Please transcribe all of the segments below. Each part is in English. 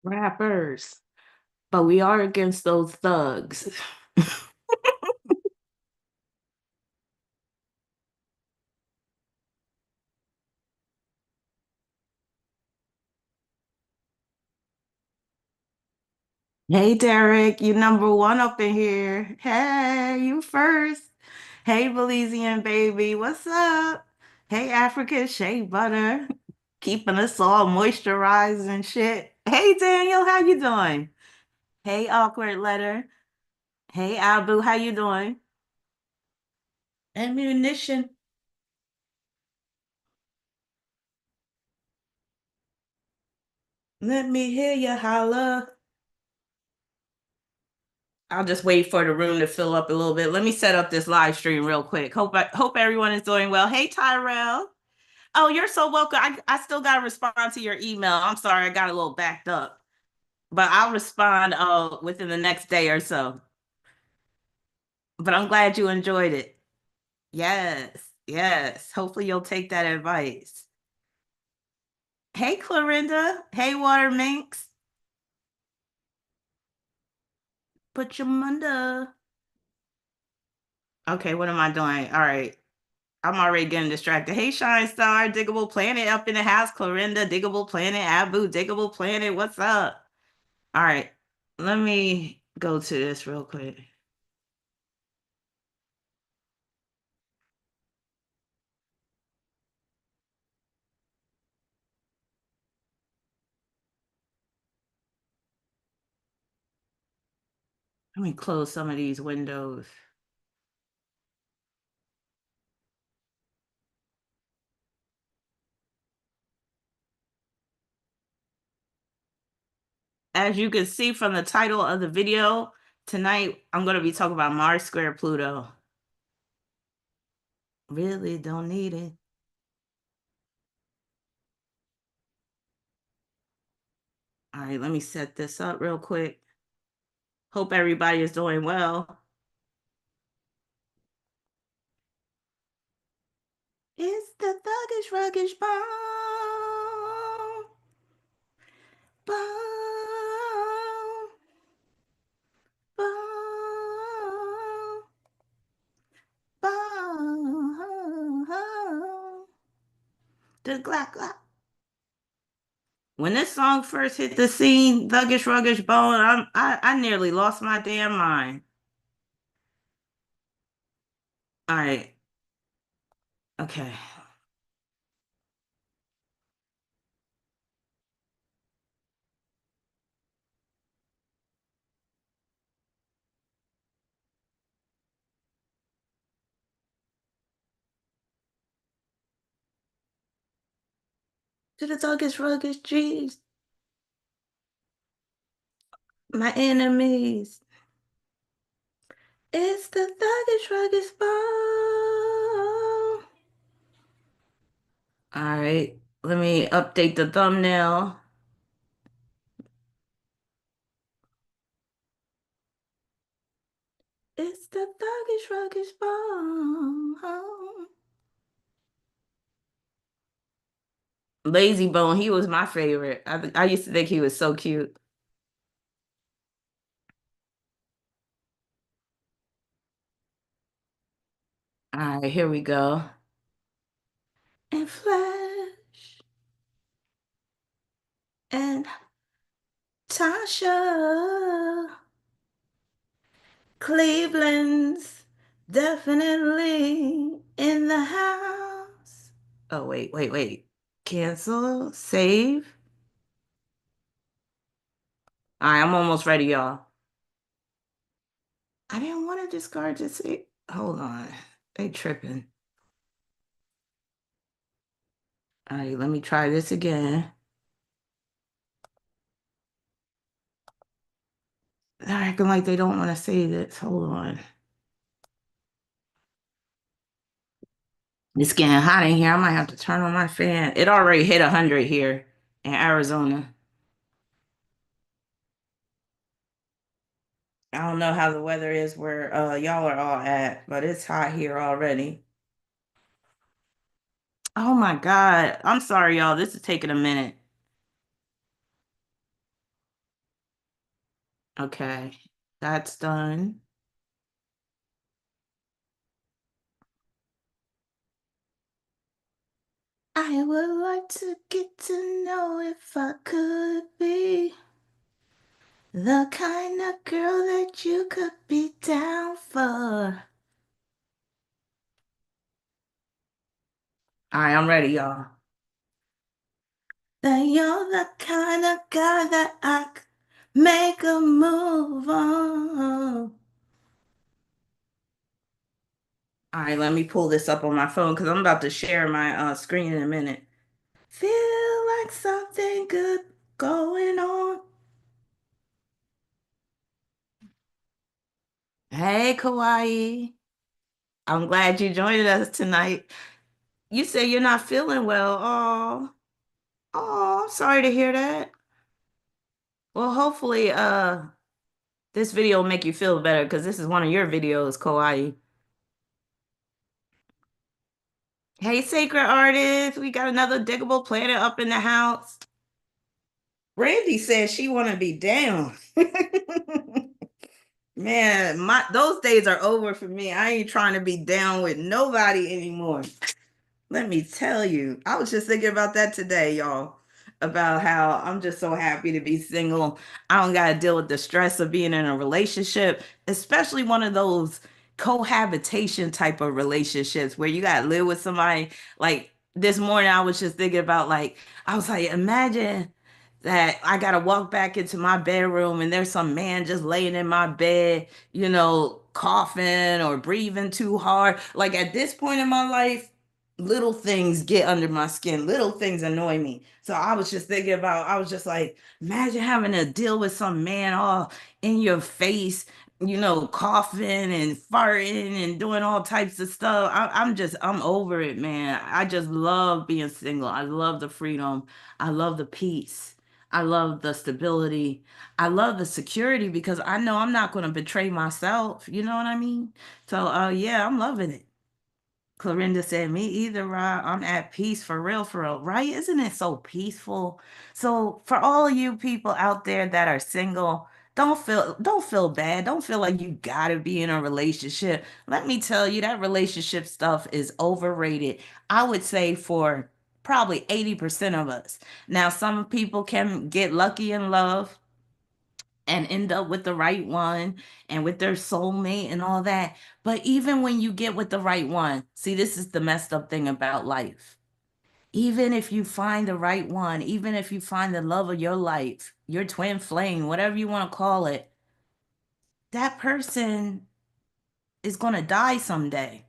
rappers, but we are against those thugs. Hey, Derek, you number one up in here. Hey, you first. Hey, Belizean baby, what's up? Hey, African Shea Butter, keeping us all moisturized and shit. Hey, Daniel, how you doing? Hey, Awkward Letter. Hey, Abu, how you doing? Ammunition. Let me hear you holla. I'll just wait for the room to fill up a little bit. Let me set up this live stream real quick. Hope everyone is doing well. Hey, Tyrell. Oh, you're so welcome. I still got to respond to your email. I'm sorry, I got a little backed up, but I'll respond within the next day or so. But I'm glad you enjoyed it. Yes, yes. Hopefully you'll take that advice. Hey, Clorinda. Hey, Water Minx. Put your munda. Okay, what am I doing? All right. I'm already getting distracted. Hey, Shine Star, Diggable Planet up in the house. Clorinda, Diggable Planet, Abu, Diggable Planet. What's up? All right. Let me go to this real quick. Let me close some of these windows. As you can see from the title of the video, tonight I'm going to be talking about Mars square Pluto. Really don't need it. All right, let me set this up real quick. Hope everybody is doing well. It's the thuggish ruggish bone. Bone. Bone. Bone. The glock glock. When this song first hit the scene, Thuggish Ruggish Bone, I nearly lost my damn mind. All right, okay. To the Thuggish Ruggish G's, my enemies. It's the Thuggish Ruggish Bone. All right, let me update the thumbnail. It's the Thuggish Ruggish Bone. Lazy Bone, he was my favorite. I used to think he was so cute. All right, here we go. And Flash and Tasha, Cleveland's definitely in the house. Oh, wait. Cancel, save. All right, I'm almost ready, y'all. I didn't want to discard this. Hold on. They tripping. All right, let me try this again. They're acting like they don't want to say this. Hold on. It's getting hot in here. I might have to turn on my fan. It already hit 100 here in Arizona. I don't know how the weather is where y'all are all at, but it's hot here already. Oh my God. I'm sorry, y'all. This is taking a minute. Okay, that's done. I would like to get to know if I could be the kind of girl that you could be down for. All right, I'm ready, y'all. That you're the kind of guy that I could make a move on. All right, let me pull this up on my phone because I'm about to share my screen in a minute. Feel like something good going on. Hey, Kauai. I'm glad you joined us tonight. You say you're not feeling well. Oh, I'm sorry to hear that. Well, hopefully, this video will make you feel better because this is one of your videos, Kauai. Hey, Sacred Artist, we got another Diggable Planet up in the house. Brandy says she want to be down. Man, my those days are over for me. I ain't trying to be down with nobody anymore. Let me tell you, I was just thinking about that today, y'all, about how I'm just so happy to be single. I don't got to deal with the stress of being in a relationship, especially one of those cohabitation type of relationships where you got to live with somebody. Like this morning, I was just thinking about, like, I was like, imagine that I got to walk back into my bedroom and there's some man just laying in my bed, coughing or breathing too hard. Like at this point in my life, little things get under my skin, little things annoy me. So I was just thinking about, I was just like, imagine having to deal with some man all in your face, coughing and farting and doing all types of stuff. I'm over it, man. I just love being single. I love the freedom. I love the peace. I love the stability. I love the security because I know I'm not going to betray myself. You know what I mean? So, yeah, I'm loving it. Clorinda said, "Me either, Rob. I'm at peace for real, right? Isn't it so peaceful?" So, for all of you people out there that are single, don't feel bad. Don't feel like you gotta be in a relationship. Let me tell you, that relationship stuff is overrated. I would say for probably 80% of us. Now, some people can get lucky in love and end up with the right one and with their soulmate and all that. But even when you get with the right one, see, this is the messed up thing about life. Even if you find the right one, even if you find the love of your life, your twin flame, whatever you want to call it, that person is going to die someday.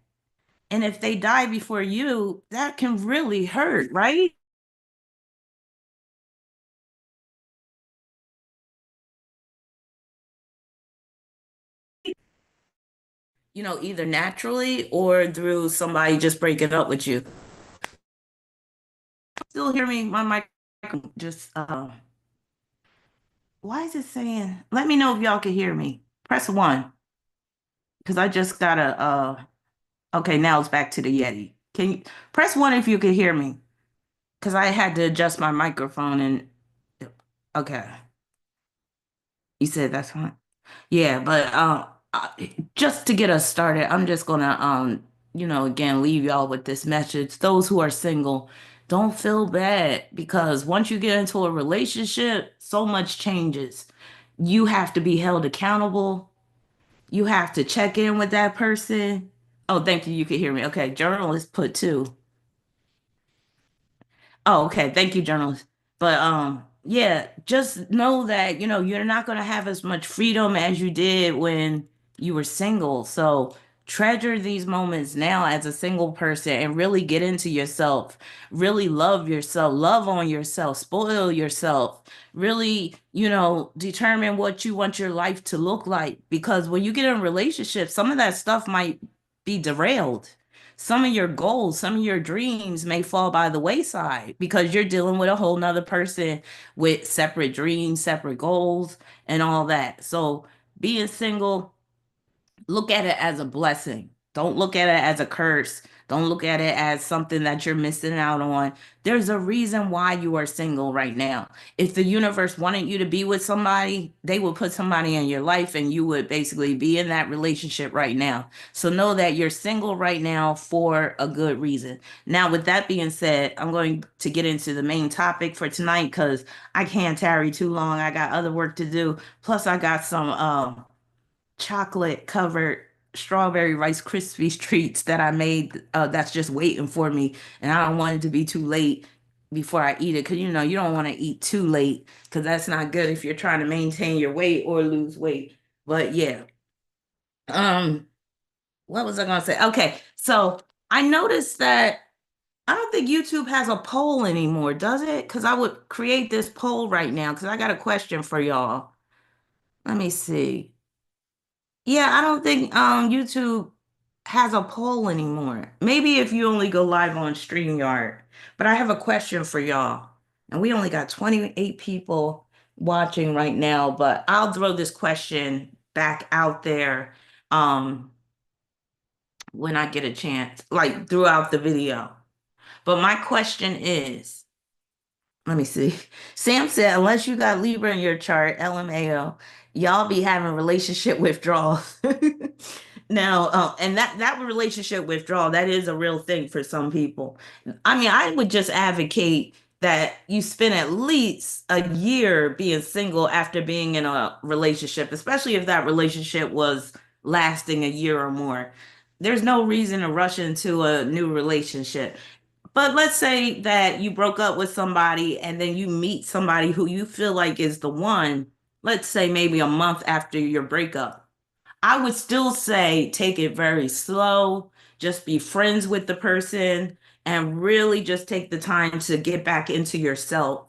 And if they die before you, that can really hurt, right? Either naturally or through somebody just breaking up with you. Still hear me? My mic just why is it saying? Let me know if y'all can hear me. Press one because I just gotta. Okay, now it's back to the Yeti. Can you press one if you can hear me? Because I had to adjust my microphone and. Okay, you said that's fine. Yeah, but just to get us started, I'm just gonna again leave y'all with this message. Those who are single, don't feel bad because once you get into a relationship, so much changes. You have to be held accountable. You have to check in with that person. Oh, thank you. You can hear me. Okay, journalist put two. Oh, okay. Thank you, journalist. But yeah, just know that, you're not gonna have as much freedom as you did when you were single. So treasure these moments now as a single person and really get into yourself. Really love yourself, love on yourself, spoil yourself. Really, determine what you want your life to look like. Because when you get in a relationship, some of that stuff might be derailed. Some of your goals, some of your dreams may fall by the wayside because you're dealing with a whole nother person with separate dreams, separate goals, and all that. So being single, look at it as a blessing. Don't look at it as a curse. Don't look at it as something that you're missing out on. There's a reason why you are single right now. If the universe wanted you to be with somebody, they would put somebody in your life and you would basically be in that relationship right now. So know that you're single right now for a good reason. Now, with that being said, I'm going to get into the main topic for tonight because I can't tarry too long. I got other work to do. Plus, I got some chocolate covered strawberry Rice Krispies treats that I made that's just waiting for me. And I don't want it to be too late before I eat it because you don't want to eat too late because that's not good if you're trying to maintain your weight or lose weight. But yeah. Um, what was I gonna say? Okay, so I noticed that I don't think YouTube has a poll anymore, does it? Because I would create this poll right now because I got a question for y'all. Let me see. Yeah, I don't think YouTube has a poll anymore. Maybe if you only go live on StreamYard. But I have a question for y'all. And we only got 28 people watching right now, but I'll throw this question back out there when I get a chance, like throughout the video. But my question is, let me see. Sam said, unless you got Libra in your chart, LMAO, y'all be having relationship withdrawals. Now, and that relationship withdrawal, that is a real thing for some people. I mean, I would just advocate that you spend at least a year being single after being in a relationship, especially if that relationship was lasting a year or more. There's no reason to rush into a new relationship. But let's say that you broke up with somebody and then you meet somebody who you feel like is the one, let's say maybe a month after your breakup. I would still say take it very slow, just be friends with the person and really just take the time to get back into yourself.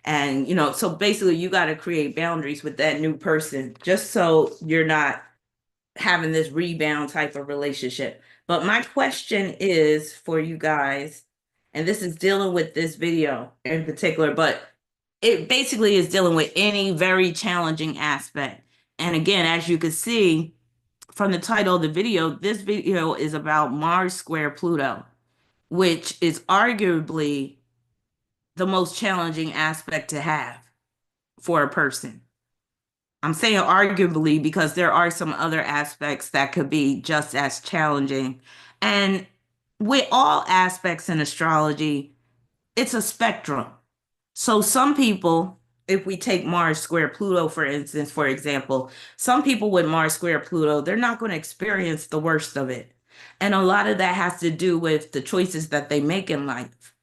And, so basically you got to create boundaries with that new person just so you're not having this rebound type of relationship. But my question is for you guys, and this is dealing with this video in particular, but it basically is dealing with any very challenging aspect. And again, as you can see from the title of the video, this video is about Mars square Pluto, which is arguably the most challenging aspect to have for a person. I'm saying arguably because there are some other aspects that could be just as challenging. And with all aspects in astrology, it's a spectrum. So some people, if we take Mars square Pluto, for instance, for example, some people with Mars square Pluto, they're not going to experience the worst of it. And a lot of that has to do with the choices that they make in life.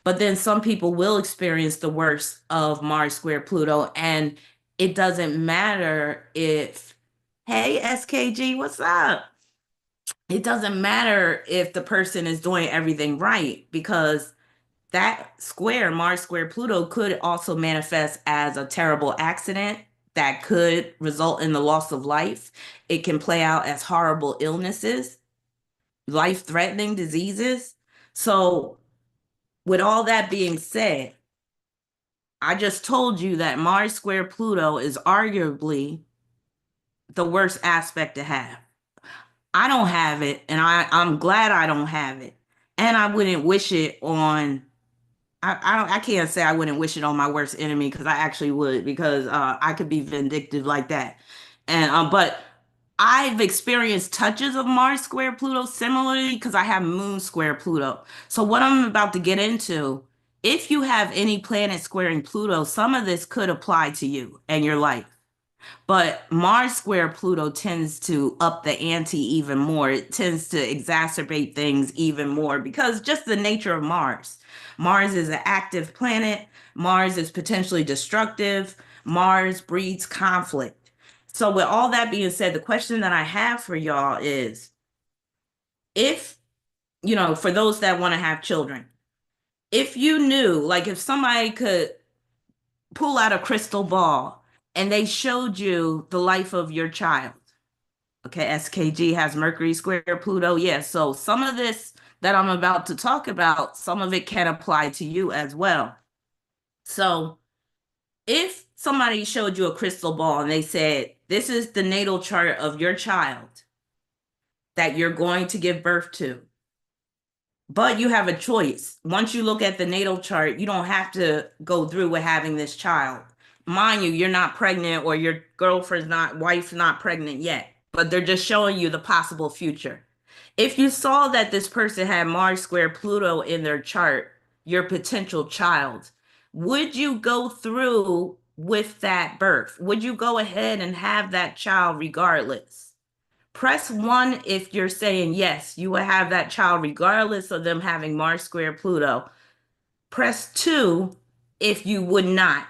But then some people will experience the worst of Mars square Pluto, and it doesn't matter if, hey, SKG, what's up? It doesn't matter if the person is doing everything right because that square, Mars square Pluto, could also manifest as a terrible accident that could result in the loss of life. It can play out as horrible illnesses, life-threatening diseases. So with all that being said, I just told you that Mars square Pluto is arguably the worst aspect to have. I don't have it, and I'm glad I don't have it. And I wouldn't wish it on I can't say I wouldn't wish it on my worst enemy because I actually would because I could be vindictive like that. And but I've experienced touches of Mars square Pluto similarly because I have Moon square Pluto. So what I'm about to get into, if you have any planet squaring Pluto, some of this could apply to you and your life. But Mars square Pluto tends to up the ante even more. It tends to exacerbate things even more because just the nature of Mars. Mars is an active planet. Mars is potentially destructive. Mars breeds conflict. So with all that being said, the question that I have for y'all is if, for those that want to have children, if you knew, like if somebody could pull out a crystal ball and they showed you the life of your child. Okay, SKG has Mercury square Pluto. Yes, so some of this that I'm about to talk about, some of it can apply to you as well. So if somebody showed you a crystal ball and they said, this is the natal chart of your child that you're going to give birth to, But you have a choice. Once you look at the natal chart, you don't have to go through with having this child. Mind you, you're not pregnant or your girlfriend's not, wife's not pregnant yet, but they're just showing you the possible future. If you saw that this person had Mars square Pluto in their chart, your potential child, would you go through with that birth? Would you go ahead and have that child regardless? Press one if you're saying yes, you will have that child regardless of them having Mars square Pluto. Press two if you would not.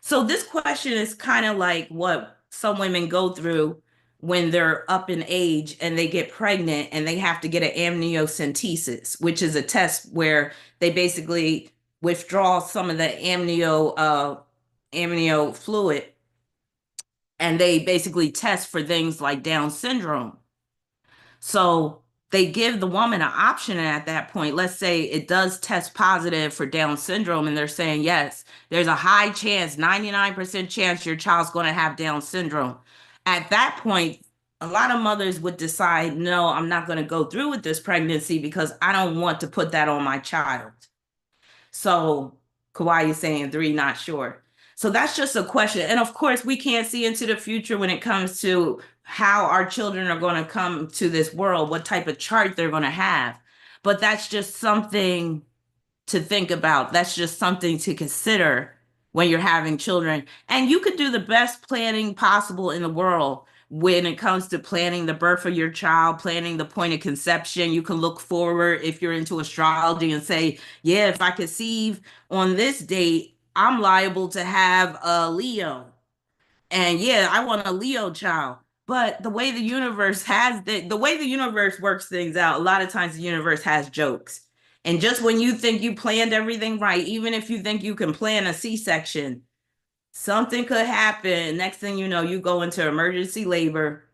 So this question is kind of like what some women go through when they're up in age and they get pregnant and they have to get an amniocentesis, which is a test where they basically withdraw some of the amnio fluid, and they basically test for things like Down syndrome. So they give the woman an option at that point. Let's say it does test positive for Down syndrome, and they're saying, yes, there's a high chance, 99% chance your child's going to have Down syndrome. At that point, a lot of mothers would decide, no, I'm not going to go through with this pregnancy because I don't want to put that on my child. So Kawhi is saying three, not sure. So that's just a question. And of course, we can't see into the future when it comes to how our children are going to come to this world, what type of chart they're going to have. But that's just something to think about. That's just something to consider when you're having children. And you could do the best planning possible in the world when it comes to planning the birth of your child, planning the point of conception. You can look forward if you're into astrology and say, yeah, if I conceive on this date, I'm liable to have a Leo. And yeah, I want a Leo child. But the way the way the universe works things out, a lot of times the universe has jokes. And just when you think you planned everything right, even if you think you can plan a C-section, something could happen. Next thing you know, you go into emergency labor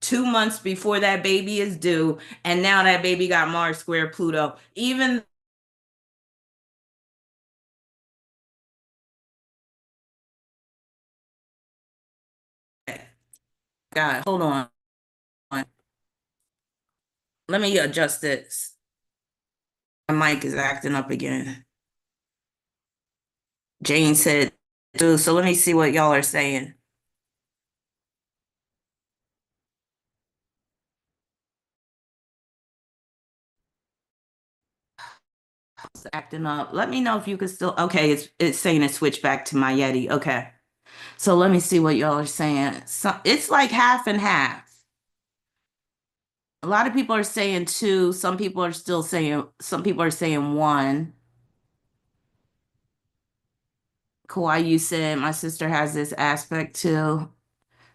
2 months before that baby is due. And now that baby got Mars square Pluto. Even God, hold on. Let me adjust this. My mic is acting up again. Jane said, too. So let me see what y'all are saying. It's acting up. Let me know if you can still. Okay, it's saying it switched back to my Yeti. Okay. So let me see what y'all are saying. So it's like half and half. A lot of people are saying two. Some people are still saying, some people are saying one. Kawhi, you said my sister has this aspect too.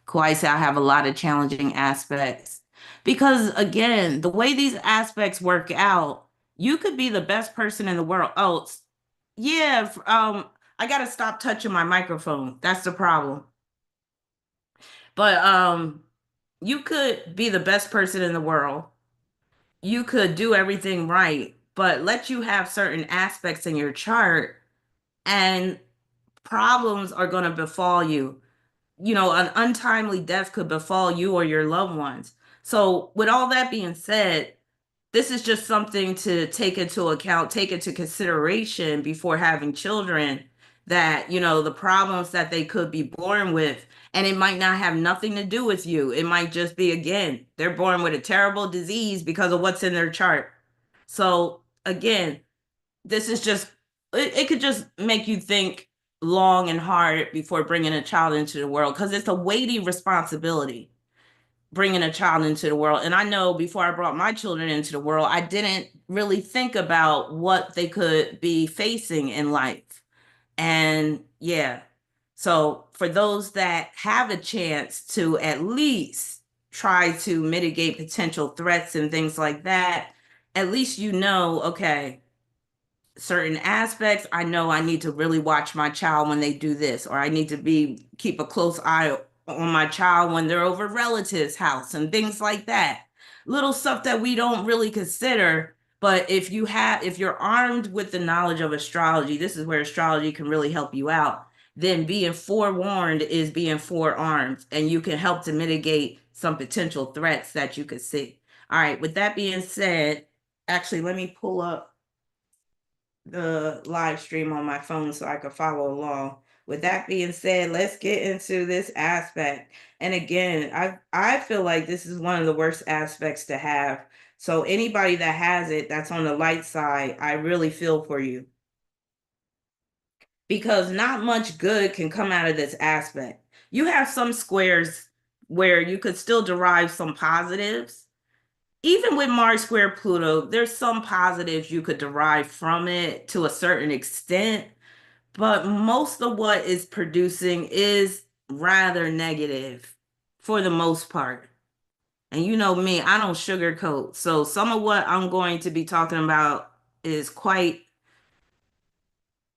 Kawhi said I have a lot of challenging aspects. Because again, the way these aspects work out, you could be the best person in the world. Oh, yeah, I gotta stop touching my microphone. That's the problem. But you could be the best person in the world. You could do everything right, but let you have certain aspects in your chart and problems are going to befall you. You know, an untimely death could befall you or your loved ones. So, with all that being said, this is just something to take into account, take into consideration before having children, that, you know, the problems that they could be born with. And it might not have nothing to do with you. It might just be, again, they're born with a terrible disease because of what's in their chart. So, again, this is just, it could just make you think long and hard before bringing a child into the world because it's a weighty responsibility bringing a child into the world. And I know before I brought my children into the world, I didn't really think about what they could be facing in life. And yeah, so for those that have a chance to at least try to mitigate potential threats and things like that, at least you know, okay, certain aspects, I know I need to really watch my child when they do this, or I need to be keep a close eye on my child when they're over relatives' house and things like that. Little stuff that we don't really consider, but if you're armed with the knowledge of astrology, this is where astrology can really help you out. Then being forewarned is being forearmed, and you can help to mitigate some potential threats that you could see. All right, with that being said, Actually, let me pull up the live stream on my phone so I can follow along. With that being said, let's get into this aspect. And again, I feel like this is one of the worst aspects to have. So anybody that has it that's on the light side, I really feel for you because not much good can come out of this aspect. You have some squares where you could still derive some positives. Even with Mars square Pluto, there's some positives you could derive from it to a certain extent, but most of what is producing is rather negative for the most part. And you know me, I don't sugarcoat. So some of what I'm going to be talking about is quite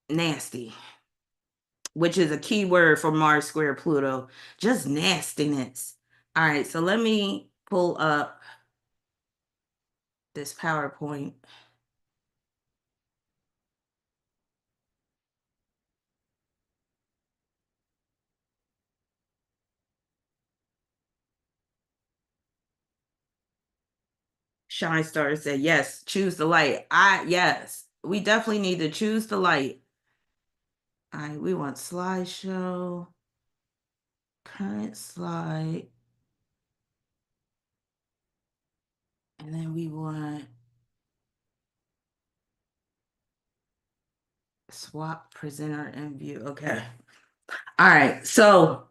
nasty, which is a key word for Mars square Pluto, just nastiness. All right, so let me pull up this PowerPoint. Shine Star said, yes, choose the light. Yes, we definitely need to choose the light. All right, we want slideshow, current slide, and then we want swap presenter and view. Okay. All right. So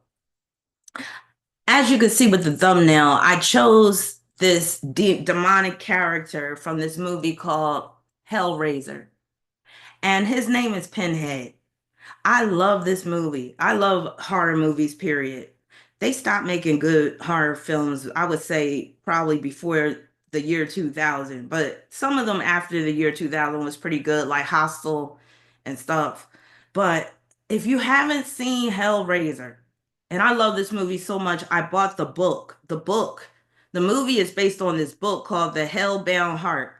as you can see with the thumbnail, I chose this demonic character from this movie called Hellraiser, and his name is Pinhead. I love this movie. I love horror movies, period. They stopped making good horror films, I would say, probably before the year 2000, but some of them after the year 2000 was pretty good, like Hostel and stuff. But if you haven't seen Hellraiser, and I love this movie so much, I bought the book. The movie is based on this book called The Hellbound Heart,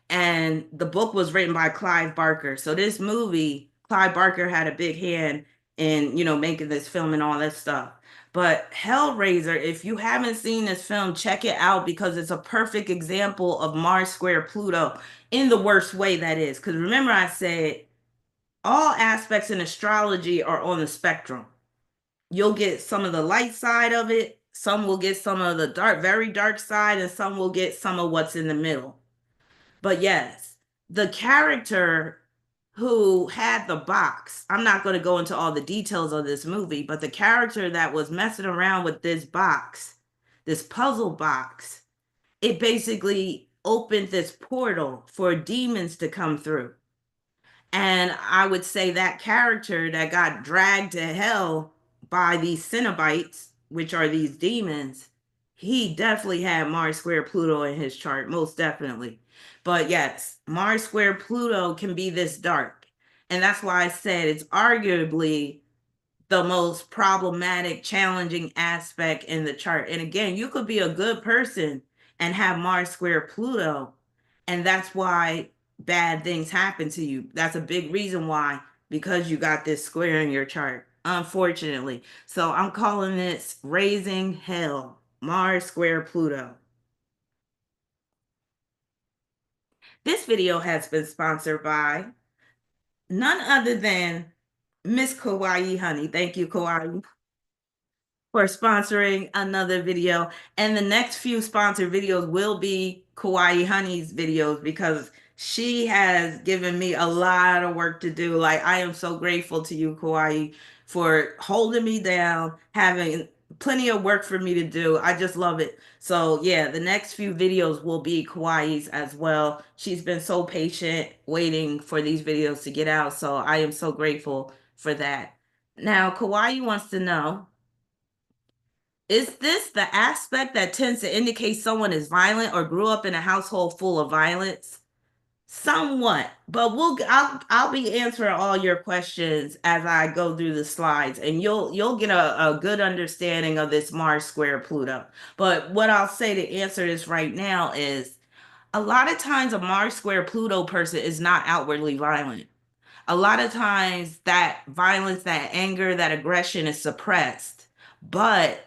and the book was written by Clive Barker. So this movie, Clive Barker had a big hand in, making this film and all that stuff. But Hellraiser, if you haven't seen this film, check it out because it's a perfect example of Mars square Pluto in the worst way that is. Because remember I said all aspects in astrology are on the spectrum. You'll get some of the light side of it, some will get some of the dark, very dark side, and some will get some of what's in the middle. But yes, the character who had the box, I'm not going to go into all the details of this movie, but the character that was messing around with this box, this puzzle box, it basically opened this portal for demons to come through. And I would say that character that got dragged to hell by these Cenobites, which are these demons, he definitely had Mars square Pluto in his chart, most definitely. But yes, Mars square Pluto can be this dark. And that's why I said it's arguably the most problematic, challenging aspect in the chart. And again, you could be a good person and have Mars square Pluto, and that's why bad things happen to you. That's a big reason why, because you got this square in your chart, unfortunately. So I'm calling this raising hell, Mars square Pluto. This video has been sponsored by none other than Miss Kawaii Honey. Thank you, Kawaii, for sponsoring another video. And the next few sponsored videos will be Kawaii Honey's videos because she has given me a lot of work to do. Like, I am so grateful to you, Kawaii, for holding me down, having plenty of work for me to do. I just love it. So yeah, the next few videos will be Kawaii's as well. She's been so patient waiting for these videos to get out. So I am so grateful for that. Now, Kawaii wants to know, is this the aspect that tends to indicate someone is violent or grew up in a household full of violence? Somewhat, but I'll be answering all your questions as I go through the slides, and you'll get a good understanding of this Mars square Pluto. But what I'll say to answer this right now is a lot of times a Mars square Pluto person is not outwardly violent. A lot of times that violence, that anger, that aggression is suppressed. But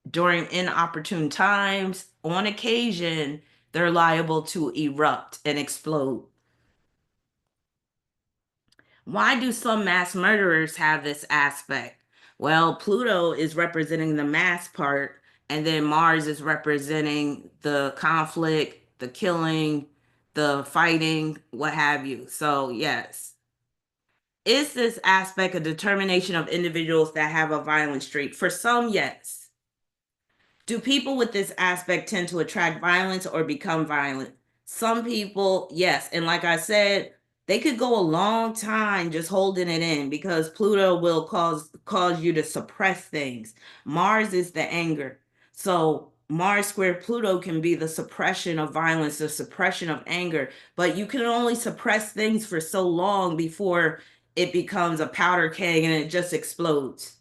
during inopportune times, on occasion, they're liable to erupt and explode. Why do some mass murderers have this aspect? Well, Pluto is representing the mass part, and then Mars is representing the conflict, the killing, the fighting, what have you. So, yes. Is this aspect a determination of individuals that have a violent streak? For some, yes. Do people with this aspect tend to attract violence or become violent? Some people, yes. And like I said, they could go a long time just holding it in because Pluto will cause you to suppress things. Mars is the anger. So Mars square Pluto can be the suppression of violence, the suppression of anger, but you can only suppress things for so long before it becomes a powder keg and it just explodes.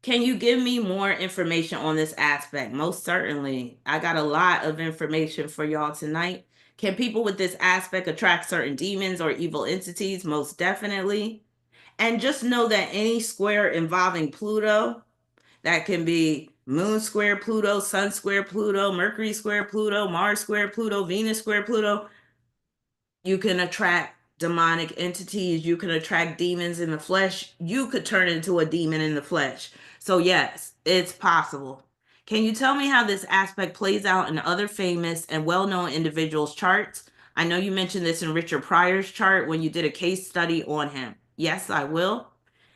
Can you give me more information on this aspect? Most certainly. I got a lot of information for y'all tonight. Can people with this aspect attract certain demons or evil entities? Most definitely. And just know that any square involving Pluto, that can be Moon square Pluto, Sun square Pluto, Mercury square Pluto, Mars square Pluto, Venus square Pluto, you can attract demonic entities, you can attract demons in the flesh, you could turn into a demon in the flesh. So yes, it's possible. Can you tell me how this aspect plays out in other famous and well-known individuals' charts? I know you mentioned this in Richard Pryor's chart when you did a case study on him. Yes, I will.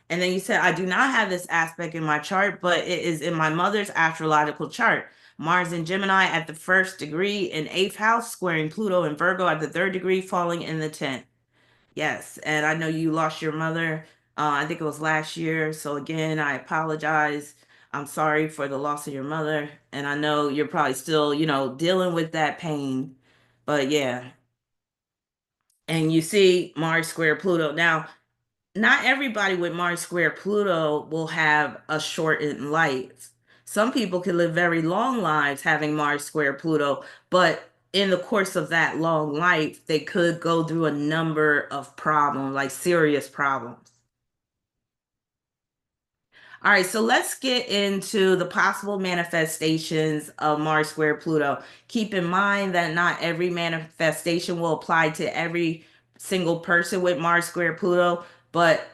And then you said, I do not have this aspect in my chart, but it is in my mother's astrological chart. Mars in Gemini at the first degree in eighth house, squaring Pluto and Virgo at the third degree, falling in the 10th. Yes, and I know you lost your mother. I think it was last year. So again, I apologize. I'm sorry for the loss of your mother, and I know you're probably still, dealing with that pain. But yeah, and you see Mars square Pluto. Now, not everybody with Mars square Pluto will have a shortened life. Some people can live very long lives having Mars square Pluto, but in the course of that long life, they could go through a number of problems, like serious problems. All right, so let's get into the possible manifestations of Mars square Pluto. Keep in mind that not every manifestation will apply to every single person with Mars square Pluto, but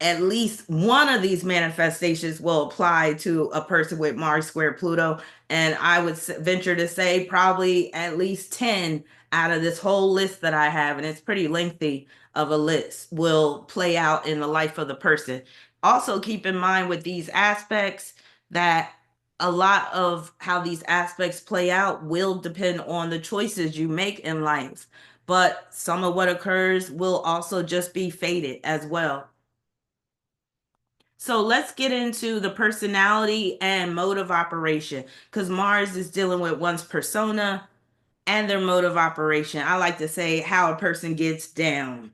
at least one of these manifestations will apply to a person with Mars square Pluto. And I would venture to say probably at least 10 out of this whole list that I have, and it's pretty lengthy of a list, will play out in the life of the person. Also keep in mind with these aspects that a lot of how these aspects play out will depend on the choices you make in life, but some of what occurs will also just be fated as well. So let's get into the personality and mode of operation because Mars is dealing with one's persona and their mode of operation. I like to say how a person gets down.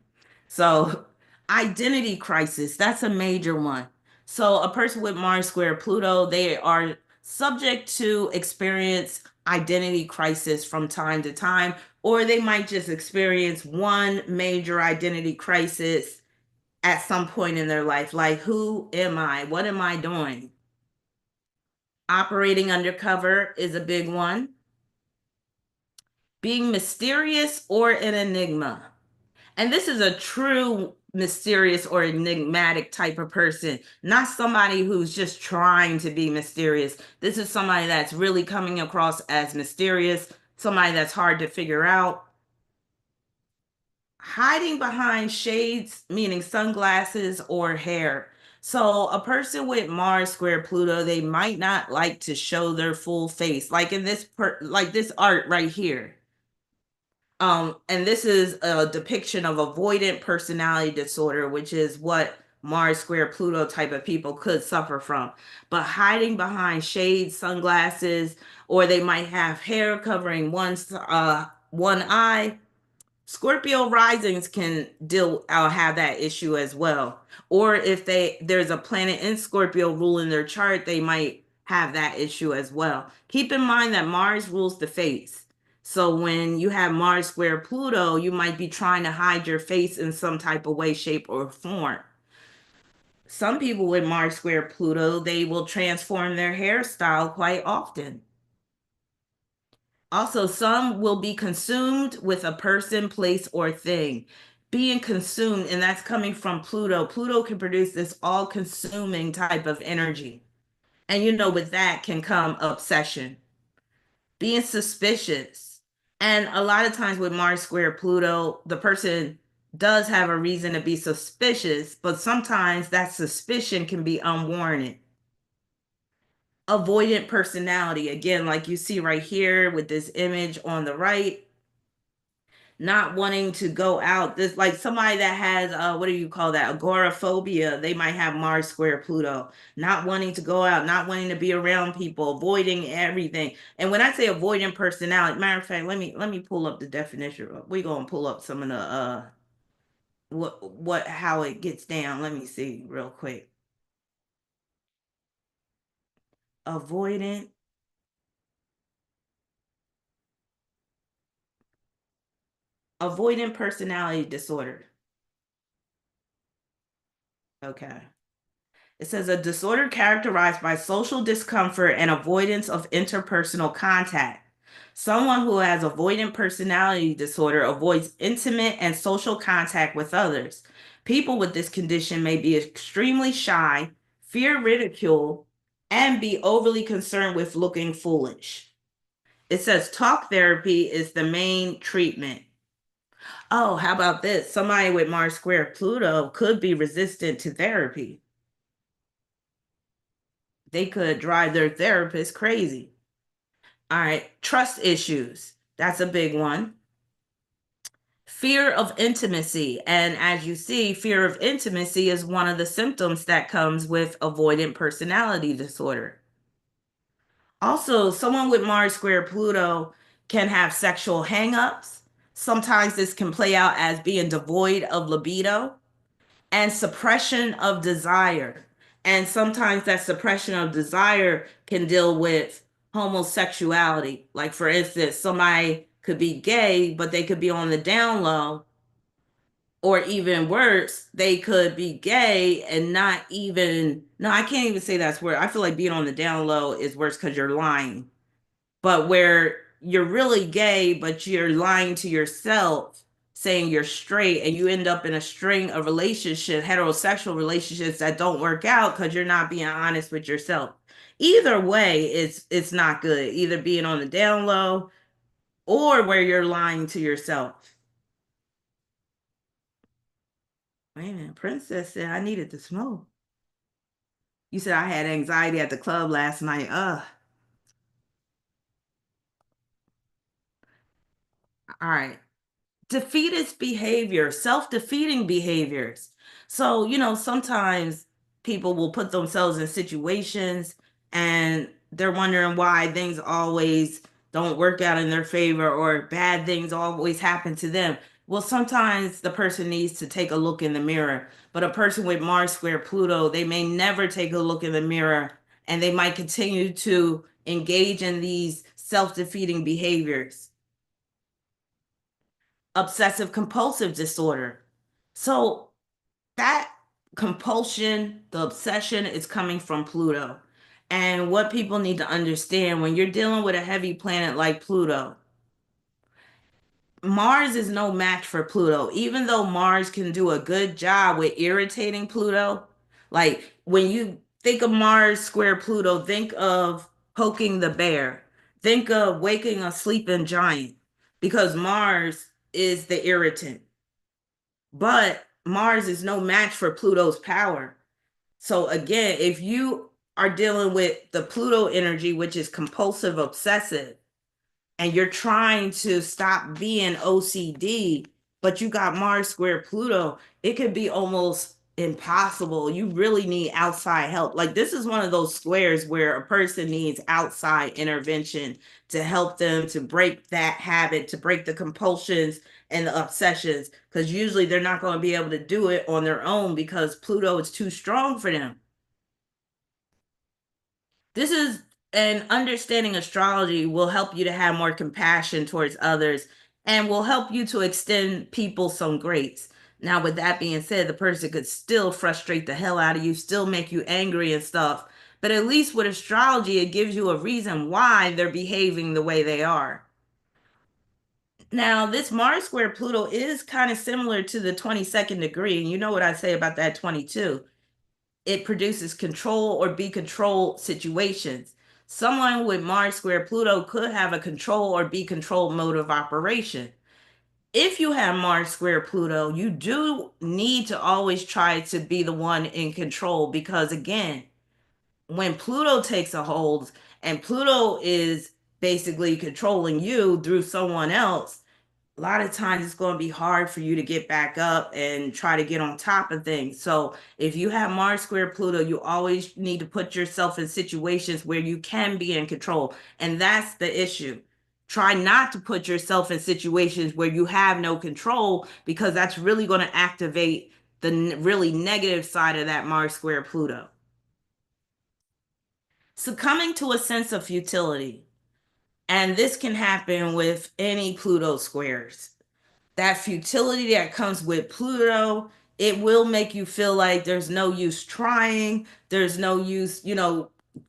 So, identity crisis, that's a major one. So, a person with Mars square Pluto, they are subject to experience identity crisis from time to time, or they might just experience one major identity crisis at some point in their life. Like, who am I? What am I doing? Operating undercover is a big one. Being mysterious or an enigma. And this is a true mysterious or enigmatic type of person, not somebody who's just trying to be mysterious. This is somebody that's really coming across as mysterious, somebody that's hard to figure out. Hiding behind shades, meaning sunglasses or hair. So a person with Mars square Pluto, they might not like to show their full face, like in like this art right here. And this is a depiction of avoidant personality disorder, which is what Mars square Pluto type of people could suffer from. But hiding behind shades, sunglasses, or they might have hair covering one eye. Scorpio risings can have that issue as well. Or if there's a planet in Scorpio ruling their chart, they might have that issue as well. Keep in mind that Mars rules the face. So when you have Mars square Pluto, you might be trying to hide your face in some type of way, shape, or form. Some people with Mars square Pluto, they will transform their hairstyle quite often. Also, some will be consumed with a person, place, or thing. Being consumed, and that's coming from Pluto. Pluto can produce this all consuming type of energy. And with that can come obsession, being suspicious. And a lot of times with Mars square Pluto, the person does have a reason to be suspicious, but sometimes that suspicion can be unwarranted. Avoidant personality, again, like you see right here with this image on the right, not wanting to go out. This like somebody that has what do you call that? Agoraphobia. They might have Mars square Pluto. Not wanting to go out, not wanting to be around people, avoiding everything. And when I say avoiding personality, matter of fact, let me pull up the definition. We're gonna pull up some of the what how it gets down. Let me see real quick. Avoidant avoidant personality disorder. Okay. It says a disorder characterized by social discomfort and avoidance of interpersonal contact. Someone who has avoidant personality disorder avoids intimate and social contact with others. People with this condition may be extremely shy, fear ridicule, and be overly concerned with looking foolish. It says talk therapy is the main treatment. Oh, how about this? Somebody with Mars square Pluto could be resistant to therapy. They could drive their therapist crazy. All right, trust issues. That's a big one. Fear of intimacy. And as you see, fear of intimacy is one of the symptoms that comes with avoidant personality disorder. Also, someone with Mars square Pluto can have sexual hangups. Sometimes this can play out as being devoid of libido and suppression of desire. And sometimes that suppression of desire can deal with homosexuality. Like, for instance, somebody could be gay, but they could be on the down low, or even worse, they could be gay and not even, no, I can't even say that's where I feel like being on the down low is worse because you're lying, but where you're really gay, but you're lying to yourself, saying you're straight, and you end up in a string of relationships, heterosexual relationships that don't work out because you're not being honest with yourself. Either way, it's not good. Either being on the down low or where you're lying to yourself. Wait a minute, Princess said I needed to smoke. You said I had anxiety at the club last night. Ugh. All right. Defeatist behavior, self-defeating behaviors. So, sometimes people will put themselves in situations and they're wondering why things always don't work out in their favor or bad things always happen to them. Well, sometimes the person needs to take a look in the mirror, but a person with Mars square Pluto, they may never take a look in the mirror and they might continue to engage in these self-defeating behaviors. Obsessive compulsive disorder. So that compulsion, the obsession is coming from Pluto. And what people need to understand when you're dealing with a heavy planet like Pluto, Mars is no match for Pluto. Even though Mars can do a good job with irritating Pluto, like when you think of Mars square Pluto, think of poking the bear, think of waking a sleeping giant, because Mars is the irritant. But Mars is no match for Pluto's power. So again, if you are dealing with the Pluto energy, which is compulsive obsessive, and you're trying to stop being OCD, but you got Mars square Pluto, it could be almost impossible. You really need outside help. Like, this is one of those squares where a person needs outside intervention to help them to break that habit, to break the compulsions and the obsessions, because usually they're not going to be able to do it on their own because Pluto is too strong for them. This is and understanding astrology will help you to have more compassion towards others and will help you to extend people some grace. Now, with that being said, the person could still frustrate the hell out of you, still make you angry and stuff. But at least with astrology, it gives you a reason why they're behaving the way they are. Now, this Mars square Pluto is kind of similar to the 22nd degree. And you know what I say about that 22. It produces control or be controlled situations. Someone with Mars square Pluto could have a control or be controlled mode of operation. If you have Mars square Pluto, you do need to always try to be the one in control because, again, when Pluto takes a hold and Pluto is basically controlling you through someone else, a lot of times it's going to be hard for you to get back up and try to get on top of things. So if you have Mars square Pluto, you always need to put yourself in situations where you can be in control. And that's the issue. Try not to put yourself in situations where you have no control because that's really going to activate the really negative side of that Mars square Pluto. Succumbing to a sense of futility. And this can happen with any Pluto squares. That futility that comes with Pluto, it will make you feel like there's no use trying, there's no use,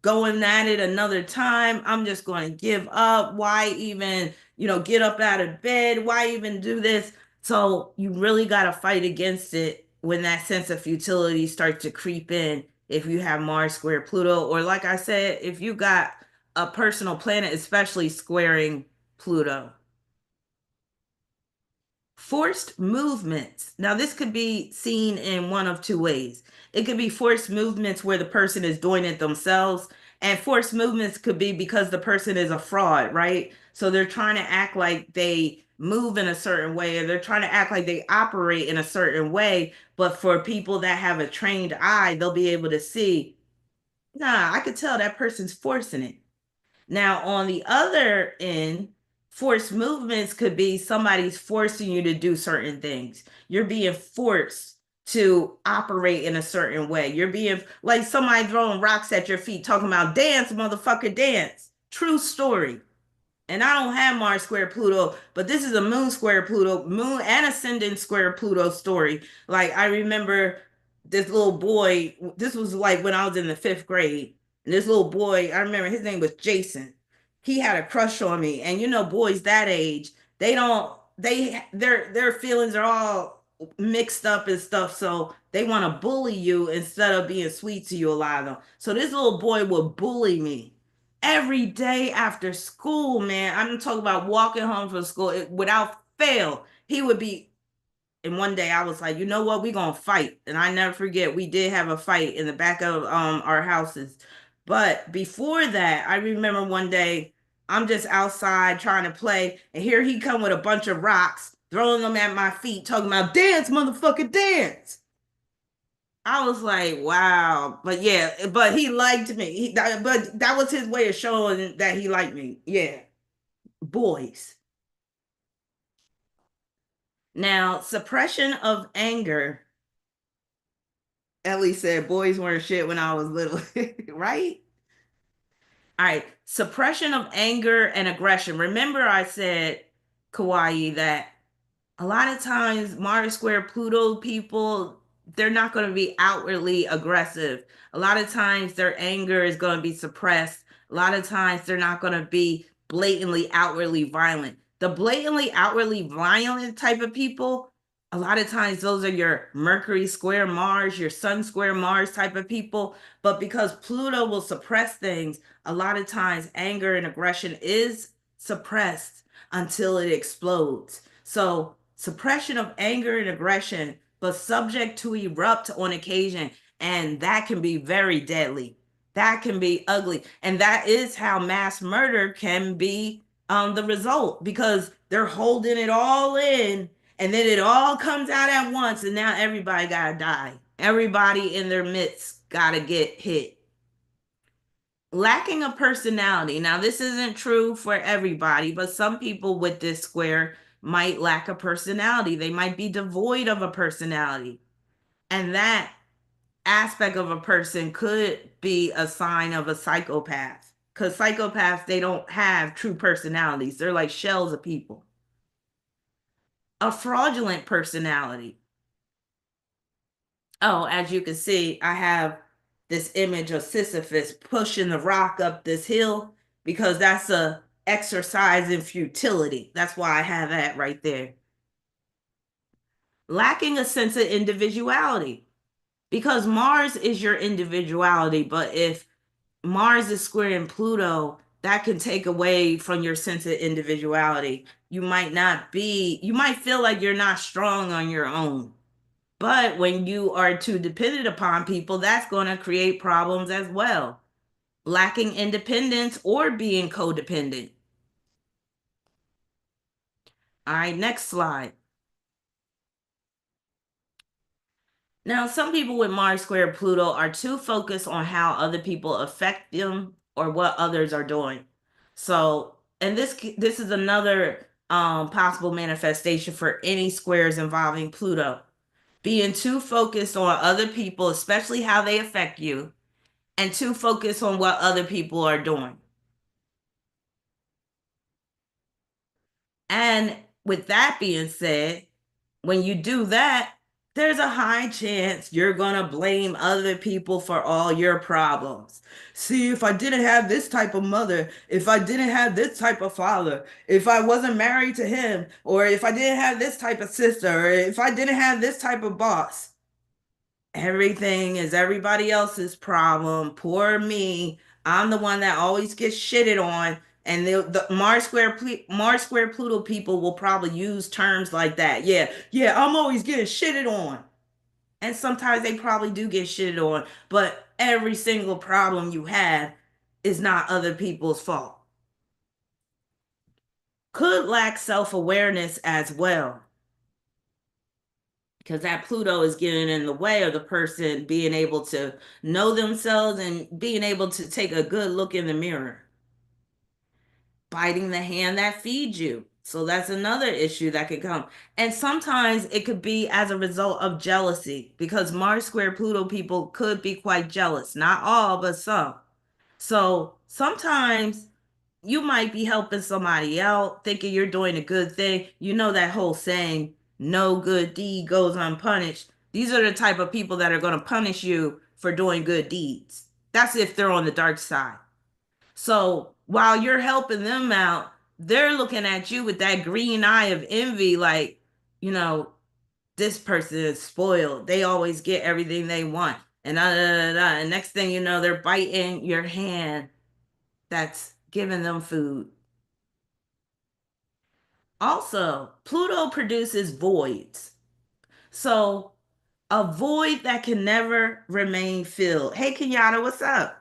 going at it another time. I'm just going to give up. Why even, get up out of bed? Why even do this? So you really got to fight against it when that sense of futility starts to creep in. If you have Mars square Pluto, or like I said, if you got a personal planet, especially squaring Pluto. Forced movements. Now, this could be seen in one of two ways. It could be forced movements where the person is doing it themselves, and forced movements could be because the person is a fraud, right? So they're trying to act like they move in a certain way, or they're trying to act like they operate in a certain way. But for people that have a trained eye, they'll be able to see, nah, I could tell that person's forcing it. Now, on the other end, forced movements could be somebody's forcing you to do certain things. You're being forced to operate in a certain way. You're being like somebody throwing rocks at your feet, talking about dance, motherfucker, dance. True story. And I don't have Mars square Pluto, but this is a moon square Pluto, moon and ascendant square Pluto story. Like I remember this little boy, this was like when I was in the fifth grade. And this little boy, I remember his name was Jason. He had a crush on me. And boys that age, they don't their feelings are all mixed up and stuff. So they want to bully you instead of being sweet to you, a lot of them. So this little boy would bully me every day after school, man. I'm talking about walking home from school without fail. He would be, and one day I was like, you know what, we gonna fight. And I never forget, we did have a fight in the back of our houses. But before that, I remember one day I'm just outside trying to play, and here he come with a bunch of rocks, throwing them at my feet, talking about dance, motherfucker, dance. I was like, wow. But yeah, but he liked me. But that was his way of showing that he liked me. Yeah. Boys. Now, suppression of anger. Ellie said boys weren't shit when I was little, right? All right. Suppression of anger and aggression. Remember, I said, Kawaii, that a lot of times Mars square Pluto people, they're not going to be outwardly aggressive. A lot of times their anger is going to be suppressed. A lot of times they're not going to be blatantly outwardly violent. The blatantly outwardly violent type of people, a lot of times those are your Mercury square Mars, your Sun square Mars type of people. But because Pluto will suppress things, a lot of times anger and aggression is suppressed until it explodes. So suppression of anger and aggression, but subject to erupt on occasion. And that can be very deadly. That can be ugly. And that is how mass murder can be the result because they're holding it all in and then it all comes out at once. And now everybody got to die. Everybody in their midst got to get hit. Lacking a personality. Now, this isn't true for everybody, but some people with this square might lack a personality. They might be devoid of a personality. And that aspect of a person could be a sign of a psychopath. Because psychopaths, they don't have true personalities. They're like shells of people. A fraudulent personality. Oh, as you can see, I have this image of Sisyphus pushing the rock up this hill because that's a exercise in futility. That's why I have that right there. Lacking a sense of individuality, because Mars is your individuality, but if Mars is squaring Pluto, that can take away from your sense of individuality. You might feel like you're not strong on your own. But when you are too dependent upon people, that's going to create problems as well. Lacking independence or being codependent. All right, next slide. Now, some people with Mars square Pluto are too focused on how other people affect them or what others are doing. So, and this is another possible manifestation for any squares involving Pluto. Being too focused on other people, especially how they affect you, and too focused on what other people are doing. And with that being said, when you do that, there's a high chance you're going to blame other people for all your problems. See, if I didn't have this type of mother, if I didn't have this type of father, if I wasn't married to him, or if I didn't have this type of sister, or if I didn't have this type of boss, everything is everybody else's problem. Poor me. I'm the one that always gets shitted on. And the Mars square Pluto people will probably use terms like that. Yeah, yeah, I'm always getting shitted on. And sometimes they probably do get shitted on, but every single problem you have is not other people's fault. Could lack self-awareness as well, because that Pluto is getting in the way of the person being able to know themselves and being able to take a good look in the mirror. Biting the hand that feeds you. So that's another issue that could come. And sometimes it could be as a result of jealousy, because Mars square Pluto people could be quite jealous. Not all, but some. So sometimes you might be helping somebody out, thinking you're doing a good thing. You know that whole saying, no good deed goes unpunished. These are the type of people that are going to punish you for doing good deeds. That's if they're on the dark side. So while you're helping them out, they're looking at you with that green eye of envy, like, you know, this person is spoiled. They always get everything they want. And da, da, da, da. And next thing you know, they're biting your hand that's giving them food. Also, Pluto produces voids. So a void that can never remain filled. Hey, Kenyatta, what's up?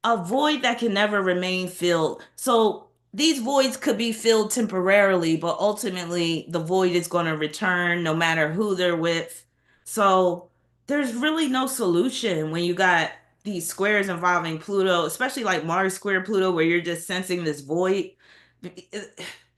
A void that can never remain filled. So these voids could be filled temporarily, but ultimately the void is going to return no matter who they're with. So there's really no solution when you got these squares involving Pluto, especially like Mars square Pluto, where you're just sensing this void.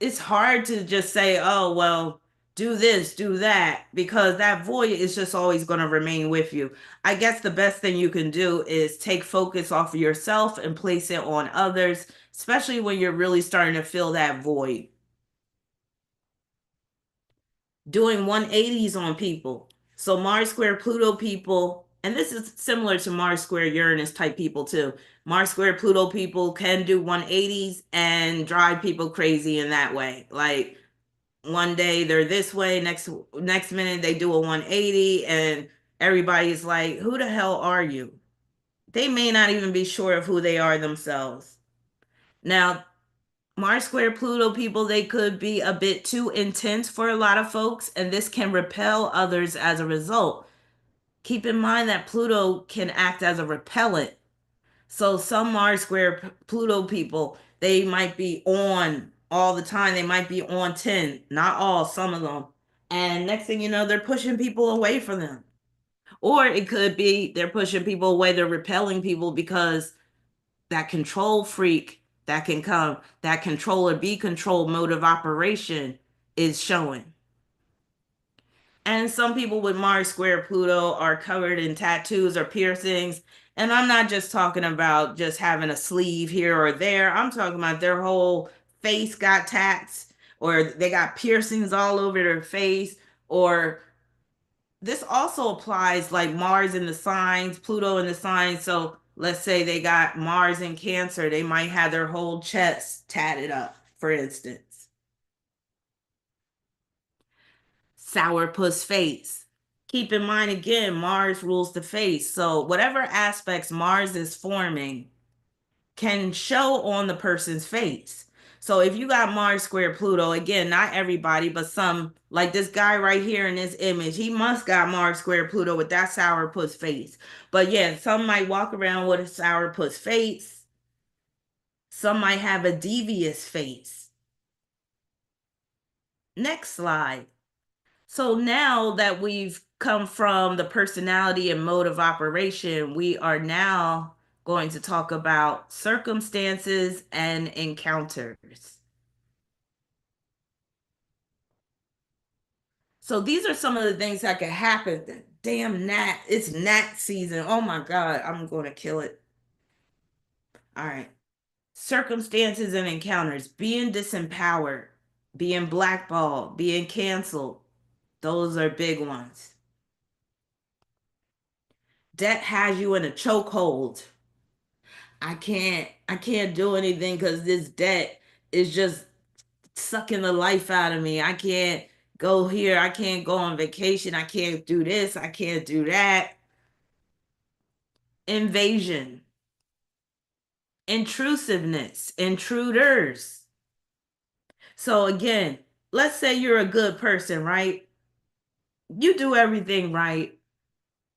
It's hard to just say, oh, well, do this, do that, because that void is just always going to remain with you. I guess the best thing you can do is take focus off of yourself and place it on others, especially when you're really starting to fill that void. Doing 180s on people. So Mars square Pluto people, and this is similar to Mars square Uranus type people too. Mars square Pluto people can do 180s and drive people crazy in that way. Like one day they're this way, next minute they do a 180 and everybody's like, who the hell are you? They may not even be sure of who they are themselves. Now, Mars square Pluto people, they could be a bit too intense for a lot of folks, and this can repel others as a result. Keep in mind that Pluto can act as a repellent. So some Mars square Pluto people, they might be on all the time. They might be on 10, not all, some of them. And next thing you know, they're pushing people away from them. Or it could be they're pushing people away, they're repelling people because that control freak that can come, that control or be controlled mode of operation is showing. And some people with Mars square Pluto are covered in tattoos or piercings. And I'm not just talking about just having a sleeve here or there. I'm talking about their whole face got tats, or they got piercings all over their face, or this also applies like Mars in the signs, Pluto in the signs. So let's say they got Mars in Cancer, they might have their whole chest tatted up, for instance. Sourpuss face. Keep in mind again, Mars rules the face. So whatever aspects Mars is forming can show on the person's face. So if you got Mars square Pluto, again, not everybody, but some, like this guy right here in this image, he must got Mars square Pluto with that sourpuss face. But yeah, some might walk around with a sourpuss face. Some might have a devious face. Next slide. So now that we've come from the personality and mode of operation, we are now going to talk about circumstances and encounters. So these are some of the things that could happen. Damn gnat, it's gnat season. Oh my God, I'm going to kill it. All right. Circumstances and encounters, being disempowered, being blackballed, being canceled. Those are big ones. Debt has you in a chokehold. I can't do anything because this debt is just sucking the life out of me. I can't go here. I can't go on vacation. I can't do this. I can't do that. Invasion, intrusiveness, intruders. So again, let's say you're a good person, right? You do everything right.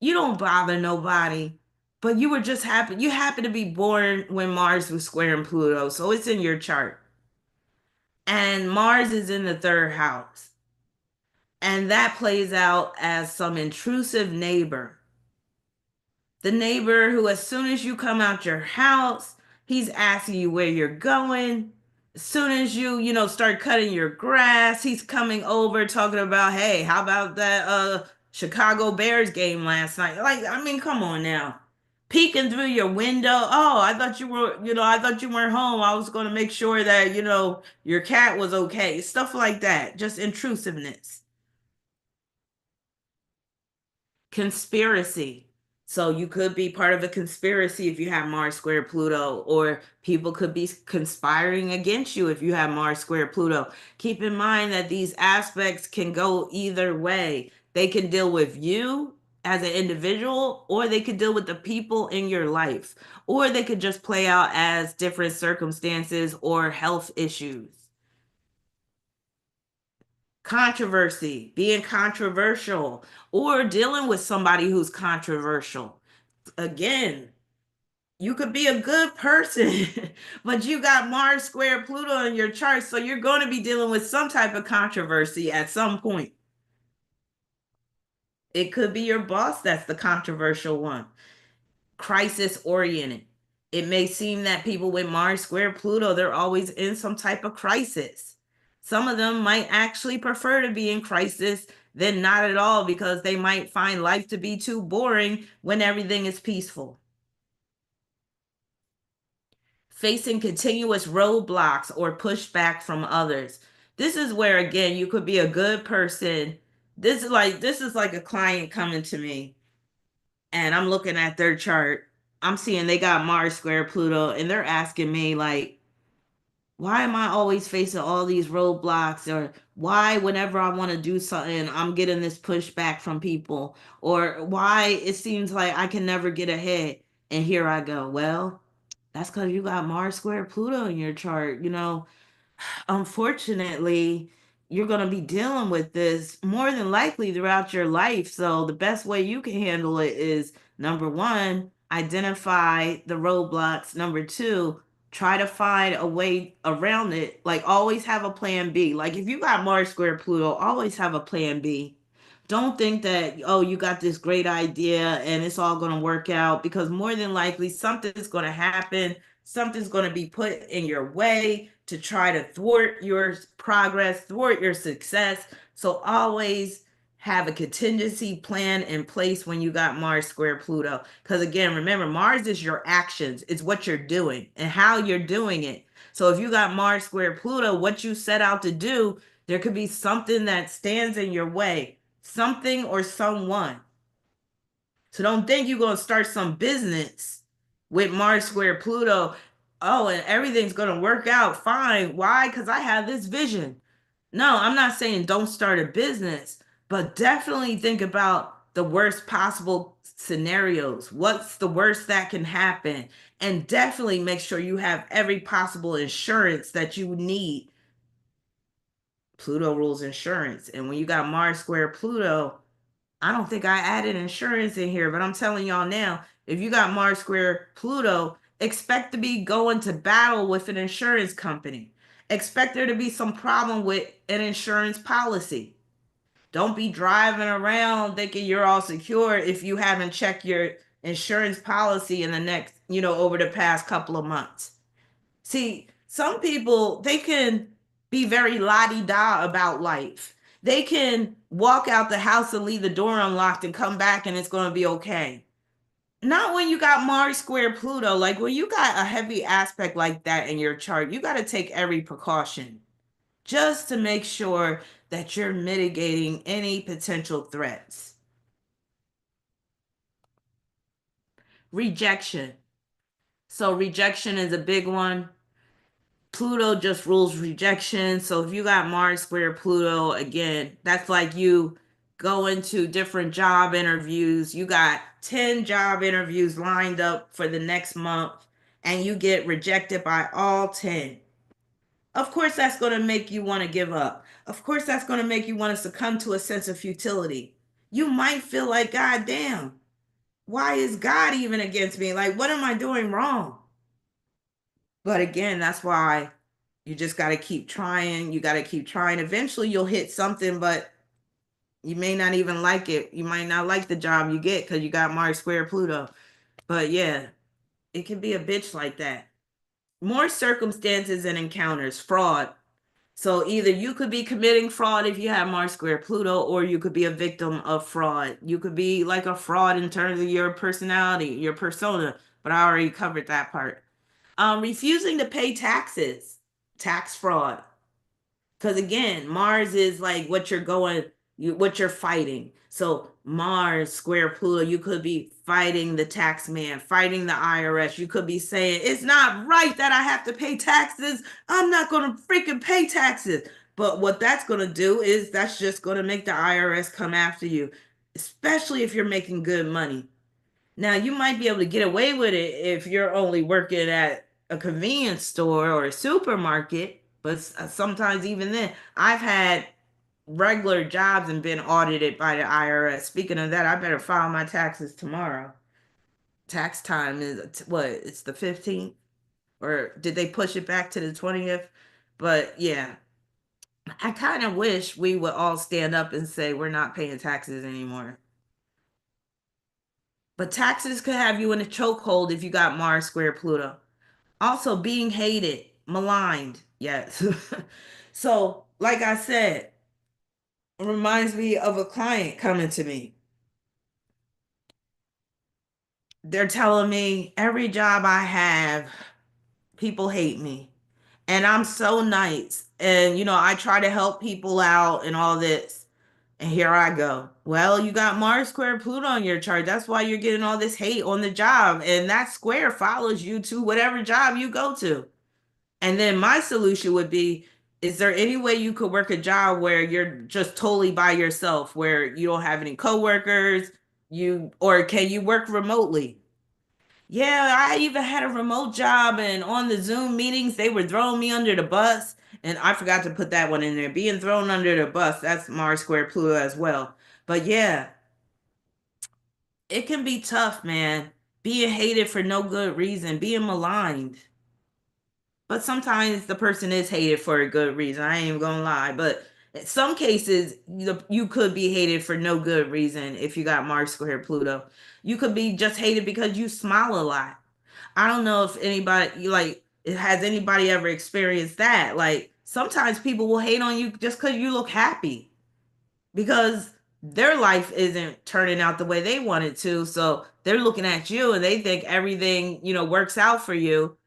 You don't bother nobody, but you were just happy. You happen to be born when Mars was squaring Pluto, so it's in your chart. And Mars is in the third house. And that plays out as some intrusive neighbor. The neighbor who, as soon as you come out your house, he's asking you where you're going. As soon as you start cutting your grass, he's coming over talking about, hey, how about that Chicago Bears game last night? Like, I mean, come on now. Peeking through your window. Oh, I thought you weren't home. I was going to make sure that, your cat was okay. Stuff like that. Just intrusiveness. Conspiracy. So you could be part of a conspiracy if you have Mars square Pluto, or people could be conspiring against you if you have Mars square Pluto. Keep in mind that these aspects can go either way. They can deal with you as an individual, or they could deal with the people in your life, or they could just play out as different circumstances or health issues. Controversy, being controversial, or dealing with somebody who's controversial. Again, you could be a good person, but you got Mars square Pluto in your chart, so you're going to be dealing with some type of controversy at some point. It could be your boss that's the controversial one. Crisis oriented. It may seem that people with Mars square Pluto, they're always in some type of crisis. Some of them might actually prefer to be in crisis than not at all, because they might find life to be too boring when everything is peaceful. Facing continuous roadblocks or pushback from others. This is where, again, you could be a good person. This is like a client coming to me, and I'm looking at their chart. I'm seeing they got Mars square Pluto, and they're asking me like, why am I always facing all these roadblocks? Or why, whenever I want to do something, I'm getting this pushback from people? Or why it seems like I can never get ahead? And here I go, well, that's because you got Mars square Pluto in your chart. Unfortunately, you're going to be dealing with this more than likely throughout your life. So, the best way you can handle it is, number one, identify the roadblocks. Number two, try to find a way around it. Like, always have a plan B. Like, if you got Mars square Pluto, always have a plan B. Don't think that, oh, you got this great idea and it's all going to work out, because more than likely something's going to happen. Something's going to be put in your way to try to thwart your progress, thwart your success. So always have a contingency plan in place when you got Mars square Pluto. Because again, remember, Mars is your actions, it's what you're doing and how you're doing it. So if you got Mars square Pluto, what you set out to do, there could be something that stands in your way, something or someone. So don't think you're going to start some business with Mars square Pluto. Oh, and everything's going to work out fine. Why? Because I have this vision. No, I'm not saying don't start a business, but definitely think about the worst possible scenarios. What's the worst that can happen? And definitely make sure you have every possible insurance that you need. Pluto rules insurance. And when you got Mars square Pluto, I don't think I added insurance in here, but I'm telling y'all now, if you got Mars square Pluto, expect to be going to battle with an insurance company. Expect there to be some problem with an insurance policy. Don't be driving around thinking you're all secure if you haven't checked your insurance policy in the next, over the past couple of months. See, some people, they can be very la-di-da about life. They can walk out the house and leave the door unlocked and come back and it's going to be okay. Not when you got Mars square Pluto. Like when you got a heavy aspect like that in your chart, you got to take every precaution just to make sure that you're mitigating any potential threats. Rejection. So rejection is a big one. Pluto just rules rejection. So if you got Mars square Pluto, again, that's like you go into different job interviews. You got 10 job interviews lined up for the next month, and you get rejected by all 10. Of course, that's going to make you want to give up. Of course, that's going to make you want to succumb to a sense of futility. You might feel like, God damn, why is God even against me? Like, what am I doing wrong? But again, that's why you just got to keep trying. You got to keep trying. Eventually, you'll hit something, but you may not even like it. You might not like the job you get because you got Mars square Pluto. But yeah, it can be a bitch like that. More circumstances and encounters, fraud. So either you could be committing fraud if you have Mars square Pluto, or you could be a victim of fraud. You could be like a fraud in terms of your personality, your persona, but I already covered that part. Refusing to pay taxes, tax fraud. Because again, Mars is like what you're fighting. So Mars square Pluto, you could be fighting the tax man, fighting the IRS. You could be saying, it's not right that I have to pay taxes. I'm not going to freaking pay taxes. But what that's going to do is that's just going to make the IRS come after you, especially if you're making good money. Now, you might be able to get away with it if you're only working at a convenience store or a supermarket, but sometimes even then, I've had regular jobs and been audited by the IRS. Speaking of that, I better file my taxes tomorrow. Tax time is what? It's the 15th, or did they push it back to the 20th? But yeah, I kind of wish we would all stand up and say we're not paying taxes anymore. But taxes could have you in a chokehold if you got Mars square Pluto. Also, being hated, maligned. Yes. So, like I said, it reminds me of a client coming to me. They're telling me every job I have, people hate me. And I'm so nice. And, I try to help people out and all this. And here I go. Well, you got Mars square Pluto on your chart. That's why you're getting all this hate on the job. And that square follows you to whatever job you go to. And then my solution would be, is there any way you could work a job where you're just totally by yourself, where you don't have any coworkers, or can you work remotely? Yeah, I even had a remote job and on the Zoom meetings, they were throwing me under the bus. And I forgot to put that one in there. Being thrown under the bus, that's Mars square Pluto as well. But yeah, it can be tough, man. Being hated for no good reason, being maligned. But sometimes the person is hated for a good reason. I ain't even gonna lie. But in some cases, you could be hated for no good reason if you got Mars square Pluto. You could be just hated because you smile a lot. I don't know if anybody like has anybody ever experienced that. Like sometimes people will hate on you just because you look happy because their life isn't turning out the way they want it to. So they're looking at you and they think everything, works out for you,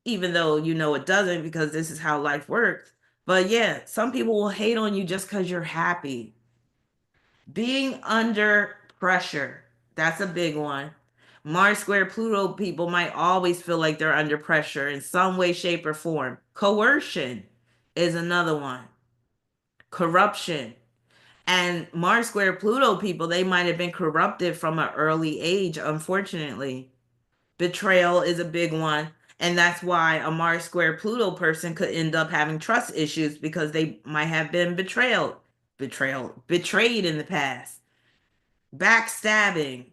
even though it doesn't because this is how life works. But yeah, some people will hate on you just because you're happy. Being under pressure, that's a big one. Mars square Pluto people might always feel like they're under pressure in some way, shape, or form. Coercion is another one. Corruption. And Mars square Pluto people, they might have been corrupted from an early age, unfortunately. Betrayal is a big one. And that's why a Mars square Pluto person could end up having trust issues because they might have been betrayed in the past. Backstabbing,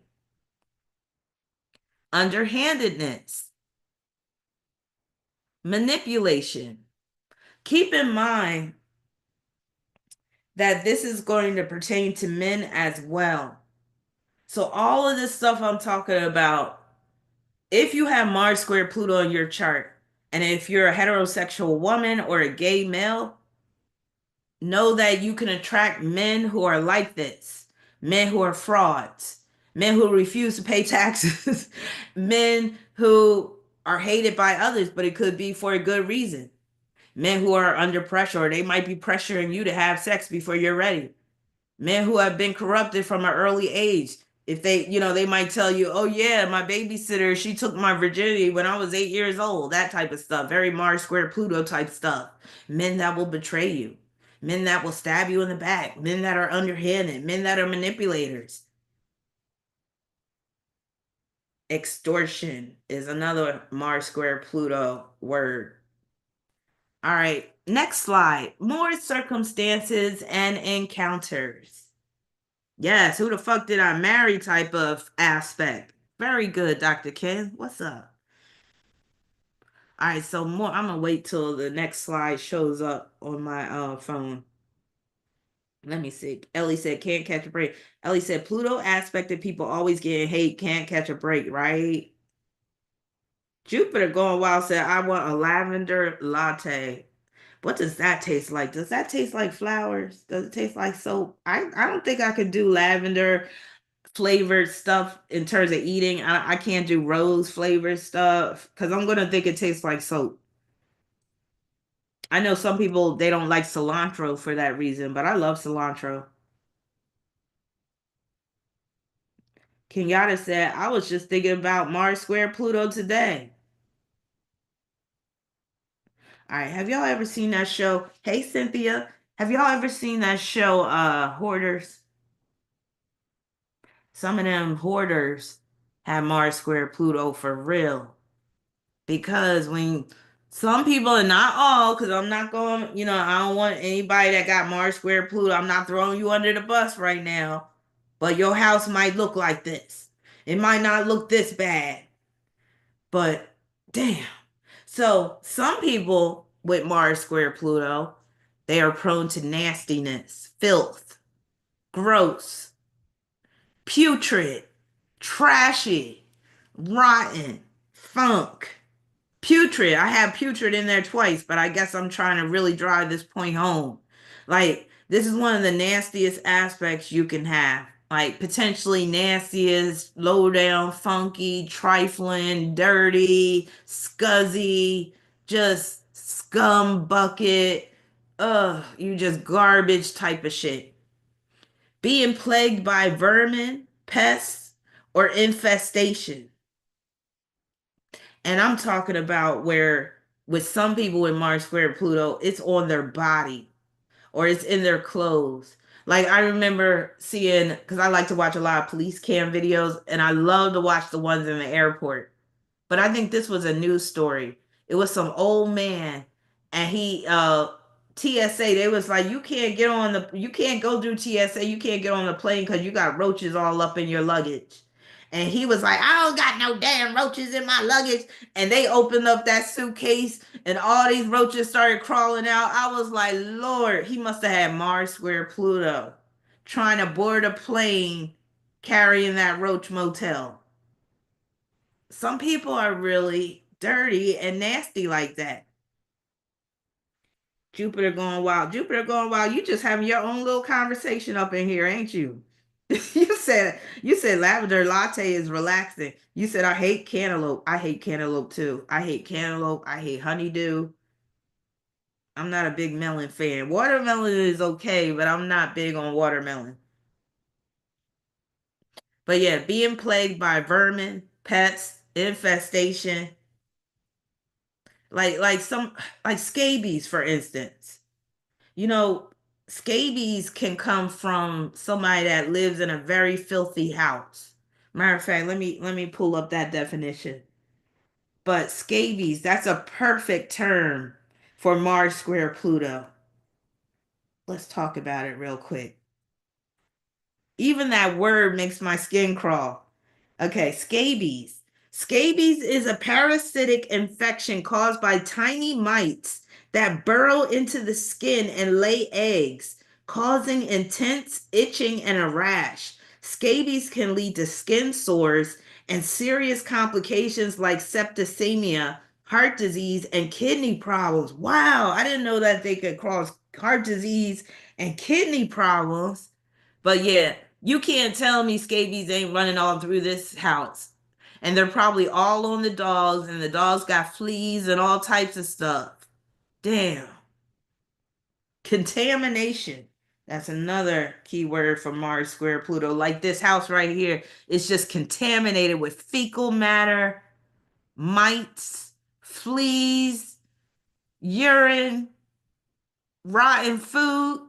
underhandedness, manipulation. Keep in mind that this is going to pertain to men as well. So, all of this stuff I'm talking about, if you have Mars square Pluto in your chart, and if you're a heterosexual woman or a gay male, know that you can attract men who are like this, men who are frauds, men who refuse to pay taxes, men who are hated by others, but it could be for a good reason. Men who are under pressure, or they might be pressuring you to have sex before you're ready. Men who have been corrupted from an early age. If they, they might tell you, oh yeah, my babysitter, she took my virginity when I was 8 years old, that type of stuff. Very Mars square Pluto type stuff. Men that will betray you. Men that will stab you in the back. Men that are underhanded. Men that are manipulators. Extortion is another Mars square Pluto word. All right, next slide. More circumstances and encounters. Yes, who the fuck did I marry type of aspect. Very good, Dr. Ken. What's up? All right, so more. I'm gonna wait till the next slide shows up on my phone. Let me see. Ellie said can't catch a break. Ellie said Pluto aspect that people always getting hate, can't catch a break, right? Jupiter going wild said I want a lavender latte. What does that taste like? Does that taste like flowers? Does it taste like soap? I don't think I could do lavender flavored stuff in terms of eating. I can't do rose flavored stuff because I'm gonna think it tastes like soap. I know some people they don't like cilantro for that reason, but I love cilantro. Kenyatta said, I was just thinking about Mars square Pluto today. All right, have y'all ever seen that show? Hey Cynthia, have y'all ever seen that show Hoarders? Some of them hoarders have Mars square Pluto for real. Because when some people, and not all, because I'm not going, I don't want anybody that got Mars square Pluto, I'm not throwing you under the bus right now, but your house might look like this. It might not look this bad, but damn. So some people with Mars square Pluto, they are prone to nastiness, filth, gross, putrid, trashy, rotten, funk. Putrid. I have putrid in there twice, but I guess I'm trying to really drive this point home. Like, this is one of the nastiest aspects you can have. Like, potentially nastiest, low down, funky, trifling, dirty, scuzzy, just scum bucket. Ugh, you just garbage type of shit. Being plagued by vermin, pests, or infestation. And I'm talking about where with some people with Mars square Pluto, it's on their body or it's in their clothes. Like I remember seeing, because I like to watch a lot of police cam videos, and I love to watch the ones in the airport. But I think this was a news story. It was some old man, and he TSA, they was like, you can't go through TSA, you can't get on the plane because you got roaches all up in your luggage. And he was like, I don't got no damn roaches in my luggage. And they opened up that suitcase and all these roaches started crawling out. I was like, Lord, he must have had Mars square Pluto trying to board a plane carrying that roach motel. Some people are really dirty and nasty like that. Jupiter going wild. Jupiter going wild. You just having your own little conversation up in here, ain't you? You said lavender latte is relaxing. You said I hate cantaloupe. I hate cantaloupe too. I hate cantaloupe. I hate honeydew. I'm not a big melon fan. Watermelon is okay, but I'm not big on watermelon. But yeah, being plagued by vermin, pets, infestation, like some like scabies, for instance. You know, scabies can come from somebody that lives in a very filthy house. Matter of fact, let me pull up that definition. But scabies, that's a perfect term for Mars square Pluto. Let's talk about it real quick. Even that word makes my skin crawl. Okay, scabies. Scabies is a parasitic infection caused by tiny mites that burrow into the skin and lay eggs, causing intense itching and a rash. Scabies can lead to skin sores and serious complications like septicemia, heart disease, and kidney problems. Wow, I didn't know that they could cause heart disease and kidney problems. But yeah, you can't tell me scabies ain't running all through this house. And they're probably all on the dogs, and the dogs got fleas and all types of stuff. Damn. Contamination. That's another key word for Mars square Pluto. Like this house right here, it's just contaminated with fecal matter, mites, fleas, urine, rotten food,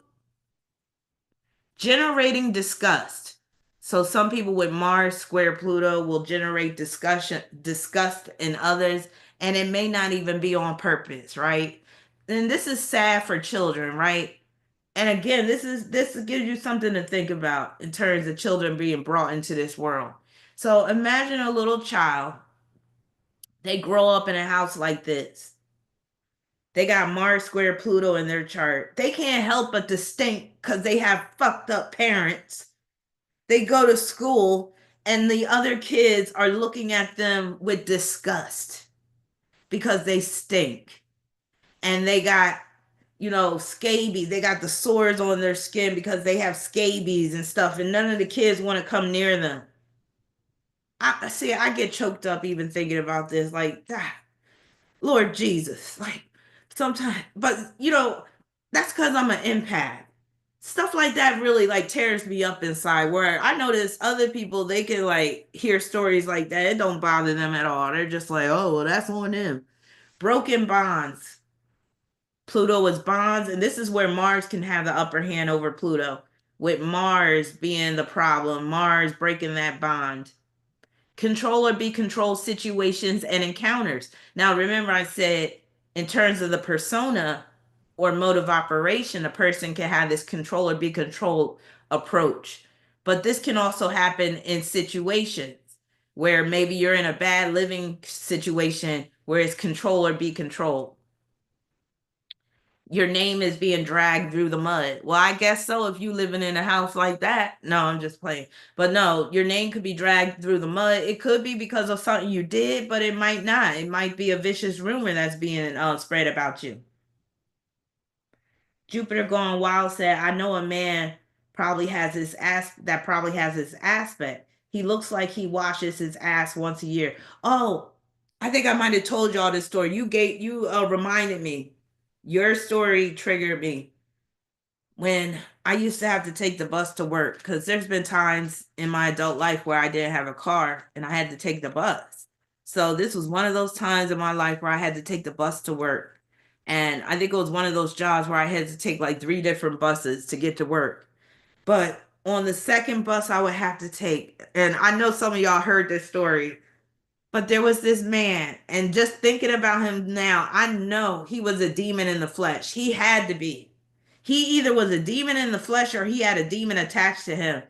generating disgust. So some people with Mars square Pluto will generate disgust in others, and it may not even be on purpose, right? And this is sad for children, right? And again, this gives you something to think about in terms of children being brought into this world. So imagine a little child, they grow up in a house like this. They got Mars square Pluto in their chart. They can't help but to stink because they have fucked up parents. They go to school and the other kids are looking at them with disgust because they stink. And they got, scabies. They got the sores on their skin because they have scabies and stuff. And none of the kids want to come near them. I see, I get choked up even thinking about this. Like, ah, Lord Jesus. Like, sometimes, but that's because I'm an empath. Stuff like that really like tears me up inside, where I notice other people, they can like hear stories like that, it don't bother them at all. They're just like, oh well, that's on them. Broken bonds. Pluto is bonds, and this is where Mars can have the upper hand over Pluto, with Mars being the problem, Mars breaking that bond. Control or be controlled situations and encounters. Now, remember, I said in terms of the persona or mode of operation, a person can have this control or be controlled approach. But this can also happen in situations where maybe you're in a bad living situation where it's control or be controlled. Your name is being dragged through the mud. Well, I guess so if you living in a house like that. No, I'm just playing. But no, your name could be dragged through the mud. It could be because of something you did, but it might not. It might be a vicious rumor that's being spread about you. Jupiter Gone Wild said, I know a man probably has his aspect. He looks like he washes his ass once a year. Oh, I think I might have told y'all this story. You reminded me. Your story triggered me when I used to have to take the bus to work, because there's been times in my adult life where I didn't have a car and I had to take the bus. So this was one of those times in my life where I had to take the bus to work. And I think it was one of those jobs where I had to take like three different buses to get to work. But on the second bus I would have to take, and I know some of y'all heard this story, but there was this man, and just thinking about him now, I know he was a demon in the flesh. He had to be. He either was a demon in the flesh or he had a demon attached to him.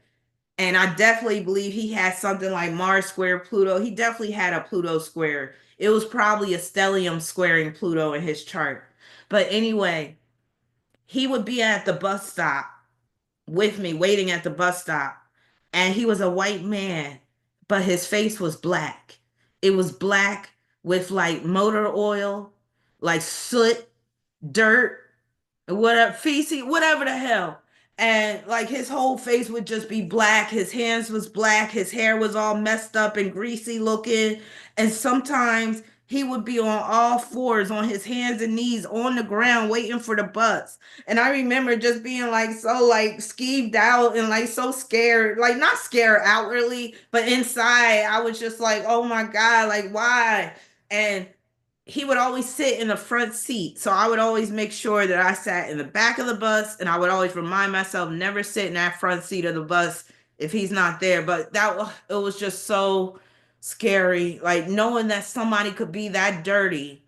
And I definitely believe he had something like Mars square Pluto. He definitely had a Pluto square. It was probably a stellium squaring Pluto in his chart. But anyway, he would be at the bus stop with me, waiting at the bus stop. And he was a white man, but his face was black. It was black with like motor oil, like soot, dirt, whatever, feces, whatever the hell. And like his whole face would just be black. His hands was black. His hair was all messed up and greasy looking. And sometimes he would be on all fours, on his hands and knees, on the ground, waiting for the bus. And I remember just being like so like skeeved out and like so scared, like not scared outwardly, but inside I was just like, oh my God, like why? And he would always sit in the front seat. So I would always make sure that I sat in the back of the bus, and I would always remind myself never sit in that front seat of the bus if he's not there. But it was just so scary, like knowing that somebody could be that dirty,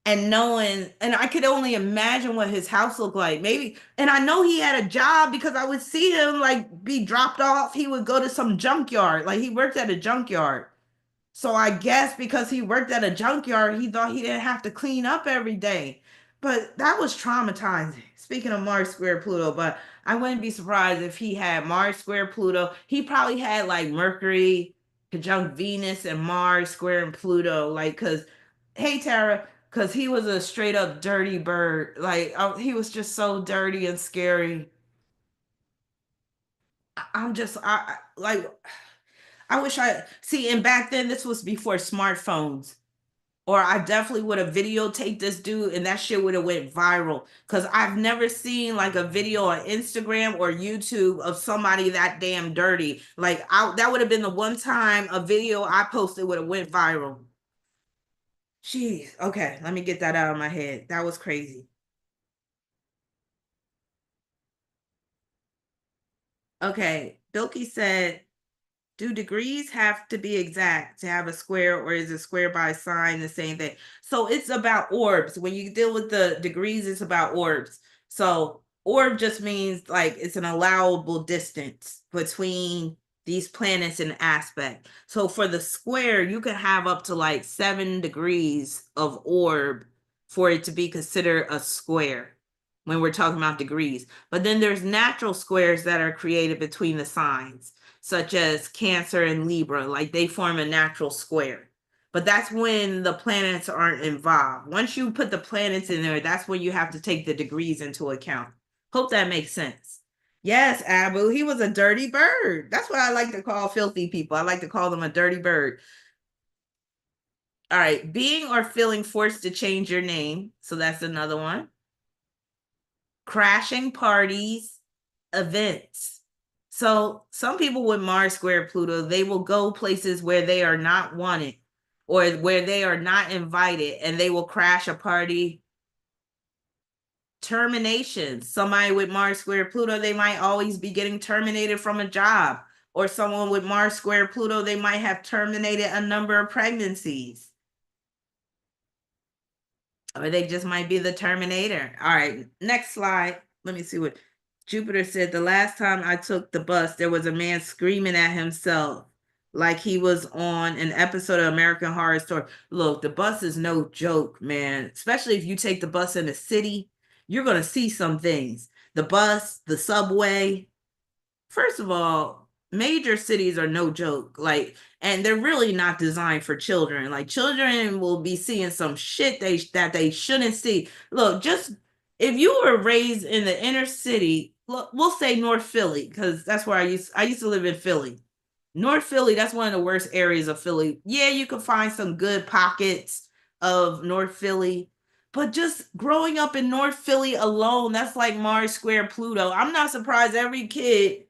and knowing, and I could only imagine what his house looked like. Maybe, and I know he had a job because I would see him like be dropped off. He would go to some junkyard, like he worked at a junkyard. So I guess because he worked at a junkyard, he thought he didn't have to clean up every day. But that was traumatizing. Speaking of Mars square Pluto, but I wouldn't be surprised if he had Mars square Pluto. He probably had like Mercury conjunct Venus and Mars square and Pluto. Like, cause, hey Tara, cause he was a straight up dirty bird. Like, he was just so dirty and scary. I'm just, like, I wish I see. And back then, this was before smartphones, or I definitely would have videotaped this dude, and that shit would have went viral. Cause I've never seen like a video on Instagram or YouTube of somebody that damn dirty. Like that would have been the one time a video I posted would have went viral. Jeez. Okay, let me get that out of my head. That was crazy. Okay, Bilky said, do degrees have to be exact to have a square, or is a square by sign the same thing? So it's about orbs. When you deal with the degrees, it's about orbs. So orb just means like it's an allowable distance between these planets in aspect. So for the square, you can have up to like 7 degrees of orb for it to be considered a square when we're talking about degrees. But then there's natural squares that are created between the signs, such as Cancer and Libra, like they form a natural square. But that's when the planets aren't involved. Once you put the planets in there, that's when you have to take the degrees into account. Hope that makes sense. Yes, Abu, he was a dirty bird. That's what I like to call filthy people. I like to call them a dirty bird. All right, being or feeling forced to change your name. So that's another one. Crashing parties, events. So some people with Mars square Pluto, they will go places where they are not wanted or where they are not invited, and they will crash a party. Termination. Somebody with Mars square Pluto, they might always be getting terminated from a job. Or someone with Mars square Pluto, they might have terminated a number of pregnancies. Or they just might be the Terminator. All right, next slide. Let me see what Jupiter said. The last time I took the bus, there was a man screaming at himself like he was on an episode of American Horror Story. Look, the bus is no joke, man. Especially if you take the bus in the city, you're going to see some things. The bus, the subway, first of all, major cities are no joke. Like, and they're really not designed for children. Like, children will be seeing some shit that they shouldn't see. Look, just if you were raised in the inner city, look, we'll say North Philly, because that's where I used to live in Philly. North Philly, that's one of the worst areas of Philly. Yeah, you can find some good pockets of North Philly, but just growing up in North Philly alone, that's like Mars square Pluto. I'm not surprised every kid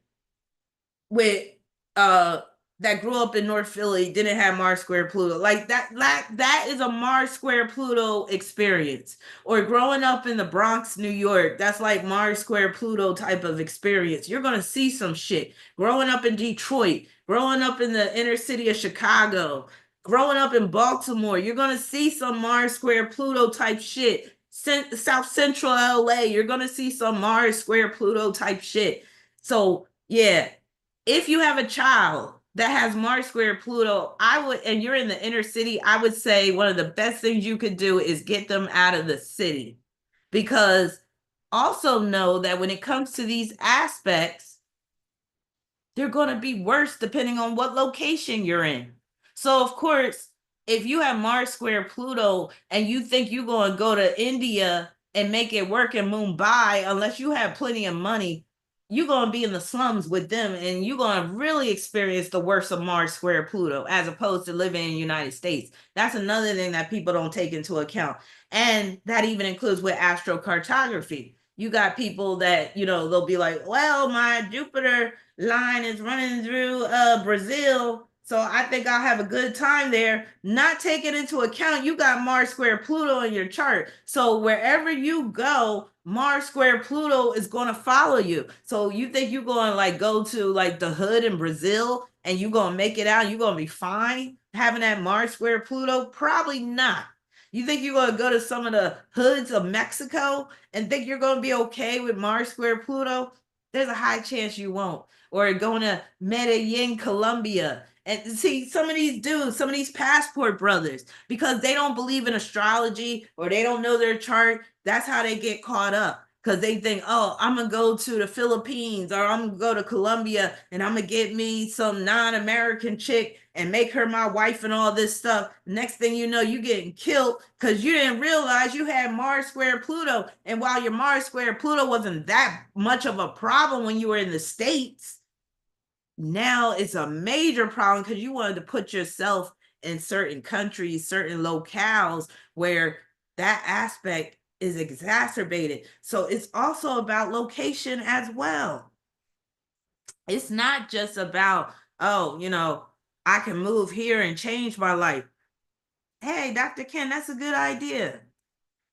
with uh that grew up in North Philly didn't have Mars square Pluto. Like that is a Mars square Pluto experience. Or growing up in the Bronx, New York, that's like Mars square Pluto type of experience. You're gonna see some shit. Growing up in Detroit, growing up in the inner city of Chicago, growing up in Baltimore, you're gonna see some Mars square Pluto type shit. South Central LA, you're gonna see some Mars square Pluto type shit. So yeah, if you have a child that has Mars square Pluto, I would, and you're in the inner city, I would say one of the best things you could do is get them out of the city. Because also know that when it comes to these aspects, they're going to be worse depending on what location you're in. So, of course, if you have Mars square Pluto and you think you're going to go to India and make it work in Mumbai, unless you have plenty of money, you're going to be in the slums with them, and you're going to really experience the worst of Mars square Pluto as opposed to living in the United States. That's another thing that people don't take into account. And that even includes with astrocartography. You got people that, they'll be like, well, my Jupiter line is running through Brazil, so I think I'll have a good time there. Not taking into account you got Mars square Pluto in your chart. So wherever you go, Mars square Pluto is going to follow you. So you think you're going to like go to like the hood in Brazil and you're going to make it out, you're going to be fine having that Mars square Pluto? Probably not. You think you're going to go to some of the hoods of Mexico and think you're going to be okay with Mars square Pluto? There's a high chance you won't. Or going to Medellin, Colombia. And see, some of these dudes, some of these passport brothers, because they don't believe in astrology or they don't know their chart, that's how they get caught up. Because they think, oh, I'm going to go to the Philippines or I'm going to go to Colombia and I'm going to get me some non-American chick and make her my wife and all this stuff. Next thing you know, you getting killed because you didn't realize you had Mars square Pluto. And while your Mars square Pluto wasn't that much of a problem when you were in the States, now it's a major problem because you wanted to put yourself in certain countries, certain locales where that aspect is exacerbated. So it's also about location as well. It's not just about, oh, I can move here and change my life. Hey, Dr. Ken, that's a good idea.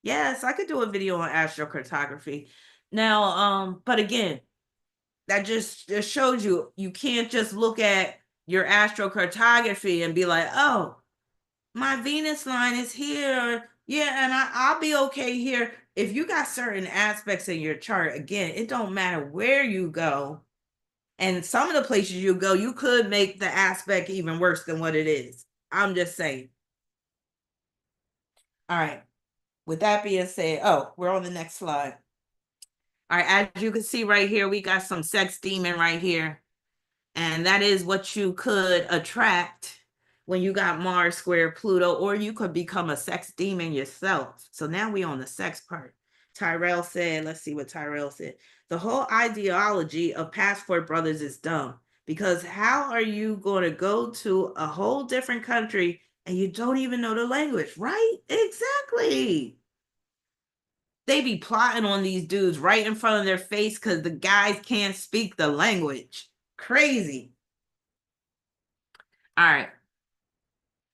Yes, I could do a video on astrocartography. Now, but again, that just shows you can't just look at your astrocartography and be like, oh, my Venus line is here. Yeah, and I'll be okay here. If you got certain aspects in your chart, again, it don't matter where you go. And some of the places you go, you could make the aspect even worse than what it is. I'm just saying. All right. With that being said, we're on the next slide. All right, as you can see right here, we got some sex demon right here. And that is what you could attract when you got Mars square Pluto, or you could become a sex demon yourself. So now we on the sex part. Tyrell said, let's see what Tyrell said. The whole ideology of passport brothers is dumb, because how are you going to go to a whole different country and you don't even know the language, right? Exactly. They be plotting on these dudes right in front of their face because the guys can't speak the language. Crazy. All right.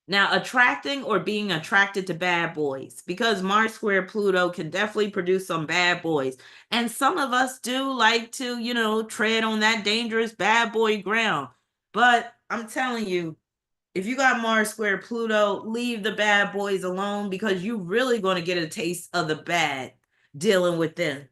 Now, attracting or being attracted to bad boys, because Mars square Pluto can definitely produce some bad boys. And some of us do like to, tread on that dangerous bad boy ground. But I'm telling you, if you got Mars square Pluto, leave the bad boys alone, because you're really going to get a taste of the bad dealing with them.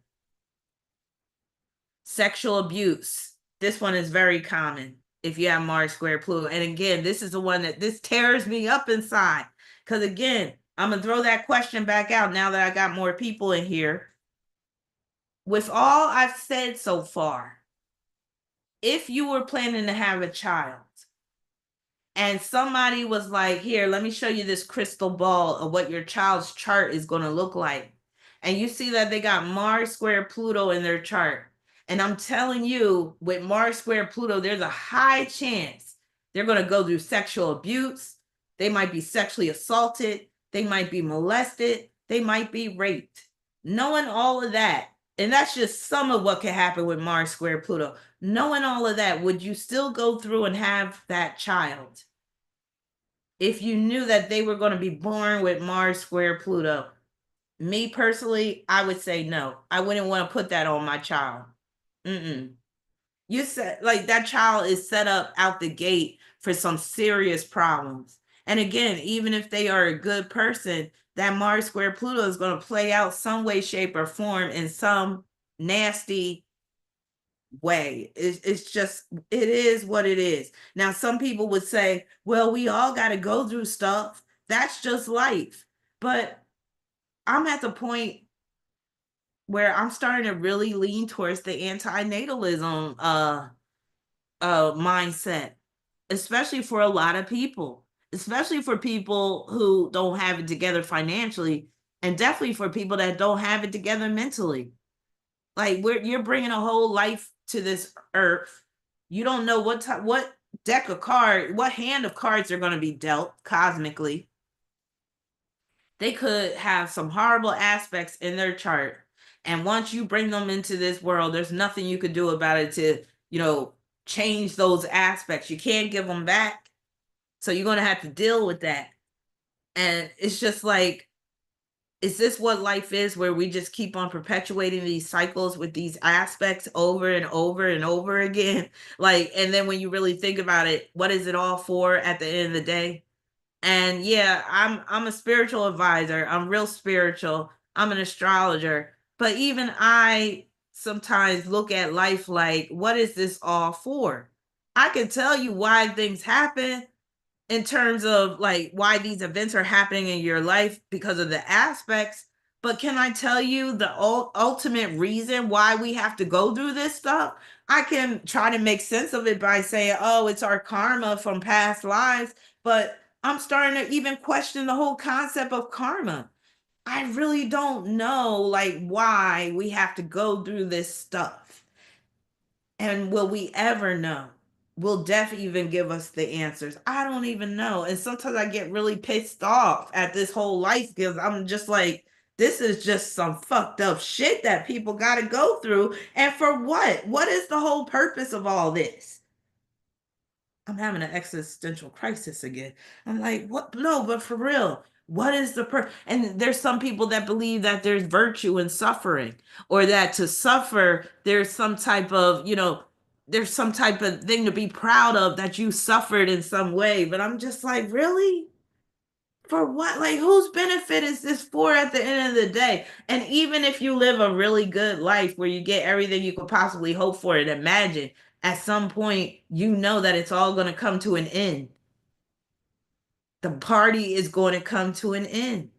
Sexual abuse. This one is very common if you have Mars square Pluto. And again, this is the one that this tears me up inside. Because again, I'm going to throw that question back out now that I got more people in here. With all I've said so far, if you were planning to have a child and somebody was like, here, let me show you this crystal ball of what your child's chart is going to look like, and you see that they got Mars square Pluto in their chart, and I'm telling you, with Mars square Pluto, there's a high chance they're going to go through sexual abuse. They might be sexually assaulted. They might be molested. They might be raped. Knowing all of that, and that's just some of what can happen with Mars square Pluto. Knowing all of that, would you still go through and have that child if you knew that they were going to be born with Mars square Pluto? Me personally, I would say no. I wouldn't want to put that on my child. You said like that child is set up out the gate for some serious problems. And again, even if they are a good person, that Mars square Pluto is going to play out some way, shape, or form in some nasty way. It's just, it is what it is. Now, some people would say, well, we all got to go through stuff. That's just life. But I'm at the point where I'm starting to really lean towards the antinatalism mindset, especially for a lot of people, especially for people who don't have it together financially, and definitely for people that don't have it together mentally. Like you're bringing a whole life to this earth. You don't know what deck of cards, what hand of cards are going to be dealt cosmically. They could have some horrible aspects in their chart. And once you bring them into this world, there's nothing you could do about it to, you know, change those aspects. You can't give them back. So you're going to have to deal with that. And it's just like, is this what life is, where we just keep on perpetuating these cycles with these aspects over and over and over again? Like, and then when you really think about it, what is it all for at the end of the day? And yeah, I'm a spiritual advisor. I'm real spiritual. I'm an astrologer. But even I sometimes look at life like, what is this all for? I can tell you why things happen in terms of like why these events are happening in your life because of the aspects. But can I tell you the ultimate reason why we have to go through this stuff? I can try to make sense of it by saying, oh, it's our karma from past lives. But I'm starting to even question the whole concept of karma. I really don't know like why we have to go through this stuff. And will we ever know? Will death even give us the answers? I don't even know. And sometimes I get really pissed off at this whole life because I'm just like, this is just some fucked up shit that people got to go through. And for what? What is the whole purpose of all this? I'm having an existential crisis again. I'm like, what? No, but for real, what is and there's some people that believe that there's virtue in suffering, or that to suffer, there's some type of, there's some type of thing to be proud of that you suffered in some way. But I'm just like, really? For what? Like, whose benefit is this for at the end of the day? And even if you live a really good life where you get everything you could possibly hope for and imagine, at some point, you know that it's all going to come to an end. The party is going to come to an end.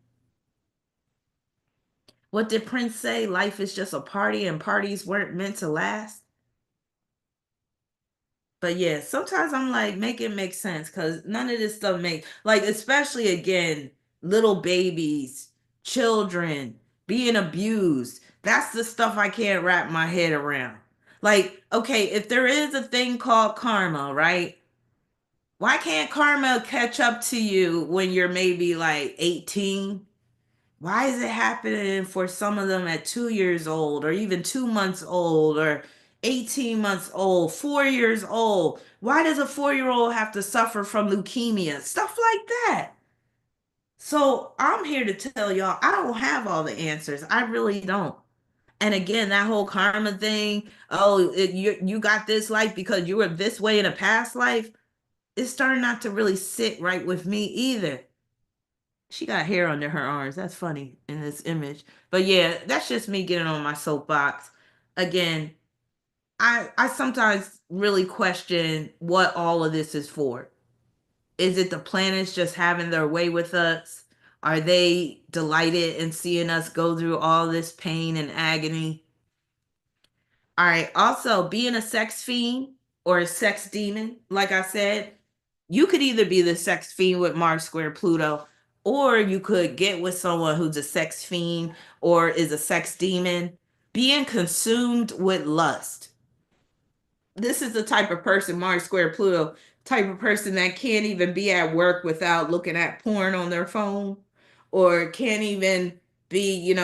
What did Prince say? Life is just a party and parties weren't meant to last. But yeah, sometimes I'm like, make it make sense, because none of this stuff makes, like, especially again, little babies, children being abused. That's the stuff I can't wrap my head around. Like, okay, if there is a thing called karma, right? Why can't karma catch up to you when you're maybe like 18? Why is it happening for some of them at 2 years old, or even 2 months old, or 18 months old, 4 years old? Why does a 4 year old have to suffer from leukemia? Stuff like that. So I'm here to tell y'all, I don't have all the answers. I really don't. And again, that whole karma thing, oh, you got this life because you were this way in a past life, it's starting not to really sit right with me either. She got hair under her arms. That's funny in this image. But yeah, that's just me getting on my soapbox. Again, I sometimes really question what all of this is for. Is it the planets just having their way with us? Are they delighted in seeing us go through all this pain and agony? All right. Also, being a sex fiend or a sex demon, like I said, you could either be the sex fiend with Mars square Pluto, or you could get with someone who's a sex fiend or is a sex demon. Being consumed with lust. This is the type of person, Mars square Pluto, type of person that can't even be at work without looking at porn on their phone, or can't even be,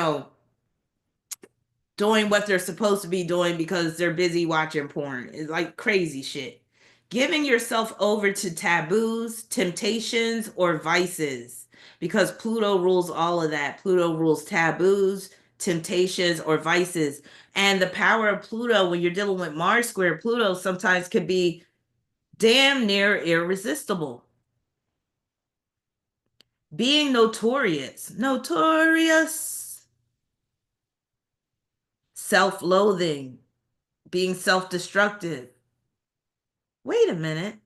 doing what they're supposed to be doing because they're busy watching porn. It's like crazy shit. Giving yourself over to taboos, temptations, or vices, because Pluto rules all of that. Pluto rules taboos, temptations, or vices. And the power of Pluto, when you're dealing with Mars square Pluto, sometimes could be damn near irresistible. Being notorious, self loathing, being self destructive. Wait a minute.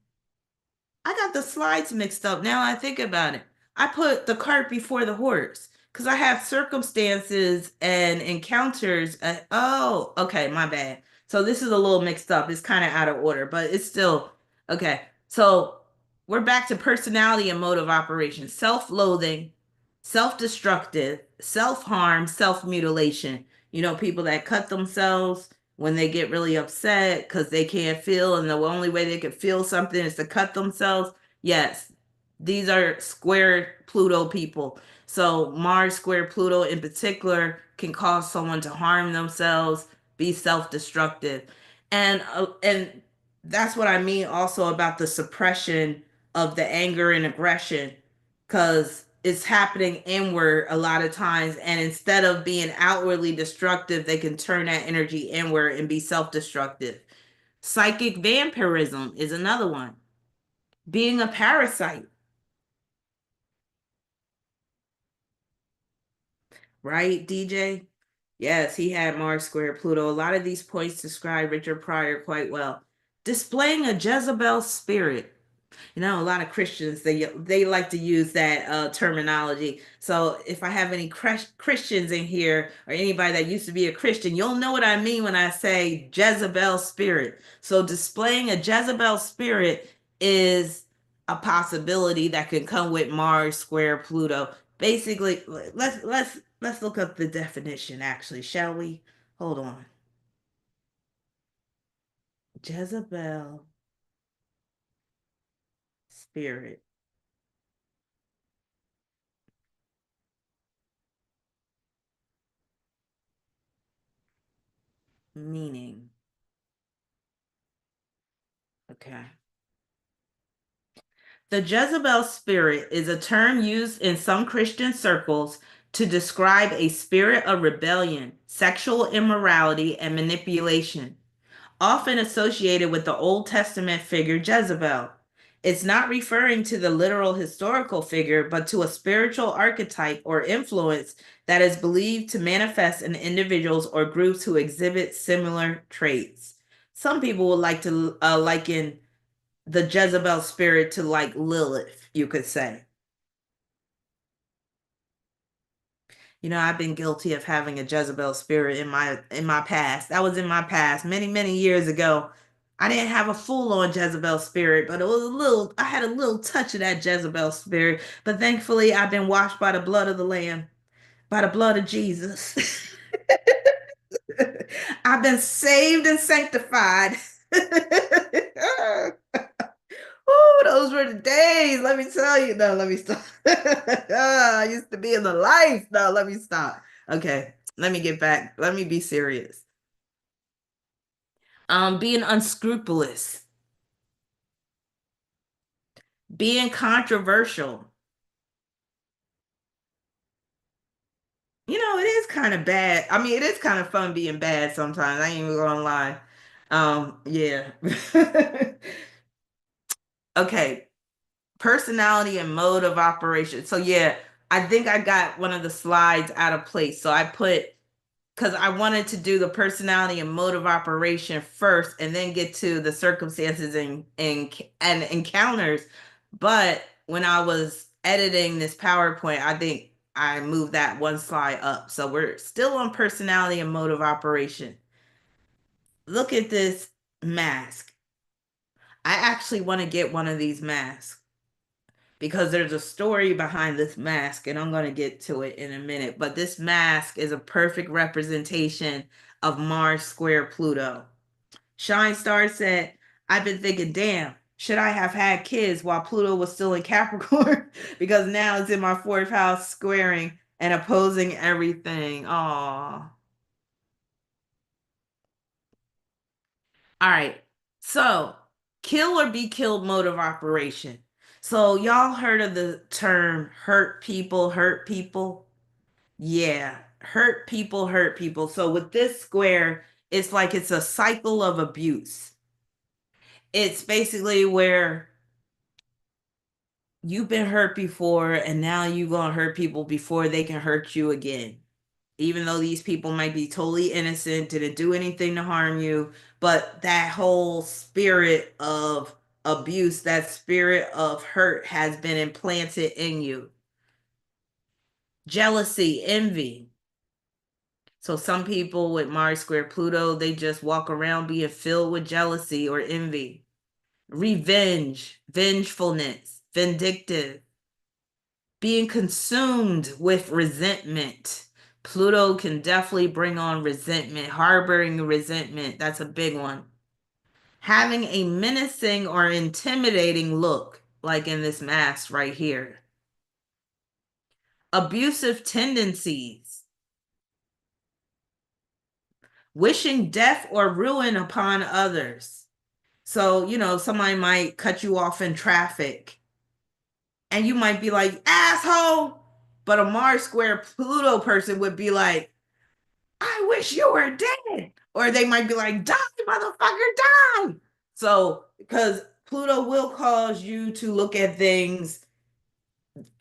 I got the slides mixed up now I think about it. I put the cart before the horse because I have circumstances and encounters. Oh, okay, my bad. So this is a little mixed up. It's kind of out of order, but it's still okay. So we're back to personality and mode of operation: self loathing, self destructive, self harm, self mutilation. People that cut themselves when they get really upset because they can't feel, and the only way they can feel something is to cut themselves. Yes, these are square Pluto people. So Mars square Pluto in particular can cause someone to harm themselves, be self-destructive. And that's what I mean also about the suppression of the anger and aggression, because it's happening inward a lot of times, and instead of being outwardly destructive, they can turn that energy inward and be self-destructive. Psychic vampirism is another one. Being a parasite, right, DJ? Yes, he had Mars square Pluto. A lot of these points describe Richard Pryor quite well. Displaying a Jezebel spirit. You know, a lot of Christians, they like to use that terminology. So if I have any Christians in here, or anybody that used to be a Christian, you'll know what I mean when I say Jezebel spirit. So displaying a Jezebel spirit is a possibility that can come with Mars square Pluto. Basically, let's look up the definition actually, shall we? Hold on. Jezebel spirit meaning. Okay. The Jezebel spirit is a term used in some Christian circles to describe a spirit of rebellion, sexual immorality, and manipulation, often associated with the Old Testament figure Jezebel. It's not referring to the literal historical figure, but to a spiritual archetype or influence that is believed to manifest in individuals or groups who exhibit similar traits. Some people would like to liken the Jezebel spirit to like Lilith, you could say. You know, I've been guilty of having a Jezebel spirit in my past. That was in my past, many, many years ago. I didn't have a full-on Jezebel spirit, but it was a little, I had a little touch of that Jezebel spirit. But thankfully, I've been washed by the blood of the Lamb, by the blood of Jesus. I've been saved and sanctified. Oh, those were the days. Let me tell you. No, let me stop. I used to be in the life. No, let me stop. Okay, let me get back. Let me be serious. Being unscrupulous, being controversial. You know, it is kind of bad. I mean, it is kind of fun being bad sometimes. I ain't even gonna lie. Yeah. Okay, personality and mode of operation. So yeah, I think I got one of the slides out of place. So I put, because I wanted to do the personality and mode of operation first and then get to the circumstances and encounters. But when I was editing this PowerPoint, I think I moved that one slide up. So we're still on personality and mode of operation. Look at this mask. I actually want to get one of these masks because there's a story behind this mask, and I'm going to get to it in a minute. But this mask is a perfect representation of Mars square Pluto. Shine Star said, I've been thinking, damn, should I have had kids while Pluto was still in Capricorn? Because now it's in my fourth house squaring and opposing everything. Aw. All right. So, kill or be killed mode of operation. So, y'all heard of the term hurt people, hurt people? Yeah, hurt people, hurt people. So, with this square, it's like it's a cycle of abuse. It's basically where you've been hurt before, and now you're going to hurt people before they can hurt you again. Even though these people might be totally innocent, didn't do anything to harm you, but that whole spirit of abuse, that spirit of hurt has been implanted in you. Jealousy, envy. So some people with Mars square Pluto, they just walk around being filled with jealousy or envy. Revenge, vengefulness, vindictive, being consumed with resentment. Pluto can definitely bring on resentment, harboring resentment. That's a big one. Having a menacing or intimidating look, like in this mask right here. Abusive tendencies. Wishing death or ruin upon others. So, somebody might cut you off in traffic and you might be like, asshole. But a Mars square Pluto person would be like, I wish you were dead. Or they might be like, die, motherfucker, die. So, because Pluto will cause you to look at things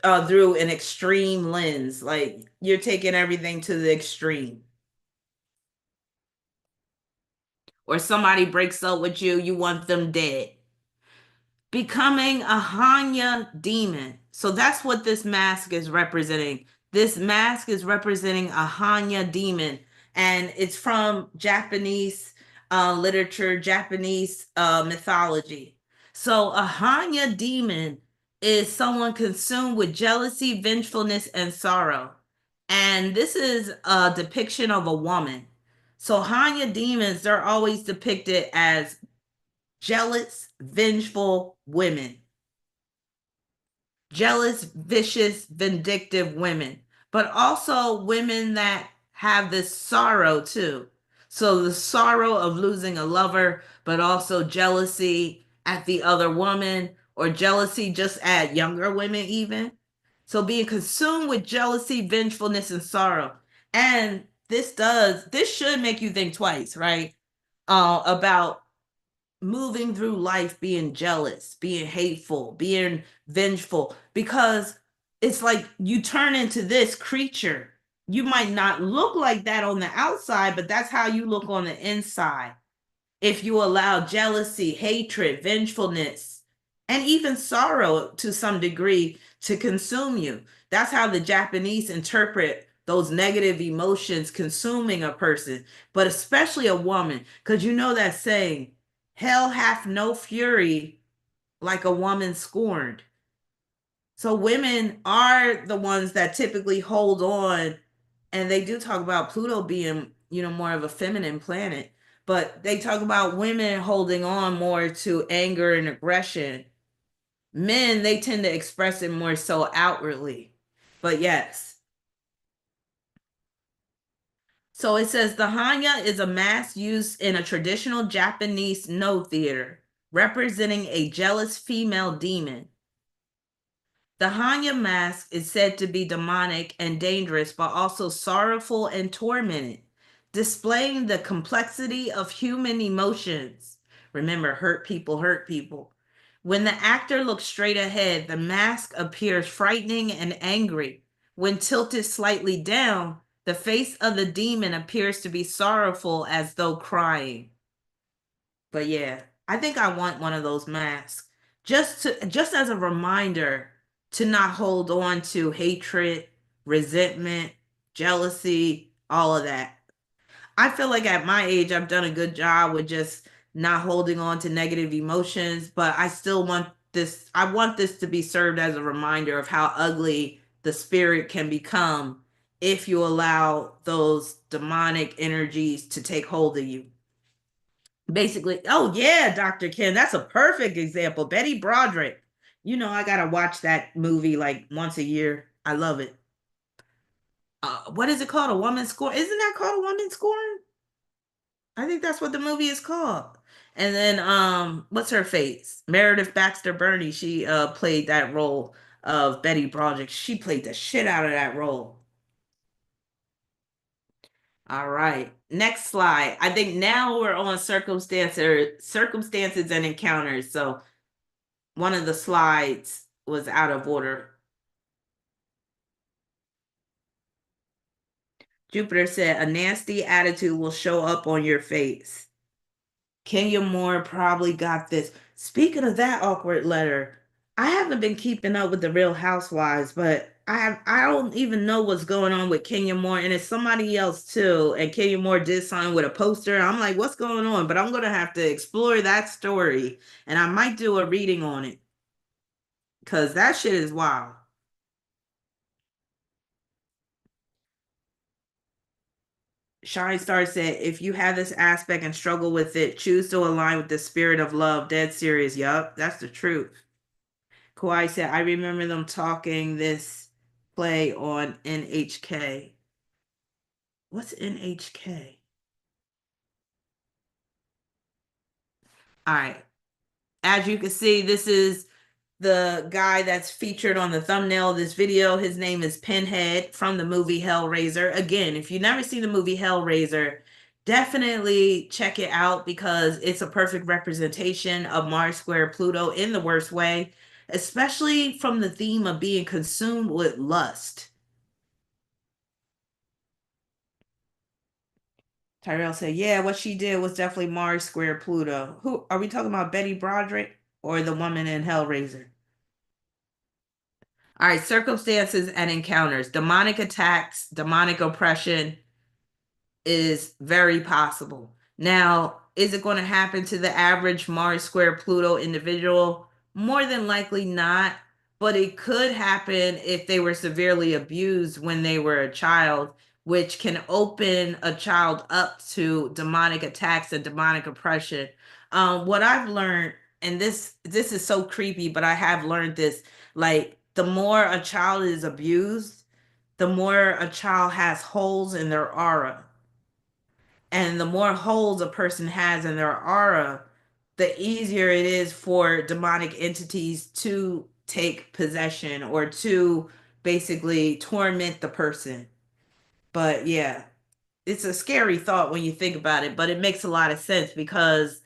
through an extreme lens. Like you're taking everything to the extreme. Or somebody breaks up with you, you want them dead. Becoming a Hanya demon. So that's what this mask is representing. This mask is representing a Hanya demon, and it's from Japanese literature, Japanese mythology. So a Hanya demon is someone consumed with jealousy, vengefulness, and sorrow. And this is a depiction of a woman. So Hanya demons, they're always depicted as jealous, vengeful women, jealous, vicious, vindictive women, but also women that have this sorrow too. So the sorrow of losing a lover, but also jealousy at the other woman or jealousy just at younger women, even. So being consumed with jealousy, vengefulness, and sorrow. And this should make you think twice, right? About moving through life being jealous, being hateful, being vengeful, because it's like you turn into this creature. You might not look like that on the outside, but that's how you look on the inside. If you allow jealousy, hatred, vengefulness, and even sorrow to some degree to consume you. That's how the Japanese interpret those negative emotions consuming a person, but especially a woman, because you know that saying, hell hath no fury like a woman scorned. So women are the ones that typically hold on, and they do talk about Pluto being, more of a feminine planet, but they talk about women holding on more to anger and aggression. Men, they tend to express it more so outwardly. But yes. So it says the Hanya is a mask used in a traditional Japanese no theater, representing a jealous female demon. The Hanya mask is said to be demonic and dangerous, but also sorrowful and tormented, displaying the complexity of human emotions. Remember, hurt people hurt people. When the actor looks straight ahead, the mask appears frightening and angry. When tilted slightly down, the face of the demon appears to be sorrowful as though crying. But yeah, I think I want one of those masks just as a reminder to not hold on to hatred, resentment, jealousy, all of that. I feel like at my age I've done a good job with just not holding on to negative emotions, but I still want this I want this to be served as a reminder of how ugly the spirit can become if you allow those demonic energies to take hold of you. Basically, oh yeah, Dr. Ken, that's a perfect example. Betty Broderick. I gotta watch that movie like once a year. I love it. What is it called? A Woman Scorn? Isn't that called A Woman Scorn? I think that's what the movie is called. And then what's her face? Meredith Baxter Burney. She played that role of Betty Broderick. She played the shit out of that role. All right. Next slide. I think now we're on circumstances and encounters. So one of the slides was out of order. Jupiter said, a nasty attitude will show up on your face. Kenya Moore probably got this. Speaking of that awkward letter, I haven't been keeping up with the Real Housewives, but I don't even know what's going on with Kenya Moore, and it's somebody else too. And Kenya Moore did something with a poster. I'm like, what's going on? But I'm gonna have to explore that story, and I might do a reading on it because that shit is wild. Shine Star said, if you have this aspect and struggle with it, choose to align with the spirit of love. Dead serious. Yup, that's the truth. Kawhi said, I remember them talking this play on NHK. What's NHK? All right. As you can see, this is the guy that's featured on the thumbnail of this video. His name is Pinhead from the movie Hellraiser. Again, if you've never seen the movie Hellraiser, definitely check it out because it's a perfect representation of Mars square Pluto in the worst way, especially from the theme of being consumed with lust. Tyrell said, yeah, what she did was definitely Mars square Pluto. Who are we talking about, Betty Broderick or the woman in Hellraiser? All right, circumstances and encounters. Demonic attacks, demonic oppression is very possible. Now, is it going to happen to the average Mars square Pluto individual? More than likely not, but it could happen if they were severely abused when they were a child, which can open a child up to demonic attacks and demonic oppression. What I've learned, and this is so creepy, but I have learned this, like the more a child is abused, the more a child has holes in their aura. And the more holes a person has in their aura, the easier it is for demonic entities to take possession or to basically torment the person. But yeah, it's a scary thought when you think about it, but it makes a lot of sense because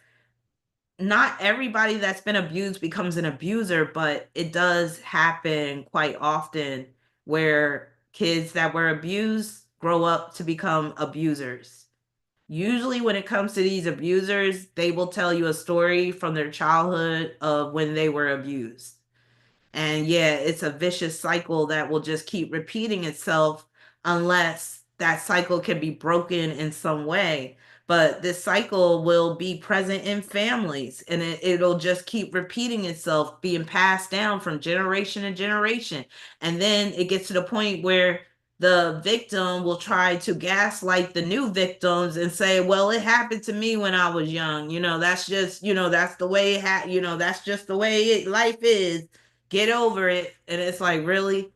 not everybody that's been abused becomes an abuser, but it does happen quite often where kids that were abused grow up to become abusers. Usually, when it comes to these abusers, they will tell you a story from their childhood of when they were abused. And yeah, it's a vicious cycle that will just keep repeating itself unless that cycle can be broken in some way. But this cycle will be present in families and it'll just keep repeating itself, being passed down from generation to generation. And then it gets to the point where the victim will try to gaslight the new victims and say, well, it happened to me when I was young. That's just, that's the way that's just the way life is. Get over it. And it's like, really?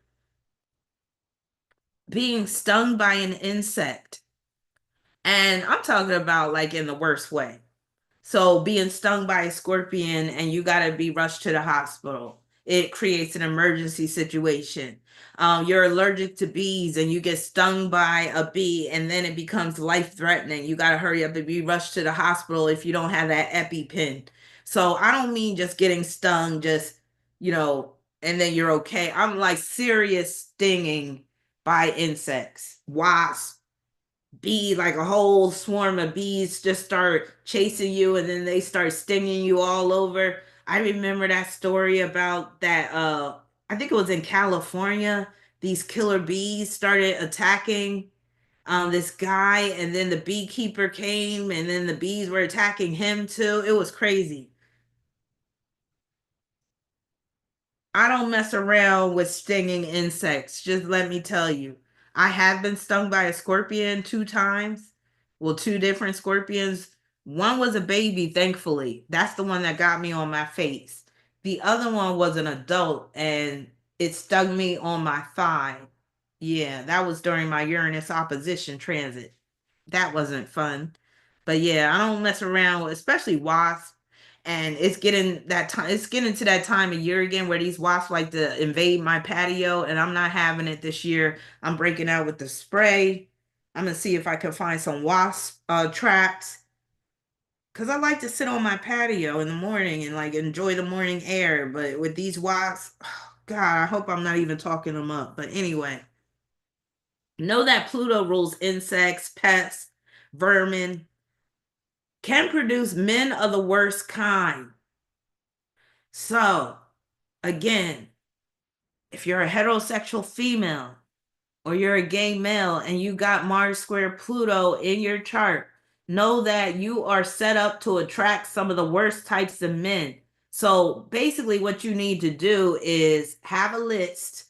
Being stung by an insect. And I'm talking about like in the worst way. So being stung by a scorpion and you got to be rushed to the hospital. It creates an emergency situation. You're allergic to bees and you get stung by a bee and then it becomes life threatening. You got to hurry up and be rushed to the hospital if you don't have that EpiPen. So I don't mean just getting stung, just, you know, and then you're okay. I'm like serious stinging by insects, wasps, bee, like a whole swarm of bees just start chasing you and then they start stinging you all over. I remember that story about that I think it was in California. These killer bees started attacking this guy and then the beekeeper came and then the bees were attacking him too. It was crazy. I don't mess around with stinging insects. Just let me tell you. I have been stung by a scorpion 2 times. Well, two different scorpions. One was a baby, thankfully. That's the one that got me on my face. The other one was an adult and it stung me on my thigh. Yeah, that was during my Uranus opposition transit. That wasn't fun. But yeah, I don't mess around with, especially wasps. And it's getting to that time of year again where these wasps like to invade my patio, and I'm not having it this year. I'm breaking out with the spray. I'm gonna see if I can find some wasp traps because I like to sit on my patio in the morning and like enjoy the morning air. But with these wasps, oh, God, I hope I'm not even talking them up. But anyway, know that Pluto rules insects, pests, vermin, can produce men of the worst kind. So, again, if you're a heterosexual female or you're a gay male and you got Mars square Pluto in your chart, know that you are set up to attract some of the worst types of men. So, basically, what you need to do is have a list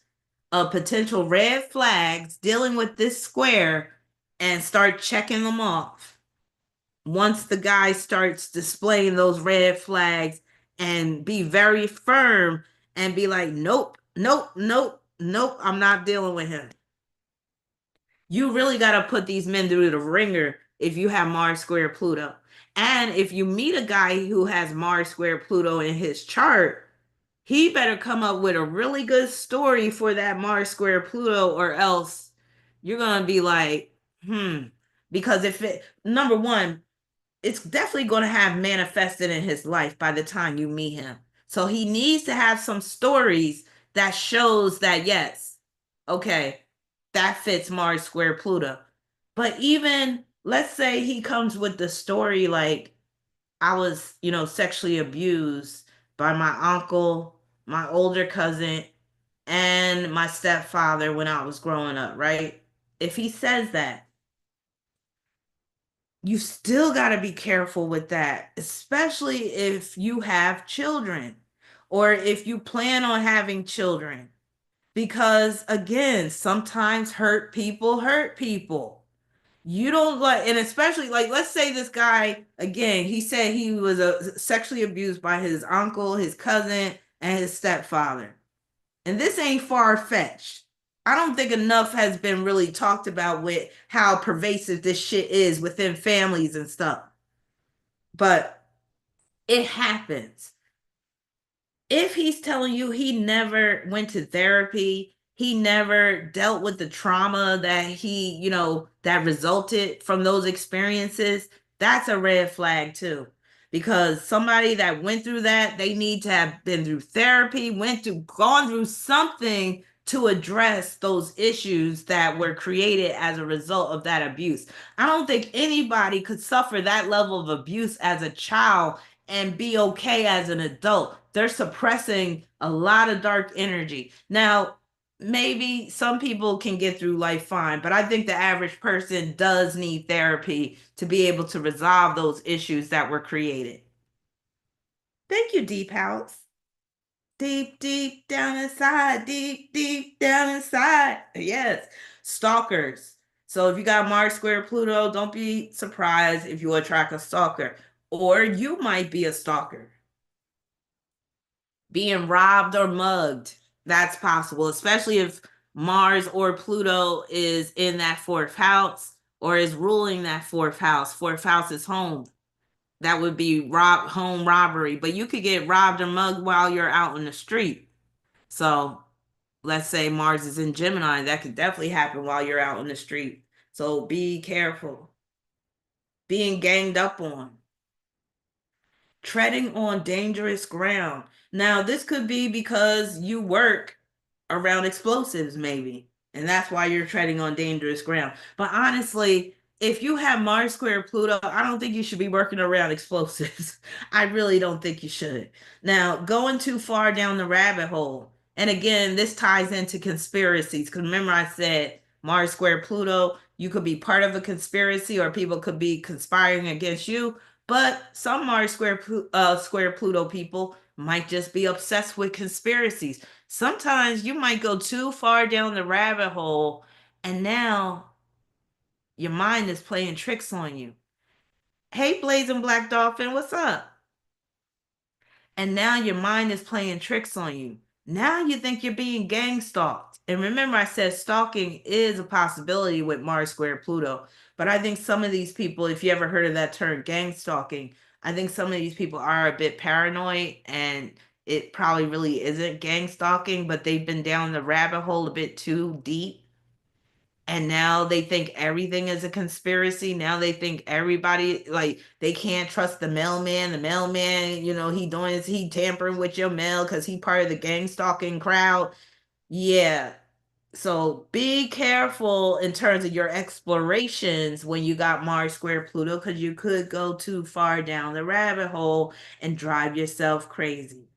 of potential red flags dealing with this square and start checking them off. Once the guy starts displaying those red flags, and be very firm and be like, nope, nope, nope, nope, I'm not dealing with him. You really got to put these men through the ringer if you have Mars square Pluto. And if you meet a guy who has Mars square Pluto in his chart, he better come up with a really good story for that Mars square Pluto, or else you're going to be like, hmm. Because if it, number one, it's definitely going to have manifested in his life by the time you meet him. So he needs to have some stories that shows that, yes, okay, that fits Mars square Pluto. But even let's say he comes with the story like, I was, sexually abused by my uncle, my older cousin, and my stepfather when I was growing up, right? If he says that, you still got to be careful with that, especially if you have children or if you plan on having children. Because again, sometimes hurt people hurt people. You don't like, and especially like, let's say this guy, again, he said he was sexually abused by his uncle, his cousin, and his stepfather. And this ain't far fetched. I don't think enough has been really talked about with how pervasive this shit is within families and stuff. But it happens. If he's telling you he never went to therapy, he never dealt with the trauma that that resulted from those experiences, that's a red flag too. Because somebody that went through that, they need to have been through therapy, gone through something to address those issues that were created as a result of that abuse. I don't think anybody could suffer that level of abuse as a child and be okay as an adult. They're suppressing a lot of dark energy. Now, maybe some people can get through life fine, but I think the average person does need therapy to be able to resolve those issues that were created. Thank you, Deep House. Deep, deep down inside, deep, deep down inside. Yes, stalkers. So if you got Mars square Pluto, don't be surprised if you attract a stalker, or you might be a stalker. Being robbed or mugged, that's possible, especially if Mars or Pluto is in that fourth house or is ruling that fourth house. Fourth house is home. That would be home robbery, but you could get robbed or mugged while you're out in the street. So let's say Mars is in Gemini, that could definitely happen while you're out in the street. So be careful. Being ganged up on, treading on dangerous ground. Now, this could be because you work around explosives, maybe, and that's why you're treading on dangerous ground. But honestly, if you have Mars square Pluto, I don't think you should be working around explosives. I really don't think you should. Now, going too far down the rabbit hole, and again, this ties into conspiracies, because remember I said Mars square Pluto, you could be part of a conspiracy or people could be conspiring against you. But some Mars square Pluto people might just be obsessed with conspiracies. Sometimes you might go too far down the rabbit hole, and now your mind is playing tricks on you. Hey, Blazing Black Dolphin, what's up? And now your mind is playing tricks on you. Now you think you're being gang stalked. And remember, I said stalking is a possibility with Mars square Pluto. But I think some of these people, if you ever heard of that term, gang stalking, I think some of these people are a bit paranoid, and it probably really isn't gang stalking, but they've been down the rabbit hole a bit too deep, and now they think everything is a conspiracy. Now they think everybody, like, they can't trust the mailman. The mailman, he tampering with your mail because he part of the gang stalking crowd. Yeah. So be careful in terms of your explorations when you got Mars square Pluto, because you could go too far down the rabbit hole and drive yourself crazy.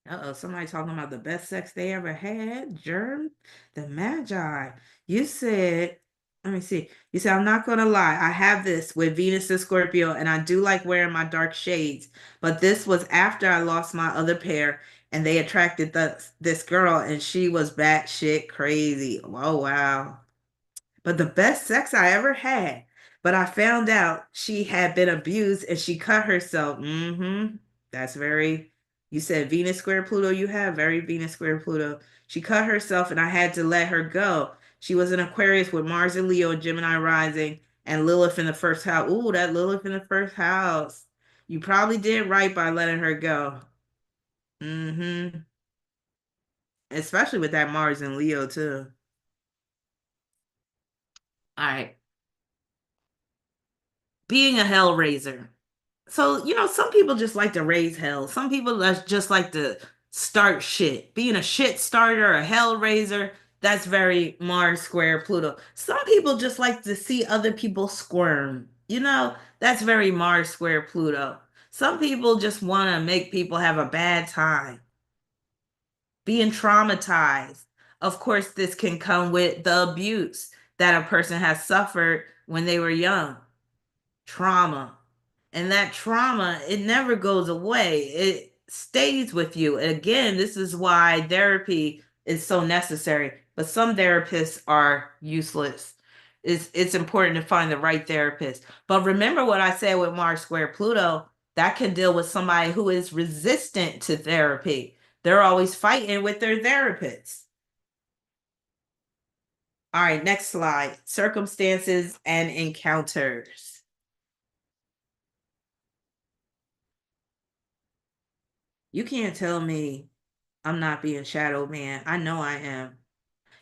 Uh-oh, somebody talking about the best sex they ever had. Germ, the Magi. You said, let me see. You said, I'm not gonna lie. I have this with Venus and Scorpio, and I do like wearing my dark shades. But this was after I lost my other pair, and they attracted this girl, and she was batshit crazy. Oh wow. But the best sex I ever had. But I found out she had been abused and she cut herself. Mm-hmm. That's very, you said Venus square Pluto, you have very Venus square Pluto. She cut herself and I had to let her go. She was an Aquarius with Mars and Leo and Gemini rising and Lilith in the first house. Ooh, that Lilith in the first house. You probably did right by letting her go. Mm-hmm. Especially with that Mars and Leo too. All right. Being a hellraiser. So, some people just like to raise hell. Some people that's just like to start shit. Being a shit starter, a hell raiser, that's very Mars square Pluto. Some people just like to see other people squirm. That's very Mars square Pluto. Some people just want to make people have a bad time, being traumatized. Of course, this can come with the abuse that a person has suffered when they were young, trauma. And that trauma, it never goes away. It stays with you. And again, this is why therapy is so necessary. But some therapists are useless. It's important to find the right therapist. But remember what I said with Mars square Pluto, that can deal with somebody who is resistant to therapy. They're always fighting with their therapists. All right, next slide. Circumstances and encounters. You can't tell me I'm not being shadow man. I know I am.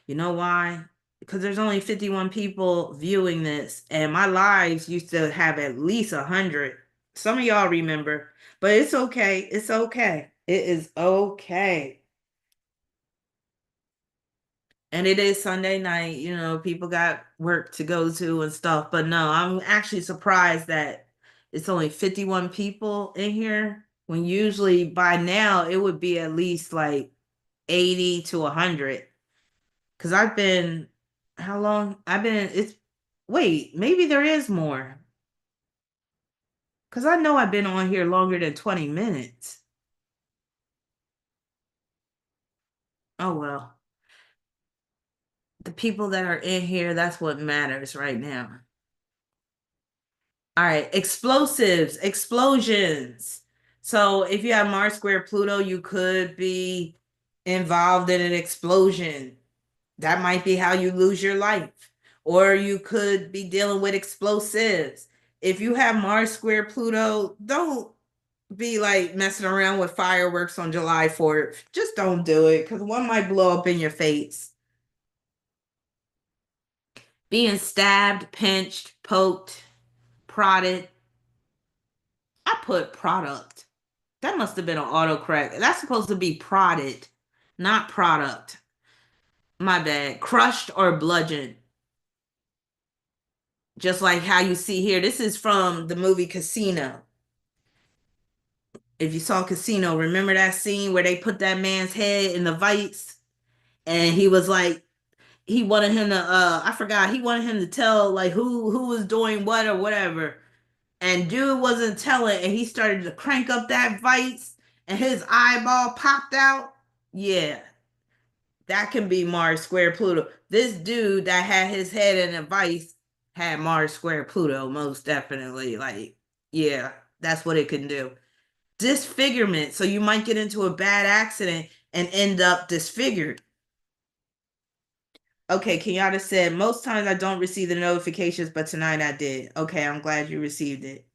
You know why? Because there's only 51 people viewing this, and my lives used to have at least 100. Some of y'all remember, but it's okay. It's okay. It is okay. And it is Sunday night. People got work to go to and stuff. But no, I'm actually surprised that it's only 51 people in here when usually by now it would be at least like 80 to 100. Because I've been, how long? Wait, maybe there is more. Because I know I've been on here longer than 20 minutes. Oh, well. The people that are in here, that's what matters right now. All right, explosives, explosions. So if you have Mars square Pluto, you could be involved in an explosion. That might be how you lose your life. Or you could be dealing with explosives. If you have Mars square Pluto, don't be like messing around with fireworks on July 4th. Just don't do it because one might blow up in your face. Being stabbed, pinched, poked, prodded. I put product. That must have been an autocorrect. That's supposed to be prodded, not product. My bad. Crushed or bludgeoned. Just like how you see here. This is from the movie Casino. If you saw Casino, remember that scene where they put that man's head in the vice and he was like, he wanted him to I forgot, he wanted him to tell like who was doing what or whatever. And dude wasn't telling and he started to crank up that vice and his eyeball popped out. Yeah, that can be Mars square Pluto. This dude that had his head in a vice had Mars square Pluto, most definitely. Like, yeah, that's what it can do. Disfigurement. So you might get into a bad accident and end up disfigured. Okay, Kenyatta said, most times I don't receive the notifications, but tonight I did. Okay, I'm glad you received it.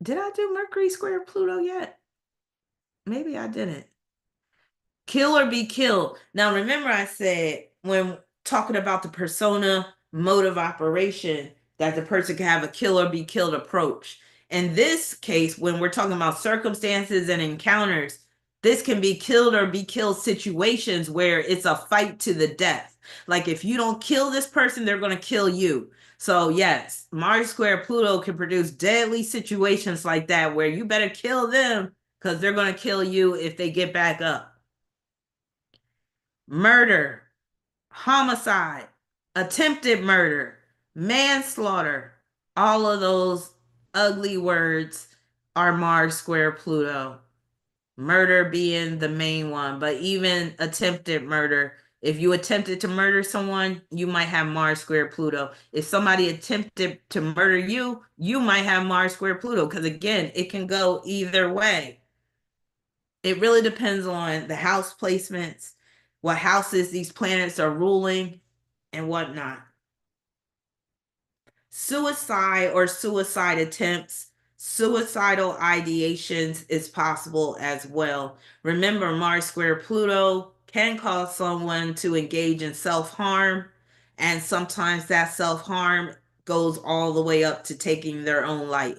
Did I do Mercury square Pluto yet? Maybe I didn't. Kill or be killed. Now, remember, I said when talking about the persona mode of operation that the person can have a kill or be killed approach. In this case, when we're talking about circumstances and encounters, this can be killed or be killed situations where it's a fight to the death. Like if you don't kill this person, they're going to kill you. So, yes, Mars square Pluto can produce deadly situations like that where you better kill them because they're going to kill you if they get back up. Murder, homicide, attempted murder, manslaughter, all of those ugly words are Mars square Pluto. murder being the main one, but even attempted murder. If you attempted to murder someone, you might have Mars square Pluto. If somebody attempted to murder you, you might have Mars square Pluto. Because again, it can go either way. It really depends on the house placements, what houses these planets are ruling, and whatnot. Suicide or suicide attempts, suicidal ideations is possible as well. Remember, Mars square Pluto can cause someone to engage in self harm, and sometimes that self harm goes all the way up to taking their own life.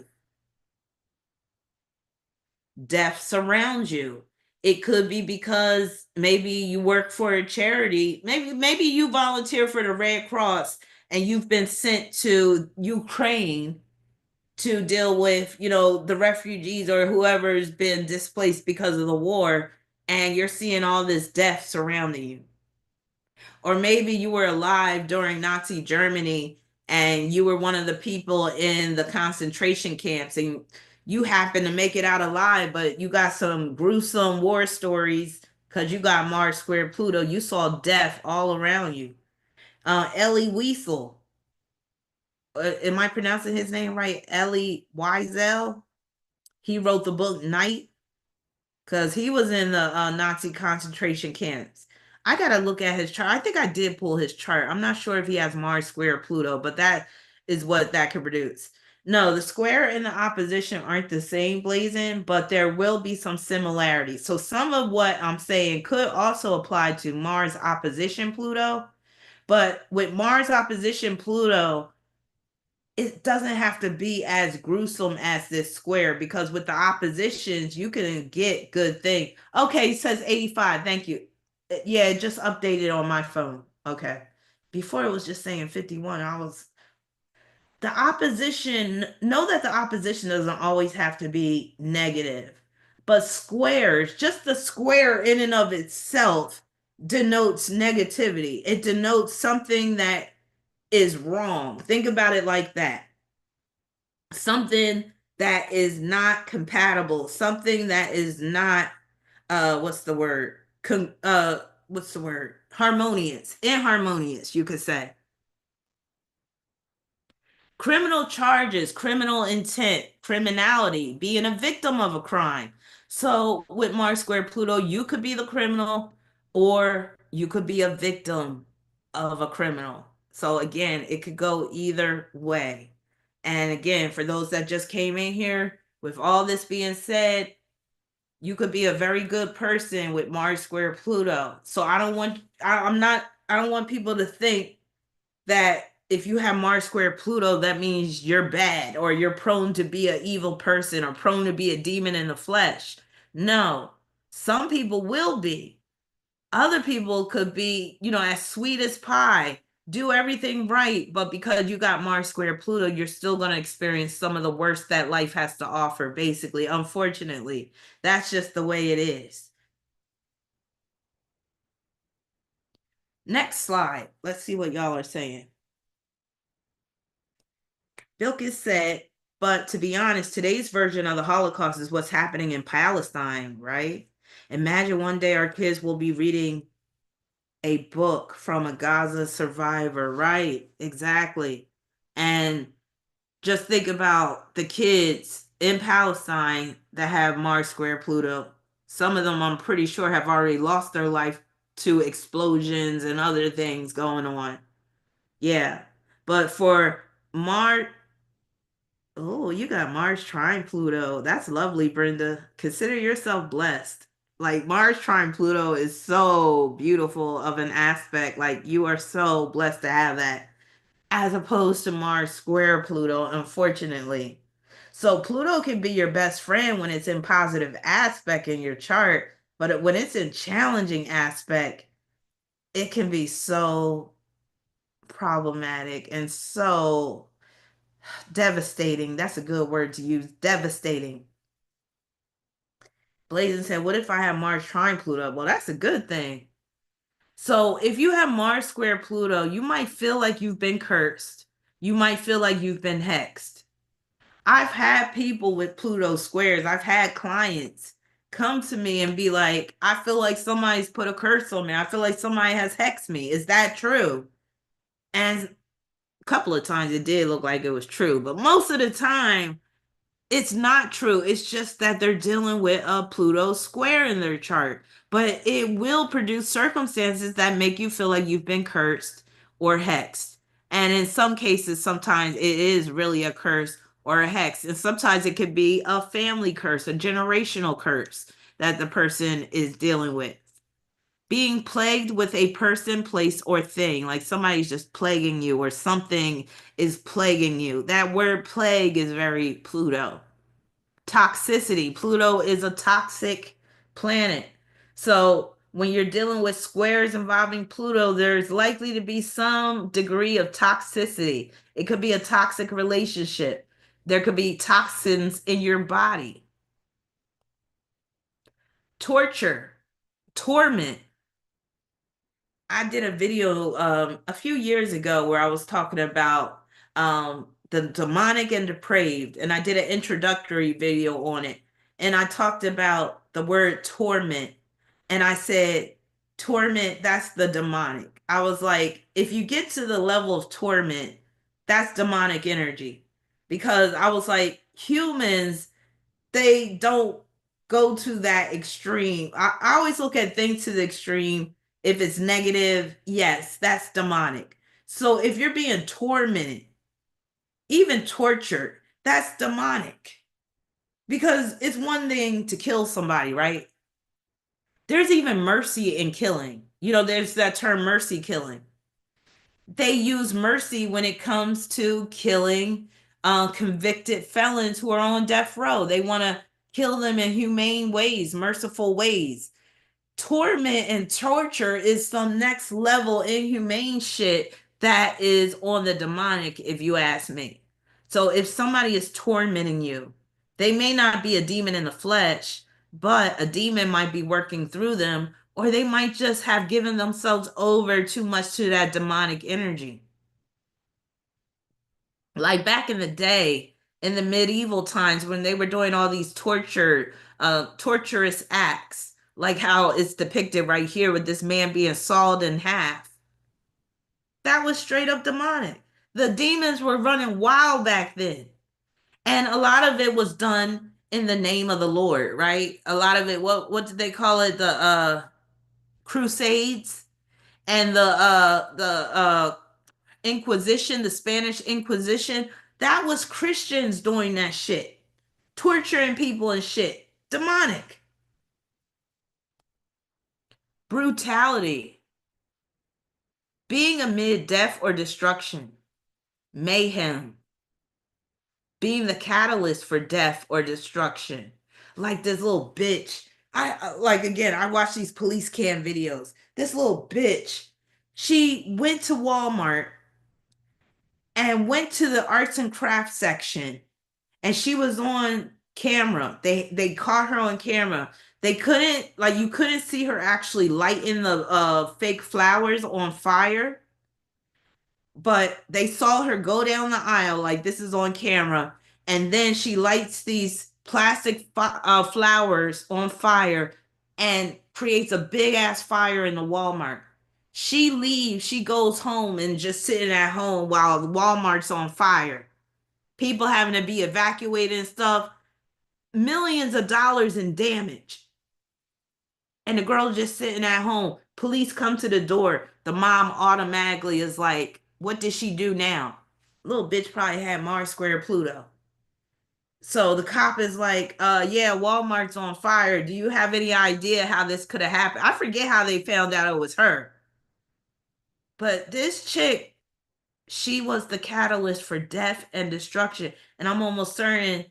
Death surrounds you. It could be because maybe you work for a charity, maybe you volunteer for the Red Cross and you've been sent to Ukraine to deal with, the refugees or whoever's been displaced because of the war, and you're seeing all this death surrounding you. Or maybe you were alive during Nazi Germany and you were one of the people in the concentration camps and you happen to make it out alive, but you got some gruesome war stories because you got Mars square Pluto. You saw death all around you. Elie Wiesel, am I pronouncing his name right? Elie Wiesel. He wrote the book Night because he was in the Nazi concentration camps. I gotta look at his chart. I think I did pull his chart. I'm not sure if he has Mars square Pluto, but that is what that could produce. No, the square and the opposition aren't the same, Blazing, but there will be some similarities. So some of what I'm saying could also apply to Mars opposition Pluto, but with Mars opposition Pluto, it doesn't have to be as gruesome as this square because with the oppositions you can get good things. Okay, it says 85. Thank you. Yeah, it just updated on my phone. Okay. Before it was just saying 51. I was the opposition, know that the opposition doesn't always have to be negative. But squares, just the square in and of itself denotes negativity. It denotes something that is wrong. Think about it like that. Something that is not compatible, something that is not what's the word? What's the word? Harmonious, inharmonious, you could say. Criminal charges, criminal intent, criminality, being a victim of a crime. So with Mars square Pluto, you could be the criminal or you could be a victim of a criminal. So again, it could go either way. And again, for those that just came in here, with all this being said, you could be a very good person with Mars square Pluto. So I don't want people to think that if you have Mars square Pluto, that means you're bad or you're prone to be an evil person or prone to be a demon in the flesh. No, some people will be. Other people could be, as sweet as pie, do everything right, but because you got Mars square Pluto, you're still going to experience some of the worst that life has to offer, basically. Unfortunately, that's just the way it is. Next slide. Let's see what y'all are saying. Bilkis said, but to be honest, today's version of the Holocaust is what's happening in Palestine, right? Imagine one day our kids will be reading a book from a Gaza survivor, right? Exactly. And just think about the kids in Palestine that have Mars square Pluto. Some of them, I'm pretty sure, have already lost their life to explosions and other things going on. Yeah. But for Mars, oh, you got Mars trine Pluto. That's lovely, Brenda. Consider yourself blessed. Like Mars trine Pluto is so beautiful of an aspect. Like you are so blessed to have that, as opposed to Mars square Pluto, unfortunately. So Pluto can be your best friend when it's in positive aspect in your chart, but when it's in challenging aspect, it can be so problematic and so devastating. That's a good word to use. Devastating. Blazing said, what if I have Mars trine Pluto? Well, that's a good thing. So if you have Mars square Pluto, you might feel like you've been cursed. You might feel like you've been hexed. I've had people with Pluto squares. I've had clients come to me and be like, I feel like somebody's put a curse on me. I feel like somebody has hexed me. Is that true? And a couple of times it did look like it was true, but most of the time it's not true. It's just that they're dealing with a Pluto square in their chart. But it will produce circumstances that make you feel like you've been cursed or hexed. And in some cases, sometimes it is really a curse or a hex. And sometimes it could be a family curse, a generational curse that the person is dealing with. Being plagued with a person, place, or thing, like somebody's just plaguing you or something is plaguing you. That word plague is very Pluto. Toxicity. Pluto is a toxic planet. So when you're dealing with squares involving Pluto, there's likely to be some degree of toxicity. It could be a toxic relationship. There could be toxins in your body. Torture, torment. I did a video a few years ago where I was talking about the demonic and depraved, and I did an introductory video on it. And I talked about the word torment, and I said, torment, that's the demonic. I was like, if you get to the level of torment, that's demonic energy. Because I was like, humans, they don't go to that extreme. I always look at things to the extreme. If it's negative, yes, that's demonic. So if you're being tormented, even tortured, that's demonic. Because it's one thing to kill somebody, right? There's even mercy in killing. You know, there's that term mercy killing. They use mercy when it comes to killing convicted felons who are on death row. They want to kill them in humane ways, merciful ways. Torment and torture is some next level inhumane shit that is on the demonic, if you ask me. So if somebody is tormenting you, they may not be a demon in the flesh, but a demon might be working through them, or they might just have given themselves over too much to that demonic energy. Like back in the day, in the medieval times when they were doing all these torturous acts, like how it's depicted right here with this man being sawed in half. That was straight up demonic. The demons were running wild back then. And a lot of it was done in the name of the Lord, right? A lot of it, what did they call it? The crusades and the Inquisition, the Spanish Inquisition. That was Christians doing that shit. Torturing people and shit. Demonic. Brutality. Being amid death or destruction. Mayhem. Being the catalyst for death or destruction. Like this little bitch. Like again, I watch these police cam videos. This little bitch, she went to Walmart and went to the arts and crafts section, and she was on camera. They caught her on camera. They couldn't, like, you couldn't see her actually lighting the fake flowers on fire, but they saw her go down the aisle, like this is on camera, and then she lights these plastic flowers on fire and creates a big ass fire in the Walmart. She leaves, she goes home and just sitting at home while the Walmart's on fire. People having to be evacuated and stuff, millions of dollars in damage. And the girl just sitting at home. Police come to the door. The mom automatically is like, what did she do now? Little bitch probably had Mars square Pluto. So the cop is like, yeah, Walmart's on fire. Do you have any idea how this could have happened? I forget how they found out it was her. But this chick, she was the catalyst for death and destruction. And I'm almost certain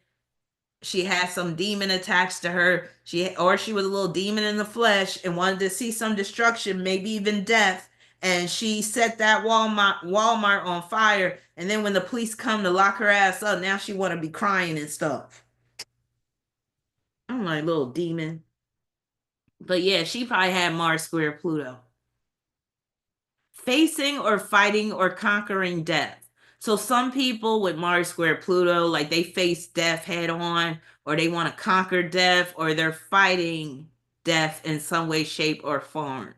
she had some demon attached to her. She was a little demon in the flesh and wanted to see some destruction, maybe even death. And she set that Walmart on fire. And then when the police come to lock her ass up, now she want to be crying and stuff. I'm like, little demon. But yeah, she probably had Mars square Pluto. Facing or fighting or conquering death. So some people with Mars square Pluto, like they face death head on, or they want to conquer death, or they're fighting death in some way, shape, or form.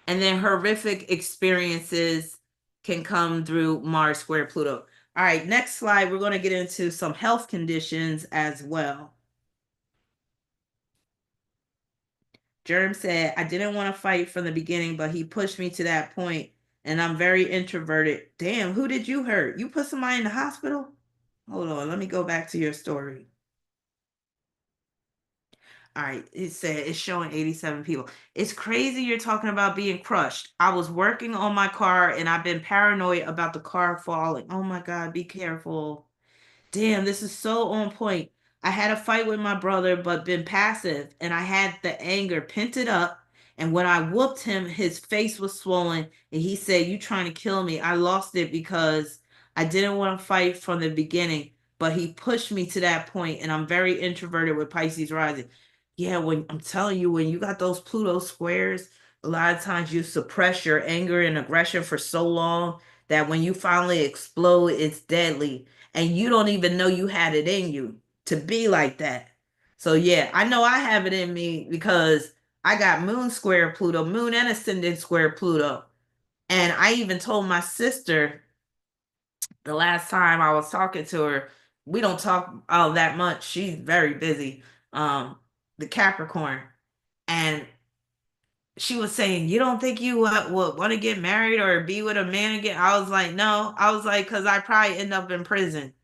And then horrific experiences can come through Mars square Pluto. All right, next slide, we're going to get into some health conditions as well. Germ said, I didn't want to fight from the beginning, but he pushed me to that point, and I'm very introverted. Damn, who did you hurt? You put somebody in the hospital? Hold on, let me go back to your story. All right, it said it's showing 87 people. It's crazy you're talking about being crushed. I was working on my car and I've been paranoid about the car falling. Oh my God, be careful. Damn, this is so on point. I had a fight with my brother, but been passive, and I had the anger pent it up. And when I whooped him, his face was swollen, and he said, "You trying to kill me?" I lost it because I didn't want to fight from the beginning, but he pushed me to that point, and I'm very introverted with Pisces rising. Yeah, when I'm telling you, when you got those Pluto squares, a lot of times you suppress your anger and aggression for so long that when you finally explode, it's deadly and you don't even know you had it in you to be like that. So yeah, I know I have it in me because I got moon square Pluto, moon and ascendant square Pluto. And I even told my sister the last time I was talking to her, we don't talk all that much. She's very busy. The Capricorn. And she was saying, "You don't think you would want to get married or be with a man again?" I was like, "No." I was like, "Because I probably end up in prison."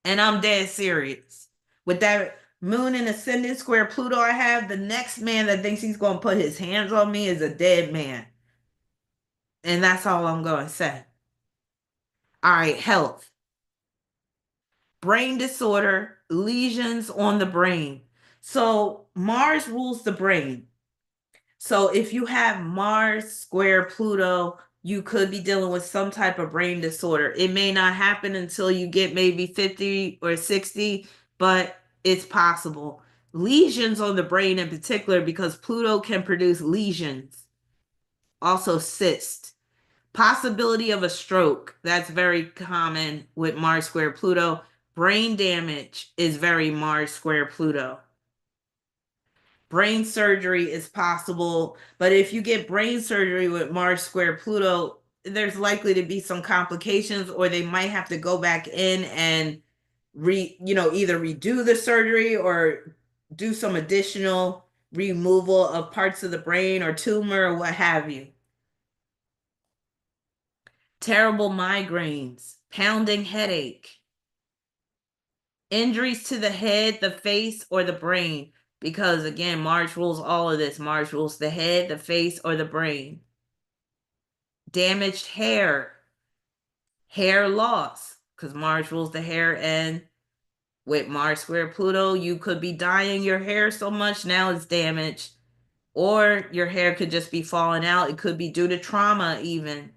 And I'm dead serious. With that moon and ascendant square Pluto I have, the next man that thinks he's going to put his hands on me is a dead man. And that's all I'm going to say. All right, health. Brain disorder, lesions on the brain. So Mars rules the brain. So if you have Mars square Pluto, you could be dealing with some type of brain disorder. It may not happen until you get maybe 50 or 60, but it's possible. Lesions on the brain in particular, because Pluto can produce lesions, also cysts. Possibility of a stroke, that's very common with Mars square Pluto. Brain damage is very Mars square Pluto. Brain surgery is possible, but if you get brain surgery with Mars square Pluto, there's likely to be some complications, or they might have to go back in and either redo the surgery or do some additional removal of parts of the brain or tumor or what have you. Terrible migraines, pounding headache, injuries to the head, the face, or the brain. Because again, Mars rules all of this. Mars rules the head, the face, or the brain. Damaged hair, hair loss, because Mars rules the hair. And with Mars square Pluto, you could be dyeing your hair so much now it's damaged. Or your hair could just be falling out. It could be due to trauma, even.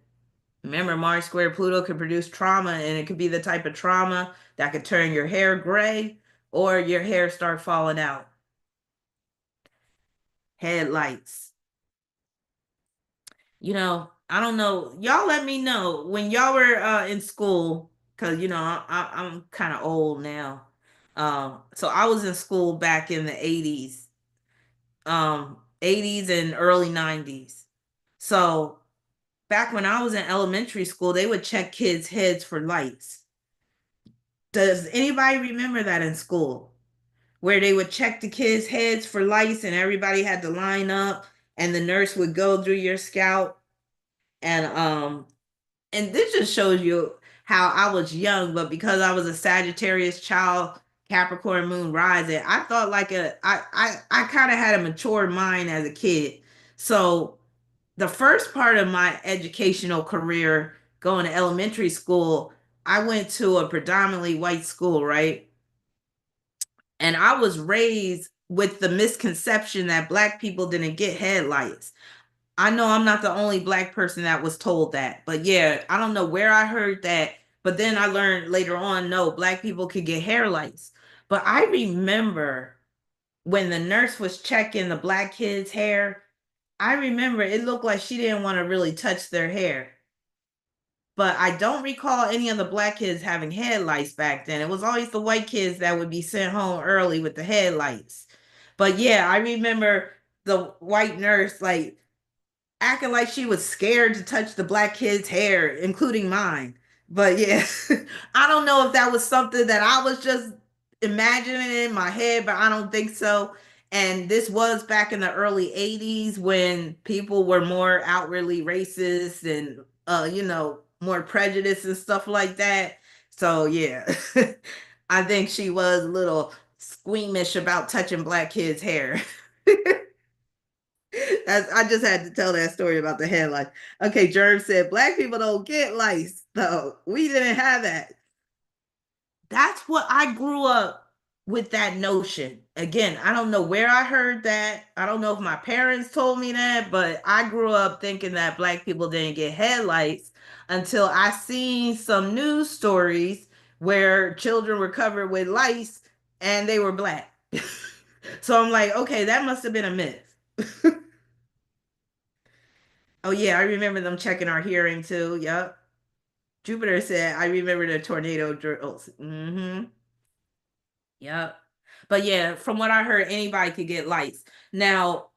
Remember, Mars square Pluto could produce trauma, and it could be the type of trauma that could turn your hair gray or your hair start falling out. Headlights. I don't know. Y'all let me know when y'all were in school, because I'm kind of old now. So I was in school back in the 80s, 80s and early 90s. So back when I was in elementary school, they would check kids' heads for lights. Does anybody remember that in school? Where they would check the kids' heads for lights and everybody had to line up and the nurse would go through your scalp and this just shows you how I was young, but because I was a Sagittarius child, Capricorn moon rising, I thought like I kind of had a mature mind as a kid. So the first part of my educational career, going to elementary school, I went to a predominantly white school, right? And I was raised with the misconception that Black people didn't get headlights. I know I'm not the only Black person that was told that, but yeah, I don't know where I heard that. But then I learned later on, no, Black people could get hair lights. But I remember when the nurse was checking the Black kids' hair, I remember it looked like she didn't want to really touch their hair. But I don't recall any of the black kids having headlights back then. It was always the white kids that would be sent home early with the headlights. But yeah, I remember the white nurse like acting like she was scared to touch the black kid's hair, including mine. But yeah, I don't know if that was something that I was just imagining in my head, but I don't think so. And this was back in the early 80s when people were more outwardly racist and more prejudiced and stuff like that. So yeah. I think she was a little squeamish about touching black kids' hair. I just had to tell that story about the headlights. Okay, Germ said black people don't get lice, though. We didn't have that. That's what I grew up with that notion. Again, I don't know where I heard that. I don't know if my parents told me that, but I grew up thinking that black people didn't get headlights until I seen some news stories where children were covered with lice and they were black. So I'm like, okay, that must have been a myth. Oh yeah, I remember them checking our hearing too. Yep. Jupiter said, I remember the tornado drills. Mm-hmm. Yep. But yeah, from what I heard, anybody could get lights. Now,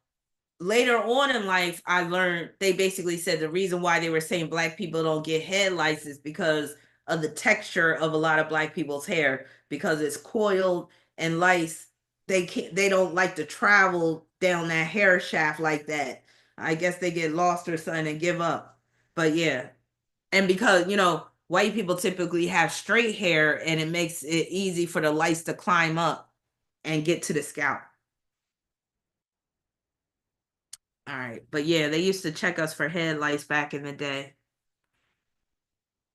later on in life, I learned they basically said the reason why they were saying black people don't get headlights is because of the texture of a lot of black people's hair, because it's coiled and lice, they don't like to travel down that hair shaft like that. I guess they get lost or something and give up. But yeah. And because, white people typically have straight hair and it makes it easy for the lice to climb up and get to the scalp. All right. But yeah, they used to check us for head lice back in the day.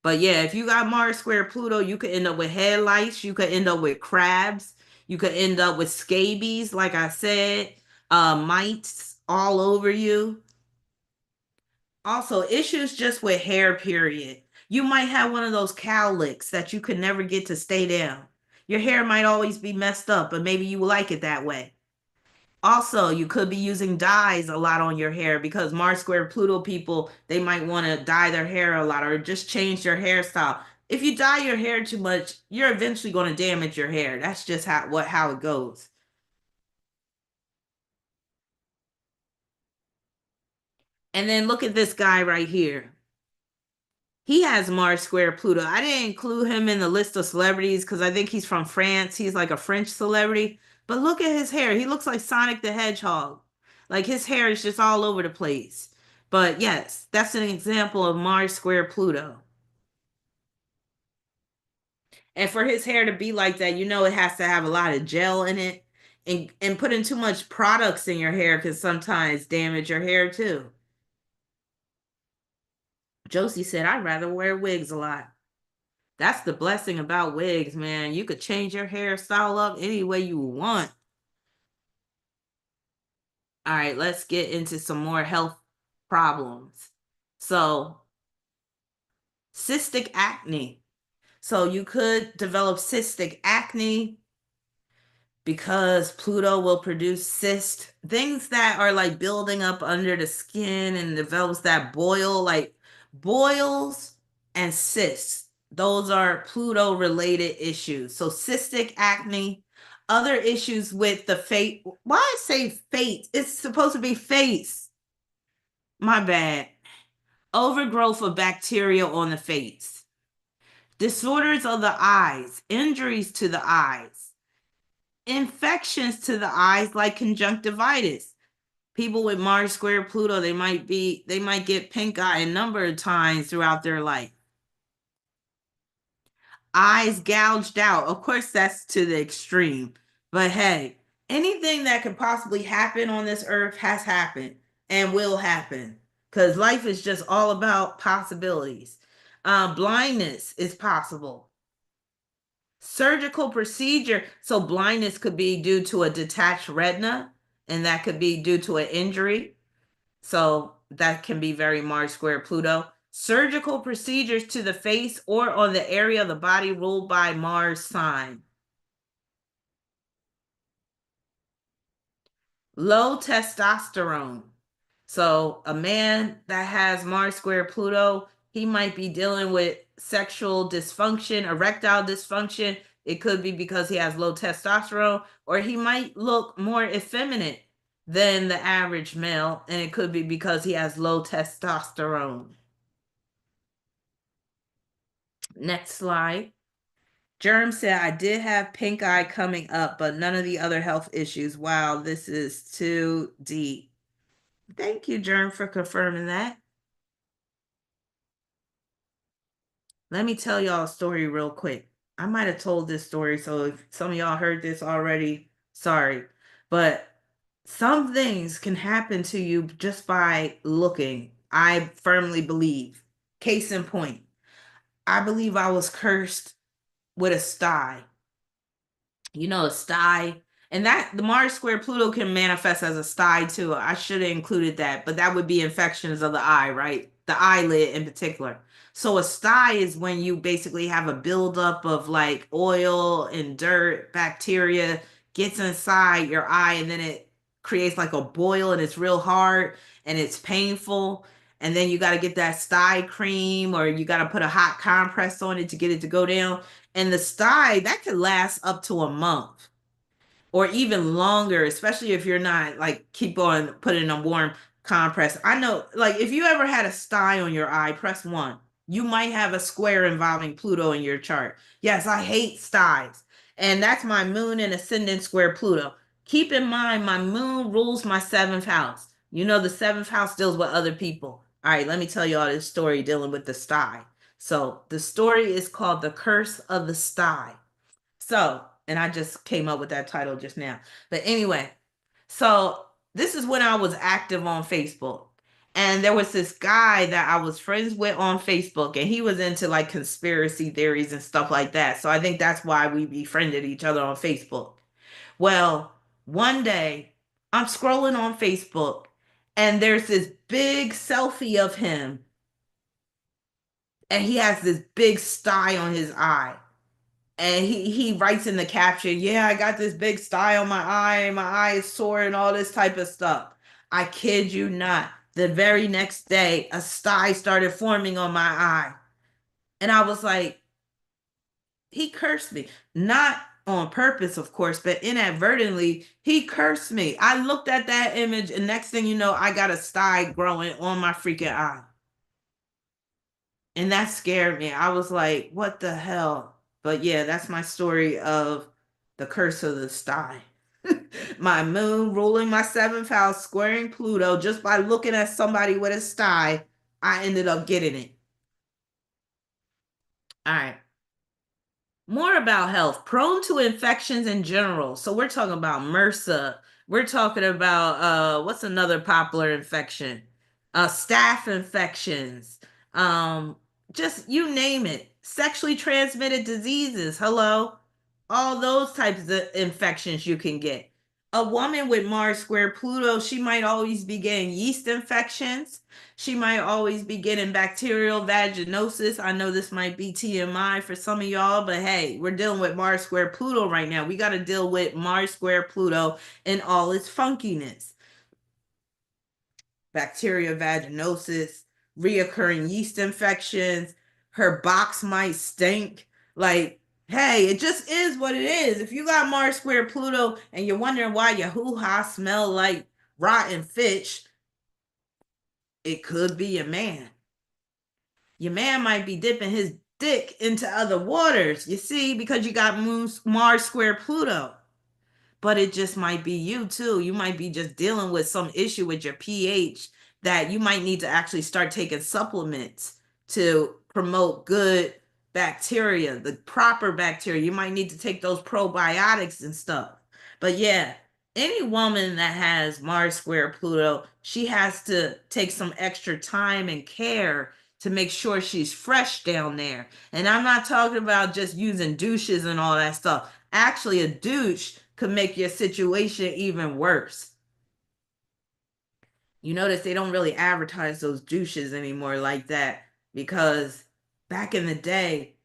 But yeah, if you got Mars square Pluto, you could end up with head lice. You could end up with crabs. You could end up with scabies, like I said, mites all over you. Also, issues just with hair, period. You might have one of those cowlicks that you could never get to stay down. Your hair might always be messed up, but maybe you like it that way. Also, you could be using dyes a lot on your hair because Mars square Pluto people, they might want to dye their hair a lot or just change their hairstyle. If you dye your hair too much, you're eventually going to damage your hair. That's just how it goes. And then look at this guy right here. He has Mars square Pluto. I didn't include him in the list of celebrities because I think he's from France. He's like a French celebrity. But look at his hair. He looks like Sonic the Hedgehog. Like his hair is just all over the place. But yes, that's an example of Mars square Pluto. And for his hair to be like that, it has to have a lot of gel in it. And putting too much products in your hair can sometimes damage your hair too. Josie said, I'd rather wear wigs a lot. That's the blessing about wigs, man. You could change your hairstyle up any way you want. All right, let's get into some more health problems. So, cystic acne. So, you could develop cystic acne because Pluto will produce cyst, things that are like building up under the skin and develops that boil, like boils and cysts. Those are Pluto related issues. So cystic acne, other issues with the face. Why I say face? It's supposed to be face. My bad. Overgrowth of bacteria on the face. Disorders of the eyes, injuries to the eyes, infections to the eyes like conjunctivitis. People with Mars square Pluto, they might get pink eye a number of times throughout their life. Eyes gouged out. Of course, that's to the extreme. But hey, anything that could possibly happen on this earth has happened and will happen. Because life is just all about possibilities. Blindness is possible. Surgical procedure. So blindness could be due to a detached retina, and that could be due to an injury. So that can be very Mars square Pluto. Surgical procedures to the face or on the area of the body ruled by Mars sign. Low testosterone. So a man that has Mars square Pluto, He might be dealing with sexual dysfunction, erectile dysfunction. It could be because he has low testosterone, or he might look more effeminate than the average male, and it could be because he has low testosterone. Next slide. Germ said, I did have pink eye coming up, but none of the other health issues. Wow, this is too deep. Thank you, Germ, for confirming that. Let me tell y'all a story real quick. I might have told this story, so if some of y'all heard this already, sorry. But some things can happen to you just by looking. I firmly believe. Case in point, I believe I was cursed with a sty. You know, a sty. And that the Mars square Pluto can manifest as a sty too. I should have included that, but that would be infections of the eye, right? The eyelid in particular. So a sty is when you basically have a buildup of like oil and dirt, bacteria gets inside your eye, and then it creates like a boil, and it's real hard and it's painful. And then you got to get that sty cream, or you got to put a hot compress on it to get it to go down. And the sty, that could last up to a month or even longer, especially if you're not like keep on putting a warm compress. I know, like if you ever had a sty on your eye, press one. You might have a square involving Pluto in your chart. Yes, I hate styes. And that's my moon and ascendant square Pluto. Keep in mind, my moon rules my seventh house. You know, the seventh house deals with other people. All right, let me tell you all this story dealing with the sty. So the story is called The Curse of the Sty. So, and I just came up with that title just now. But anyway, so this is when I was active on Facebook. And there was this guy that I was friends with on Facebook, and he was into like conspiracy theories and stuff like that. So I think that's why we befriended each other on Facebook. Well, one day I'm scrolling on Facebook, and there's this big selfie of him, and he has this big sty on his eye. And he writes in the caption, yeah, I got this big sty on my eye is sore and all this type of stuff. I kid you not. The very next day, a sty started forming on my eye. And I was like, he cursed me. Not on purpose, of course, but inadvertently, he cursed me. I looked at that image, and next thing you know, I got a sty growing on my freaking eye. And that scared me. I was like, what the hell? But yeah, that's my story of the curse of the sty. My moon ruling my seventh house, squaring Pluto. Just by looking at somebody with a sty, I ended up getting it. All right. More about health, prone to infections in general. So we're talking about MRSA. We're talking about what's another popular infection? Staph infections. Um, just you name it. Sexually transmitted diseases. Hello. All those types of infections you can get. A woman with Mars square Pluto, she might always be getting yeast infections. She might always be getting bacterial vaginosis. I know this might be TMI for some of y'all, but hey, we're dealing with Mars square Pluto right now. We got to deal with Mars square Pluto and all its funkiness. Bacterial vaginosis, reoccurring yeast infections. Her box might stink. Like, hey, it just is what it is. If you got Mars square Pluto and you're wondering why your hoo-ha smell like rotten fish, it could be your man. Your man might be dipping his dick into other waters, you see, because you got Mars square Pluto. But it just might be you too. You might be just dealing with some issue with your pH that you might need to actually start taking supplements to promote good bacteria, the proper bacteria. You might need to take those probiotics and stuff. But yeah, any woman that has Mars square Pluto, she has to take some extra time and care to make sure she's fresh down there. And I'm not talking about just using douches and all that stuff. Actually, a douche could make your situation even worse. You notice they don't really advertise those douches anymore like that, because back in the day,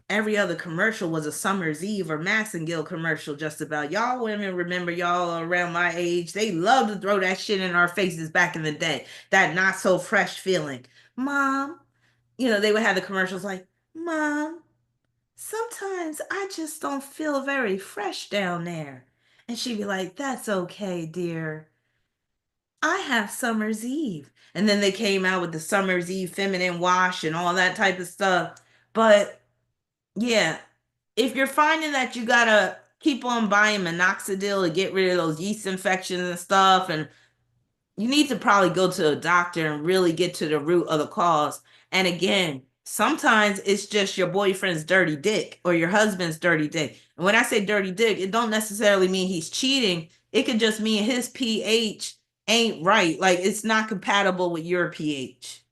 every other commercial was a Summer's Eve or Massengill commercial, just about. Y'all women remember, y'all around my age, they loved to throw that shit in our faces back in the day. That not so fresh feeling. Mom, they would have the commercials like, Mom, sometimes I just don't feel very fresh down there. And she'd be like, That's okay, dear. I have Summer's Eve. And then they came out with the Summer's Eve feminine wash and all that type of stuff. But yeah, if you're finding that you gotta keep on buying minoxidil to get rid of those yeast infections and stuff, and you need to probably go to a doctor and really get to the root of the cause. And again, sometimes it's just your boyfriend's dirty dick or your husband's dirty dick. And when I say dirty dick, it don't necessarily mean he's cheating. It could just mean his pH ain't right. Like it's not compatible with your pH.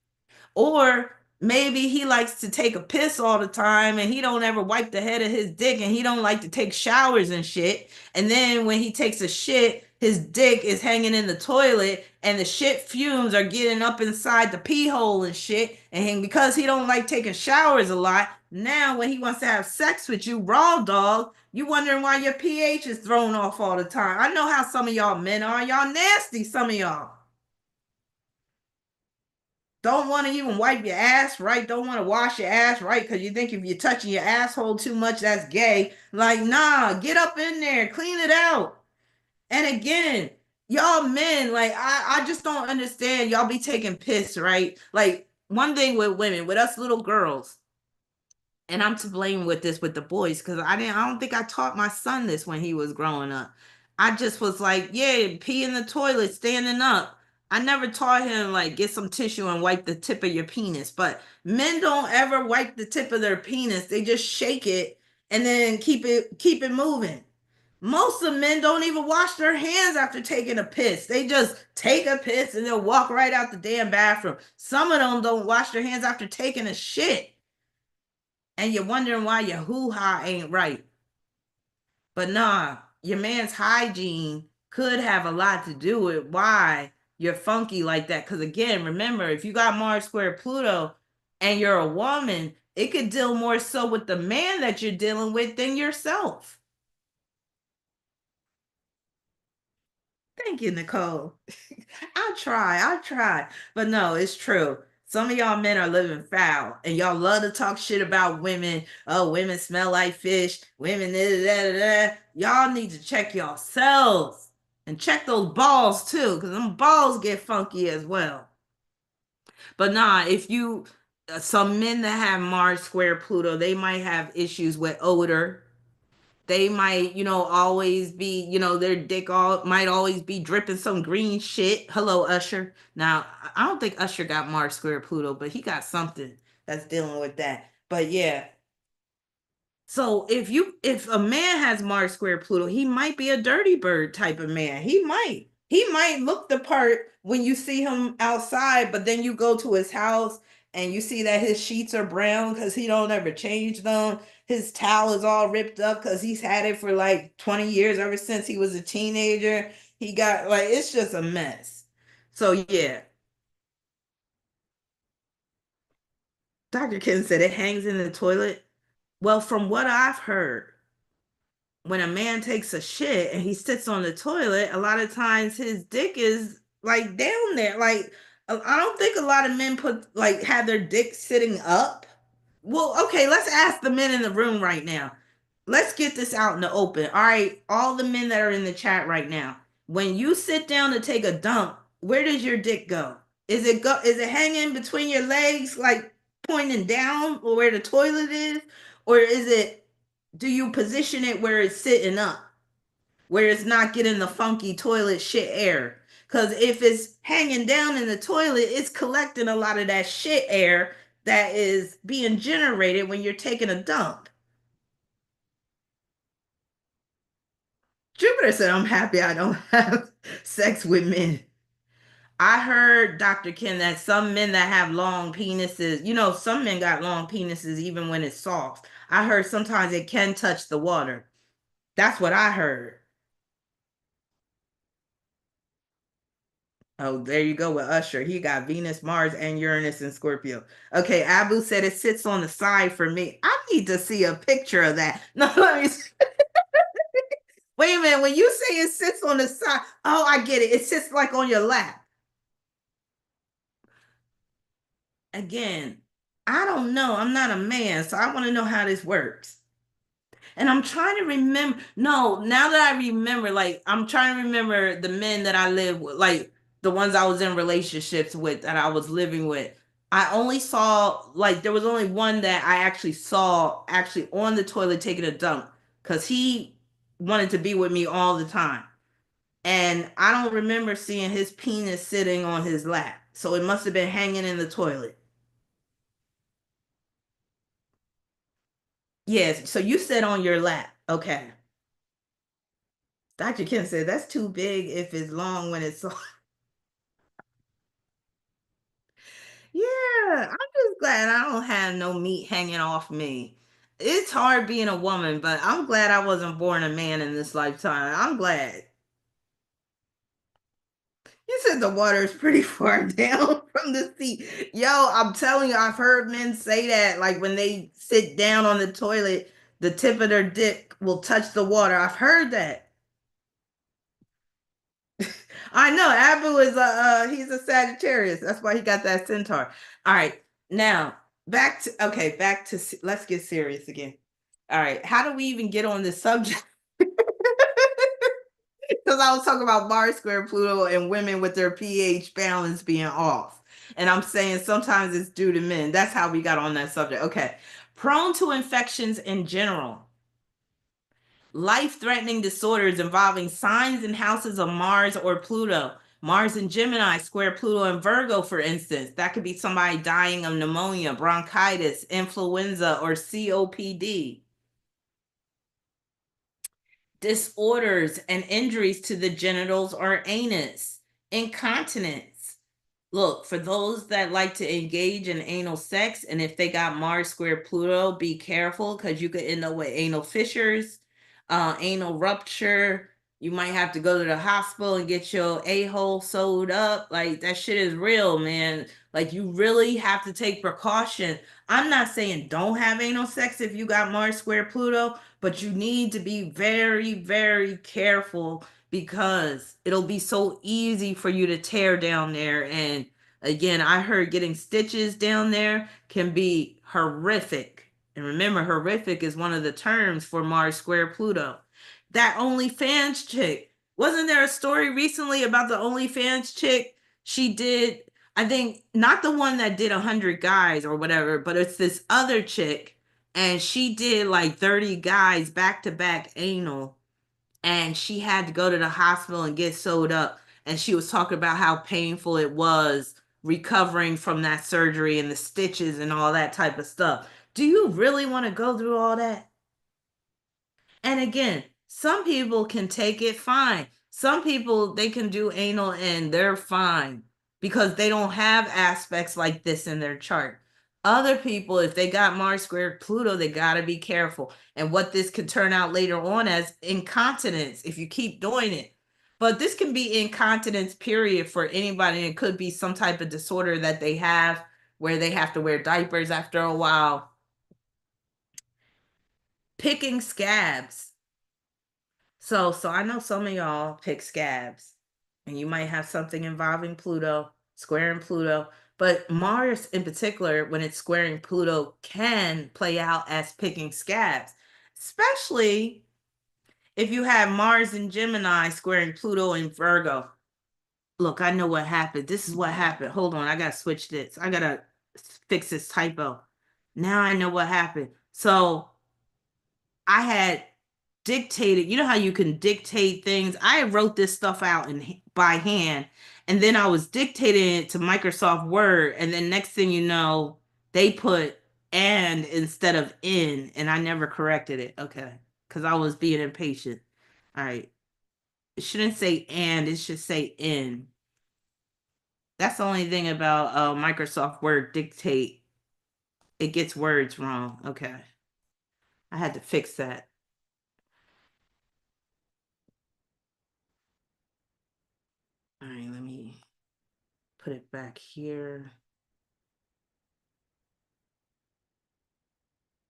Or maybe he likes to take a piss all the time and he don't ever wipe the head of his dick and he don't like to take showers and shit. And then when he takes a shit, his dick is hanging in the toilet and the shit fumes are getting up inside the pee hole and shit. And because he don't like taking showers a lot, now when he wants to have sex with you, raw dog, you wondering why your pH is thrown off all the time. I know how some of y'all men are. Y'all nasty, some of y'all. Don't want to even wipe your ass right, don't want to wash your ass right because you think if you're touching your asshole too much, that's gay. Like, nah, get up in there, clean it out. And again, y'all men, like, I just don't understand. Y'all be taking piss, right? Like, one thing with women, with us little girls, and I'm to blame with this with the boys because I don't think I taught my son this when he was growing up. I just was like, yeah, pee in the toilet standing up. I never taught him like get some tissue and wipe the tip of your penis. But men don't ever wipe the tip of their penis. They just shake it and then keep it moving. Most of men don't even wash their hands after taking a piss. They just take a piss and they'll walk right out the damn bathroom. Some of them don't wash their hands after taking a shit and you're wondering why your hoo-ha ain't right. But nah, your man's hygiene could have a lot to do with why you're funky like that. Because again, remember, if you got Mars square Pluto and you're a woman, it could deal more so with the man that you're dealing with than yourself. Thank you, Nicole. I try. But no, it's true. Some of y'all men are living foul and y'all love to talk shit about women. Oh, women smell like fish. Women, da, da, da, da. Y'all need to check yourselves and check those balls too, because them balls get funky as well. But nah, if you, some men that have Mars square Pluto, they might have issues with odor. They might, always be, their dick all might always be dripping some green shit. Hello, Usher. Now, I don't think Usher got Mars square Pluto, but he got something that's dealing with that. But yeah, so if a man has Mars square Pluto, he might be a dirty bird type of man. He might look the part when you see him outside, but then you go to his house and you see that his sheets are brown because he don't ever change them. His towel is all ripped up because he's had it for like 20 years, ever since he was a teenager. He got like it's just a mess. So yeah, Dr. Ken said it hangs in the toilet. Well, from what I've heard, when a man takes a shit and he sits on the toilet, a lot of times his dick is like down there. Like I don't think a lot of men put like have their dick sitting up. Well, okay, let's ask the men in the room right now. Let's get this out in the open. All right, all the men that are in the chat right now. When you sit down to take a dump, where does your dick go? Is it hanging between your legs like pointing down or where the toilet is? Or do you position it where it's sitting up, where it's not getting the funky toilet shit air? Because if it's hanging down in the toilet, it's collecting a lot of that shit air that is being generated when you're taking a dump. Jupiter said, I'm happy I don't have sex with men. I heard, Dr. Ken, that some men that have long penises, some men got long penises even when it's soft. I heard sometimes it can touch the water. That's what I heard. Oh, there you go with Usher. He got Venus, Mars, and Uranus in Scorpio. Okay, Abu said it sits on the side for me. I need to see a picture of that. No, let me see. Wait a minute. When you say it sits on the side, oh, I get it. It sits like on your lap. Again, I don't know. I'm not a man, so I want to know how this works. And I'm trying to remember. No, now that I remember, like I'm trying to remember the men that I lived with, like the ones I was in relationships with that I was living with. I only saw like there was only one that I actually saw actually on the toilet taking a dump because he wanted to be with me all the time. And I don't remember seeing his penis sitting on his lap. So it must have been hanging in the toilet. Yes, so you said on your lap. Okay. Dr. Kim said that's too big if it's long when it's so. Yeah, I'm just glad I don't have no meat hanging off me. It's hard being a woman, but I'm glad I wasn't born a man in this lifetime. I'm glad. You said the water is pretty far down from the seat. Yo, I'm telling you, I've heard men say that, like when they sit down on the toilet, the tip of their dick will touch the water. I've heard that. I know Abu is a he's a Sagittarius. That's why he got that centaur. All right, now back to let's get serious again. All right, how do we even get on this subject? Because I was talking about Mars square Pluto and women with their pH balance being off, and I'm saying sometimes it's due to men. That's how we got on that subject. Okay, prone to infections in general. Life-threatening disorders involving signs and houses of Mars or Pluto. Mars and Gemini square Pluto and Virgo, for instance. That could be somebody dying of pneumonia, bronchitis, influenza, or COPD. Disorders and injuries to the genitals or anus. Incontinence. Look, for those that like to engage in anal sex, and if they got Mars square Pluto, be careful because you could end up with anal fissures, anal rupture. You might have to go to the hospital and get your a-hole sewed up. Like that shit is real, man. Like you really have to take precaution. I'm not saying don't have anal sex if you got Mars square Pluto, but you need to be very, very careful because it'll be so easy for you to tear down there. And again, I heard getting stitches down there can be horrific. And remember, horrific is one of the terms for Mars square Pluto. That OnlyFans chick, wasn't there a story recently about the OnlyFans chick? She did, I think, not the one that did 100 guys or whatever, but it's this other chick. And she did like 30 guys back to back anal, and she had to go to the hospital and get sewed up, and she was talking about how painful it was recovering from that surgery and the stitches and all that type of stuff. Do you really want to go through all that? And again, some people can take it fine. Some people they can do anal and they're fine because they don't have aspects like this in their chart. Other people, if they got Mars squared Pluto, they got to be careful. And what this could turn out later on as incontinence if you keep doing it. But this can be incontinence, period, for anybody. It could be some type of disorder that they have where they have to wear diapers after a while. Picking scabs. So I know some of y'all pick scabs, and you might have something involving Pluto, squaring Pluto, but Mars in particular, when it's squaring Pluto, can play out as picking scabs, especially if you have Mars and Gemini squaring Pluto in Virgo. Look, I know what happened. This is what happened. Hold on, I gotta switch this. I gotta fix this typo. Now I know what happened. So I had dictated, you know how you can dictate things? I wrote this stuff out in by hand, and then I was dictating it to Microsoft Word, and then next thing you know, they put and instead of in, and I never corrected it. Okay. Because I was being impatient. All right. It shouldn't say and, it should say in. That's the only thing about Microsoft Word dictate. It gets words wrong. Okay. I had to fix that. All right, let me put it back here.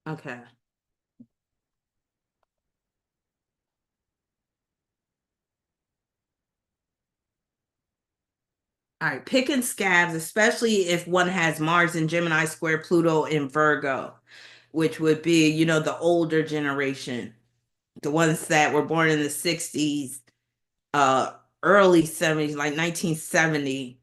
Okay. All right, picking scabs, especially if one has Mars in Gemini square Pluto in Virgo, which would be, the older generation, the ones that were born in the 60s, uh, early 70s, like 1970,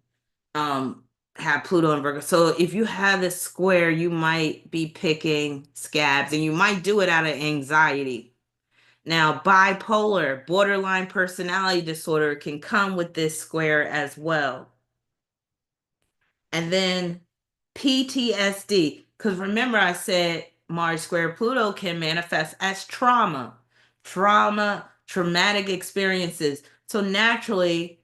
um, have Pluto in Virgo. So if you have this square, you might be picking scabs and you might do it out of anxiety. Now, bipolar, borderline personality disorder can come with this square as well. And then PTSD, because remember I said Mars square Pluto can manifest as traumatic experiences. So naturally,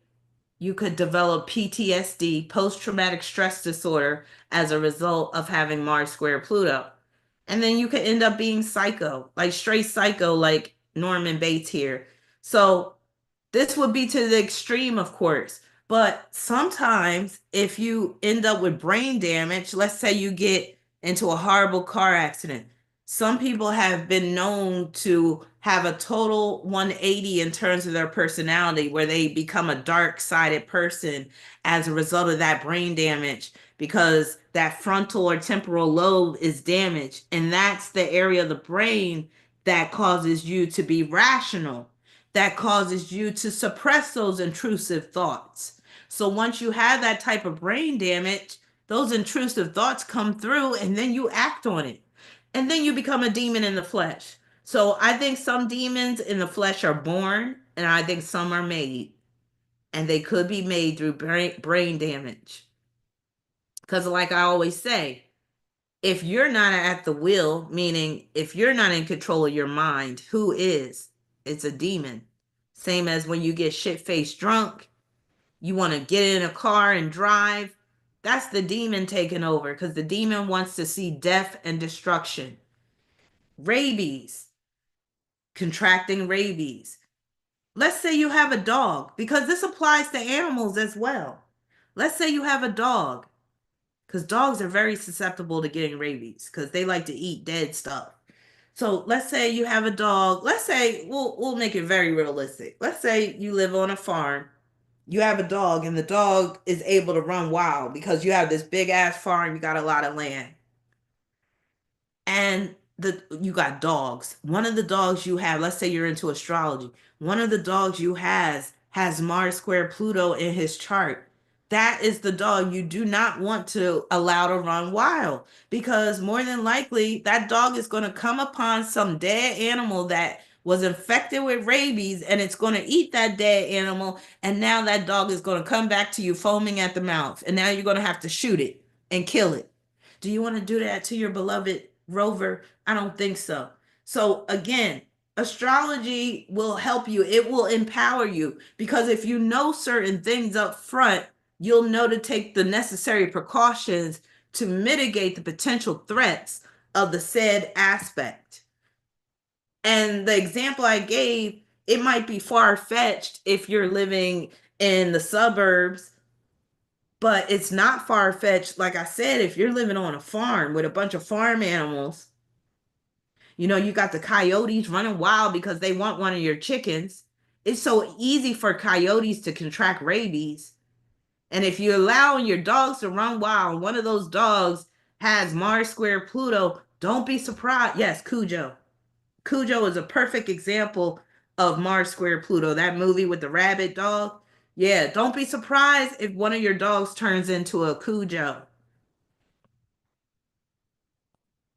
you could develop PTSD, post-traumatic stress disorder, as a result of having Mars square Pluto. And then you could end up being psycho, like straight psycho, like Norman Bates here. So this would be to the extreme, of course. But sometimes, if you end up with brain damage, let's say you get into a horrible car accident, some people have been known to have a total 180 in terms of their personality, where they become a dark sided person as a result of that brain damage because that frontal or temporal lobe is damaged. And that's the area of the brain that causes you to be rational, that causes you to suppress those intrusive thoughts. So once you have that type of brain damage, those intrusive thoughts come through and then you act on it. And then you become a demon in the flesh. So I think some demons in the flesh are born, and I think some are made. And they could be made through brain damage. Because, like I always say, if you're not at the wheel, meaning if you're not in control of your mind, who is? It's a demon. Same as when you get shit faced drunk, you want to get in a car and drive. That's the demon taking over because the demon wants to see death and destruction. Rabies, contracting rabies. Let's say you have a dog, because this applies to animals as well. Let's say you have a dog, because dogs are very susceptible to getting rabies because they like to eat dead stuff. So let's say you have a dog. Let's say we'll make it very realistic. Let's say you live on a farm. You have a dog, and the dog is able to run wild because you have this big ass farm. You got a lot of land, and you got dogs. One of the dogs you have, let's say you're into astrology, one of the dogs you has Mars square Pluto in his chart. That is the dog you do not want to allow to run wild, because more than likely that dog is going to come upon some dead animal that was infected with rabies, and it's going to eat that dead animal, and now that dog is going to come back to you foaming at the mouth, and now you're going to have to shoot it and kill it. Do you want to do that to your beloved Rover? I don't think so. So again, astrology will help you. It will empower you, because if you know certain things up front, you'll know to take the necessary precautions to mitigate the potential threats of the said aspect. And the example I gave, it might be far-fetched if you're living in the suburbs, but it's not far-fetched, like I said, if you're living on a farm with a bunch of farm animals. You got the coyotes running wild because they want one of your chickens. It's so easy for coyotes to contract rabies. And if you're allowing your dogs to run wild, one of those dogs has Mars square Pluto, don't be surprised. Yes, Cujo. Cujo is a perfect example of Mars square Pluto, that movie with the rabbit dog. Yeah, don't be surprised if one of your dogs turns into a Cujo.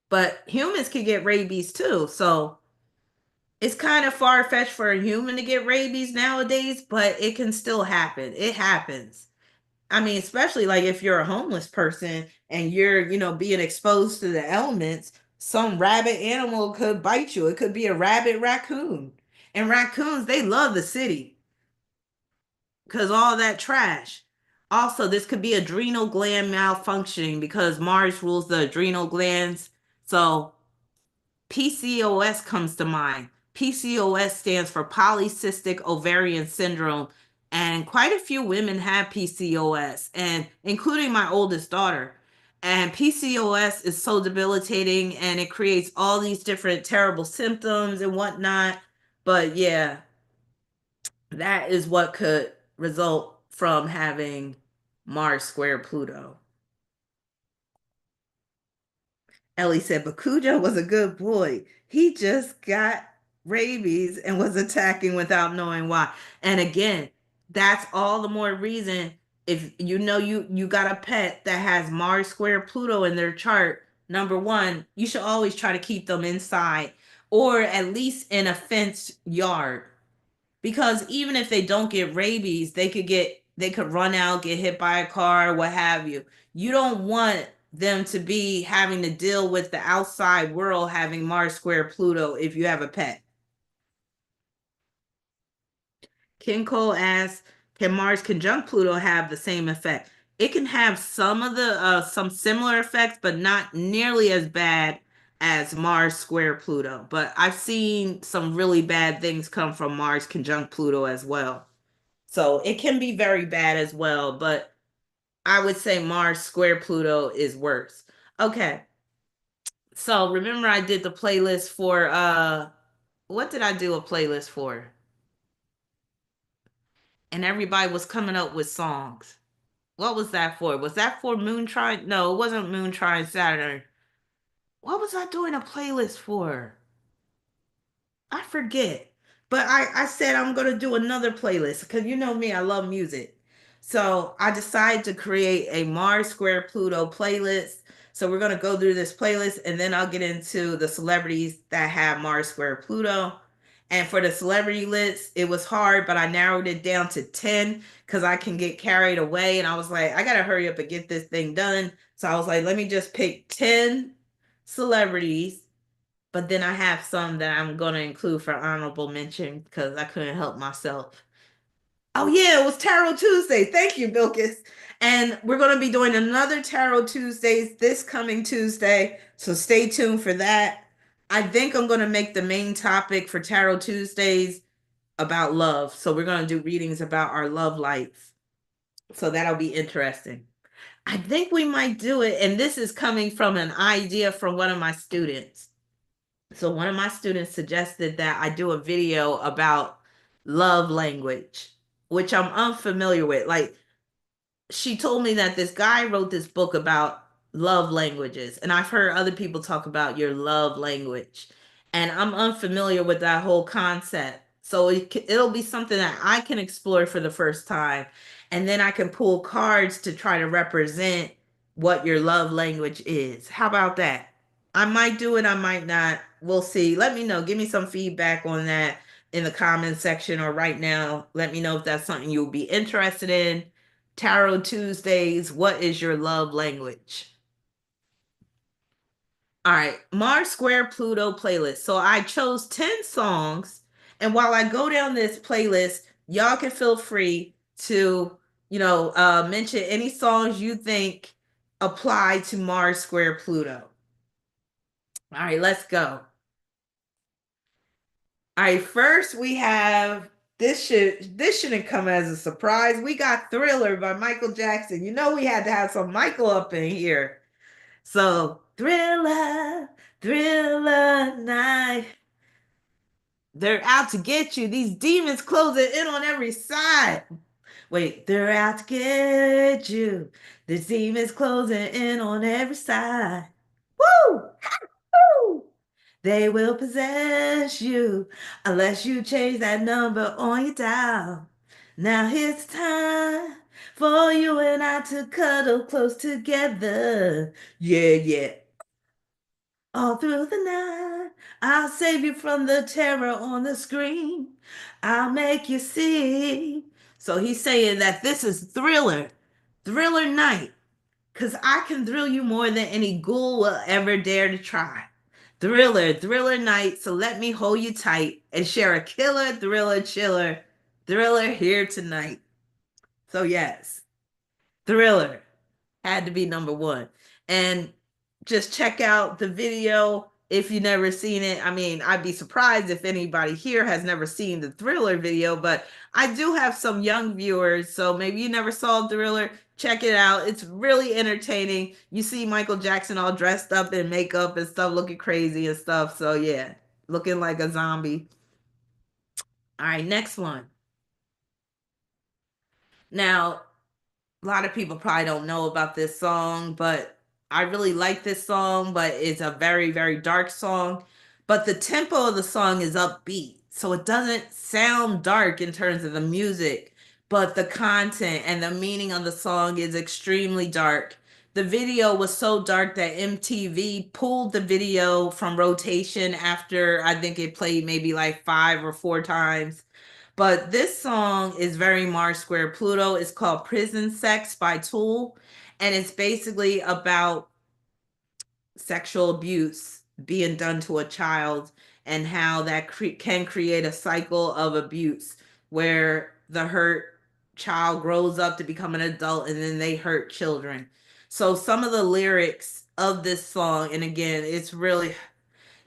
But humans can get rabies too. So it's kind of far-fetched for a human to get rabies nowadays, but it can still happen. It happens. I mean, especially like if you're a homeless person and you're, being exposed to the elements, some rabbit animal could bite you. It could be a rabbit raccoon. And raccoons, they love the city because all that trash. Also, this could be adrenal gland malfunctioning because Mars rules the adrenal glands. So PCOS comes to mind. PCOS stands for polycystic ovarian syndrome, and quite a few women have PCOS, and including my oldest daughter. And PCOS is so debilitating, and it creates all these different terrible symptoms and whatnot. But yeah, that is what could result from having Mars square Pluto. Ellie said, but Cujo was a good boy. He just got rabies and was attacking without knowing why. And again, that's all the more reason if you know you got a pet that has Mars square Pluto in their chart, number one, you should always try to keep them inside or at least in a fenced yard because even if they don't get rabies, they could run out, get hit by a car, what have you. You don't want them to be having to deal with the outside world having Mars square Pluto if you have a pet. Ken Cole asks, can Mars conjunct Pluto have the same effect? It can have some of the some similar effects, but not nearly as bad as Mars square Pluto. But I've seen some really bad things come from Mars conjunct Pluto as well. So it can be very bad as well, but I would say Mars square Pluto is worse. Okay. So remember I did the playlist for what did I do a playlist for? And everybody was coming up with songs. What was that for? Was that for Moon Trine? No, it wasn't Moon Trine Saturn. What was I doing a playlist for? I forget. But I said I'm going to do another playlist because you know me, I love music. So I decided to create a Mars Square Pluto playlist. So we're going to go through this playlist and then I'll get into the celebrities that have Mars Square Pluto. And for the celebrity list, it was hard, but I narrowed it down to 10 because I can get carried away. And I was like, I got to hurry up and get this thing done. So I was like, let me just pick 10 celebrities, but then I have some that I'm going to include for honorable mention because I couldn't help myself. Oh, yeah, it was Tarot Tuesday. Thank you, Bilkis. And we're going to be doing another Tarot Tuesdays this coming Tuesday. So stay tuned for that. I think I'm going to make the main topic for Tarot Tuesdays about love. So we're going to do readings about our love life. So that'll be interesting. I think we might do it. And this is coming from an idea from one of my students. So one of my students suggested that I do a video about love language, which I'm unfamiliar with. Like she told me that this guy wrote this book about love languages, and I've heard other people talk about your love language, and I'm unfamiliar with that whole concept. So it'll be something that I can explore for the first time, and then I can pull cards to try to represent what your love language is. How about that? I might do it, I might not. We'll see. Let me know. Give me some feedback on that in the comment section or right now. Let me know if that's something you'll be interested in. Tarot Tuesdays, what is your love language? All right, Mars Square Pluto playlist. So I chose 10 songs. And while I go down this playlist, y'all can feel free to, mention any songs you think apply to Mars Square Pluto. All right, let's go. All right, first we have this shouldn't come as a surprise. We got Thriller by Michael Jackson. You know we had to have some Michael up in here. So Thriller, Thriller night. They're out to get you. These demons closing in on every side. Wait, they're out to get you. These demons closing in on every side. Woo! Woo! They will possess you unless you change that number on your dial. Now it's time for you and I to cuddle close together. Yeah, yeah. All through the night, I'll save you from the terror on the screen. I'll make you see. So he's saying that this is Thriller, Thriller Night, because I can thrill you more than any ghoul will ever dare to try. Thriller, Thriller Night, so let me hold you tight and share a killer, thriller, chiller, Thriller here tonight. So, yes, Thriller had to be number one. And just check out the video if you've never seen it. I mean, I'd be surprised if anybody here has never seen the Thriller video, but I do have some young viewers, so maybe you never saw Thriller. Check it out. It's really entertaining. You see Michael Jackson all dressed up in makeup and stuff, looking crazy and stuff. So, yeah, looking like a zombie. All right, next one. Now, A lot of people probably don't know about this song, but I really like this song, but it's a very, very dark song. But the tempo of the song is upbeat. So it doesn't sound dark in terms of the music, but the content and the meaning of the song is extremely dark. The video was so dark that MTV pulled the video from rotation after I think it played maybe like 5 or 4 times. But this song is very Mars Square Pluto. It's called Prison Sex by Tool. And it's basically about sexual abuse being done to a child and how that can create a cycle of abuse where the hurt child grows up to become an adult and then they hurt children. So some of the lyrics of this song, and again, it's really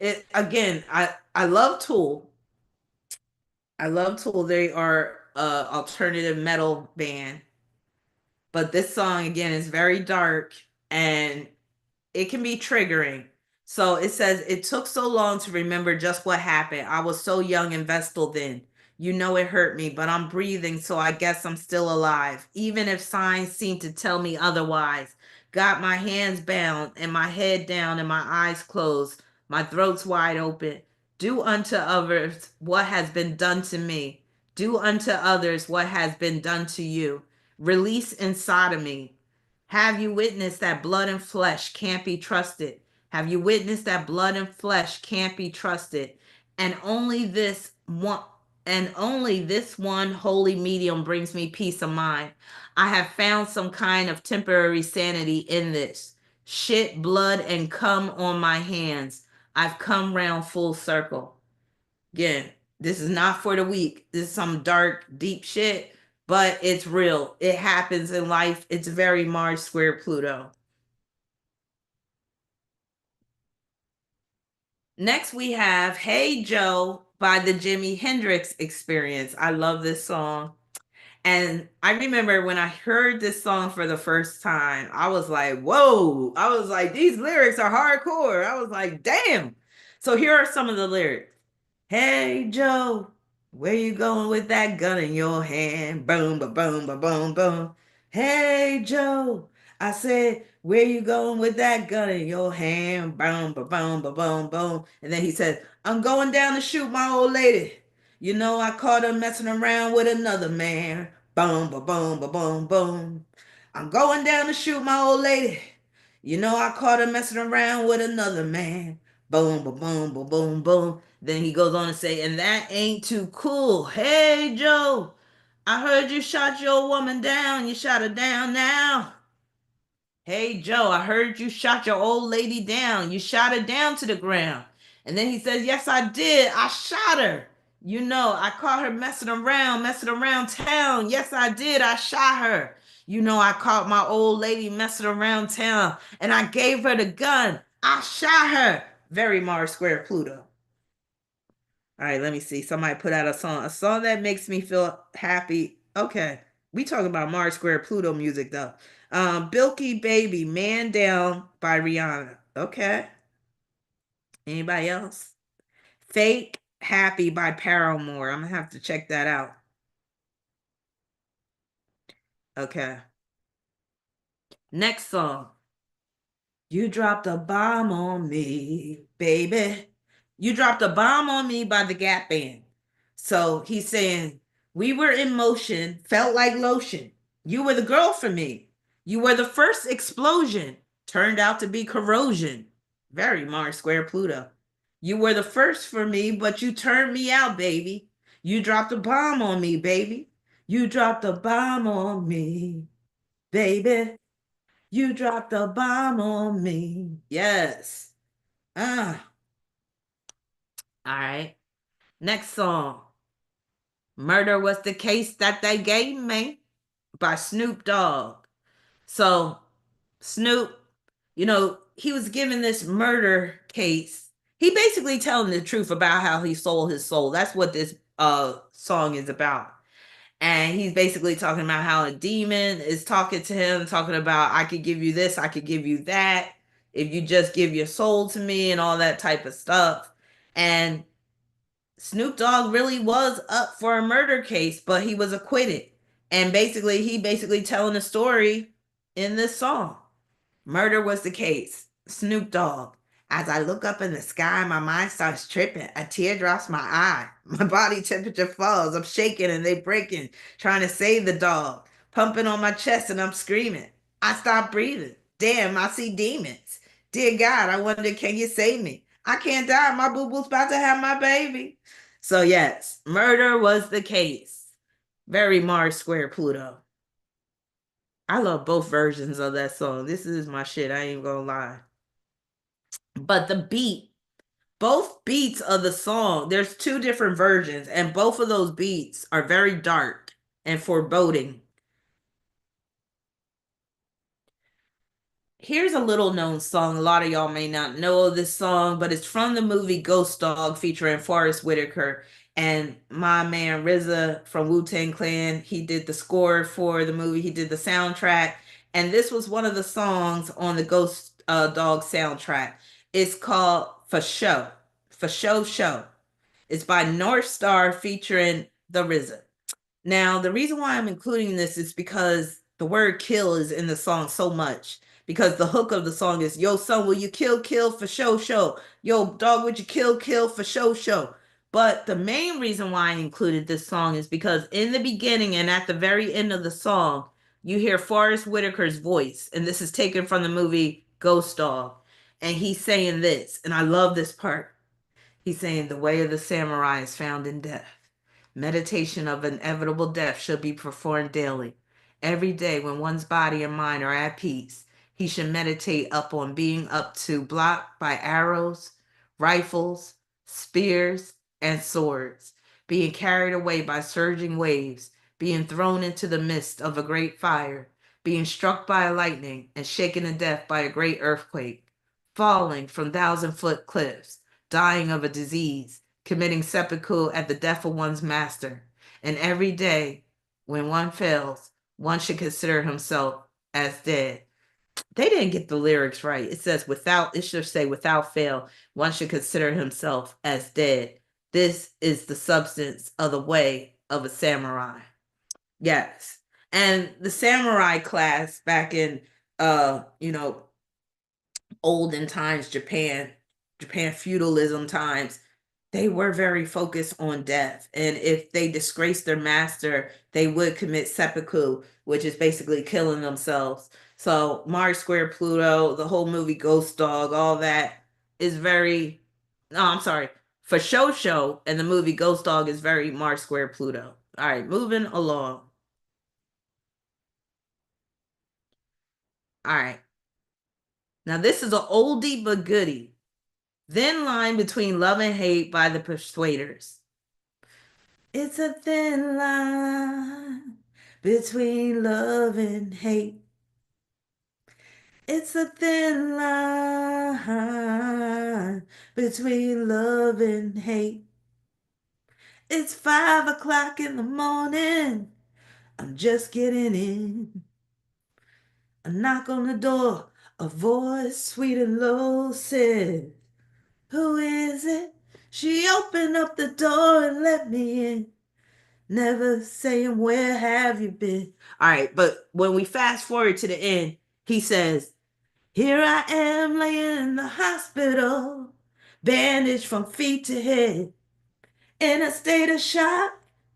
it again, I love Tool. I love Tool. They are a alternative metal band, but this song again is very dark and it can be triggering. So it says, it took so long to remember just what happened. I was so young and vestal then. You know it hurt me, but I'm breathing, so I guess I'm still alive. Even if signs seem to tell me otherwise. Got my hands bound and my head down and my eyes closed. My throat's wide open. Do unto others what has been done to me. Do unto others what has been done to you. Release inside of me. Have you witnessed that blood and flesh can't be trusted? Have you witnessed that blood and flesh can't be trusted? And only this one holy medium brings me peace of mind. I have found some kind of temporary sanity in this. Shit, blood, and cum on my hands. I've come round full circle. Again, this is not for the weak. This is some dark, deep shit, but it's real. It happens in life. It's very Mars square Pluto. Next, we have Hey Joe by the Jimi Hendrix Experience. I love this song. And I remember when I heard this song for the first time, I was like, whoa. I was like, these lyrics are hardcore. I was like, damn. So here are some of the lyrics. Hey Joe, where you going with that gun in your hand? Boom, ba boom, ba boom, boom. Hey Joe, I said, where you going with that gun in your hand? Boom, ba boom, ba boom, boom. And then he said, I'm going down to shoot my old lady. You know, I caught her messing around with another man. Boom, ba boom, ba boom, boom. I'm going down to shoot my old lady. You know, I caught her messing around with another man. Boom, ba boom, ba boom, boom. Then he goes on to say, and that ain't too cool. Hey, Joe, I heard you shot your woman down. You shot her down now. Hey, Joe, I heard you shot your old lady down. You shot her down to the ground. And then he says, yes, I did. I shot her. You know, I caught her messing around town. Yes, I did. I shot her. You know, I caught my old lady messing around town and I gave her the gun. I shot her. Very Mars Square Pluto. All right, let me see. Somebody put out a song that makes me feel happy. Okay, we talking about Mars Square Pluto music though. Bilky Baby, Man Down by Rihanna. Okay, anybody else? Fake Happy by Paramore. I'm gonna have to check that out. Okay, next song. You dropped a bomb on me, baby. You dropped a bomb on me by the Gap Band. So he's saying, we were in motion, felt like lotion. You were the girl for me. You were the first explosion, turned out to be corrosion. Very Mars Square Pluto. You were the first for me, but you turned me out, baby. You dropped a bomb on me, baby. You dropped a bomb on me, baby. You dropped a bomb on me. Yes. Ah. All right. Next song. Murder Was the Case That They Gave Me by Snoop Dogg. So Snoop, you know, he was given this murder case. He basically telling the truth about how he sold his soul. That's what this song is about. And he's basically talking about how a demon is talking to him, talking about, I could give you this, I could give you that, if you just give your soul to me, and all that type of stuff. And Snoop Dogg really was up for a murder case, but he was acquitted. And basically, he basically telling a story in this song. Murder was the case. Snoop Dogg. As I look up in the sky, my mind starts tripping. A tear drops my eye. My body temperature falls. I'm shaking and they breaking, trying to save the dog. Pumping on my chest and I'm screaming. I stop breathing. Damn, I see demons. Dear God, I wonder, can you save me? I can't die. My boo boo's about to have my baby. So, yes, murder was the case. Very Mars Square Pluto. I love both versions of that song. This is my shit. I ain't gonna lie. But the beat, both beats of the song, there's two different versions, and both of those beats are very dark and foreboding. Here's a little known song. A lot of y'all may not know this song, but it's from the movie Ghost Dog featuring Forrest Whitaker and my man RZA from Wu-Tang Clan. He did the score for the movie, he did the soundtrack, and this was one of the songs on the Ghost Dog soundtrack. It's called For Show. For Show Show. It's by North Star featuring the RZA. Now, the reason why I'm including this is because the word kill is in the song so much. Because the hook of the song is, yo, son, will you kill, kill for show, show? Yo, dog, would you kill, kill for show, show? But the main reason why I included this song is because in the beginning and at the very end of the song, you hear Forrest Whitaker's voice. And this is taken from the movie Ghost Dog. And he's saying this, and I love this part. He's saying, the way of the samurai is found in death. Meditation of inevitable death should be performed daily. Every day when one's body and mind are at peace, he should meditate up on being up to blocked by arrows, rifles, spears, and swords, being carried away by surging waves, being thrown into the midst of a great fire, being struck by a lightning and shaken to death by a great earthquake, falling from 1,000-foot cliffs, dying of a disease, committing seppuku at the death of one's master. And every day, when one fails, one should consider himself as dead. They didn't get the lyrics right. It says without, it should say without fail, one should consider himself as dead. This is the substance of the way of a samurai. Yes. And the samurai class back in you know, olden times, Japan feudalism times, they were very focused on death. And if they disgraced their master, they would commit seppuku, which is basically killing themselves. So Mars Square Pluto, the whole movie Ghost Dog, all that is very, no, I'm sorry. For Show and the movie Ghost Dog is very Mars Square Pluto. All right, moving along. All right. Now this is an oldie but goodie. Thin line between love and hate by the Persuaders. It's a thin line between love and hate. It's a thin line between love and hate. It's 5 o'clock in the morning. I'm just getting in. A knock on the door. A voice sweet and low says, who is it? She opened up the door and let me in. Never saying, where have you been? All right, but when we fast forward to the end, he says, here I am laying in the hospital, bandaged from feet to head, in a state of shock,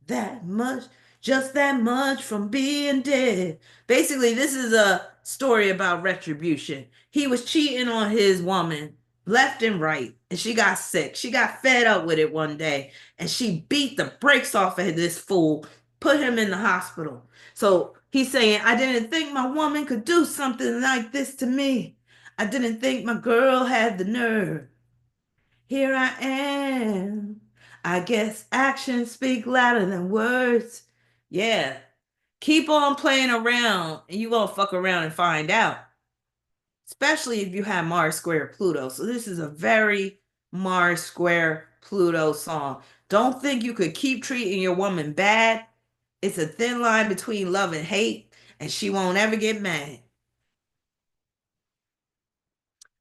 that much, just that much from being dead. Basically, this is a story about retribution. He was cheating on his woman left and right, and she got sick. She got fed up with it one day, and she beat the brakes off of this fool, put him in the hospital. So he's saying, I didn't think my woman could do something like this to me. I didn't think my girl had the nerve. Here I am. I guess actions speak louder than words. Yeah. Keep on playing around and you gonna fuck around and find out. Especially if you have Mars Square Pluto. So this is a very Mars Square Pluto song. Don't think you could keep treating your woman bad. It's a thin line between love and hate, and she won't ever get mad.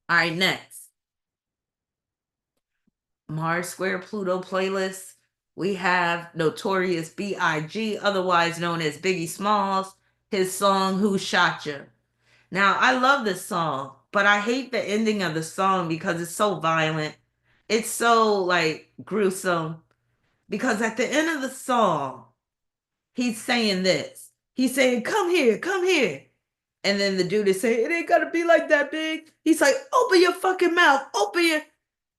All right, next. Mars Square Pluto playlist. We have Notorious B.I.G., otherwise known as Biggie Smalls, his song Who Shot Ya. Now, I love this song, but I hate the ending of the song because it's so violent. It's so like gruesome. Because at the end of the song, he's saying this. He's saying, "Come here, come here." And then the dude is saying, "It ain't gotta be like that, big." He's like, "Open your fucking mouth. Open your.